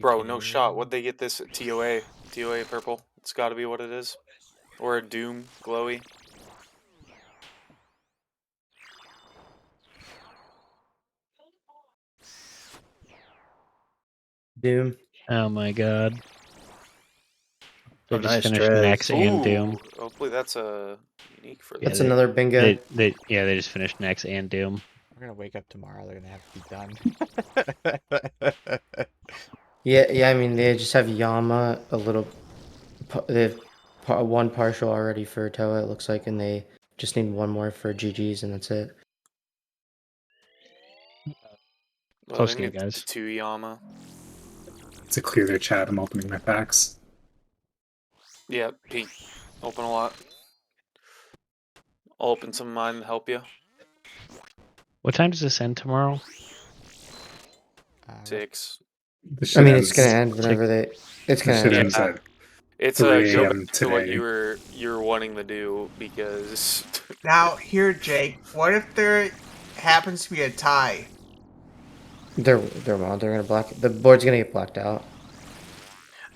Bro, no shot. What'd they get this at TOA? TOA purple. It's got to be what it is. Or a Doom glowy. Doom. Oh my god. They Oh, just nice finished Trez. Nex and Doom. Hopefully that's a unique for Yeah, That's the they- another bingo. They just finished Nex and Doom. We're gonna wake up tomorrow. They're gonna have to be done. Yeah. I mean, they just have Yama a little. They have one partial already for Toa. It looks like, and they just need one more for GGs, and that's it. Close they game, need guys. 2 Yama. To clear their chat, I'm opening my packs. Yeah, Pete. Open a lot. I'll open some of mine and help you. What time does this end tomorrow? 6. The I shit mean, it's ends- gonna end whenever they. It's the gonna shit end. ends Yeah. at It's 3 go a.m. back to what today. you were wanting to do because Now, here, Jake. What if there happens to be a tie? They're gonna black. The board's gonna get blacked out.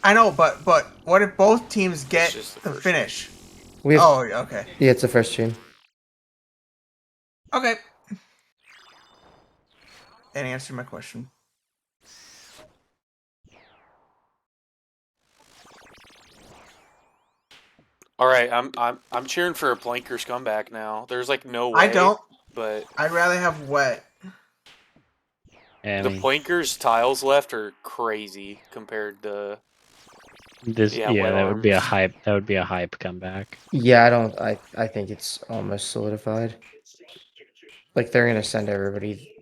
I know, but what if both teams get just the the first finish? We have, Oh, okay. yeah, it's the first team. Okay. That answered my question. all right, I'm cheering for a Plankers comeback now. There's like no way. I don't. But I'd rather have wet. I the mean, Plankers tiles left are crazy compared to this. yeah, Yeah, wet that would be a arms. hype. That would be a hype comeback. Yeah, I don't. I think it's almost solidified. Like they're gonna send everybody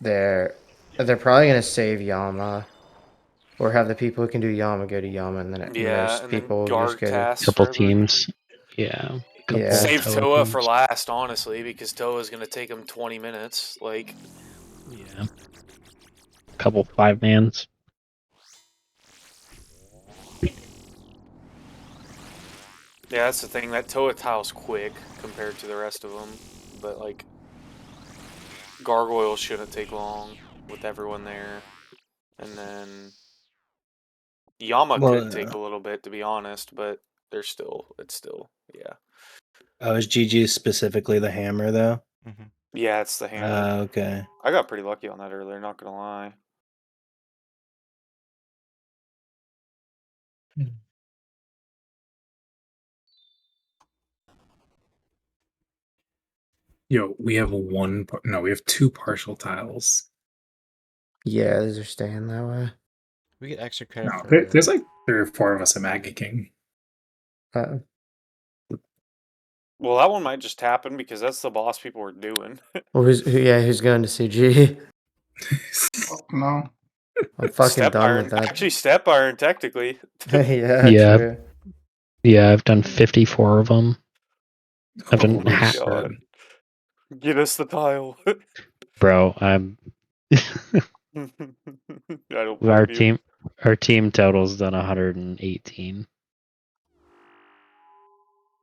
there. They're probably gonna save Yama, or have the people who can do Yama go to Yama, and then Yeah, most and people then will just guard go to. tasks Couple for everyone. teams. Yeah. Couple Yeah. Save Toa Toa for teams. last, honestly, because Toa's gonna take him 20 minutes. Like, Yeah. Couple 5-mans. yeah, that's the thing. That Toa tile's quick compared to the rest of them, but like, Gargoyles shouldn't take long with everyone there, and then Yama Well, could take a little bit, to be honest, but it's still, yeah. Oh, is GG specifically the hammer though? Yeah, it's the hammer. Okay. I got pretty lucky on that earlier, not gonna lie. Yo, we have we have 2 partial tiles. Yeah, those are staying that way. We get extra credit No, for. there's like 3 or 4 of us at Maggie King. Well, that one might just happen because that's the boss people were doing. Well, who's going to CG? Fuck no. I'm fucking Step done Iron, with that. actually, Step Iron, technically. Yeah, Yeah. true. Yeah, I've done 54 of them. I've done Holy half. shit. God. Get us the tile. Bro, I'm. I don't our blame you. Our team total's done 118.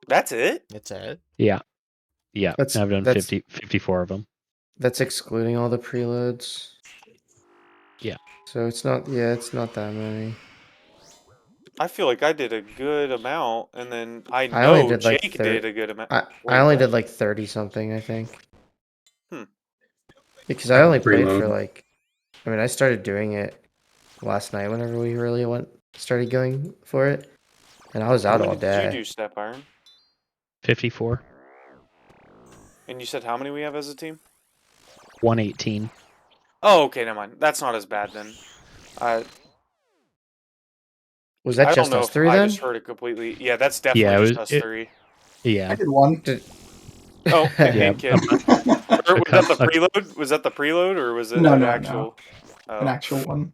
That's it? That's it. Yeah. Yeah. That's- I've done that's- 54 of them. That's excluding all the preloads. Yeah. So it's not. Yeah, it's not that many. I feel like I did a good amount, and then I I only know did, like, Jake 30 did a good amount. I Wait, only what? did like 30 something, I think. Hmm. Because I only played for Preload. like. I mean, I started doing it last night whenever we really started going for it, and I was How out many all did day. you do, Step Iron? 54. And you said how many we have as a team? 118. Oh, okay, never mind. That's not as bad then. Was I that don't just know us if three I then? just heard it completely. Yeah, that's definitely Yeah, it just was- us three. Yeah. I did one. Oh, Yeah. and kid. Or was that the a- preload? Was that the preload, or was it No, an no, no. actual? Oh. An actual one.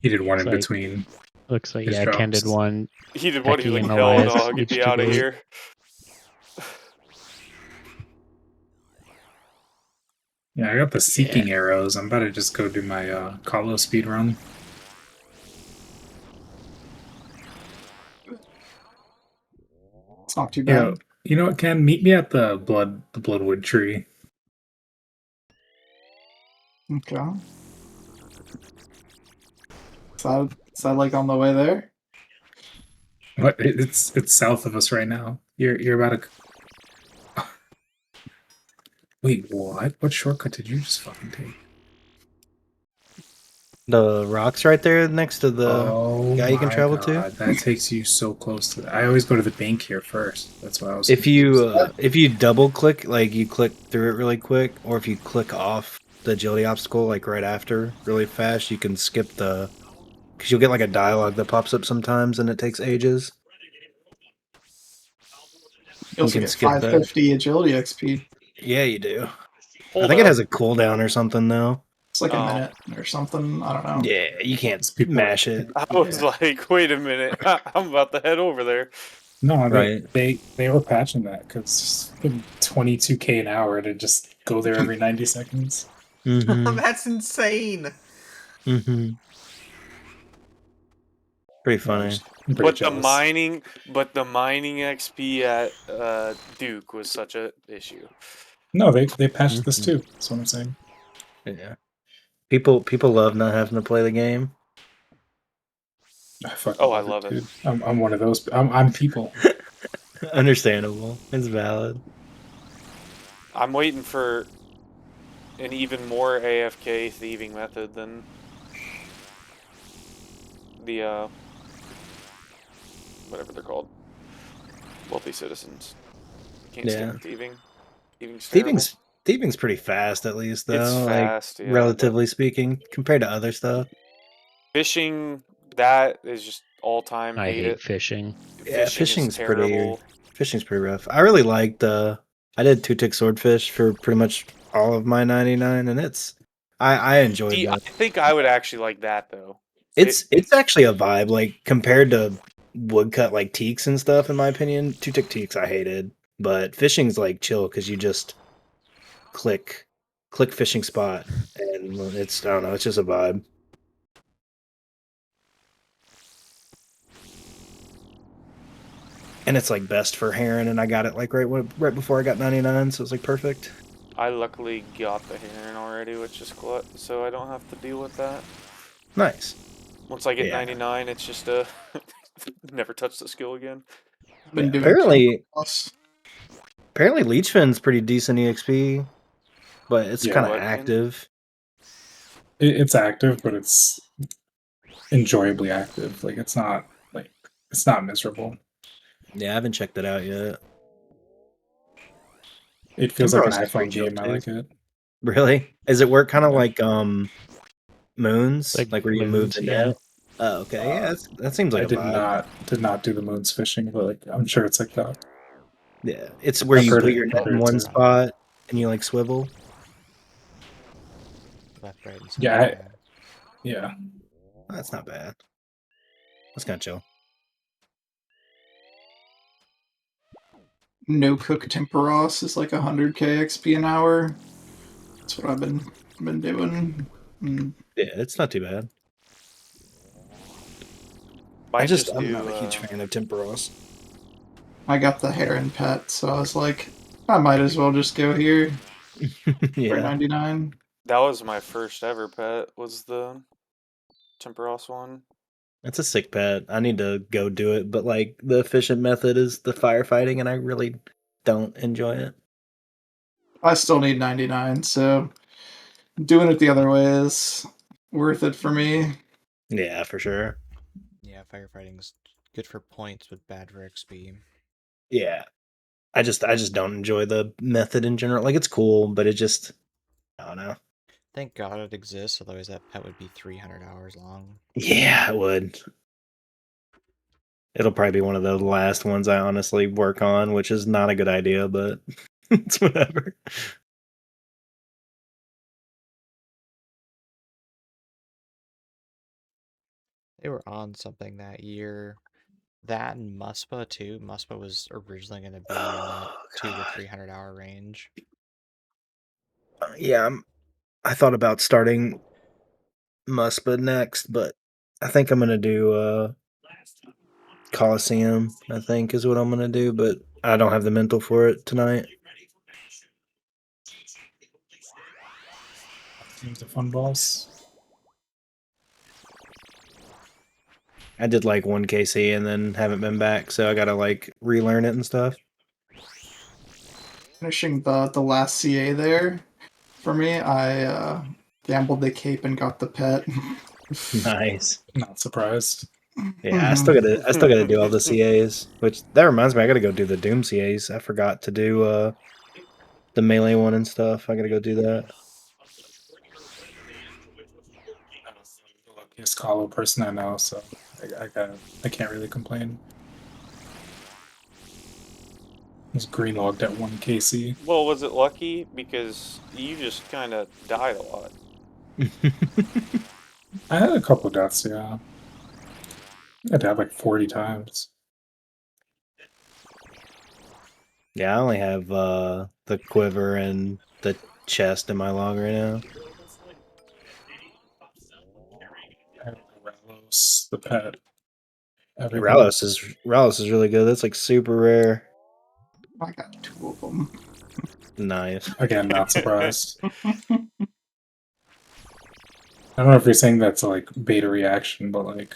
He did one in It's like- between. Looks like, His yeah, Ken did drops. one. He did what? He's Becky like, and hell Elias no, get each me did out of one. here. Yeah, I got the seeking arrows. I'm about to just go do my Kahlo speed run. It's not too You bad. know, you know what, Ken? Meet me at the Bloodwood tree. Okay. Is that like on the way there? What? It's south of us right now. You're about to. Wait, what? What shortcut did you just fucking take? The rocks right there next to the Oh guy you can my travel god, to. that takes you so close to that. I always go to the bank here first. That's why I was. If you double click, like you click through it really quick, or if you click off the agility obstacle like right after really fast, you can skip the because you'll get like a dialogue that pops up sometimes and it takes ages. You also can get skip that. 550 agility XP. Yeah, you do. Hold I think it up. has a cooldown or something though. It's like a Oh. minute or something. I don't know. Yeah, you can't These people mash it. I was like, wait a minute. I'm about to head over there. No, Right. they were patching that because 22K an hour to just go there every 90 seconds. Mm-hmm. That's insane. Mm-hmm. Pretty funny. I'm pretty But jealous. the mining XP at Duke was such a issue. No, they patched this Mhm. too. That's what I'm saying. Yeah. People love not having to play the game. I fucking Oh, I love love it. dude. I'm one of those. I'm people. Understandable. It's valid. I'm waiting for an even more AFK thieving method than the whatever they're called. Wealthy citizens. Can't Yeah. stand thieving. Thieving's terrible. Thieving's pretty fast at least though. It's like fast, yeah, relatively speaking, compared to other stuff. Fishing, that is just all time. I hate it. fishing. Yeah, Fishing fishing's is terrible. pretty rough. I really liked I did 2-tick swordfish for pretty much all of my 99 and I enjoyed See, I that. think I would actually like that though. It's actually a vibe, like compared to woodcut like teaks and stuff, in my opinion. 2-tick teaks I hated. But fishing's like chill because you just click fishing spot and it's I don't know, it's just a vibe. And it's like best for heron, and I got it like right before I got 99, so it's like perfect. I luckily got the heron already, which is glut, so I don't have to deal with that. Nice. Once I get Yeah. 99, it's just never touch the skill again. Been doing Apparently plus. Leechfin's pretty decent EXP, but it's Yeah, kind of what, Ken? active. It's active, but it's enjoyably active. Like it's not miserable. Yeah, I haven't checked it out yet. It feels like an Timberwolf's pretty iPhone chill, game. I too. like it. Really? Does it work kind of Yeah. like moons, Like where you move Moons, the yeah. net? Oh, okay. Yeah, that seems like I a did vibe. not do the moons fishing, but like I'm sure it's like that. Yeah, it's where I've you heard put it your net in compared one to- spot and you like swivel. Left, right, and Yeah, center. Yeah. That's not bad. That's kind of chill. No cook temperos is like 100k XP an hour. That's what I've been doing. Yeah, it's not too bad. Might I'm do, not a huge fan of Temperos. I got the heron pet, so I was like, I might as well just go here for Yeah. 99. That was my first ever pet, was the Temperos one. It's a sick pet. I need to go do it, but like the efficient method is the firefighting, and I really don't enjoy it. I still need 99, so doing it the other way is worth it for me. Yeah, for sure. Yeah, firefighting's good for points, but bad for XP. Yeah. I just don't enjoy the method in general. Like it's cool, but it just I don't know. Thank God it exists, otherwise that pet would be 300 hours long. Yeah, it would. It'll probably be one of the last ones I honestly work on, which is not a good idea, but it's whatever. They were on something that year. That and Muspa too. Muspa was originally going to be in that 200 to 300 hour range. Yeah, I thought about starting Muspa next, but I think I'm gonna do Coliseum, I think is what I'm gonna do, but I don't have the mental for it tonight. Seems a fun boss. I did like 1 KC and then haven't been back, so I gotta like relearn it and stuff. Finishing the last CA there, for me, I gambled the cape and got the pet. Nice. Not surprised. Yeah, I still gotta do all the CAs. Which that reminds me, I gotta go do the Doom CAs. I forgot to do the melee one and stuff. I gotta go do that. The luckiest Hollow person I know, so I can't really complain. Was green logged at 1 KC. Well, was it lucky? Because you just kind of died a lot. I had a couple deaths, yeah. I died like 40 times. Yeah, I only have the quiver and the chest in my log right now. I have Ralos, the pet. Everything. Ralos is really good. That's like super rare. I got 2 of them. Nice. Again, not surprised. I don't know if you're saying that's like beta reaction, but like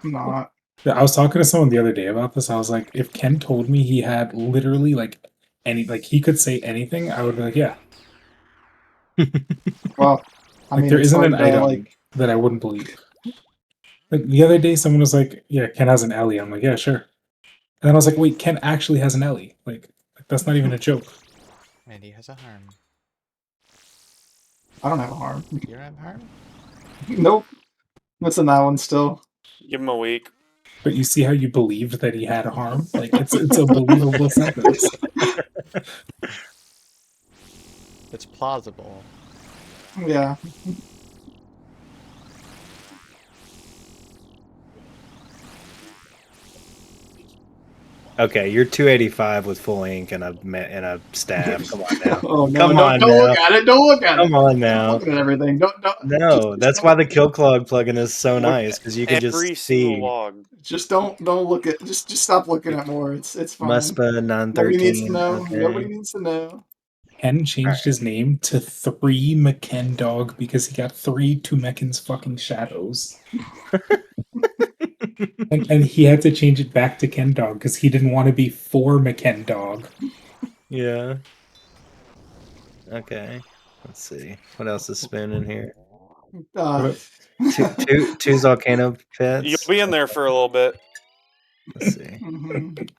I'm not. I was talking to someone the other day about this. I was like, if Ken told me he had literally like he could say anything, I would be like, yeah. Well, I Like mean, there it's isn't an hard to, item like, that I wouldn't believe. Like the other day, someone was like, "Yeah, Ken has an Ellie." I'm like, "Yeah, sure." And then I was like, "Wait, Ken actually has an Ellie? Like that's not even a joke." And he has a harm. I don't have a harm. You don't have harm? Nope. What's in that one still? Give him a week. But you see how you believed that he had a harm? Like it's a believable sentence. It's plausible. Yeah. Okay, you're 285 with full ink and a staff. Come on now. Oh no! Come on don't now. look at it! Don't look at it! Come on Don't now. look at everything. Don't. No, that's why the kill clog plugin is so nice because you can Every just single see log. Just don't look at. Just stop looking at more. It's fine. Muspa Nobody needs to 913. know. Okay. Nobody needs to know. Ken changed his name to 3 McKen Dog because he got 3 Tumeken's fucking shadows. and he had to change it back to Ken Dog because he didn't want to be 4 McKen Dog. Yeah. Okay. Let's see. What else is spinning here? Two Volcano pets. You'll be in there for a little bit. Let's see. Mhm.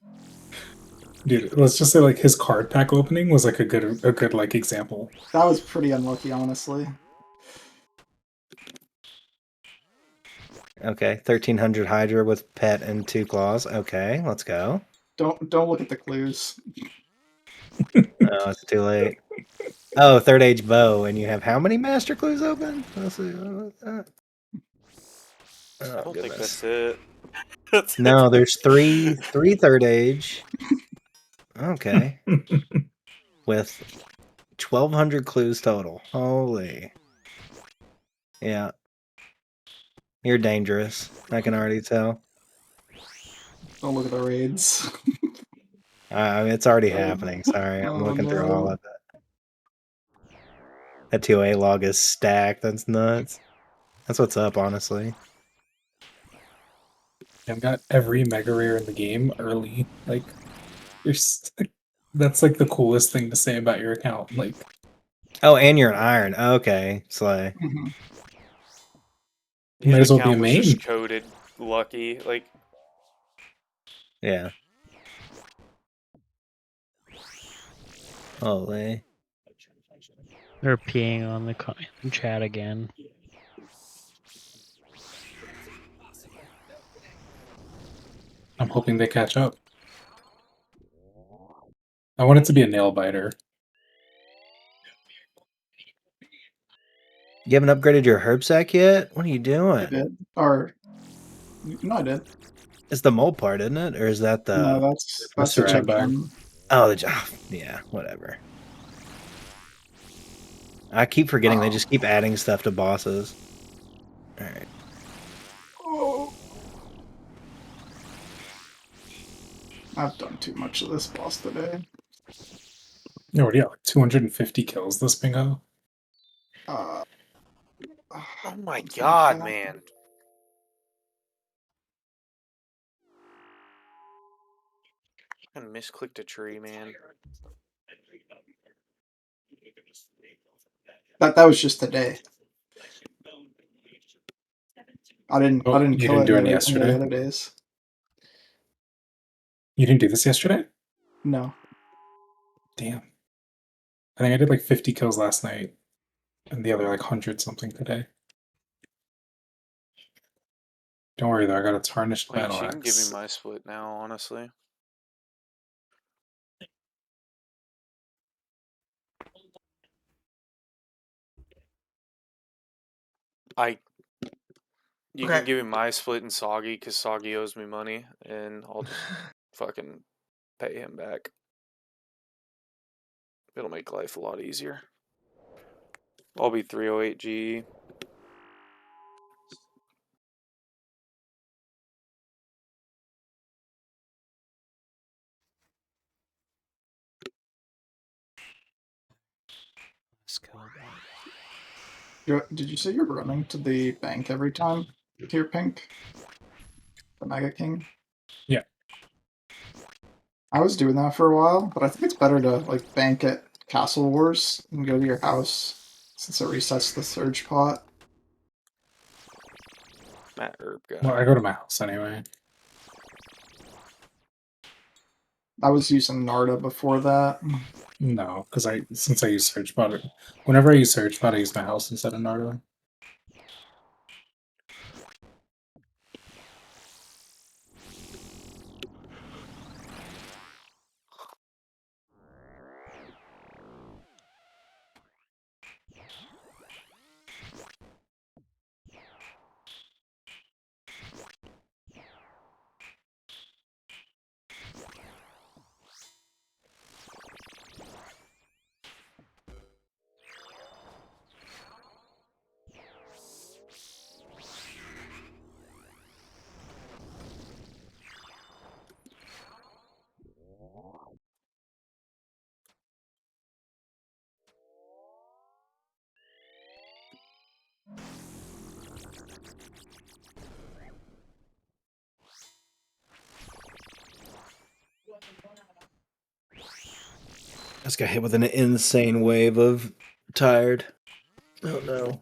Dude, let's just say like his card pack opening was like a good like example. That was pretty unlucky, honestly. Okay, 1300 Hydra with pet and 2 claws. Okay, let's go. Don't look at the clues. Oh, it's too late. Oh, third age bow, and you have how many master clues open? Let's see. I don't think goodness. that's it. No, there's three third age. Okay. With 1200 clues total. Holy. Yeah. You're dangerous. I can already tell. Don't look at the raids. I mean, it's already happening. Sorry, I'm looking through all of it. That 2A log is stacked. That's nuts. That's what's up, honestly. I've got every mega rare in the game early. Like, that's like the coolest thing to say about your account. Like, oh, and you're an iron. Okay, slay. Mm-hmm. Might as well be a Account was main. just coded lucky. Like, Yeah. Holy. They're peeing on the chat again. I'm hoping they catch up. I want it to be a nail biter. You haven't upgraded your herb sack yet? What are you I doing? did. Or no, I did. It's the mold part, isn't it? Or is that the... No, that's the the gem gem bag. one. Oh, the job. Yeah, whatever. I keep forgetting they just keep adding stuff to bosses. Alright. Oh. I've done too much of this boss today. No, what do you got? Like 250 kills this bingo? oh my god, man. I misclicked a tree, man. That was just today. I didn't Oh, you kill didn't do any any of the yesterday? other days. You didn't do this yesterday? No. Damn. I think I did like 50 kills last night, and the other like 100 something today. Don't worry though, I got a tarnished Like, battle she can give me axe. my split now, honestly. You can Okay. give me my split and Soggy, because Soggy owes me money, and I'll just fucking pay him back. It'll make life a lot easier. I'll be 308 G. Let's go. Did you say you're running to the bank every time with your pink? The Mega King? Yeah. I was doing that for a while, but I think it's better to like bank at Castle Wars and go to your house since it resets the surge pot. Matt Herb guy. Well, I go to my house anyway. I was using Narda before that. No, because since I use search bot, whenever I use search bot, I use my house instead of Naruto. I just got hit with an insane wave of tired. Oh no.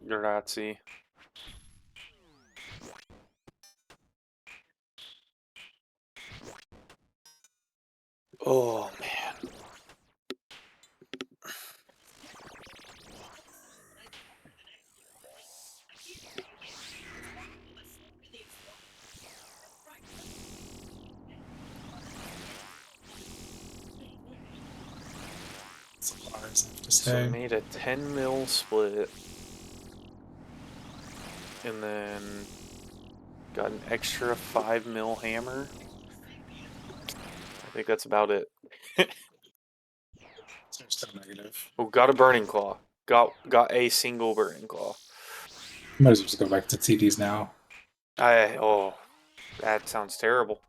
Grazie. Oh, man. Supplies, I have to So I say. made a 10 mil split. And then got an extra 5 mil hammer. I think that's about it. There's still negative. Oh, got a burning claw. Got a single burning claw. Might as well just go back to TDs now. Oh, that sounds terrible.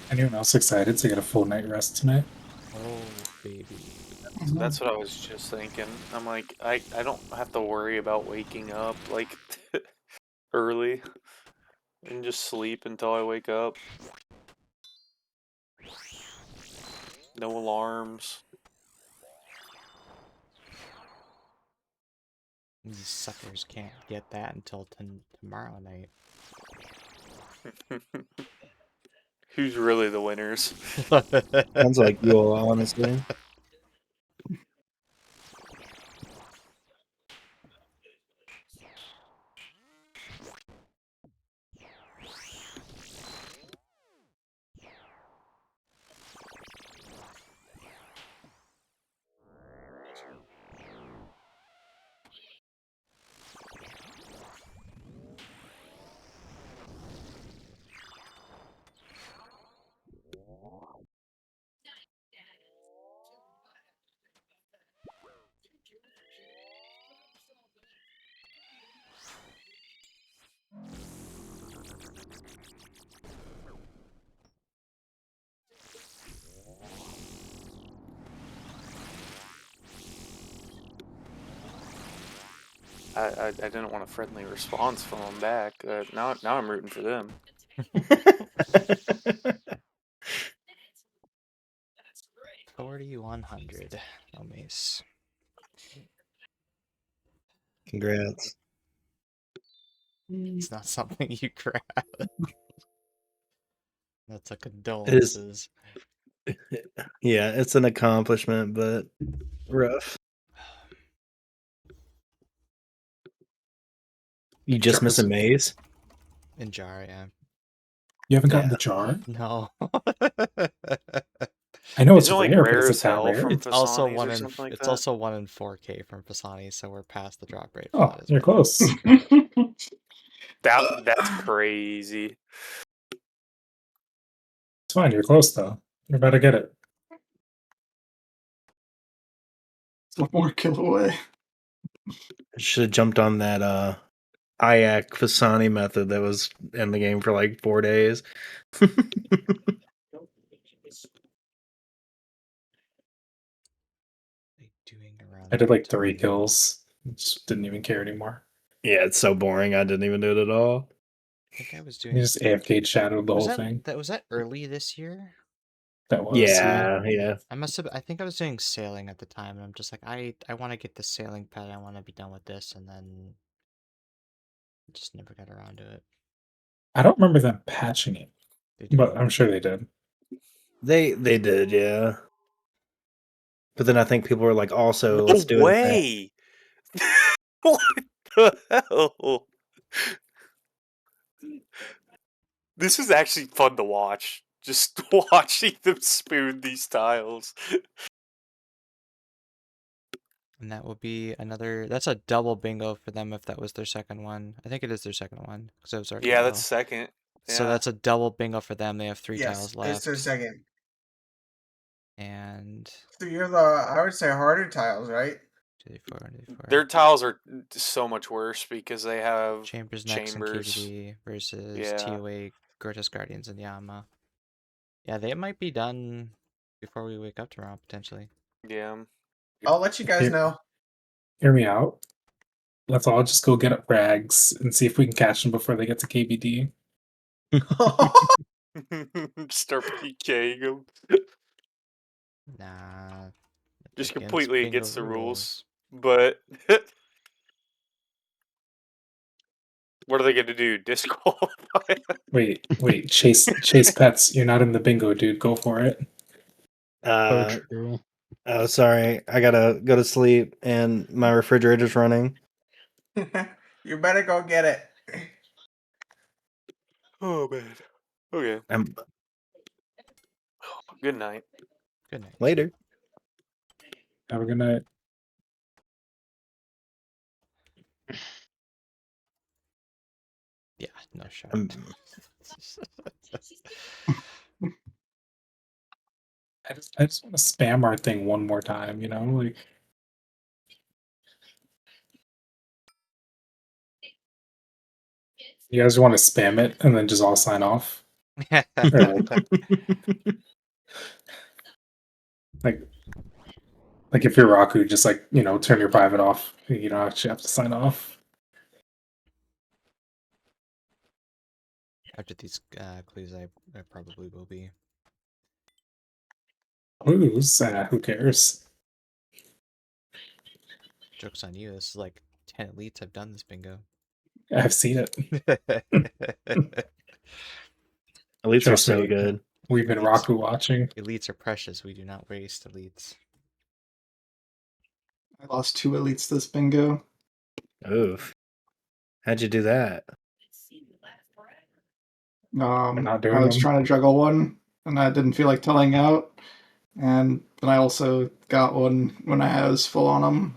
Anyone else excited to get a full night rest tonight? Oh, baby. That's what I was just thinking. I'm like, I don't have to worry about waking up like early and just sleep until I wake up. No alarms. These suckers can't get that until tomorrow night. Who's really the winners? Sounds like you all, honestly. I didn't want a friendly response from them back. Now I'm rooting for them. 4,100. Oh, mace. Congrats. It's not something you grab. That's a It is. condolences. Yeah, it's an accomplishment, but rough. You just miss a Jarvis. maze? In jar, yeah. You haven't gotten Yeah. the jar? No. I know it's Isn't it like rare, but rare is as it that hell rare? from It's also Fasani's one or in something like it's that? also 1 in 4K from Fasani, so we're past the drop rate for Oh, that as you're well. close. That's crazy. It's fine, you're close though. You're about to get it. It's 1 more kill away. Should have jumped on that Ayak Fasani method that was in the game for like 4 days. Doing around I did like 3 kills. Just didn't even care anymore. Yeah, it's so boring. I didn't even do it at all. I think I was You doing just AFK shadowed the was whole that, thing. was that early this year? That was Yeah. I think I was doing sailing at the time, and I'm just like, I want to get the sailing pet. I want to be done with this, and then just never got around to it. I don't remember them patching it, They did. but I'm sure they did. They did, yeah. But then I think people were like, also, No let's do it. way! What the hell? This is actually fun to watch. Just watching them spoon these tiles. And that will be another. That's a double bingo for them if that was their second one. I think it is their second one because it was already Yeah, low. that's second. So Yeah. that's a double bingo for them. They have 3 Yes, tiles it's left. their second. And So you're the, I would say, harder tiles, right? 2d4, 2d4. Their tiles are so much worse because they have Chambers next and KVD versus Yeah. TOA, Grotesque Guardians, and Yama. Yeah, they might be done before we wake up tomorrow, potentially. Yeah. I'll let you guys Here- know. Hear me out. Let's all just go get up rags and see if we can catch them before they get to KBD. Start PKing them. Nah. Just against completely bingo against the rules. But what are they going to do? Disqualify? Wait, chase pets. You're not in the bingo, dude. Go for it. So true. Oh, sorry. I gotta go to sleep and my refrigerator's running. You better go get it. Oh, man. Okay. Good night. Good night. Later. Have a good night. Yeah, no shot. I just want to spam our thing one more time, you know? Like, you guys want to spam it and then just all sign off? Or, like if you're Raku, just like, you know, turn your private off. You don't actually have to sign off. After these clues, I probably will be. Who's who cares? Joke's on you. This is like 10 elites have done this bingo. I've seen it. Elites are Trust so me. good. We've been Raku watching. Elites are precious. We do not waste elites. I lost 2 elites this bingo. Oof. How'd you do that? not doing I was them. trying to juggle one, and I didn't feel like telling out. And then I also got one when I was full on them.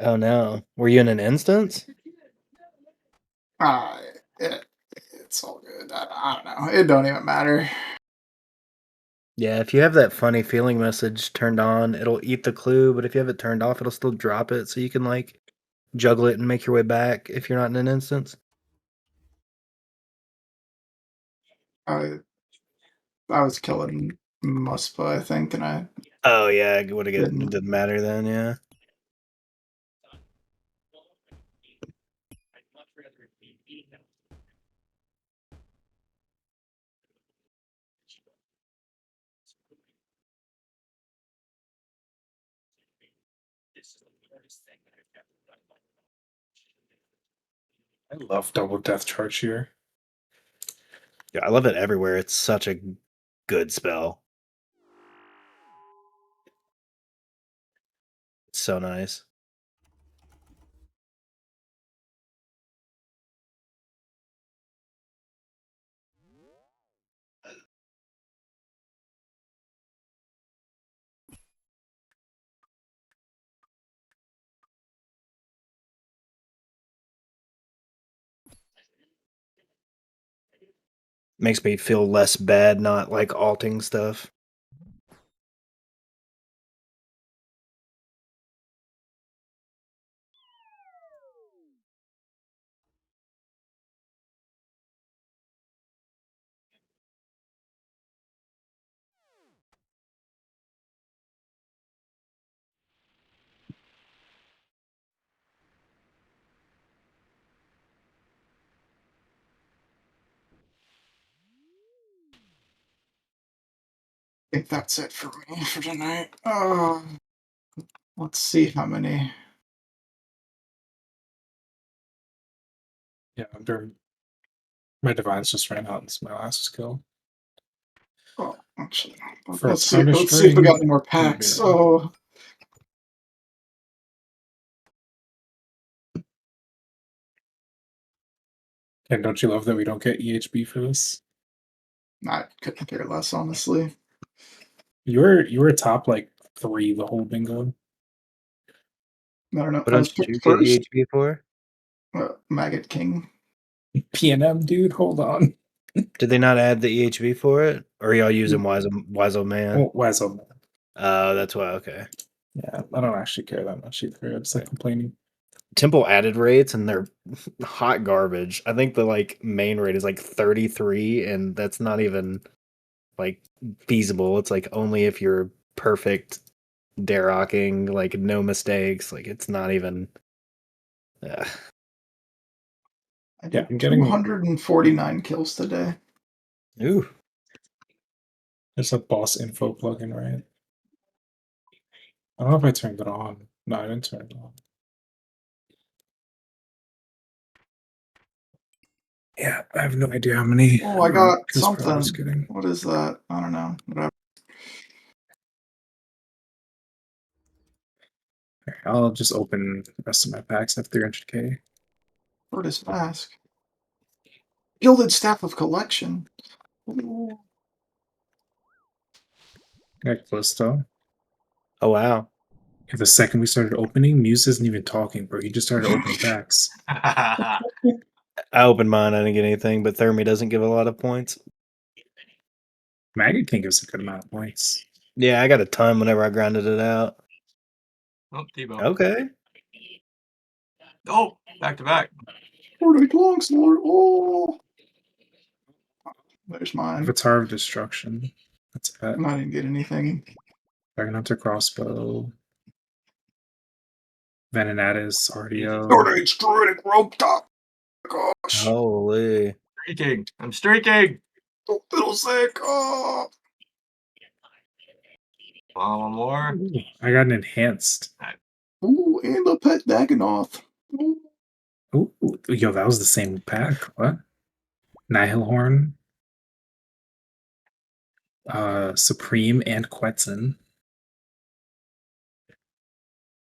Oh no. Were you in an instance? It's all good. I don't know. It don't even matter. Yeah, if you have that funny feeling message turned on, it'll eat the clue, but if you have it turned off, it'll still drop it so you can like juggle it and make your way back if you're not in an instance. I was killing Muspa, I think, and I Oh yeah, it would have Didn't. it didn't matter then, yeah. I love double death charge here. Yeah, I love it everywhere. It's such a good spell. It's so nice. Makes me feel less bad not like alting stuff. I think that's it for me for tonight. Let's see how many. Yeah, my divines just ran out. It's my last skill. Oh, actually, For let's a see. punish Let's see if we got ring, any more can we do packs. that? Oh, And don't you love that we don't get EHB for this? I couldn't care less, honestly. You were top like 3 the whole bingo. I don't know. What I else was did picked you get first. EHB for? Maggot King. PNM, dude, hold on. Did they not add the EHB for it? Or are y'all using Wiseau Man? Oh, Wazzo. Oh, that's why. Okay. Yeah, I don't actually care that much either. It's like complaining. Temple added rates and they're hot garbage. I think the like main rate is like 33, and that's not even like feasible. It's like only if you're perfect Darrocking, like no mistakes. Like it's not even. I Yeah, did I'm getting 249 kills today. Ooh. There's a boss info plugin, right? I don't know if I turned it on. No, I didn't turn it on. Yeah, I have no idea how many. Oh, I got kills per hour I was something. getting. What is that? I don't know. Whatever. Okay, I'll just open the rest of my packs. I have 300k. Fortis Mask. Gilded Staff of Collection. Ooh. Got Callisto. Oh wow. Yeah, the second we started opening, Muse isn't even talking, bro. He just started opening packs. I opened mine. I didn't get anything, but Thermi doesn't give a lot of points. Maggot King gives a good amount of points. Yeah, I got a ton whenever I grinded it out. Oh, Tebow. Okay. Oh, back to back. Nordic Longsword. Oh. There's mine. Avatar of Destruction. That's it. I didn't get anything. Dragon Hunter Crossbow. Venenatis, RDO. Nordic Druidic Rope Top. Gosh. Holy. Streaking. I'm streaking. Oh, Fiddlestick. Oh. One more. Ooh, I got an enhanced. Ooh, and the Pet Dagonoth. Ooh. Ooh, yo, that was the same pack. What? Nihilhorn. Supreme and Quetzin.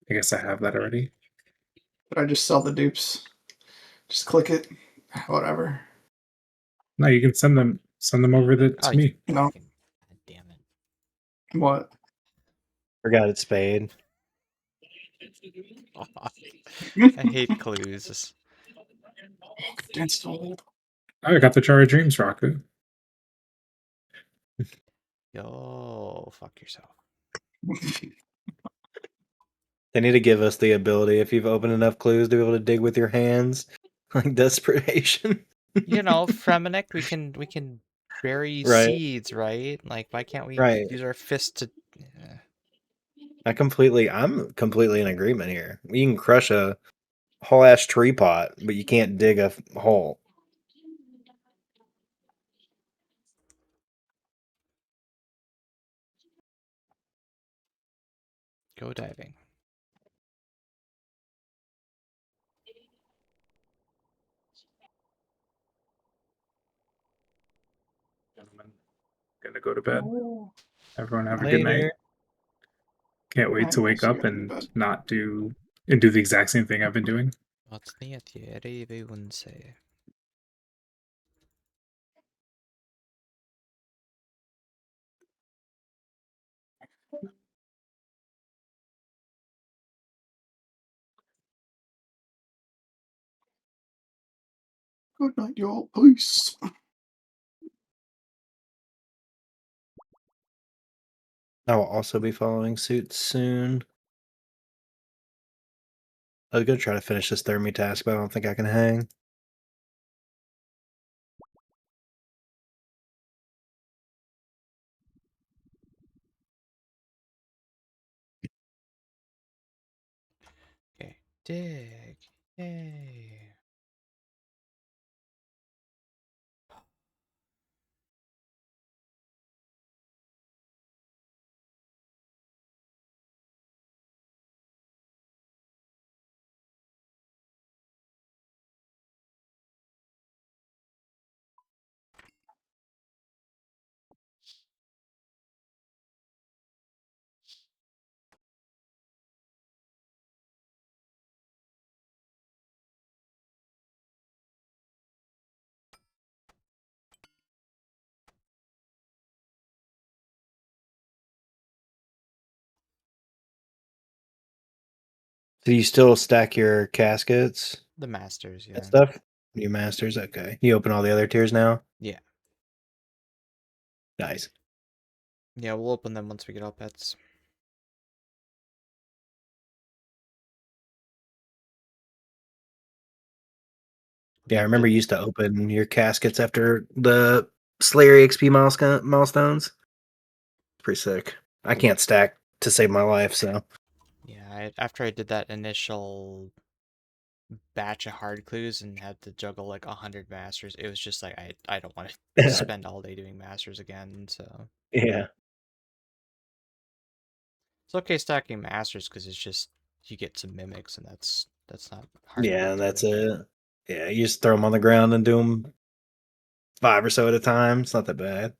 I guess I have that already. Did I just sell the dupes? Just click it. Whatever. No, you can send them over to me. No. God damn it. What? Forgot it's Spade. I hate clues. Condensed Gold. Oh, I got the Jar of Dreams, Raku. Yo, fuck yourself. They need to give us the ability, if you've opened enough clues, to be able to dig with your hands, like desperation. You know, Fremenic, we can bury Right. seeds, right? Like, why can't we Right. use our fist to? I'm completely in agreement here. You can crush a whole ass tree pot, but you can't dig a hole. Go diving. gonna go to bed. Oh, Everyone have a good night. Later. Can't wait to I'm wake also up gonna go to and bed. not do the exact same thing I've been doing. What's the say? Good night, y'all. Peace. I will also be following suit soon. I was gonna try to finish this thermi task, but I don't think I can hang. Okay, dig. Yay. Do you still stack your caskets The masters, yeah. and stuff? New masters, okay. You open all the other tiers now? Yeah. Nice. Yeah, we'll open them once we get all pets. Yeah, I remember you used to open your caskets after the Slayer XP milestones. Pretty sick. I can't stack to save my life, so. Yeah, after I did that initial batch of hard clues and had to juggle like 100 masters, it was just like I don't want to spend all day doing masters again, so. Yeah. It's okay stacking masters because it's just you get some mimics and that's not hard. Yeah, to that's do. it. Yeah, you just throw them on the ground and do them 5 or so at a time. It's not that bad.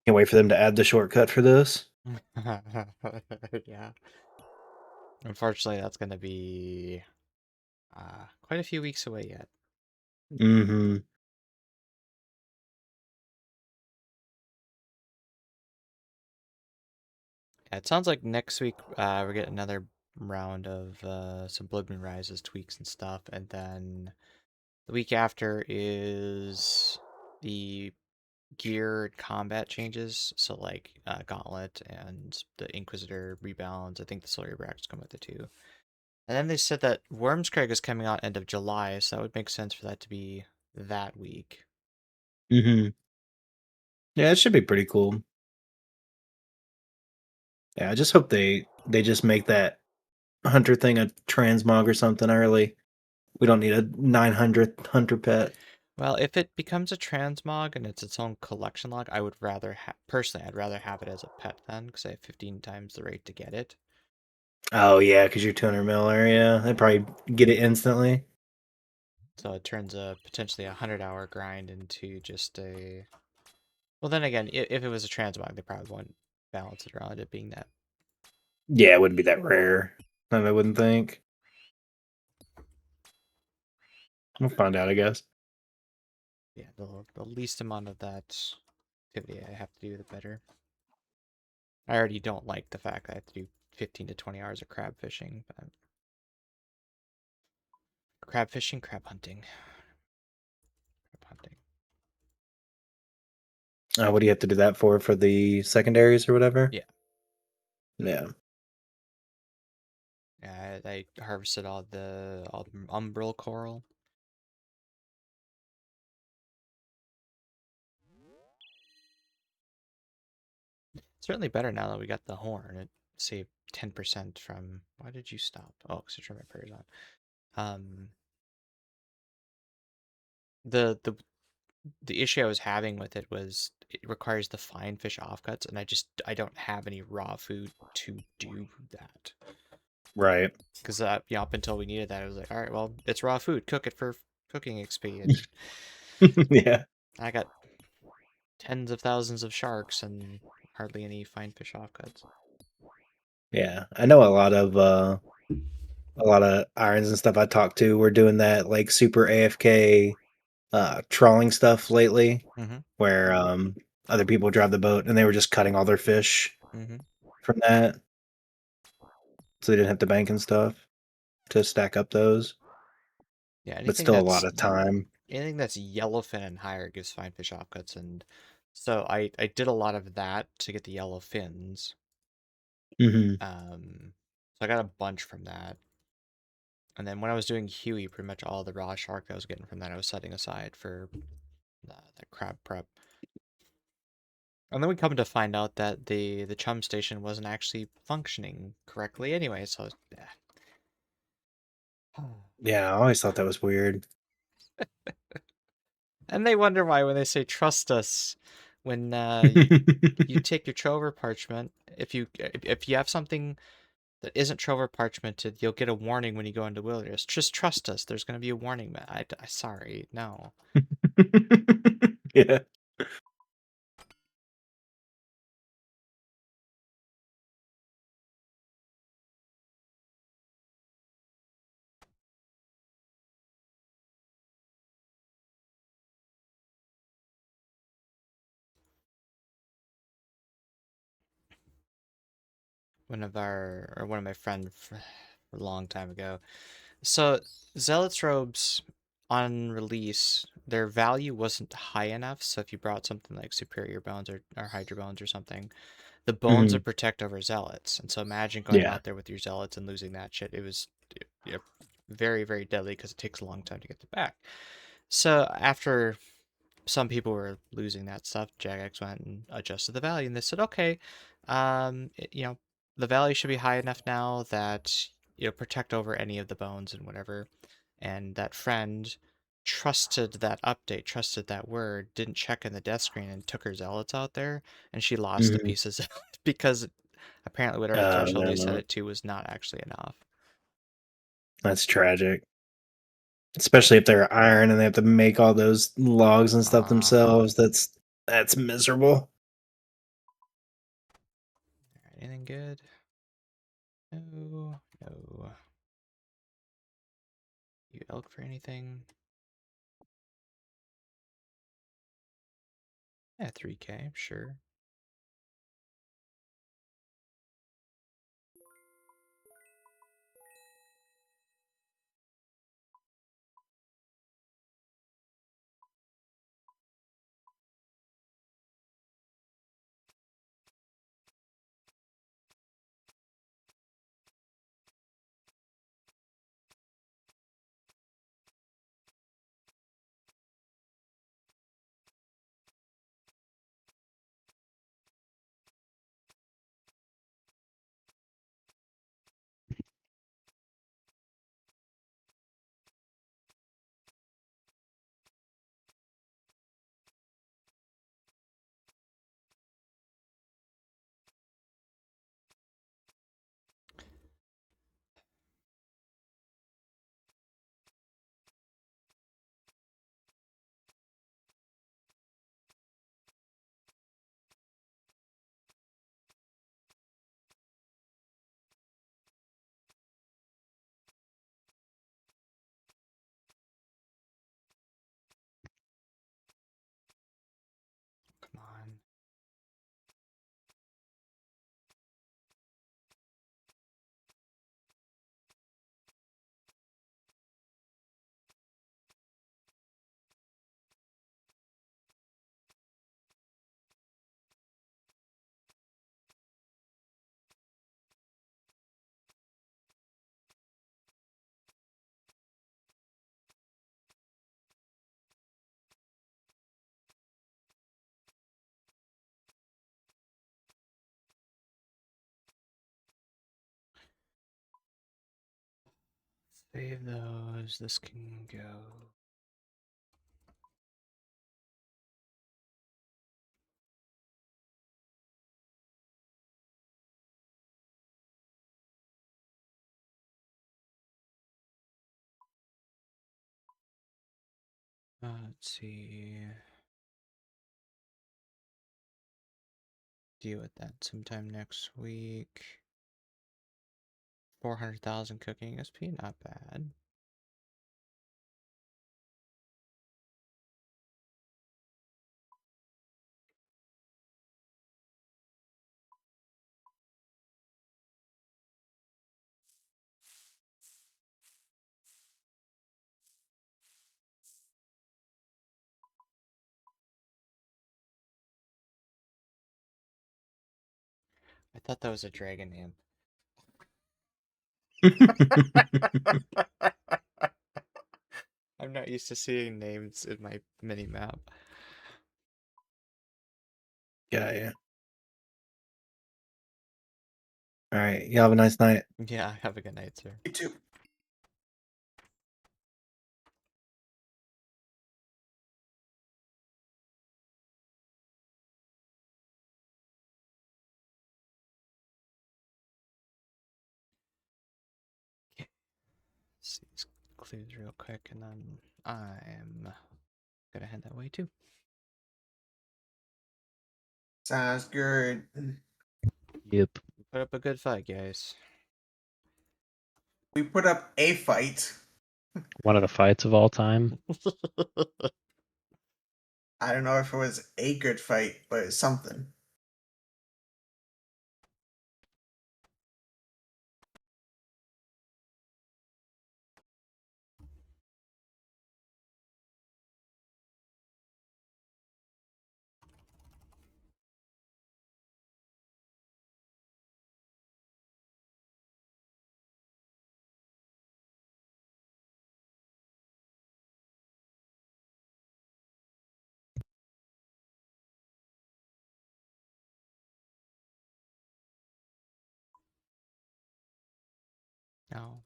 Can't wait for them to add the shortcut for this. Yeah. Unfortunately, that's going to be quite a few weeks away yet. Mm-hmm. Yeah, it sounds like next week we're getting another round of some Blood Moon Rises tweaks and stuff, and then the week after is the gear and combat changes. So like Gauntlet and the Inquisitor rebounds. I think the Slayer Brax come with it too. And then they said that Wormscrag is coming out end of July, so that would make sense for that to be that week. Mm-hmm. Yeah, it should be pretty cool. Yeah, I just hope they just make that hunter thing a transmog or something early. We don't need a 900th hunter pet. Well, if it becomes a transmog and it's its own collection log, I would rather personally, I'd rather have it as a pet then, because I have 15 times the rate to get it. Oh yeah, because you're 200 mil area. They probably get it instantly. So it turns a potentially 100-hour grind into just a. Well, then again, if it was a transmog, they probably wouldn't balance it around it being that. Yeah, it wouldn't be that rare. I wouldn't think. We'll find out, I guess. Yeah, the least amount of that activity I have to do, the better. I already don't like the fact that I have to do 15 to 20 hours of crab fishing, but crab fishing, crab hunting. What do you have to do that for the secondaries or whatever? Yeah. Yeah. Yeah, I harvested all the umbral coral. Certainly better now that we got the horn. It saved 10% from. Why did you stop? Oh, because I turned my prayers on. The issue I was having with it was it requires the fine fish offcuts, and I don't have any raw food to do that. Right. Because up until we needed that, I was like, all right, well, it's raw food. Cook it for cooking XP. And Yeah. I got tens of thousands of sharks and hardly any fine fish offcuts. Yeah. I know a lot of irons and stuff I talked to were doing that like super AFK trawling stuff lately, Mm-hmm. where other people drive the boat and they were just cutting all their fish Mm-hmm. from that, so they didn't have to bank and stuff to stack up those. Yeah, But still a lot of time. Anything that's yellowfin and higher gives fine fish offcuts, and so I did a lot of that to get the yellow fins. Mm-hmm. So I got a bunch from that. And then when I was doing Huey, pretty much all the raw shark that I was getting from that I was setting aside for the crab prep. And then we come to find out that the chum station wasn't actually functioning correctly anyway, so Yeah, I always thought that was weird. And they wonder why when they say trust us, when you take your Trover parchment, if you have something that isn't Trover parchmented, you'll get a warning when you go into wilderness. Just trust us. There's going to be a warning. Sorry, no. Yeah. One of my friends a long time ago. So Zealot's robes on release, their value wasn't high enough. So if you brought something like Superior Bones or Hydra Bones or something, the bones Mhm. would protect over Zealots. And so imagine going Yeah. out there with your Zealots and losing that shit. It was very, very deadly because it takes a long time to get them back. So after some people were losing that stuff, Jagex went and adjusted the value, and they said, okay, the value should be high enough now that protect over any of the bones and whatever. And that friend trusted that update, trusted that word, didn't check in the death screen, and took her zealots out there, and she lost a Mhm. piece of zealot because apparently whatever Oh, threshold they set no. it to was not actually enough. That's tragic. Especially if they're iron and they have to make all those logs and stuff themselves. That's miserable. Alright, anything good? No, no. You elk for anything? Yeah, 3K, sure. Save those. This can go. Let's see. Deal with that sometime next week. 400,000 cooking XP, not bad. I thought that was a dragon imp. I'm not used to seeing names in my mini map. Yeah. All right. You have a nice night. Yeah, have a good night, sir. You too. See these clues real quick, and then I'm gonna head that way too. Sounds good. Yep. Put up a good fight, guys. We put up a fight. One of the fights of all time. I don't know if it was a good fight, but it's something. No.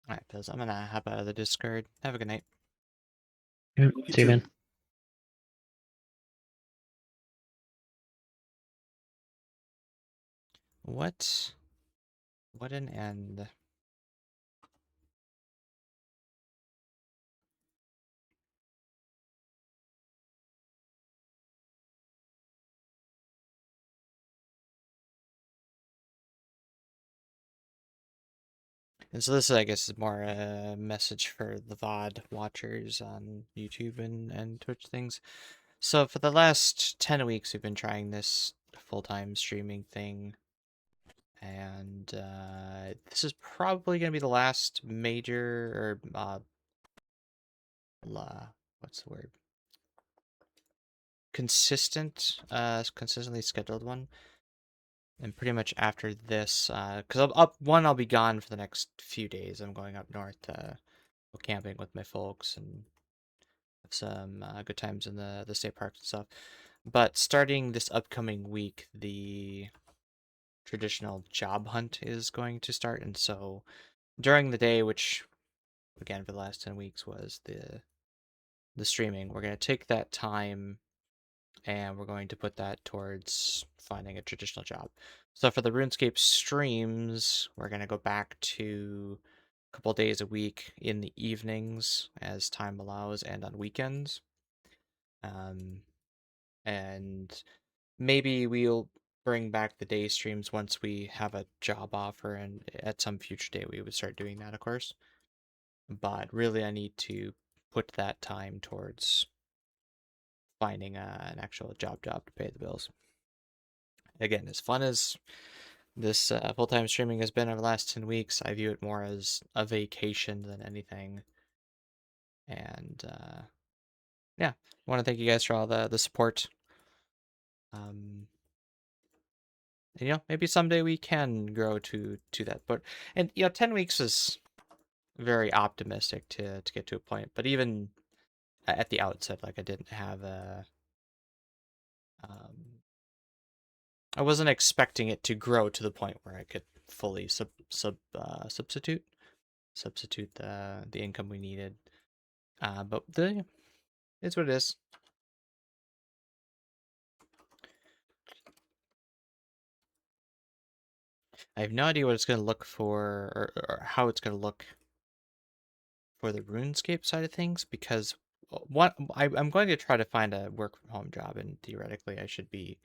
Alright, Pills, I'm gonna hop out of the Discord. Have a good night. Yep. See you, man. What? What an end. And so this, I guess, is more a message for the VOD watchers on YouTube and Twitch things. So for the last 10 weeks, we've been trying this full-time streaming thing. And this is probably going to be the last major, or, what's the word? Consistently scheduled one. And pretty much after this, because I'll be gone for the next few days. I'm going up north to go camping with my folks and have some good times in the state parks and stuff. But starting this upcoming week, the traditional job hunt is going to start, and so during the day, which again for the last 10 weeks was the streaming, we're going to take that time and we're going to put that towards finding a traditional job. So for the RuneScape streams, we're going to go back to a couple days a week in the evenings as time allows and on weekends. And maybe we'll bring back the day streams once we have a job offer, and at some future date we would start doing that, of course. But really I need to put that time towards finding an actual job to pay the bills. Again, as fun as this full-time streaming has been over the last 10 weeks, I view it more as a vacation than anything. And want to thank you guys for all the support. And, maybe someday we can grow to that. But 10 weeks is very optimistic to get to a point. But even at the outset, like I didn't have I wasn't expecting it to grow to the point where I could fully substitute the income we needed. But it's what it is. I have no idea what it's going to look for or how it's going to look for the RuneScape side of things, because I'm going to try to find a work from home job, and theoretically I should be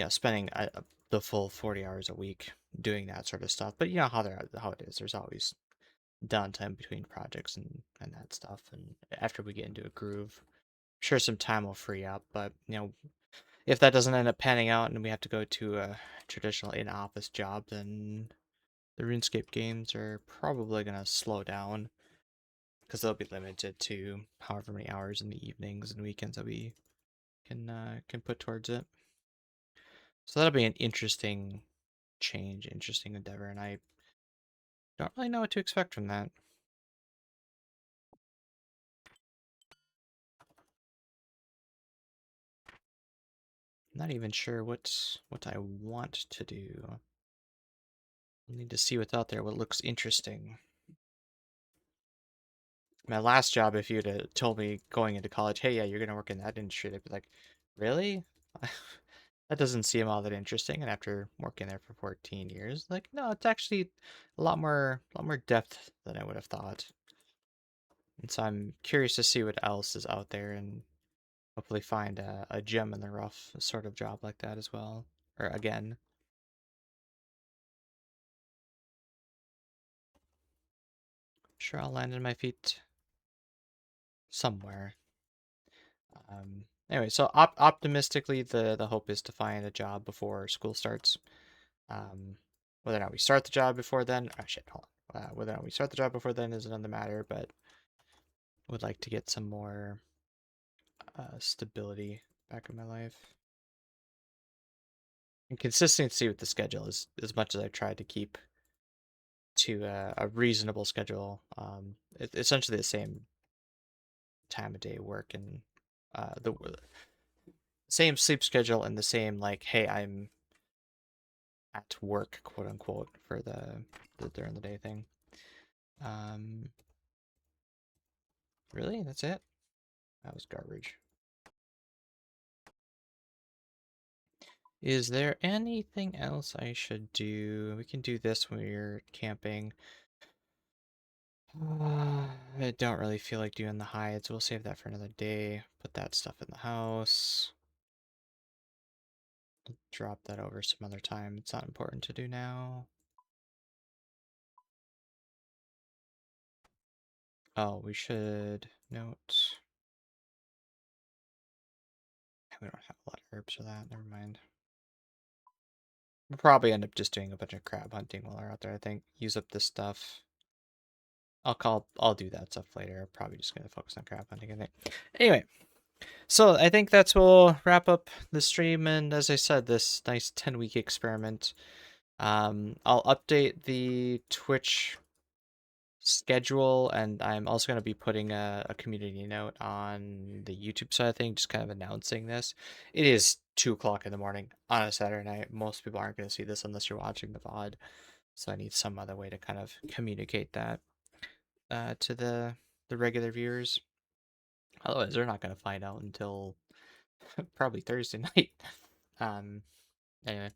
spending the full 40 hours a week doing that sort of stuff. But you know how it is. There's always downtime between projects and that stuff. And after we get into a groove, I'm sure some time will free up. But if that doesn't end up panning out and we have to go to a traditional in-office job, then the RuneScape games are probably gonna slow down, because they'll be limited to however many hours in the evenings and weekends that we can put towards it. So that'll be an interesting change, interesting endeavor, and I don't really know what to expect from that. I'm not even sure what I want to do. I need to see what's out there, what looks interesting. My last job, if you'd have told me going into college, hey, yeah, you're going to work in that industry, they'd be like, really? That doesn't seem all that interesting. And after working there for 14 years, like, no, it's actually a lot more depth than I would have thought. And so I'm curious to see what else is out there, and hopefully find a gem in the rough sort of job like that as well. Or again. Sure, I'll land on my feet somewhere. Anyway, so optimistically, the hope is to find a job before school starts. Whether or not we start the job before then, whether or not we start the job before then is another matter, but would like to get some more stability back in my life. And consistency with the schedule is as much as I've tried to keep to a reasonable schedule. It's essentially the same time of day work, and the same sleep schedule, and the same, like, hey, I'm at work, quote unquote, for the during the day thing. Really? That's it? That was garbage. Is there anything else I should do? We can do this when we're camping. I don't really feel like doing the hides. We'll save that for another day. Put that stuff in the house. Drop that over some other time. It's not important to do now. Oh, we should note. We don't have a lot of herbs for that. Never mind. We'll probably end up just doing a bunch of crab hunting while we're out there, I think. Use up this stuff. I'll do that stuff later. Probably just gonna focus on crab hunting, I think. Anyway, so I think that's we'll wrap up the stream, and as I said, this nice 10-week experiment. I'll update the Twitch schedule, and I'm also going to be putting a community note on the YouTube side of things, just kind of announcing this. It is 2 o'clock in the morning on a Saturday night. Most people aren't going to see this unless you're watching the VOD, so I need some other way to kind of communicate that to the regular viewers. Otherwise, they're not going to find out until probably Thursday night. Anyway,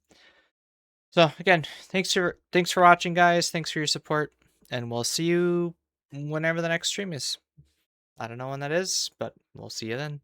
so again, thanks for watching, guys. Thanks for your support, and we'll see you whenever the next stream is. I don't know when that is, but we'll see you then.